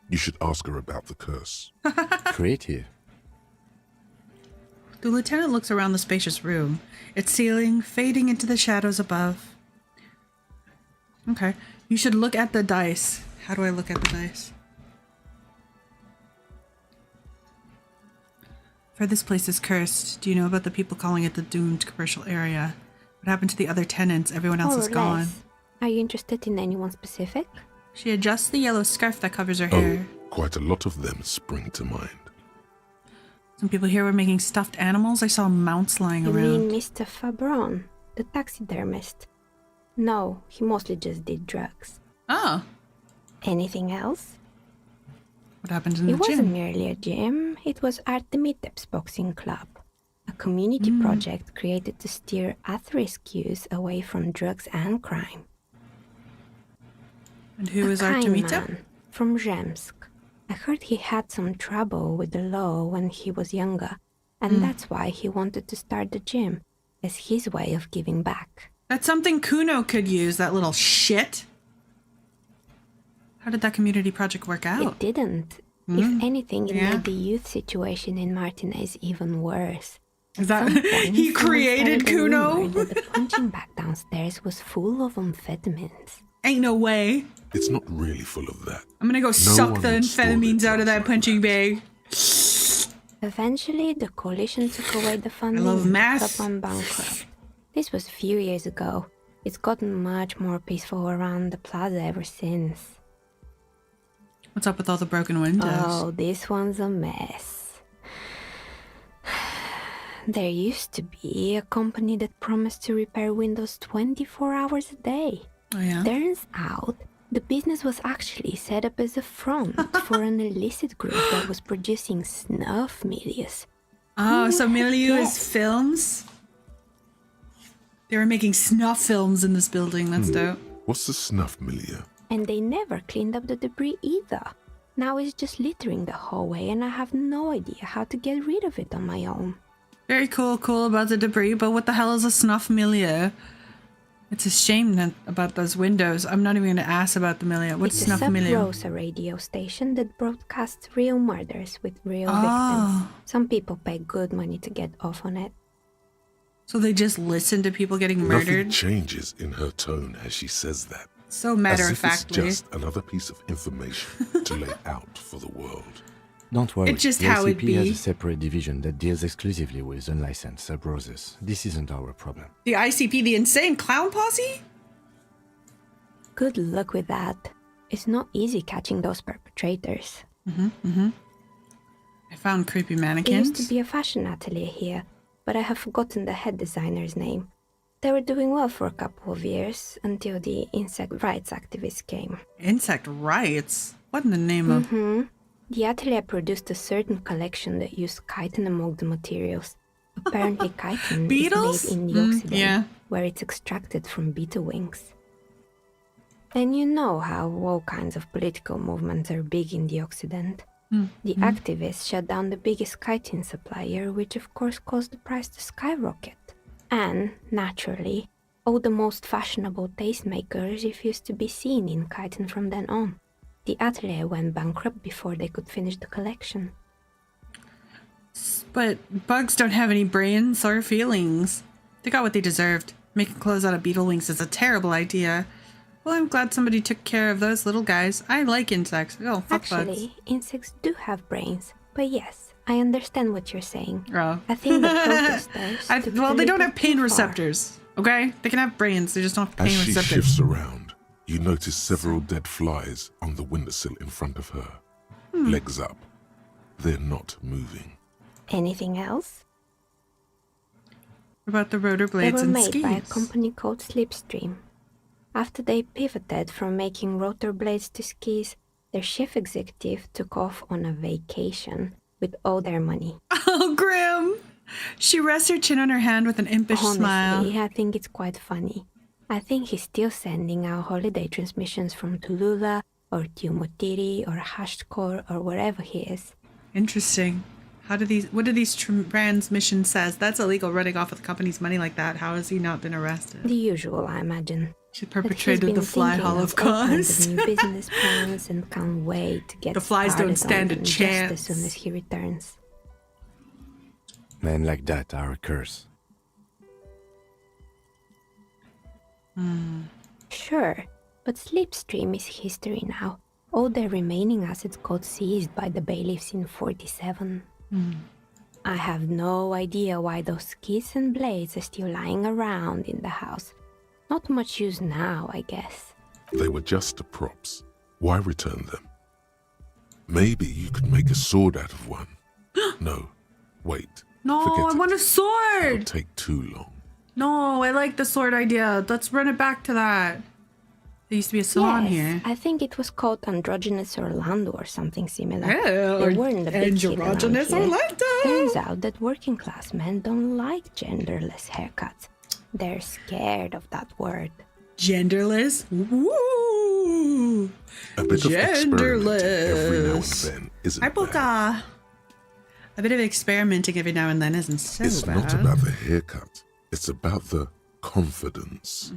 You should ask her about the curse. Creative. The lieutenant looks around the spacious room, its ceiling fading into the shadows above. Okay. You should look at the dice. How do I look at the dice? For this place is cursed. Do you know about the people calling it the doomed commercial area? What happened to the other tenants? Everyone else More is or gone. less. Are you interested in anyone specific? She adjusts the yellow scarf that covers her hair. Quite a lot of them spring to mind. Some people here were making stuffed animals. I saw mounts lying You around. mean Mr. Fabron, the taxidermist? No, he mostly just did drugs. Oh. Anything else? What happened in It the wasn't gym? merely a gym, it was Artemitep's boxing club. A community project created to steer at-risk youth away from drugs and crime. And who is A kind Artemitep? man from Zemsk. I heard he had some trouble with the law when he was younger, and that's why he wanted to start the gym, as his way of giving back. That's something Kuno could use, that little shit. How did that community project work out? It didn't. If anything, it Yeah. made the youth situation in Martinez even worse. Is that At some point, he someone created started a Kuno? rumor that the punching bag downstairs was full of amphetamines. Ain't no way. It's not really full of that. I'm gonna go suck the amphetamines out of that punching bag. Eventually, the coalition took away the funding love and the math. club went bankrupt. This was a few years ago. It's gotten much more peaceful around the plaza ever since. What's up with all the broken windows? Oh, this one's a mess. There used to be a company that promised to repair windows 24 hours a day. Oh, yeah? Turns out the business was actually set up as a front for an illicit group that was producing snuff milieux. Oh, so milieu is films? They were making snuff films in this building. That's dope. What's the snuff milieu? And they never cleaned up the debris either. Now it's just littering the hallway and I have no idea how to get rid of it on my own. Very cool about the debris, but what the hell is a snuff milieu? It's a shame that about those windows. I'm not even going to ask about the milieu. What's snuff milieu? It's a radio station that broadcasts real murders with real victims. Some people pay good money to get off on it. So they just listen to people getting murdered? Nothing changes in her tone as she says that. So matter-of-factly. It's just another piece of information to lay out for the world. Don't worry, It's just the how it ICP be. has a separate division that deals exclusively with unlicensed sub-roses. This isn't our problem. The ICP, the insane clown posse? Good luck with that. It's not easy catching those perpetrators. I found creepy There mannequins. used to be a fashion atelier here, but I have forgotten the head designer's name. They were doing well for a couple of years until the insect rights activists came. Insect rights? What in the name of... The atelier produced a certain collection that used chitin among the materials. Apparently chitin Beetles? is made in the Occident, yeah. where it's extracted from beetle wings. And you know how all kinds of political movements are big in the Occident. The activists shut down the biggest chitin supplier, which of course caused the price to skyrocket. And, naturally, all the most fashionable tastemakers refused to be seen in chitin from then on. The atelier went bankrupt before they could finish the collection. But bugs don't have any brains or feelings. They got what they deserved. Making clothes out of beetle wings is a terrible idea. Well, I'm glad somebody took care of those little guys. I like insects. Oh, fuck bugs. Actually, insects do have brains. But yes, I understand what you're saying. Oh. I think the protesters... took it well, a they don't little have pain too far. receptors, okay? They can have brains, they just don't have As pain she receptors. shifts around, you notice several dead flies on the windowsill in front of her. Legs up. They're not moving. Anything else? What about the rotor They blades were and made by a skis? company called Slipstream. After they pivoted from making rotor blades to skis, their chief executive took off on a vacation with all their money. Oh, grim! She rests her chin on her hand with an impish smile. Honestly, I think it's quite funny. I think he's still sending out holiday transmissions from Tulula or Tiumotiri or Hashtkor or wherever he is. Interesting. What do these transmissions says? That's illegal, running off with the company's money like that. How has he not been arrested? The usual, I imagine. She perpetrated the fly Holocaust. New business plans and can't wait to get The flies don't stand a started on them chance. just as soon as he returns. Men like that are a curse. Sure, but Slipstream is history now. All their remaining assets got seized by the bailiffs in 47. I have no idea why those skis and blades are still lying around in the house. Not much use now, I guess. They were just props. Why return them? Maybe you could make a sword out of one. No, wait. No, Forget I it. want a It'll sword! take too long. No, I like the sword idea. Let's run it back to that. There used to be a salon yes, here. I think it was called Androgynous Orlando or something similar. Yeah, they weren't the big hit around Androgynous here. Orlando. Turns out that working class men don't like genderless haircuts. They're scared of that word. Genderless? Woo! A bit of experimenting every now and then isn't Hi, bad. Polka. A bit of experimenting every now and then isn't so It's bad. not about the haircut. It's about the confidence.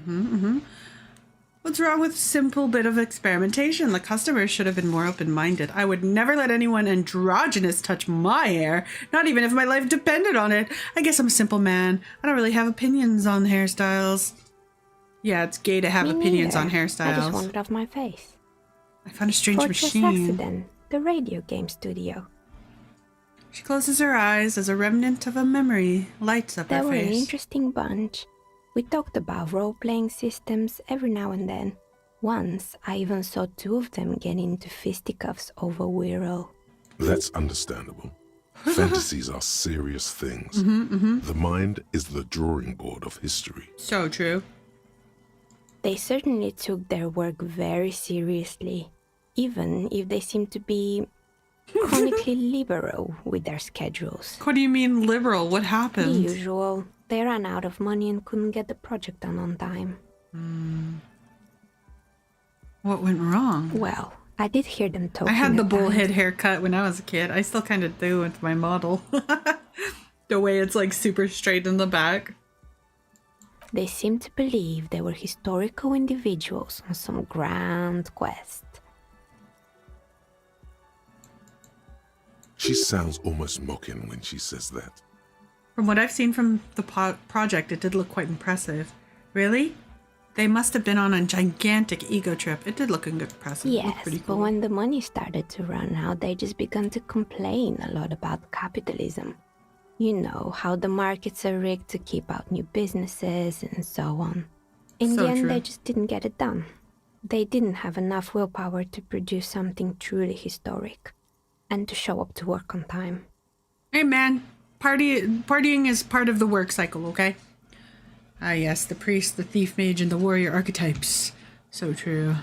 What's wrong with a simple bit of experimentation? The customers should have been more open-minded. I would never let anyone androgynous touch my hair, not even if my life depended on it. I guess I'm a simple man. I don't really have opinions on hairstyles. Yeah, it's gay to have Me opinions neither. on hairstyles. I just want it off my face. I found a strange Fortress machine. Accident, the radio game studio. She closes her eyes as a remnant of a memory lights up They her were an face. interesting bunch. We talked about role-playing systems every now and then. Once, I even saw 2 of them get into fisticuffs over Wirral. That's understandable. Fantasies are serious things. The mind is the drawing board of history. So true. They certainly took their work very seriously, even if they seemed to be chronically liberal with their schedules. What do you mean liberal? What happened? The usual. They ran out of money and couldn't get the project done on time. What went wrong? Well, I did hear them talking. I had the at bullhead times. haircut when I was a kid. I still kind of do with my model. The way it's like super straight in the back. They seemed to believe they were historical individuals on some grand quest. She sounds almost mocking when she says that. From what I've seen from the project, it did look quite impressive. Really? They must have been on a gigantic ego trip. It did look impressive. It looked Yes, pretty but cool. when the money started to run out, they just began to complain a lot about capitalism. You know, how the markets are rigged to keep out new businesses and so on. In So the end, true. they just didn't get it done. They didn't have enough willpower to produce something truly historic and to show up to work on time. Hey man, partying is part of the work cycle, okay? Ah yes, the priest, the thief mage, and the warrior archetypes. So true.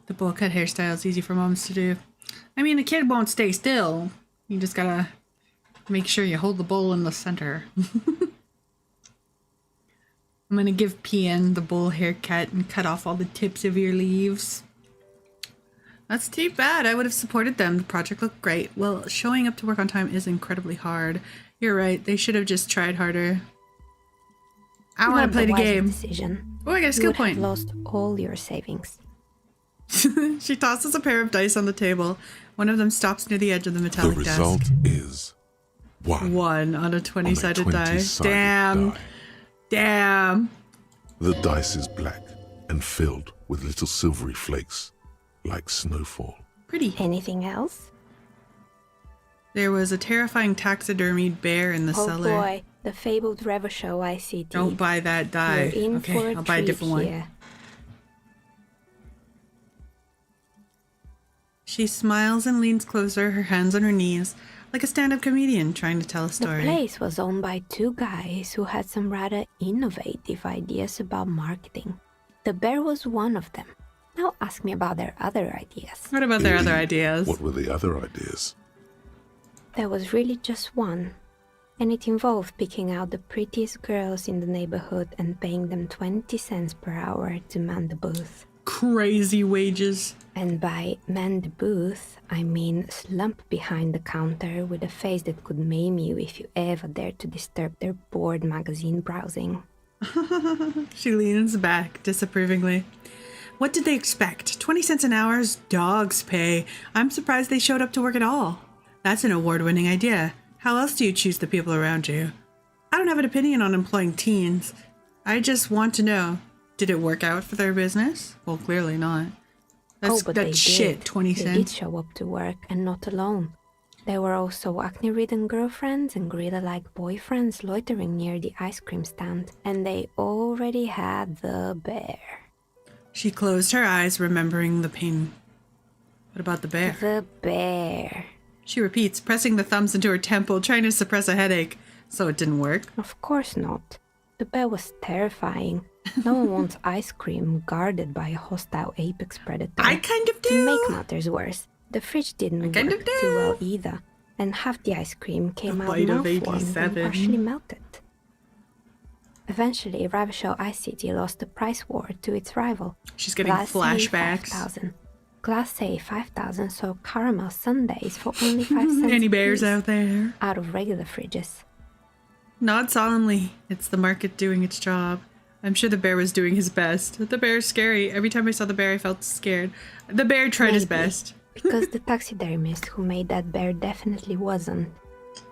The bowl cut hairstyle is easy for moms to do. I mean, a kid won't stay still. You just gotta make sure you hold the bowl in the center. I'm gonna give PN the bowl haircut and cut off all the tips of your leaves. That's too bad. I would have supported them. The project looked great. Well, showing up to work on time is incredibly hard. You're right. They should have just tried harder. I want to play the game. Decision. Oh, I got a skill You would point. have lost all your savings. She tosses a pair of dice on the table. One of them stops near the edge of the The metallic result desk. is 1. 1 on a 20-sided die. 20-sided Damn. die. Damn. The dice is black and filled with little silvery flakes, like snowfall. Pretty. Anything else? There was a terrifying taxidermied bear in the Oh cellar. boy, the fabled Revershow ICT. Don't buy that die. You're in Okay, for a I'll buy a treat different one. here. She smiles and leans closer, her hands on her knees, like a stand-up comedian trying to tell a The story. place was owned by 2 guys who had some rather innovative ideas about marketing. The bear was one of them. Now ask me about their other ideas. What about their other Indeed. ideas? What were the other ideas? There was really just one, and it involved picking out the prettiest girls in the neighborhood and paying them 20 cents per hour to man the booth. Crazy wages. And by man the booth, I mean slump behind the counter with a face that could maim you if you ever dared to disturb their bored magazine browsing. She leans back disapprovingly. What did they expect? 20 cents an hour is dog's pay. I'm surprised they showed up to work at all. That's an award-winning idea. How else do you choose the people around you? I don't have an opinion on employing teens. I just want to know, did it work out for their business? Well, clearly not. That's but they that shit, did. 20 They did cents. show up to work, and not alone. There were also acne-ridden girlfriends and gorilla-like boyfriends loitering near the ice cream stand, and they already had the bear. She closed her eyes, remembering the pain. What about the bear? The bear. She repeats, pressing the thumbs into her temple, trying to suppress a headache. So it didn't work. Of course not. The bear was terrifying. No one wants ice cream guarded by a hostile apex predator. I kind of do. To make matters worse, the fridge didn't kind work of do. too well either, and half the ice cream came out bite of malformed and 87. partially melted. Eventually, Ravenshaw ICT lost the price war to its rival. She's getting flashbacks. 5,000. Class A 5,000 sold caramel sundaes for only 5 cents. Any a bears piece, out there? out of regular fridges. Nod solemnly. It's the market doing its job. I'm sure the bear was doing his best. The bear's scary. Every time I saw the bear, I felt scared. The bear tried his Maybe, best. Because the taxidermist who made that bear definitely wasn't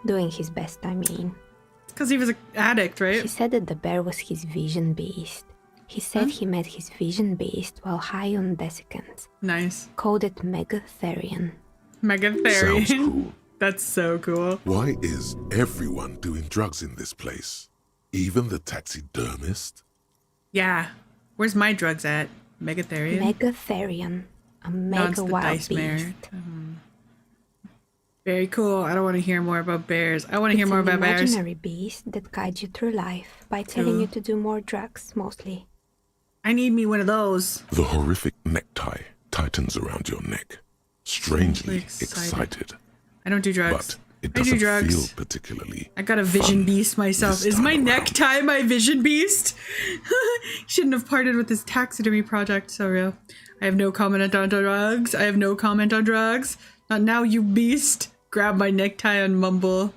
doing his best, I mean. It's because he was an addict, right? He said that the bear was his vision beast. He said he met his vision beast while high on desiccants. Nice. Called it Megatherian. Megatherian. Sounds cool. That's so cool. Why is everyone doing drugs in this place? Even the taxidermist? Yeah. Where's my drugs at? Megatherian? Megatherian. A mega wild beast. Very cool. I don't want to hear more about bears. I want to hear more about bears. It's an imaginary beast that guides you through life by telling you to do more drugs, mostly. I need me one of those. The horrific necktie tightens around your neck. Strangely excited. I don't do drugs. But it doesn't feel particularly. I got a vision beast myself. Is my necktie my vision beast? Shouldn't have parted with this taxidermy project. So real. I have no comment on drugs. I have no comment on drugs. Not now, you beast. Grab my necktie and mumble.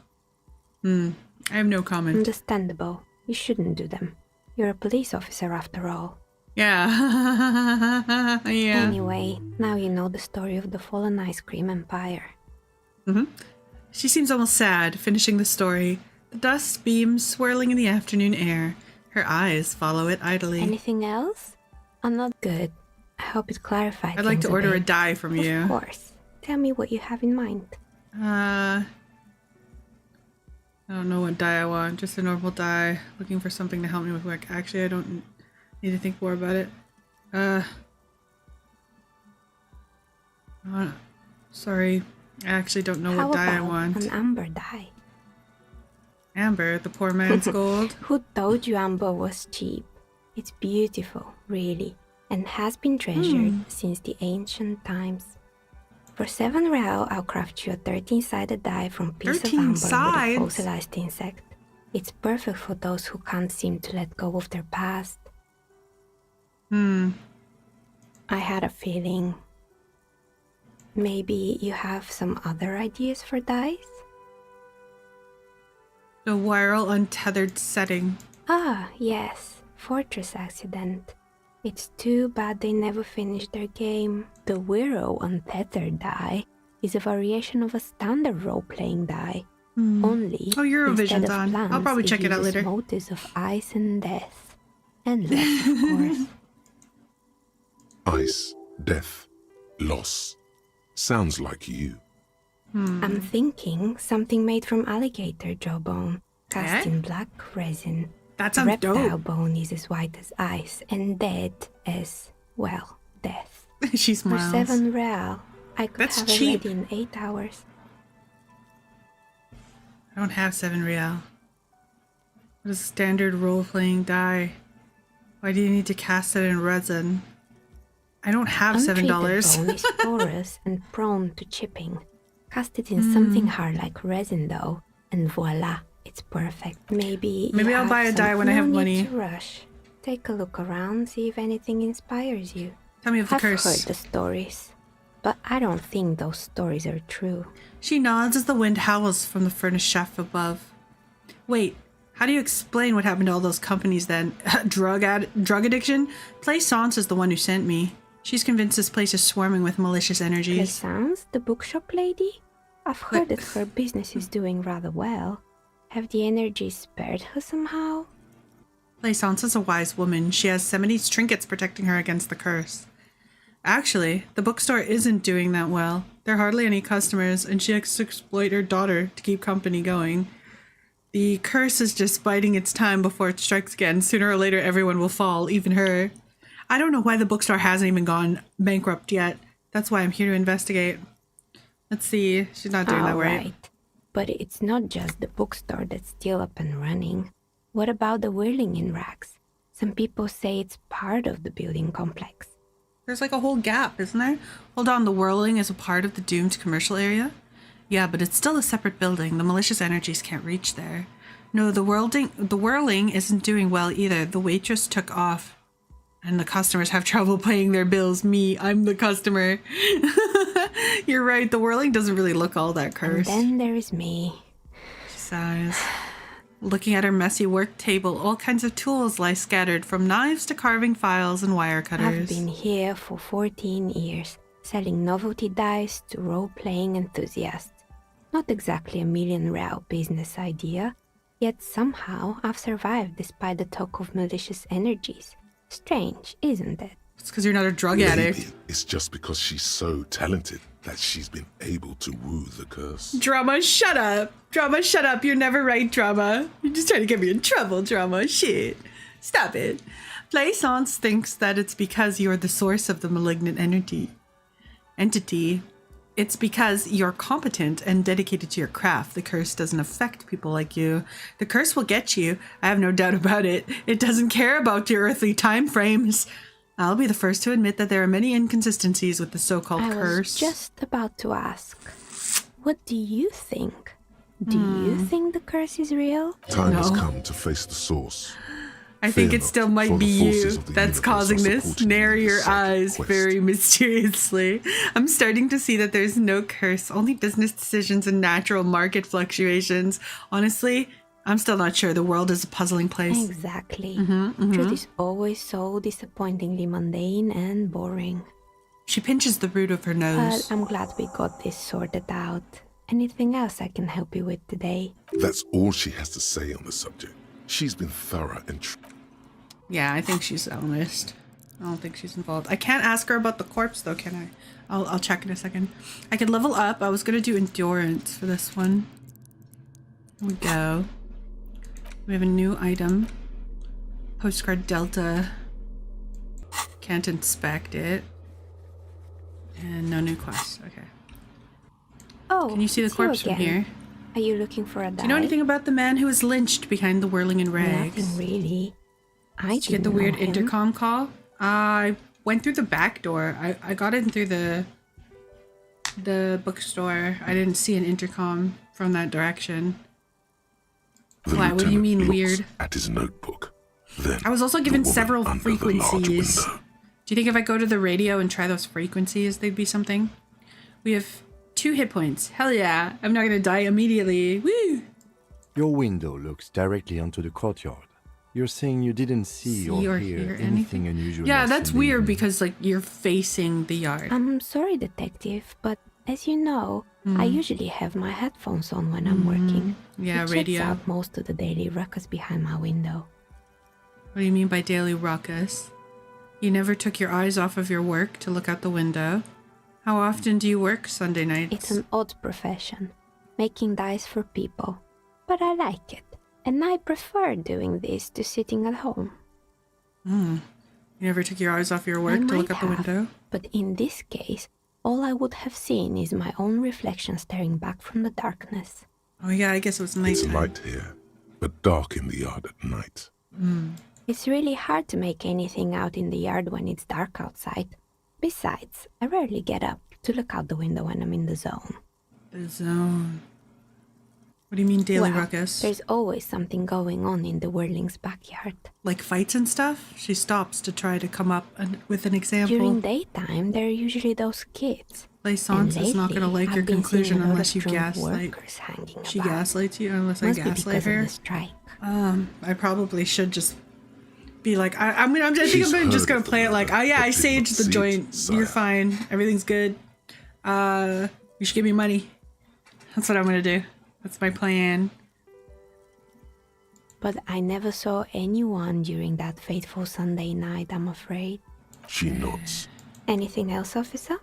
I have no comment. Understandable. You shouldn't do them. You're a police officer after all. Yeah. Yeah. Anyway, now you know the story of the fallen ice cream empire. She seems almost sad, finishing the story. The dust beams swirling in the afternoon air. Her eyes follow it idly. Anything else? I'm not good. I hope it clarifies. I'd like to order a die from you. Of course. Tell me what you have in mind. I don't know what die I want. Just a normal die. Looking for something to help me with work. Actually, I don't need to think more about it. Sorry. I actually don't know what die I want. An amber die? Amber, the poor man's gold. Who told you amber was cheap? It's beautiful, really, and has been treasured since the ancient times. For 7 real, I'll craft you a 13-sided die from piece of amber with a fossilized insect. It's perfect for those who can't seem to let go of their past. I had a feeling. Maybe you have some other ideas for dice? The Wirral Untethered setting. Ah, yes. Fortress accident. It's too bad they never finished their game. The Wirral Untethered die is a variation of a standard role-playing die. Only Eurovision's on. I'll probably check it out later. Motives of ice and death. And less, of course. Ice, death, loss. Sounds like you. I'm thinking something made from alligator jawbone, cast in black resin. That sounds Reptile dope. bone is as white as ice and dead as, well, death. She smiles. For 7 real, I could That's have cheap. it ready in 8 hours. I don't have 7 real. What is standard role-playing die? Why do you need to cast it in resin? I don't have $7. Bone is porous and prone to chipping. Cast it in something hard like resin though, and voila, it's perfect. Maybe I'll buy a die when I have money. No need to rush. Take a look around, see if anything inspires you. Tell me of the I've curse. heard the stories, but I don't think those stories are true. She nods as the wind howls from the furnace shaft above. Wait, how do you explain what happened to all those companies then? Drug addiction? Plaisance is the one who sent me. She's convinced this place is swarming with malicious energies. Plaisance, the bookshop lady? I've heard that her business is doing rather well. Have the energies spared her somehow? Plaisance is a wise woman. She has 70 trinkets protecting her against the curse. Actually, the bookstore isn't doing that well. There are hardly any customers, and she has to exploit her daughter to keep company going. The curse is just biding its time before it strikes again. Sooner or later, everyone will fall, even her. I don't know why the bookstore hasn't even gone bankrupt yet. That's why I'm here to investigate. Let's see. She's not doing that right. But it's not just the bookstore that's still up and running. What about the whirling in rags? Some people say it's part of the building complex. There's like a whole gap, isn't there? Hold on, the whirling is a part of the doomed commercial area? Yeah, but it's still a separate building. The malicious energies can't reach there. No, the whirling isn't doing well either. The waitress took off. And the customers have trouble paying their bills. Me, I'm the customer. You're right, the whirling doesn't really look all that cursed. And then there is me. She sighs. Looking at her messy work table, all kinds of tools lie scattered, from knives to carving files and wire cutters. I've been here for 14 years, selling novelty dice to role-playing enthusiasts. Not exactly a million-real business idea, yet somehow I've survived despite the talk of malicious energies. Strange, isn't it? It's because you're not a drug addict. Maybe it's just because she's so talented that she's been able to woo the curse. Drama, shut up. Drama, shut up. You're never right, Drama. You're just trying to get me in trouble, Drama. Shit. Stop it. Plaisance thinks that it's because you're the source of the malignant entity. It's because you're competent and dedicated to your craft. The curse doesn't affect people like you. The curse will get you. I have no doubt about it. It doesn't care about your earthly time frames. I'll be the first to admit that there are many inconsistencies with the so-called curse. I was just about to ask, what do you think? Do you think the curse is real? Time has come to face the source. I think it still might be you that's causing this. Narrow your eyes very mysteriously. I'm starting to see that there's no curse, only business decisions and natural market fluctuations. Honestly, I'm still not sure. The world is a puzzling place. Exactly. Truth is always so disappointingly mundane and boring. She pinches the root of her nose. But I'm glad we got this sorted out. Anything else I can help you with today? That's all she has to say on the subject. She's been thorough and yeah, I think she's honest. I don't think she's involved. I can't ask her about the corpse though, can I? I'll check in a second. I could level up. I was gonna do endurance for this one. Here we go. We have a new item. Postcard Delta. Can't inspect it. And no new quests. Okay. Oh, can you see the corpse from here? Are you looking for a Do you know anything about the man who was lynched behind the whirling in rags? Nothing really. Did you get the weird intercom call? I went through the back door. I got in through the bookstore. I didn't see an intercom from that direction. Why? What do you mean weird? At his notebook. Then I was also given several frequencies. Do you think if I go to the radio and try those frequencies, they'd be something? We have 2 hit points. Hell yeah. I'm not gonna die immediately. Woo! Your window looks directly onto the courtyard. You're saying you didn't see or hear anything unusual? Yeah, that's weird because, like, you're facing the yard. I'm sorry, detective, but as you know, I usually have my headphones on when I'm working. Yeah, it radio. Checks out most of the daily ruckus behind my window. What do you mean by daily ruckus? You never took your eyes off of your work to look out the window? How often do you work Sunday nights? It's an odd profession, making dice for people, but I like it. And I prefer doing this to sitting at home. You never took your eyes off your work to look out the window? But in this case, all I would have seen is my own reflection staring back from the darkness. Oh yeah, I guess it was nighttime. It's light here, but dark in the yard at night. It's really hard to make anything out in the yard when it's dark outside. Besides, I rarely get up to look out the window when I'm in the zone. The zone. What do you mean daily ruckus? There's always something going on in the Whirling's backyard. Like fights and stuff? She stops to try to come up with an example. During daytime, there are usually those kids. Plaisance is not going to like your conclusion unless you gaslight. She gaslights you unless I gaslight her. I probably should just be like, I think I'm just going to play it like, oh yeah, I saged the joint. You're fine. Everything's good. You should give me money. That's what I'm going to do. That's my plan. But I never saw anyone during that fateful Sunday night, I'm afraid. She nods. Anything else, officer?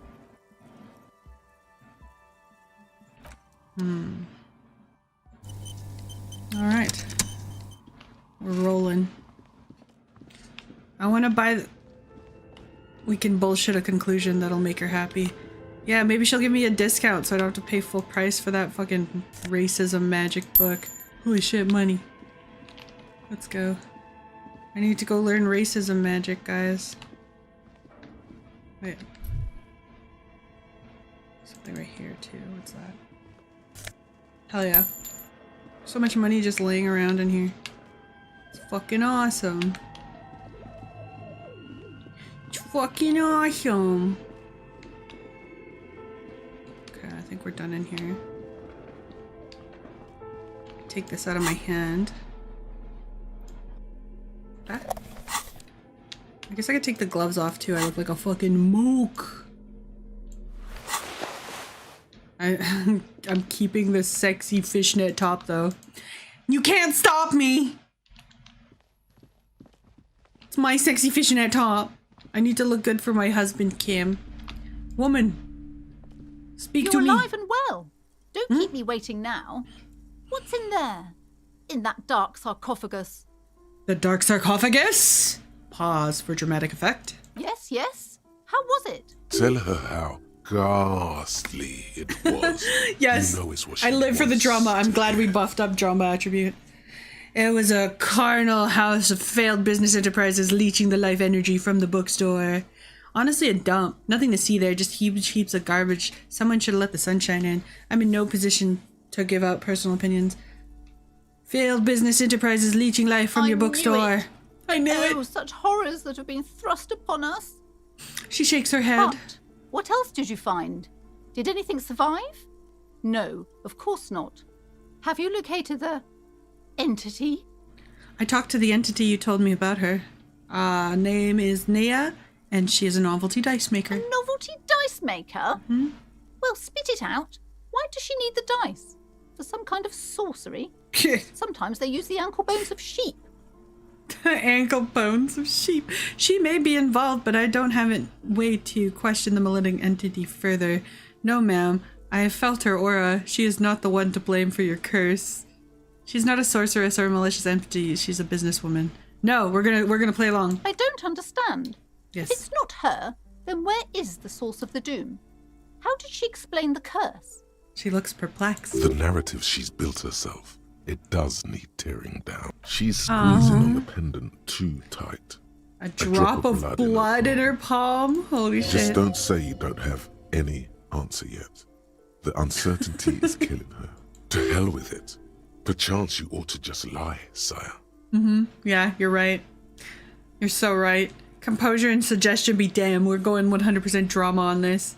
Alright. We're rolling. I want to buy... We can bullshit a conclusion that'll make her happy. Yeah, maybe she'll give me a discount so I don't have to pay full price for that fucking racism magic book. Holy shit, money. Let's go. I need to go learn racism magic, guys. Wait. Something right here, too. What's that? Hell yeah. So much money just laying around in here. It's fucking awesome. It's fucking awesome. I think we're done in here. Take this out of my hand. Ah. I guess I could take the gloves off too. I look like a fucking mook. I'm keeping this sexy fishnet top though. You can't stop me! It's my sexy fishnet top. I need to look good for my husband, Kim. Woman. Speak to me. You're alive and well. Don't keep me waiting now. What's in there? In that dark sarcophagus? The dark sarcophagus? Pause for dramatic effect. Yes, yes. How was it? Tell her how ghastly it was. Yes. You know it's what I live for the wants drama. I'm to glad we hear. buffed up drama attribute. It was a carnal house of failed business enterprises leeching the life energy from the bookstore. Honestly, a dump. Nothing to see there, just huge heaps of garbage. Someone should have let the sunshine in. I'm in no position to give out personal opinions. Failed business enterprises leeching life from your bookstore. I knew it. Oh, such horrors that have been thrust upon us. She shakes her head. But what else did you find? Did anything survive? No, of course not. Have you located the entity? I talked to the entity you told me about her. Name is Nea, and she is a novelty dice maker. A novelty dice maker? Hmm? Well, spit it out. Why does she need the dice? For some kind of sorcery? Sometimes they use the ankle bones of sheep. Ankle bones of sheep. She may be involved, but I don't have a way to question the malignant entity further. No, ma'am. I have felt her aura. She is not the one to blame for your curse. She's not a sorceress or a malicious entity. She's a businesswoman. No, we're gonna play along. I don't understand. Yes. If it's not her, then where is the source of the doom? How did she explain the curse? She looks perplexed. The narrative she's built herself, it does need tearing down. She's squeezing on the pendant too tight. A drop of blood in her palm? Holy shit. Just don't say you don't have any answer yet. The uncertainty is killing her. To hell with it. Perchance you ought to just lie, sire. Yeah, you're right. You're so right. Composure and suggestion be damned. We're going 100% drama on this.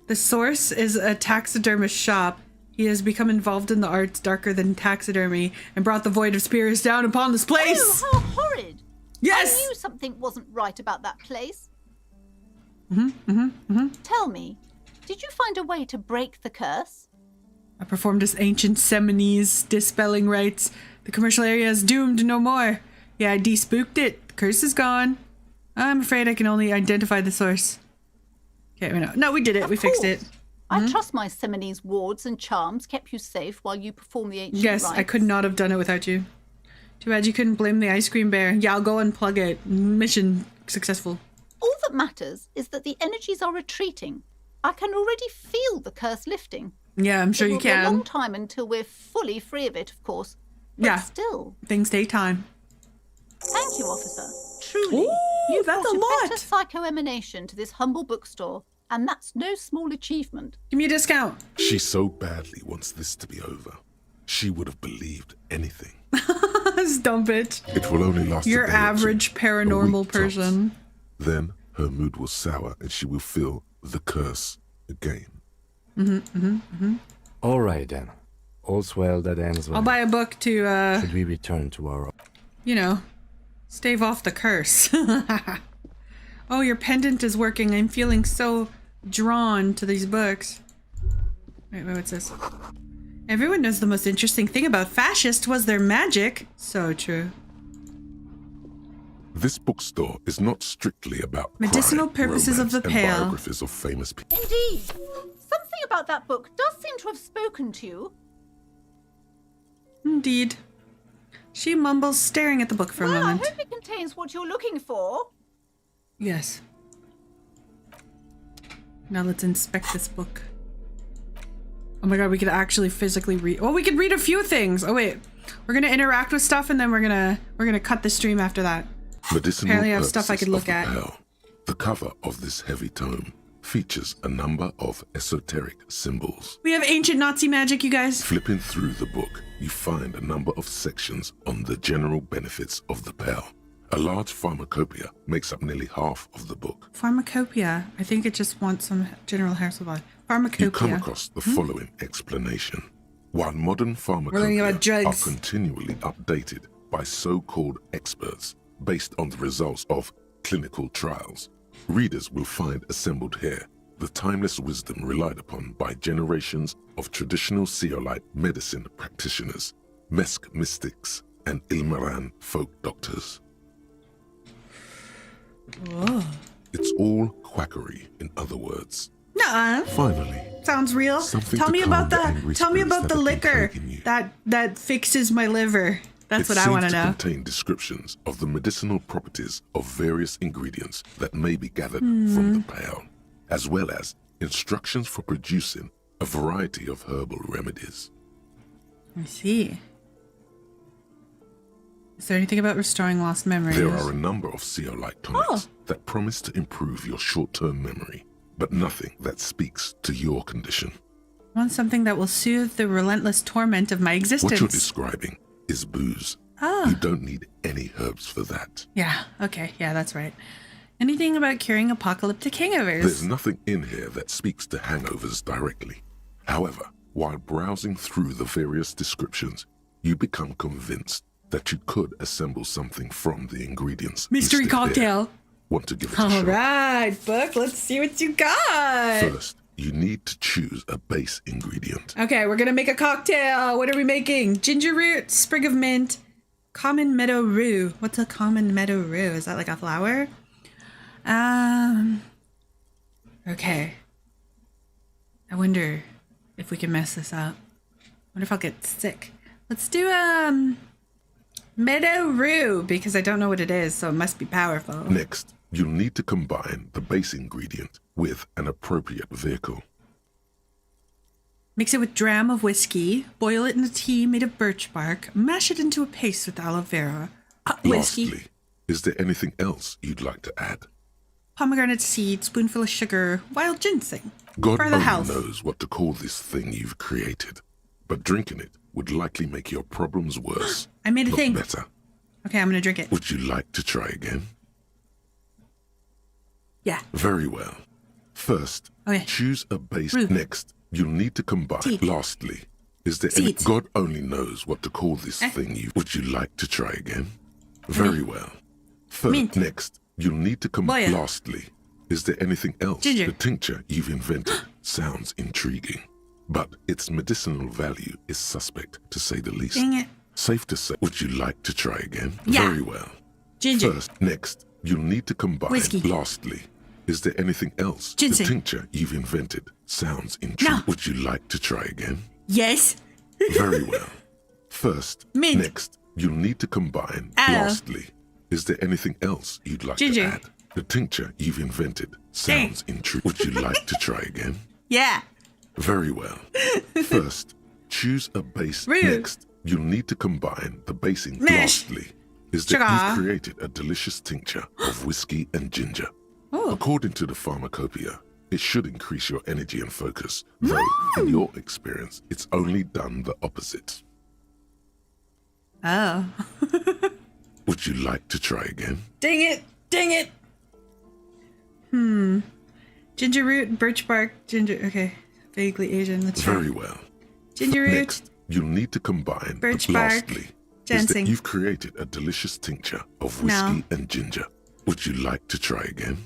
The source is a taxidermist shop. He has become involved in the arts darker than taxidermy and brought the void of spirits down upon this place. Oh, how horrid! Yes! I knew something wasn't right about that place. Mm-hmm. Tell me, did you find a way to break the curse? I performed as ancient Semines dispelling rites. The commercial area is doomed no more. Yeah, I de-spooked it. The curse is gone. I'm afraid I can only identify the source. Okay, no, we did it. We fixed it. I trust my Semines wards and charms kept you safe while you perform the ancient Yes, rites. I could not have done it without you. Too bad you couldn't blame the ice cream bear. Yeah, I'll go unplug it. Mission successful. All that matters is that the energies are retreating. I can already feel the curse lifting. Yeah, I'm sure It you will be a can. long time until we're fully free of it, of course. But Yeah. still. Things take time. Thank you, officer. Truly. Ooh, You've that's brought a lot. better psycho-emanation to this humble bookstore, and that's no small achievement. Give me a discount. She so badly wants this to be over. She would have believed anything. Dump it. It will only last Your a day or two, average a paranormal week tops. person. Then her mood will sour and she will feel the curse again. All right then. All's well that ends well. I'll buy a book to, Should we return to our... you know, stave off the curse. Oh, your pendant is working. I'm feeling so drawn to these books. Wait, what's this? Everyone knows the most interesting thing about fascists was their magic. So true. This bookstore is not strictly about Medicinal crime, purposes of romance, the and pale. biographies of famous people. Indeed. Something about that book does seem to have spoken to you. Indeed. She mumbles, staring at the book for a Well, moment. I hope it contains what you're looking for. Yes. Now let's inspect this book. Oh my god, we could actually physically read. Oh, we could read a few things. Oh wait, we're gonna interact with stuff and then we're gonna cut the stream after that. Medicinal Apparently I have stuff I purposes could look of the at. pale. The cover of this heavy tome features a number of esoteric symbols. We have ancient Nazi magic, you guys. Flipping through the book, you find a number of sections on the general benefits of the pale. A large pharmacopoeia makes up nearly half of the book. Pharmacopoeia. I think it just wants some general hair supply. Pharmacopoeia. You come across the following explanation. While modern learning about pharmacopoeia are drugs. continually updated by so-called experts based on the results of clinical trials, readers will find assembled here the timeless wisdom relied upon by generations of traditional Seolite medicine practitioners, Mesk mystics, and Ilmaran folk doctors. Whoa. It's all quackery, in other words. Nuh-uh. Finally, Sounds real. something Tell to me calm about the angry tell me spirits about that the have been liquor plaguing you. that fixes my liver. That's what I want to know. It seems to contain descriptions of the medicinal properties of various ingredients that may be gathered from the pale, as well as instructions for producing a variety of herbal remedies. I see. Is there anything about restoring lost memories? There are a number of CO-like tonics that promise to improve your short-term memory, but nothing that speaks to your condition. I want something that will soothe the relentless torment of my existence. What you're describing is booze. You don't need any herbs for that. Yeah, okay, yeah, that's right. Anything about curing apocalyptic hangovers? There's nothing in here that speaks to hangovers directly. However, while browsing through the various descriptions, you become convinced that you could assemble something from the ingredients. Mystery cocktail. Want to give it a All shot? right, book, let's see what you got. First, you need to choose a base ingredient. Okay, we're gonna make a cocktail. What are we making? Ginger root, sprig of mint, common meadow rue. What's a common meadow rue? Is that like a flower? Okay. I wonder if we can mess this up. I wonder if I'll get sick. Let's do meadow rue because I don't know what it is, so it must be powerful. Next, you'll need to combine the base ingredient with an appropriate vehicle. Mix it with dram of whiskey, boil it in a tea made of birch bark, mash it into a paste with aloe vera. Whiskey. Lastly, is there anything else you'd like to add? Pomegranate seed, spoonful of sugar, wild ginseng. God for the only health. knows what to call this thing you've created, but drinking it would likely make your problems worse. I made a not thing. better. Okay, I'm gonna drink it. Would you like to try again? Yeah. Very well. First, choose a base. Rue. Next, you'll need to combine. Seed. Lastly, is there any... Seeds. God only knows what to call this thing you... Would you like to try again? Very well. First, Mint. next, you'll need to combine. Boil. Lastly, is there anything else? Ginger. The tincture you've invented sounds intriguing, but its medicinal value is suspect, to say the least. Dang it. Safe to say. Would you like to try again? Yeah. Very well. Ginger. First, next, you'll need to combine. Whiskey. Lastly, is there anything else? Ginseng. The tincture you've invented sounds intriguing. No. Would you like to try again? Yes. Very well. First, Mint. next, you'll need to combine. Aloe. Lastly, is there anything else you'd like Ginger. to add? The tincture you've invented sounds intriguing. Would you like to try again? Yeah. Very well. First, choose a base. Rue. Next, you'll need to combine the basing. Mash. Lastly, is that Sugar. you've created a delicious tincture of whiskey and ginger. According to the pharmacopoeia, it should increase your energy and focus, though in your experience, it's only done the opposite. Oh. Would you like to try again? Dang it. Dang it. Ginger root, birch bark, ginger. Okay. Vaguely Asian. Let's try. Very well. Ginger root. Next, you'll need to combine. Birch bark, Lastly, is ginseng. that you've created a delicious tincture of whiskey and ginger. Would you like to try again?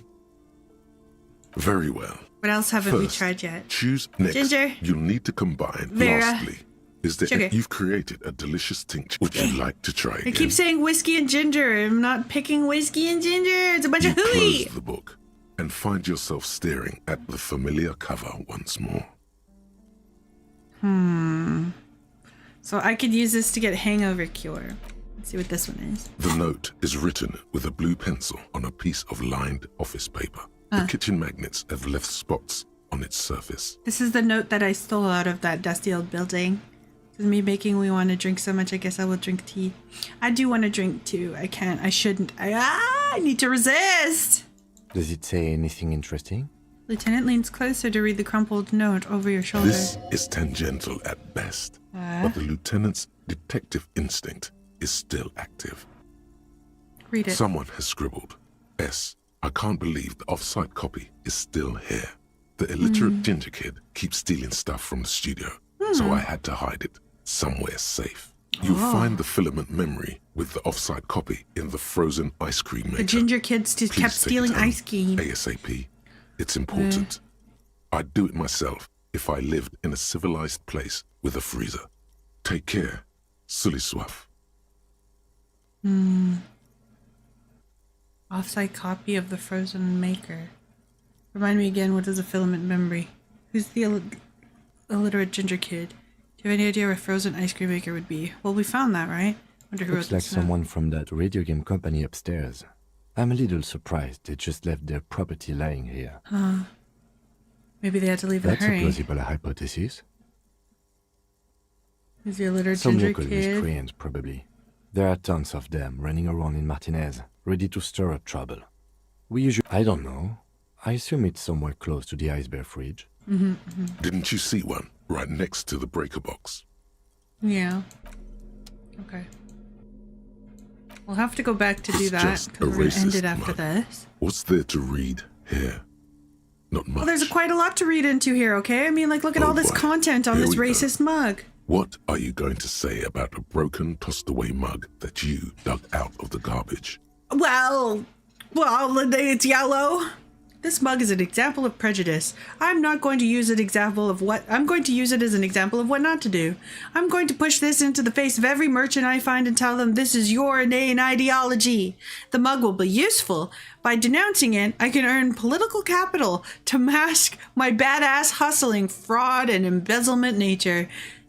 Very well. What else haven't we First, tried yet? Choose next. Ginger. You'll need to combine. Vera. Lastly, is that Sugar. you've created a delicious tincture. Would you like to try I again? keep saying whiskey and ginger. I'm not picking whiskey and ginger. It's a bunch You of hooey. close the book and find yourself staring at the familiar cover once more. So I could use this to get hangover cure. Let's see what this one is. The note is written with a blue pencil on a piece of lined office paper. The kitchen magnets have left spots on its surface. This is the note that I stole out of that dusty old building. This is me making me want to drink so much, I guess I will drink tea. I do want to drink too. I can't. I shouldn't. I need to resist. Does it say anything interesting? Lieutenant leans closer to read the crumpled note over your shoulder. This is tangential at best, but the lieutenant's detective instinct is still active. Read it. Someone has scribbled, S. I can't believe the off-site copy is still here. The illiterate ginger kid keeps stealing stuff from the studio, so I had to hide it somewhere safe. You'll find the filament memory with the off-site copy in the frozen ice cream maker. The ginger kids just Please kept take stealing it home ice cream. ASAP. It's important. I'd do it myself if I lived in a civilized place with a freezer. Take care. Sully Swaff. Off-site copy of the frozen maker. Remind me again, what is a filament memory? Who's the illiterate ginger kid? Do you have any idea where a frozen ice cream maker would be? Well, we found that, right? Looks like someone from that radio game company upstairs. I'm a little surprised they just left their property lying here. Huh. Maybe they had to leave in a That's hurry. a plausible hypothesis. Is your little Some ginger local kid? miscreants, probably. There are tons of them running around in Martinez, ready to stir up trouble. We usually... I don't know. I assume it's somewhere close to the iceberg fridge. Didn't you see one right next to the breaker box? Yeah. Okay. We'll have to go back to do It's that just because a we're going to end racist it after mug. this. What's there to read here? Not much. Well, there's quite a lot to read into here, okay? I mean, like, look at all this boy. content on Here this we go. racist mug. What are you going to say about a broken, tossed-away mug that you dug out of the garbage? Well, it's yellow. This mug is an example of prejudice. I'm not going to use it I'm going to use it as an example of what not to do. I'm going to push this into the face of every merchant I find and tell them this is your inane ideology. The mug will be useful. By denouncing it, I can earn political capital to mask my badass hustling, fraud, and embezzlement nature.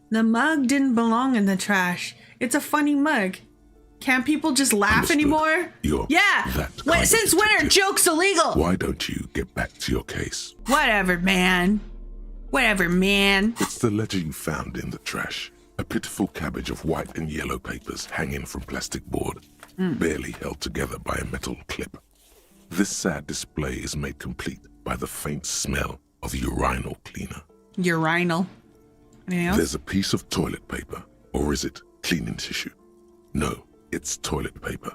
The mug didn't belong in the trash. It's a funny mug. Can't people just laugh anymore? Since when are jokes illegal? Why don't you get back to your case? Whatever, man. It's the ledger you found in the trash. A pitiful cabbage of white and yellow papers hanging from plastic board, barely held together by a metal clip. This sad display is made complete by the faint smell of urinal cleaner. Urinal. Anything else? There's a piece of toilet paper, or is it cleaning tissue? No, it's toilet paper,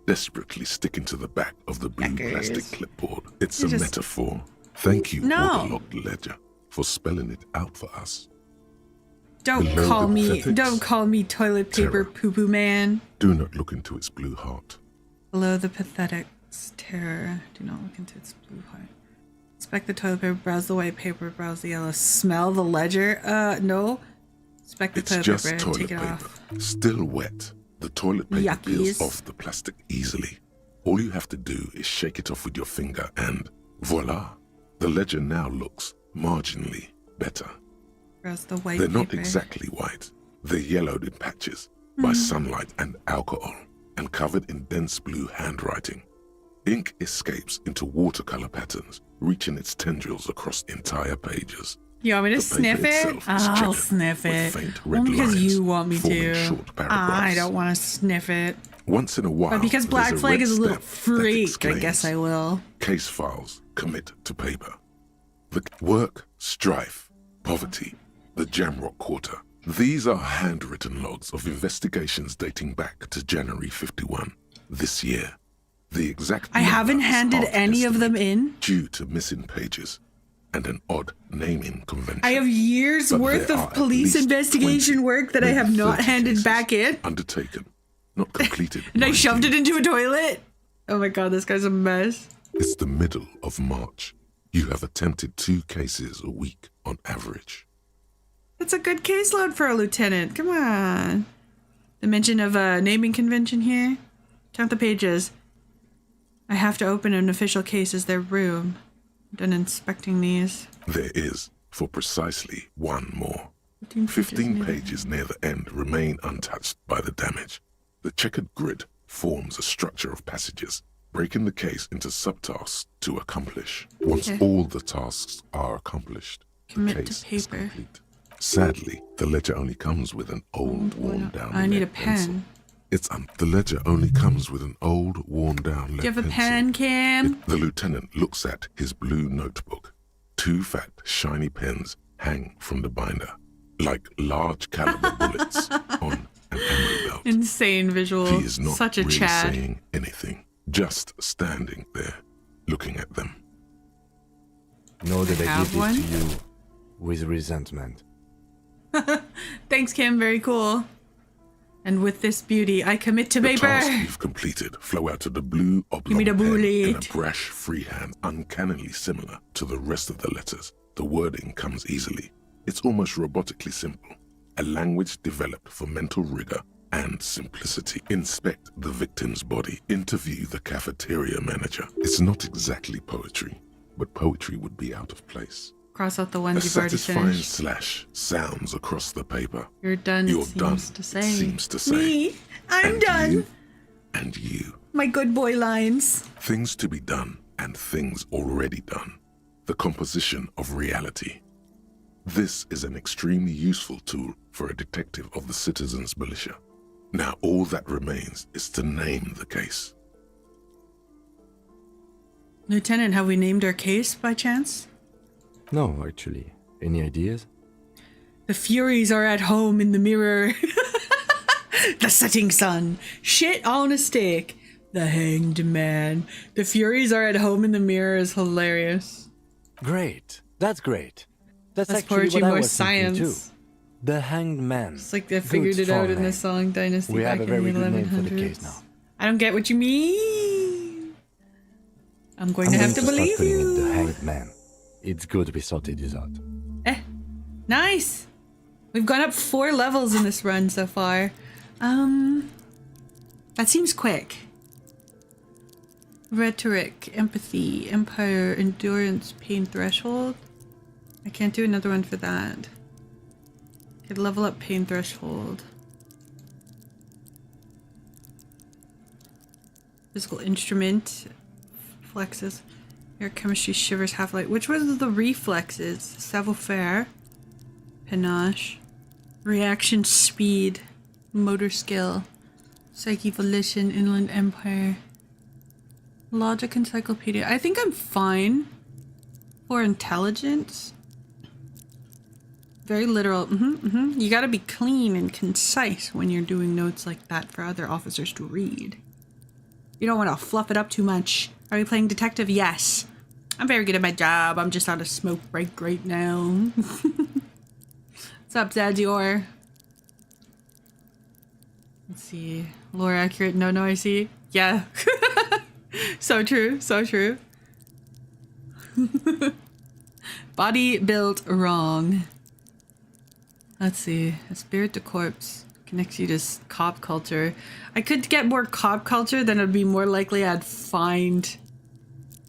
desperately sticking to the back of the blue plastic clipboard. It's a metaphor. Thank you, waterlogged ledger, for spelling it out for us. Don't call me toilet paper poo-poo man. Do not look into its blue heart. Below the pathetic's terror, do not look into its blue heart. Inspect the toilet paper, browse the white paper, browse the yellow, smell the ledger. No. Inspect the toilet just paper, toilet take it paper, off. still wet. The toilet paper Yuckies. peels off the plastic easily. All you have to do is shake it off with your finger and voila. The ledger now looks marginally better. Browse the white They're not paper. exactly white. They're yellowed in patches by sunlight and alcohol and covered in dense blue handwriting. Ink escapes into watercolor patterns, reaching its tendrils across entire pages. You want me to The sniff paper it? itself is I'll checkered sniff with it. faint red Only because lines you want me forming to. short paragraphs. I don't want to sniff it. Once in a while, But because there's Black a Flag red is a little stamp that freak, I exclaims, guess I will. Case files commit to paper. The work, strife, poverty, the Jamrock Quarter. These are handwritten logs of investigations dating back to January 51, this year. The exact I haven't numbers handed are any of them in. due to missing pages and an odd naming convention. I have years But worth there of are at police least investigation 20, work that I maybe have not 30 handed cases back in. Undertaken, not completed. And I mind shoved you. it into a toilet. Oh my god, this guy's a mess. It's the middle of March. You have attempted 2 cases a week on average. That's a good caseload for a lieutenant. Come on. The mention of a naming convention here. Count the pages. I have to open an official case as their room. I'm done inspecting these. There is, for precisely one more. 15 pages near the end remain untouched by the damage. The checkered grid forms a structure of passages, breaking the case into subtasks to accomplish. Once Okay. all the tasks are accomplished, the Commit case to is paper. complete. Sadly, the ledger only comes with an old, worn-down I need a lead pencil. pen. The ledger only comes with an old, worn-down lead Do you have a pencil. pen, Cam? The lieutenant looks at his blue notebook. 2 fat, shiny pens hang from the binder, like large caliber bullets on an ammo belt. Insane visual. He is not Such a really Chad. saying anything, just standing there, looking at them. Know that I have give one? this to you with resentment. Thanks, Kim. Very cool. And with this beauty, I commit to The paper. tasks you've completed flow out of the blue Give me oblong the pen in a bullet. brash freehand, uncannily similar to the rest of the letters. The wording comes easily. It's almost robotically simple. A language developed for mental rigor and simplicity. Inspect the victim's body. Interview the cafeteria manager. It's not exactly poetry, but poetry would be out of place. Cross out the A ones you've already satisfying finished. slash sounds across the paper. You're done. You're it seems done. to say. It seems to say. Me, I'm And done. you, and you. My good boy lines. Things to be done and things already done. The composition of reality. This is an extremely useful tool for a detective of the citizens' militia. Now all that remains is to name the case. Lieutenant, have we named our case by chance? No, actually. Any ideas? The Furies are at home in the mirror. The setting sun. Shit on a stick. The Hanged Man. The Furies are at home in the mirror is hilarious. Great. That's great. That's Less actually poetry, what I more was thinking too. science. The Hanged Man. It's like they figured it out in the Song Dynasty We back have a in very the good name 1100s. for the case now. I don't get what you mean. I'm going to have to start believe calling you. it the Hanged Man. It's good we sorted this out. Nice. We've gone up 4 levels in this run so far. That seems quick. Rhetoric, empathy, empire, endurance, pain threshold. I can't do another one for that. Could level up pain threshold. Physical instrument, flexes. Air chemistry, shivers, half-light. Which was the reflexes? Savoir-faire, panache, reaction speed, motor skill, psyche, volition, inland empire, logic, encyclopedia. I think I'm fine for intelligence. Very literal. You gotta be clean and concise when you're doing notes like that for other officers to read. You don't want to fluff it up too much. Are you playing detective? Yes. I'm very good at my job. I'm just on a smoke break right now. What's up, Zadior? Let's see. Lore accurate. No, I see. Yeah. So true. So true. Body built wrong. Let's see. A spirit to corpse connects you to cop culture. I could get more cop culture, then it'd be more likely I'd find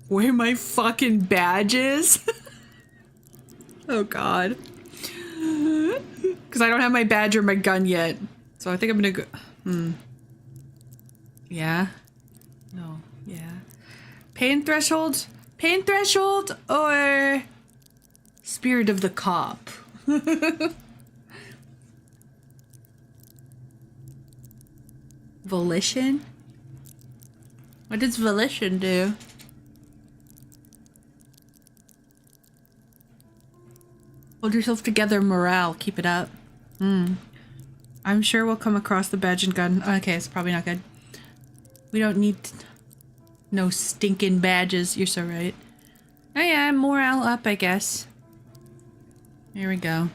where my fucking badge is. Oh god. Because I don't have my badge or my gun yet. So I think I'm gonna go... Yeah? No. Yeah. Pain threshold? Pain threshold or... Spirit of the cop? Volition? What does volition do? Hold yourself together, morale. Keep it up. I'm sure we'll come across the badge and gun. Okay, it's probably not good. We don't need no stinking badges. You're so right. Oh yeah, morale up, I guess. Here we go.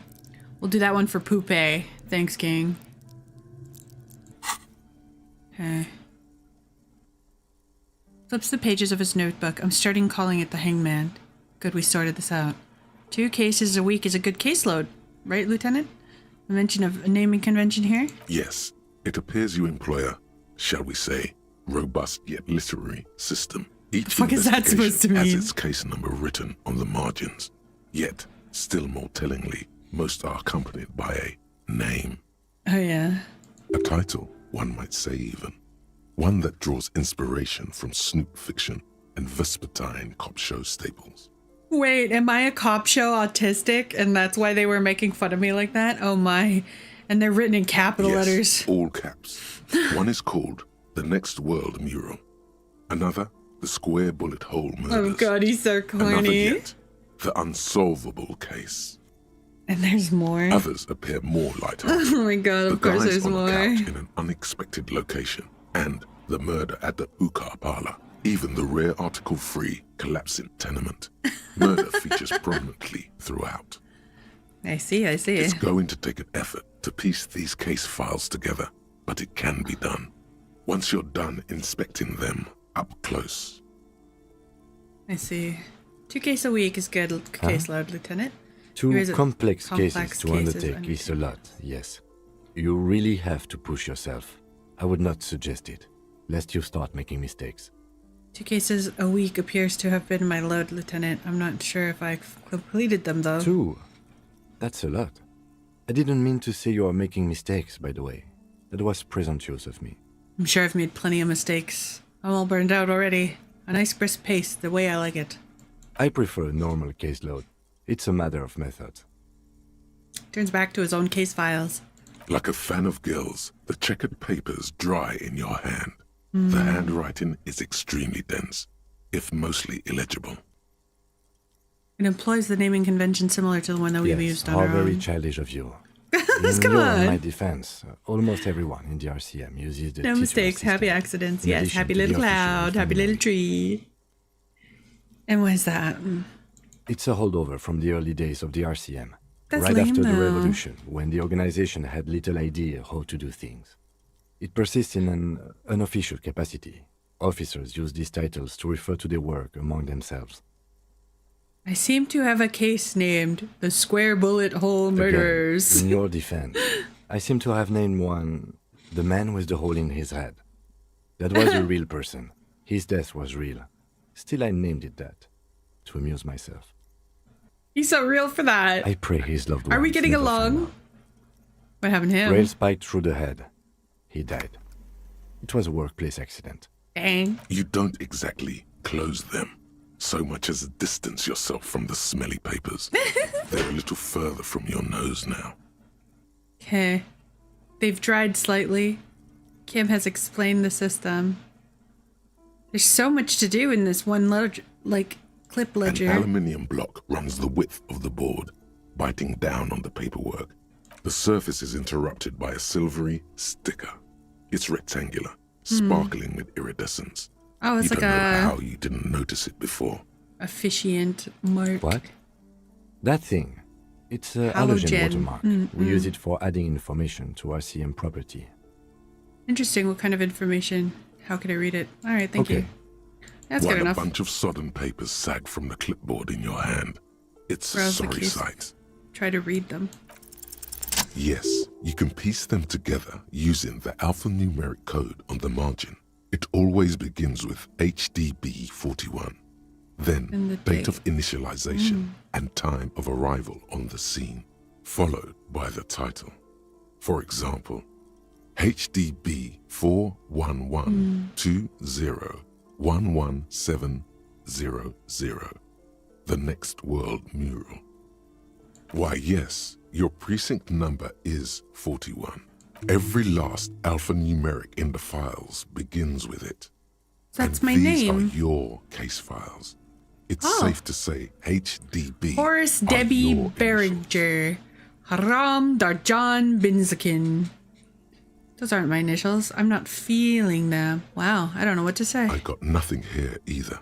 We'll do that one for Poupe. Thanks, King. Okay. Flips the pages of his notebook. I'm starting calling it the Hangman. Good, we sorted this out. 2 cases a week is a good caseload, right, Lieutenant? A mention of a naming convention here? Yes, it appears you employ a, shall we say, robust yet literary system. Each The fuck is that supposed to investigation has mean? its case number written on the margins. Yet, still more tellingly, most are accompanied by a name. Oh yeah. A title, one might say even. One that draws inspiration from snoop fiction and vespertine cop show staples. Wait, am I a cop show autistic and that's why they were making fun of me like that? Oh my. And they're written in capital Yes, letters. all caps. One is called The Next World Mural. Another, The Square Bullet Hole Murders. Oh god, he's so Another corny. yet, The Unsolvable Case. And there's more. Others appear more lighthearted. Oh my god, The of course guys there's on a more. couch in an unexpected location, and the murder at the hookah parlor. Even the rare article-free collapsing tenement. Murder features prominently throughout. I see. It's going to take an effort to piece these case files together, but it can be done. Once you're done inspecting them up close. I see. 2 cases a week is good caseload, Lieutenant. 2 Here is a complex cases complex to cases undertake is a lot, yes. You really have to push yourself. I would not suggest it, lest you start making mistakes. 2 cases a week appears to have been my load, Lieutenant. I'm not sure if I've completed them, though. 2? That's a lot. I didn't mean to say you are making mistakes, by the way. That was presumptuous of me. I'm sure I've made plenty of mistakes. I'm all burned out already. A nice brisk pace, the way I like it. I prefer a normal caseload. It's a matter of method. Turns back to his own case files. Like a fan of gills, the checkered papers dry in your hand. The handwriting is extremely dense, if mostly illegible. It employs the naming convention similar to the one that we've used on our very own. childish of you. Come on. In my defense, almost everyone in the RCM uses the No teacher mistakes, assistant. happy accidents. In Yes, addition happy to the little official cloud, happy little infirmary. tree. And what is that? It's a holdover from the early days of the RCM. That's right lame, after the though. revolution, when the organization had little idea how to do things. It persists in an unofficial capacity. Officers use these titles to refer to their work among themselves. I seem to have a case named the Square Bullet Hole Murderers. Again, in your defense, I seem to have named one the man with the hole in his head. That was a real person. His death was real. Still, I named it that, to amuse myself. He's so real for that. I pray his loved ones Are we getting never along? find out. What happened to him? Rail spiked through the head. He died. It was a workplace accident. Dang. You don't exactly close them, so much as distance yourself from the smelly papers. They're a little further from your nose now. Okay. They've dried slightly. Kim has explained the system. There's so much to do in this one clip ledger. An aluminium block runs the width of the board, biting down on the paperwork. The surface is interrupted by a silvery sticker. It's rectangular, sparkling with iridescence. Oh, it's you like don't know a how you didn't notice it before. officiant mark. What? That thing. It's a Halogen. halogen watermark. Mm, We mm. use it for adding information to RCM property. Interesting. What kind of information? How can I read it? All right, thank Okay. you. That's While good enough. a bunch of sodden papers sag from the clipboard in your hand. It's a Browse the sorry case. sight. Try to read them. Yes, you can piece them together using the alphanumeric code on the margin. It always begins with HDB 41, then And the date date. of initialization and time of arrival on the scene, followed by the title. For example, HDB 41120111700, the next world mural. Why, yes, your precinct number is 41. Every last alphanumeric in the files begins with it. That's And my these name. are your case files. It's Oh. safe to say HDB. Horace are Debbie your Berringer. Haram Darjan Binzakin. Those aren't my initials. I'm not feeling them. Wow, I don't know what to say. I got nothing here either.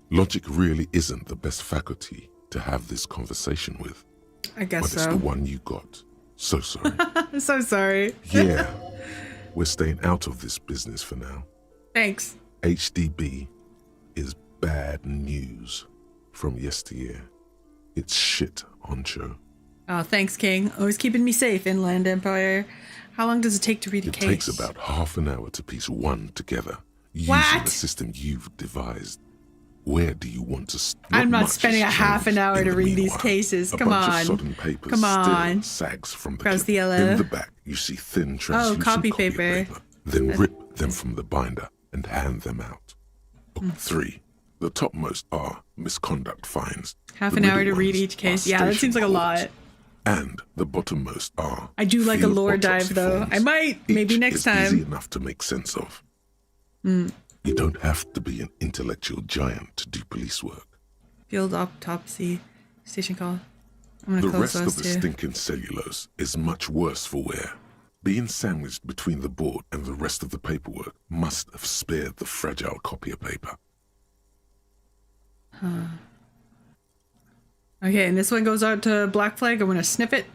Logic really isn't the best faculty to have this conversation with. I guess but it's so. the one you got. So sorry. I'm so sorry. Yeah, we're staying out of this business for now. Thanks. HDB is bad news from yesteryear. It's shit, honcho. Oh, thanks, King. Always keeping me safe, Inland Empire. How long does it take to read a It case? takes about half an hour to piece one together using What? the system you've devised. Where do you want to I'm not much spending a has half an changed hour in to the read these meanwhile. cases. A Come bunch on. Of sodden papers Come on. still sags from the Press clip. the yellow. In the back, you see thin translucent copy paper. Then rip them from the binder and hand them out. Book 3. The topmost are misconduct fines. Half The an hour middle to read ones each case. are Yeah, that station seems like a lot. reports. And the bottommost are I do like a field lore autopsy dive, though. forms. I might. Maybe Each next is time. easy enough to make sense of. Hmm. You don't have to be an intellectual giant to do police work. Field autopsy. Station call. I'm The gonna close rest those of the two. stinking cellulose is much worse for wear. Being sandwiched between the board and the rest of the paperwork must have spared the fragile copier paper. Huh. Okay, and this one goes out to Black Flag. I'm gonna sniff it.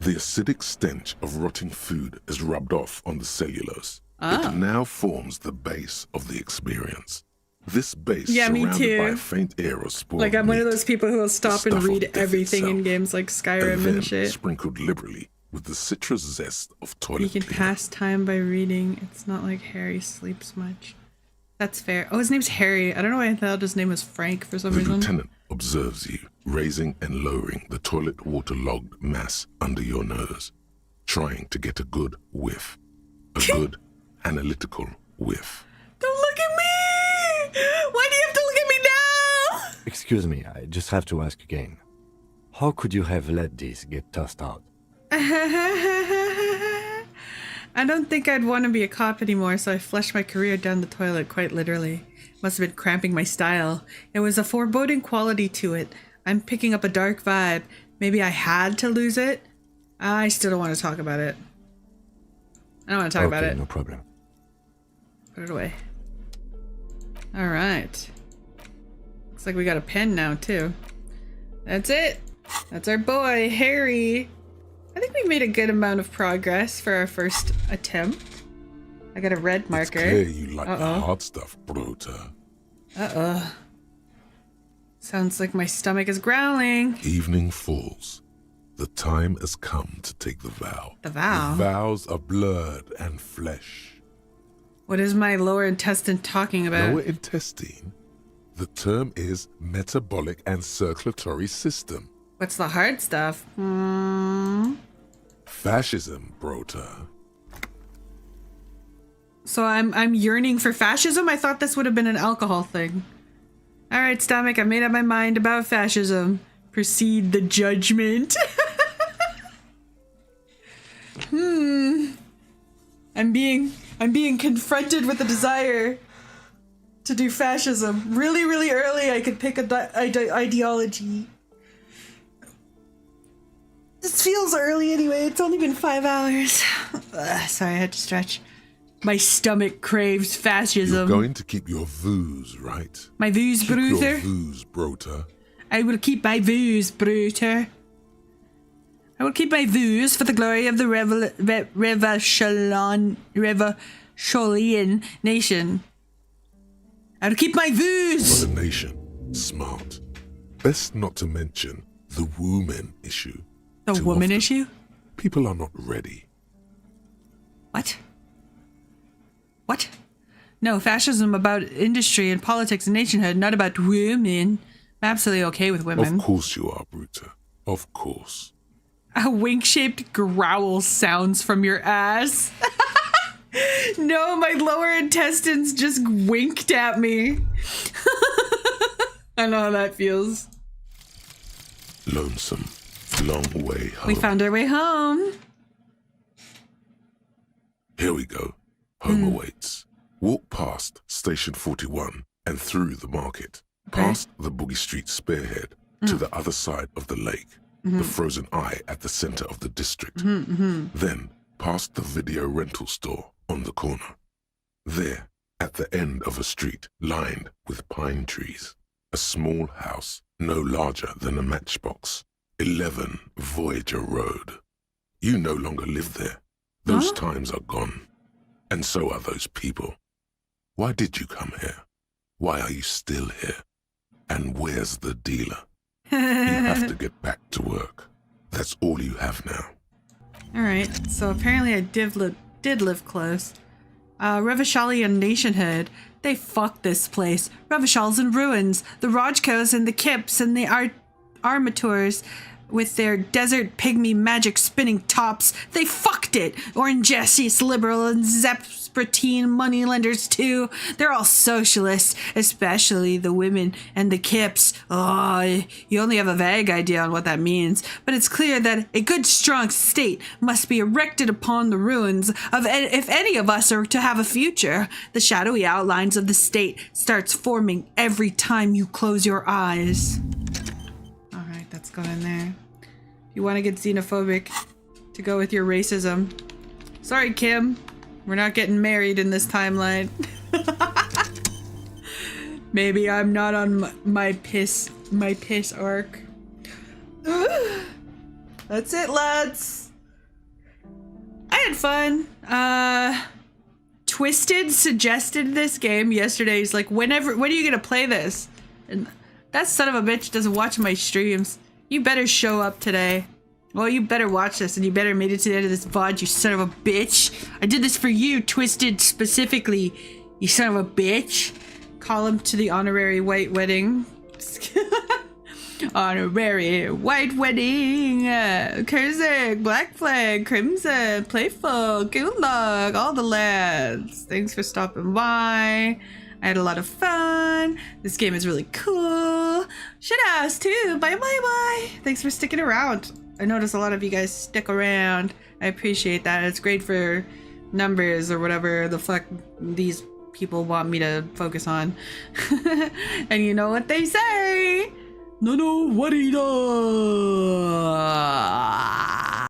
The acidic stench of rotting food is rubbed off on the cellulose. Oh. It now forms the base of the experience. This base Yeah, me surrounded by too. a faint air of spore Like, I'm one of meat, those people who will stop the and stuff read of death everything in itself, games like Skyrim and then and shit. sprinkled liberally with the citrus zest of You toilet can cleaner. pass time by reading. It's not like Harry sleeps much. That's fair. Oh, his name's Harry. I don't know why I thought his name was Frank for some reason. The lieutenant observes you, raising and lowering the toilet water-logged mass under your nose, trying to get a good whiff. A good analytical whiff. Don't look at me! Why do you have to look at me now? Excuse me, I just have to ask again. How could you have let this get tossed out? I don't think I'd want to be a cop anymore, so I flushed my career down the toilet, quite literally. Must have been cramping my style. It was a foreboding quality to it. I'm picking up a dark vibe. Maybe I had to lose it? I still don't want to talk about it. I don't want to talk about it. No problem. Put it away. Alright. Looks like we got a pen now, too. That's it. That's our boy, Harry. I think we made a good amount of progress for our first attempt. I got a red marker. It's clear you like the hard stuff, Brota. Sounds like my stomach is growling. Evening falls. The time has come to take the vow. The vow? The vows are blood and flesh. What is my lower intestine talking about? Lower intestine? The term is metabolic and circulatory system. What's the hard stuff? Fascism, Brota. So I'm yearning for fascism? I thought this would have been an alcohol thing. Alright, stomach, I made up my mind about fascism. Proceed the judgment. I'm being confronted with the desire to do fascism. Really, really early I could pick a ideology. This feels early anyway. It's only been 5 hours. Sorry, I had to stretch. My stomach craves fascism. You're going to keep your vooze, right? My vooze, keep Bruther? Your vooze, Brota. I will keep my vooze, Bruther. I will keep my vooze for the glory of the Revacholian nation. I will keep my vooze! For the nation. Smart. Best not to mention the woman issue. The woman issue? People are not ready. What? What? No, fascism about industry and politics and nationhood, not about women. I'm absolutely okay with women. Of course you are, Bruta. Of course. A wink-shaped growl sounds from your ass. No, my lower intestines just winked at me. I know how that feels. Lonesome. Long way home. We found our way home. Here we go. Home awaits. Walk past Station 41 and through the market. Past the Boogie Street spearhead to the other side of the lake. The frozen eye at the center of the district. Then past the video rental store on the corner. There, at the end of a street lined with pine trees, a small house no larger than a matchbox. 11 Voyager Road. You no longer live there. Those times are gone. And so are those people. Why did you come here? Why are you still here? And where's the dealer? You have to get back to work. That's all you have now. Alright, so apparently I did live close. Revacholian nationhood. They fucked this place. Revachol's in ruins. The Rajkos and the Kips and the Armatures with their desert pygmy magic spinning tops. They fucked it. Orange Jesse's liberal and Zepspratine moneylenders too. They're all socialists, especially the women and the Kips. Oh, you only have a vague idea on what that means, but it's clear that a good strong state must be erected upon the ruins of if any of us are to have a future. The shadowy outlines of the state starts forming every time you close your eyes. That's going in there. You want to get xenophobic to go with your racism. Sorry, Kim. We're not getting married in this timeline. Maybe I'm not on my piss arc. That's it, lads. I had fun. Twisted suggested this game yesterday. He's like, when are you gonna play this? And that son of a bitch doesn't watch my streams. You better show up today. Well, you better watch this and you better made it to the end of this VOD, you son of a bitch. I did this for you, Twisted, specifically. You son of a bitch. Call him to the honorary white wedding. Honorary white wedding. Kurzik, Black Flag, Crimson, Playful, Goonlug, all the lads. Thanks for stopping by. I had a lot of fun. This game is really cool. Shithouse too. Bye bye bye. Thanks for sticking around. I notice a lot of you guys stick around. I appreciate that. It's great for numbers or whatever the fuck these people want me to focus on. And you know what they say? No, what he does.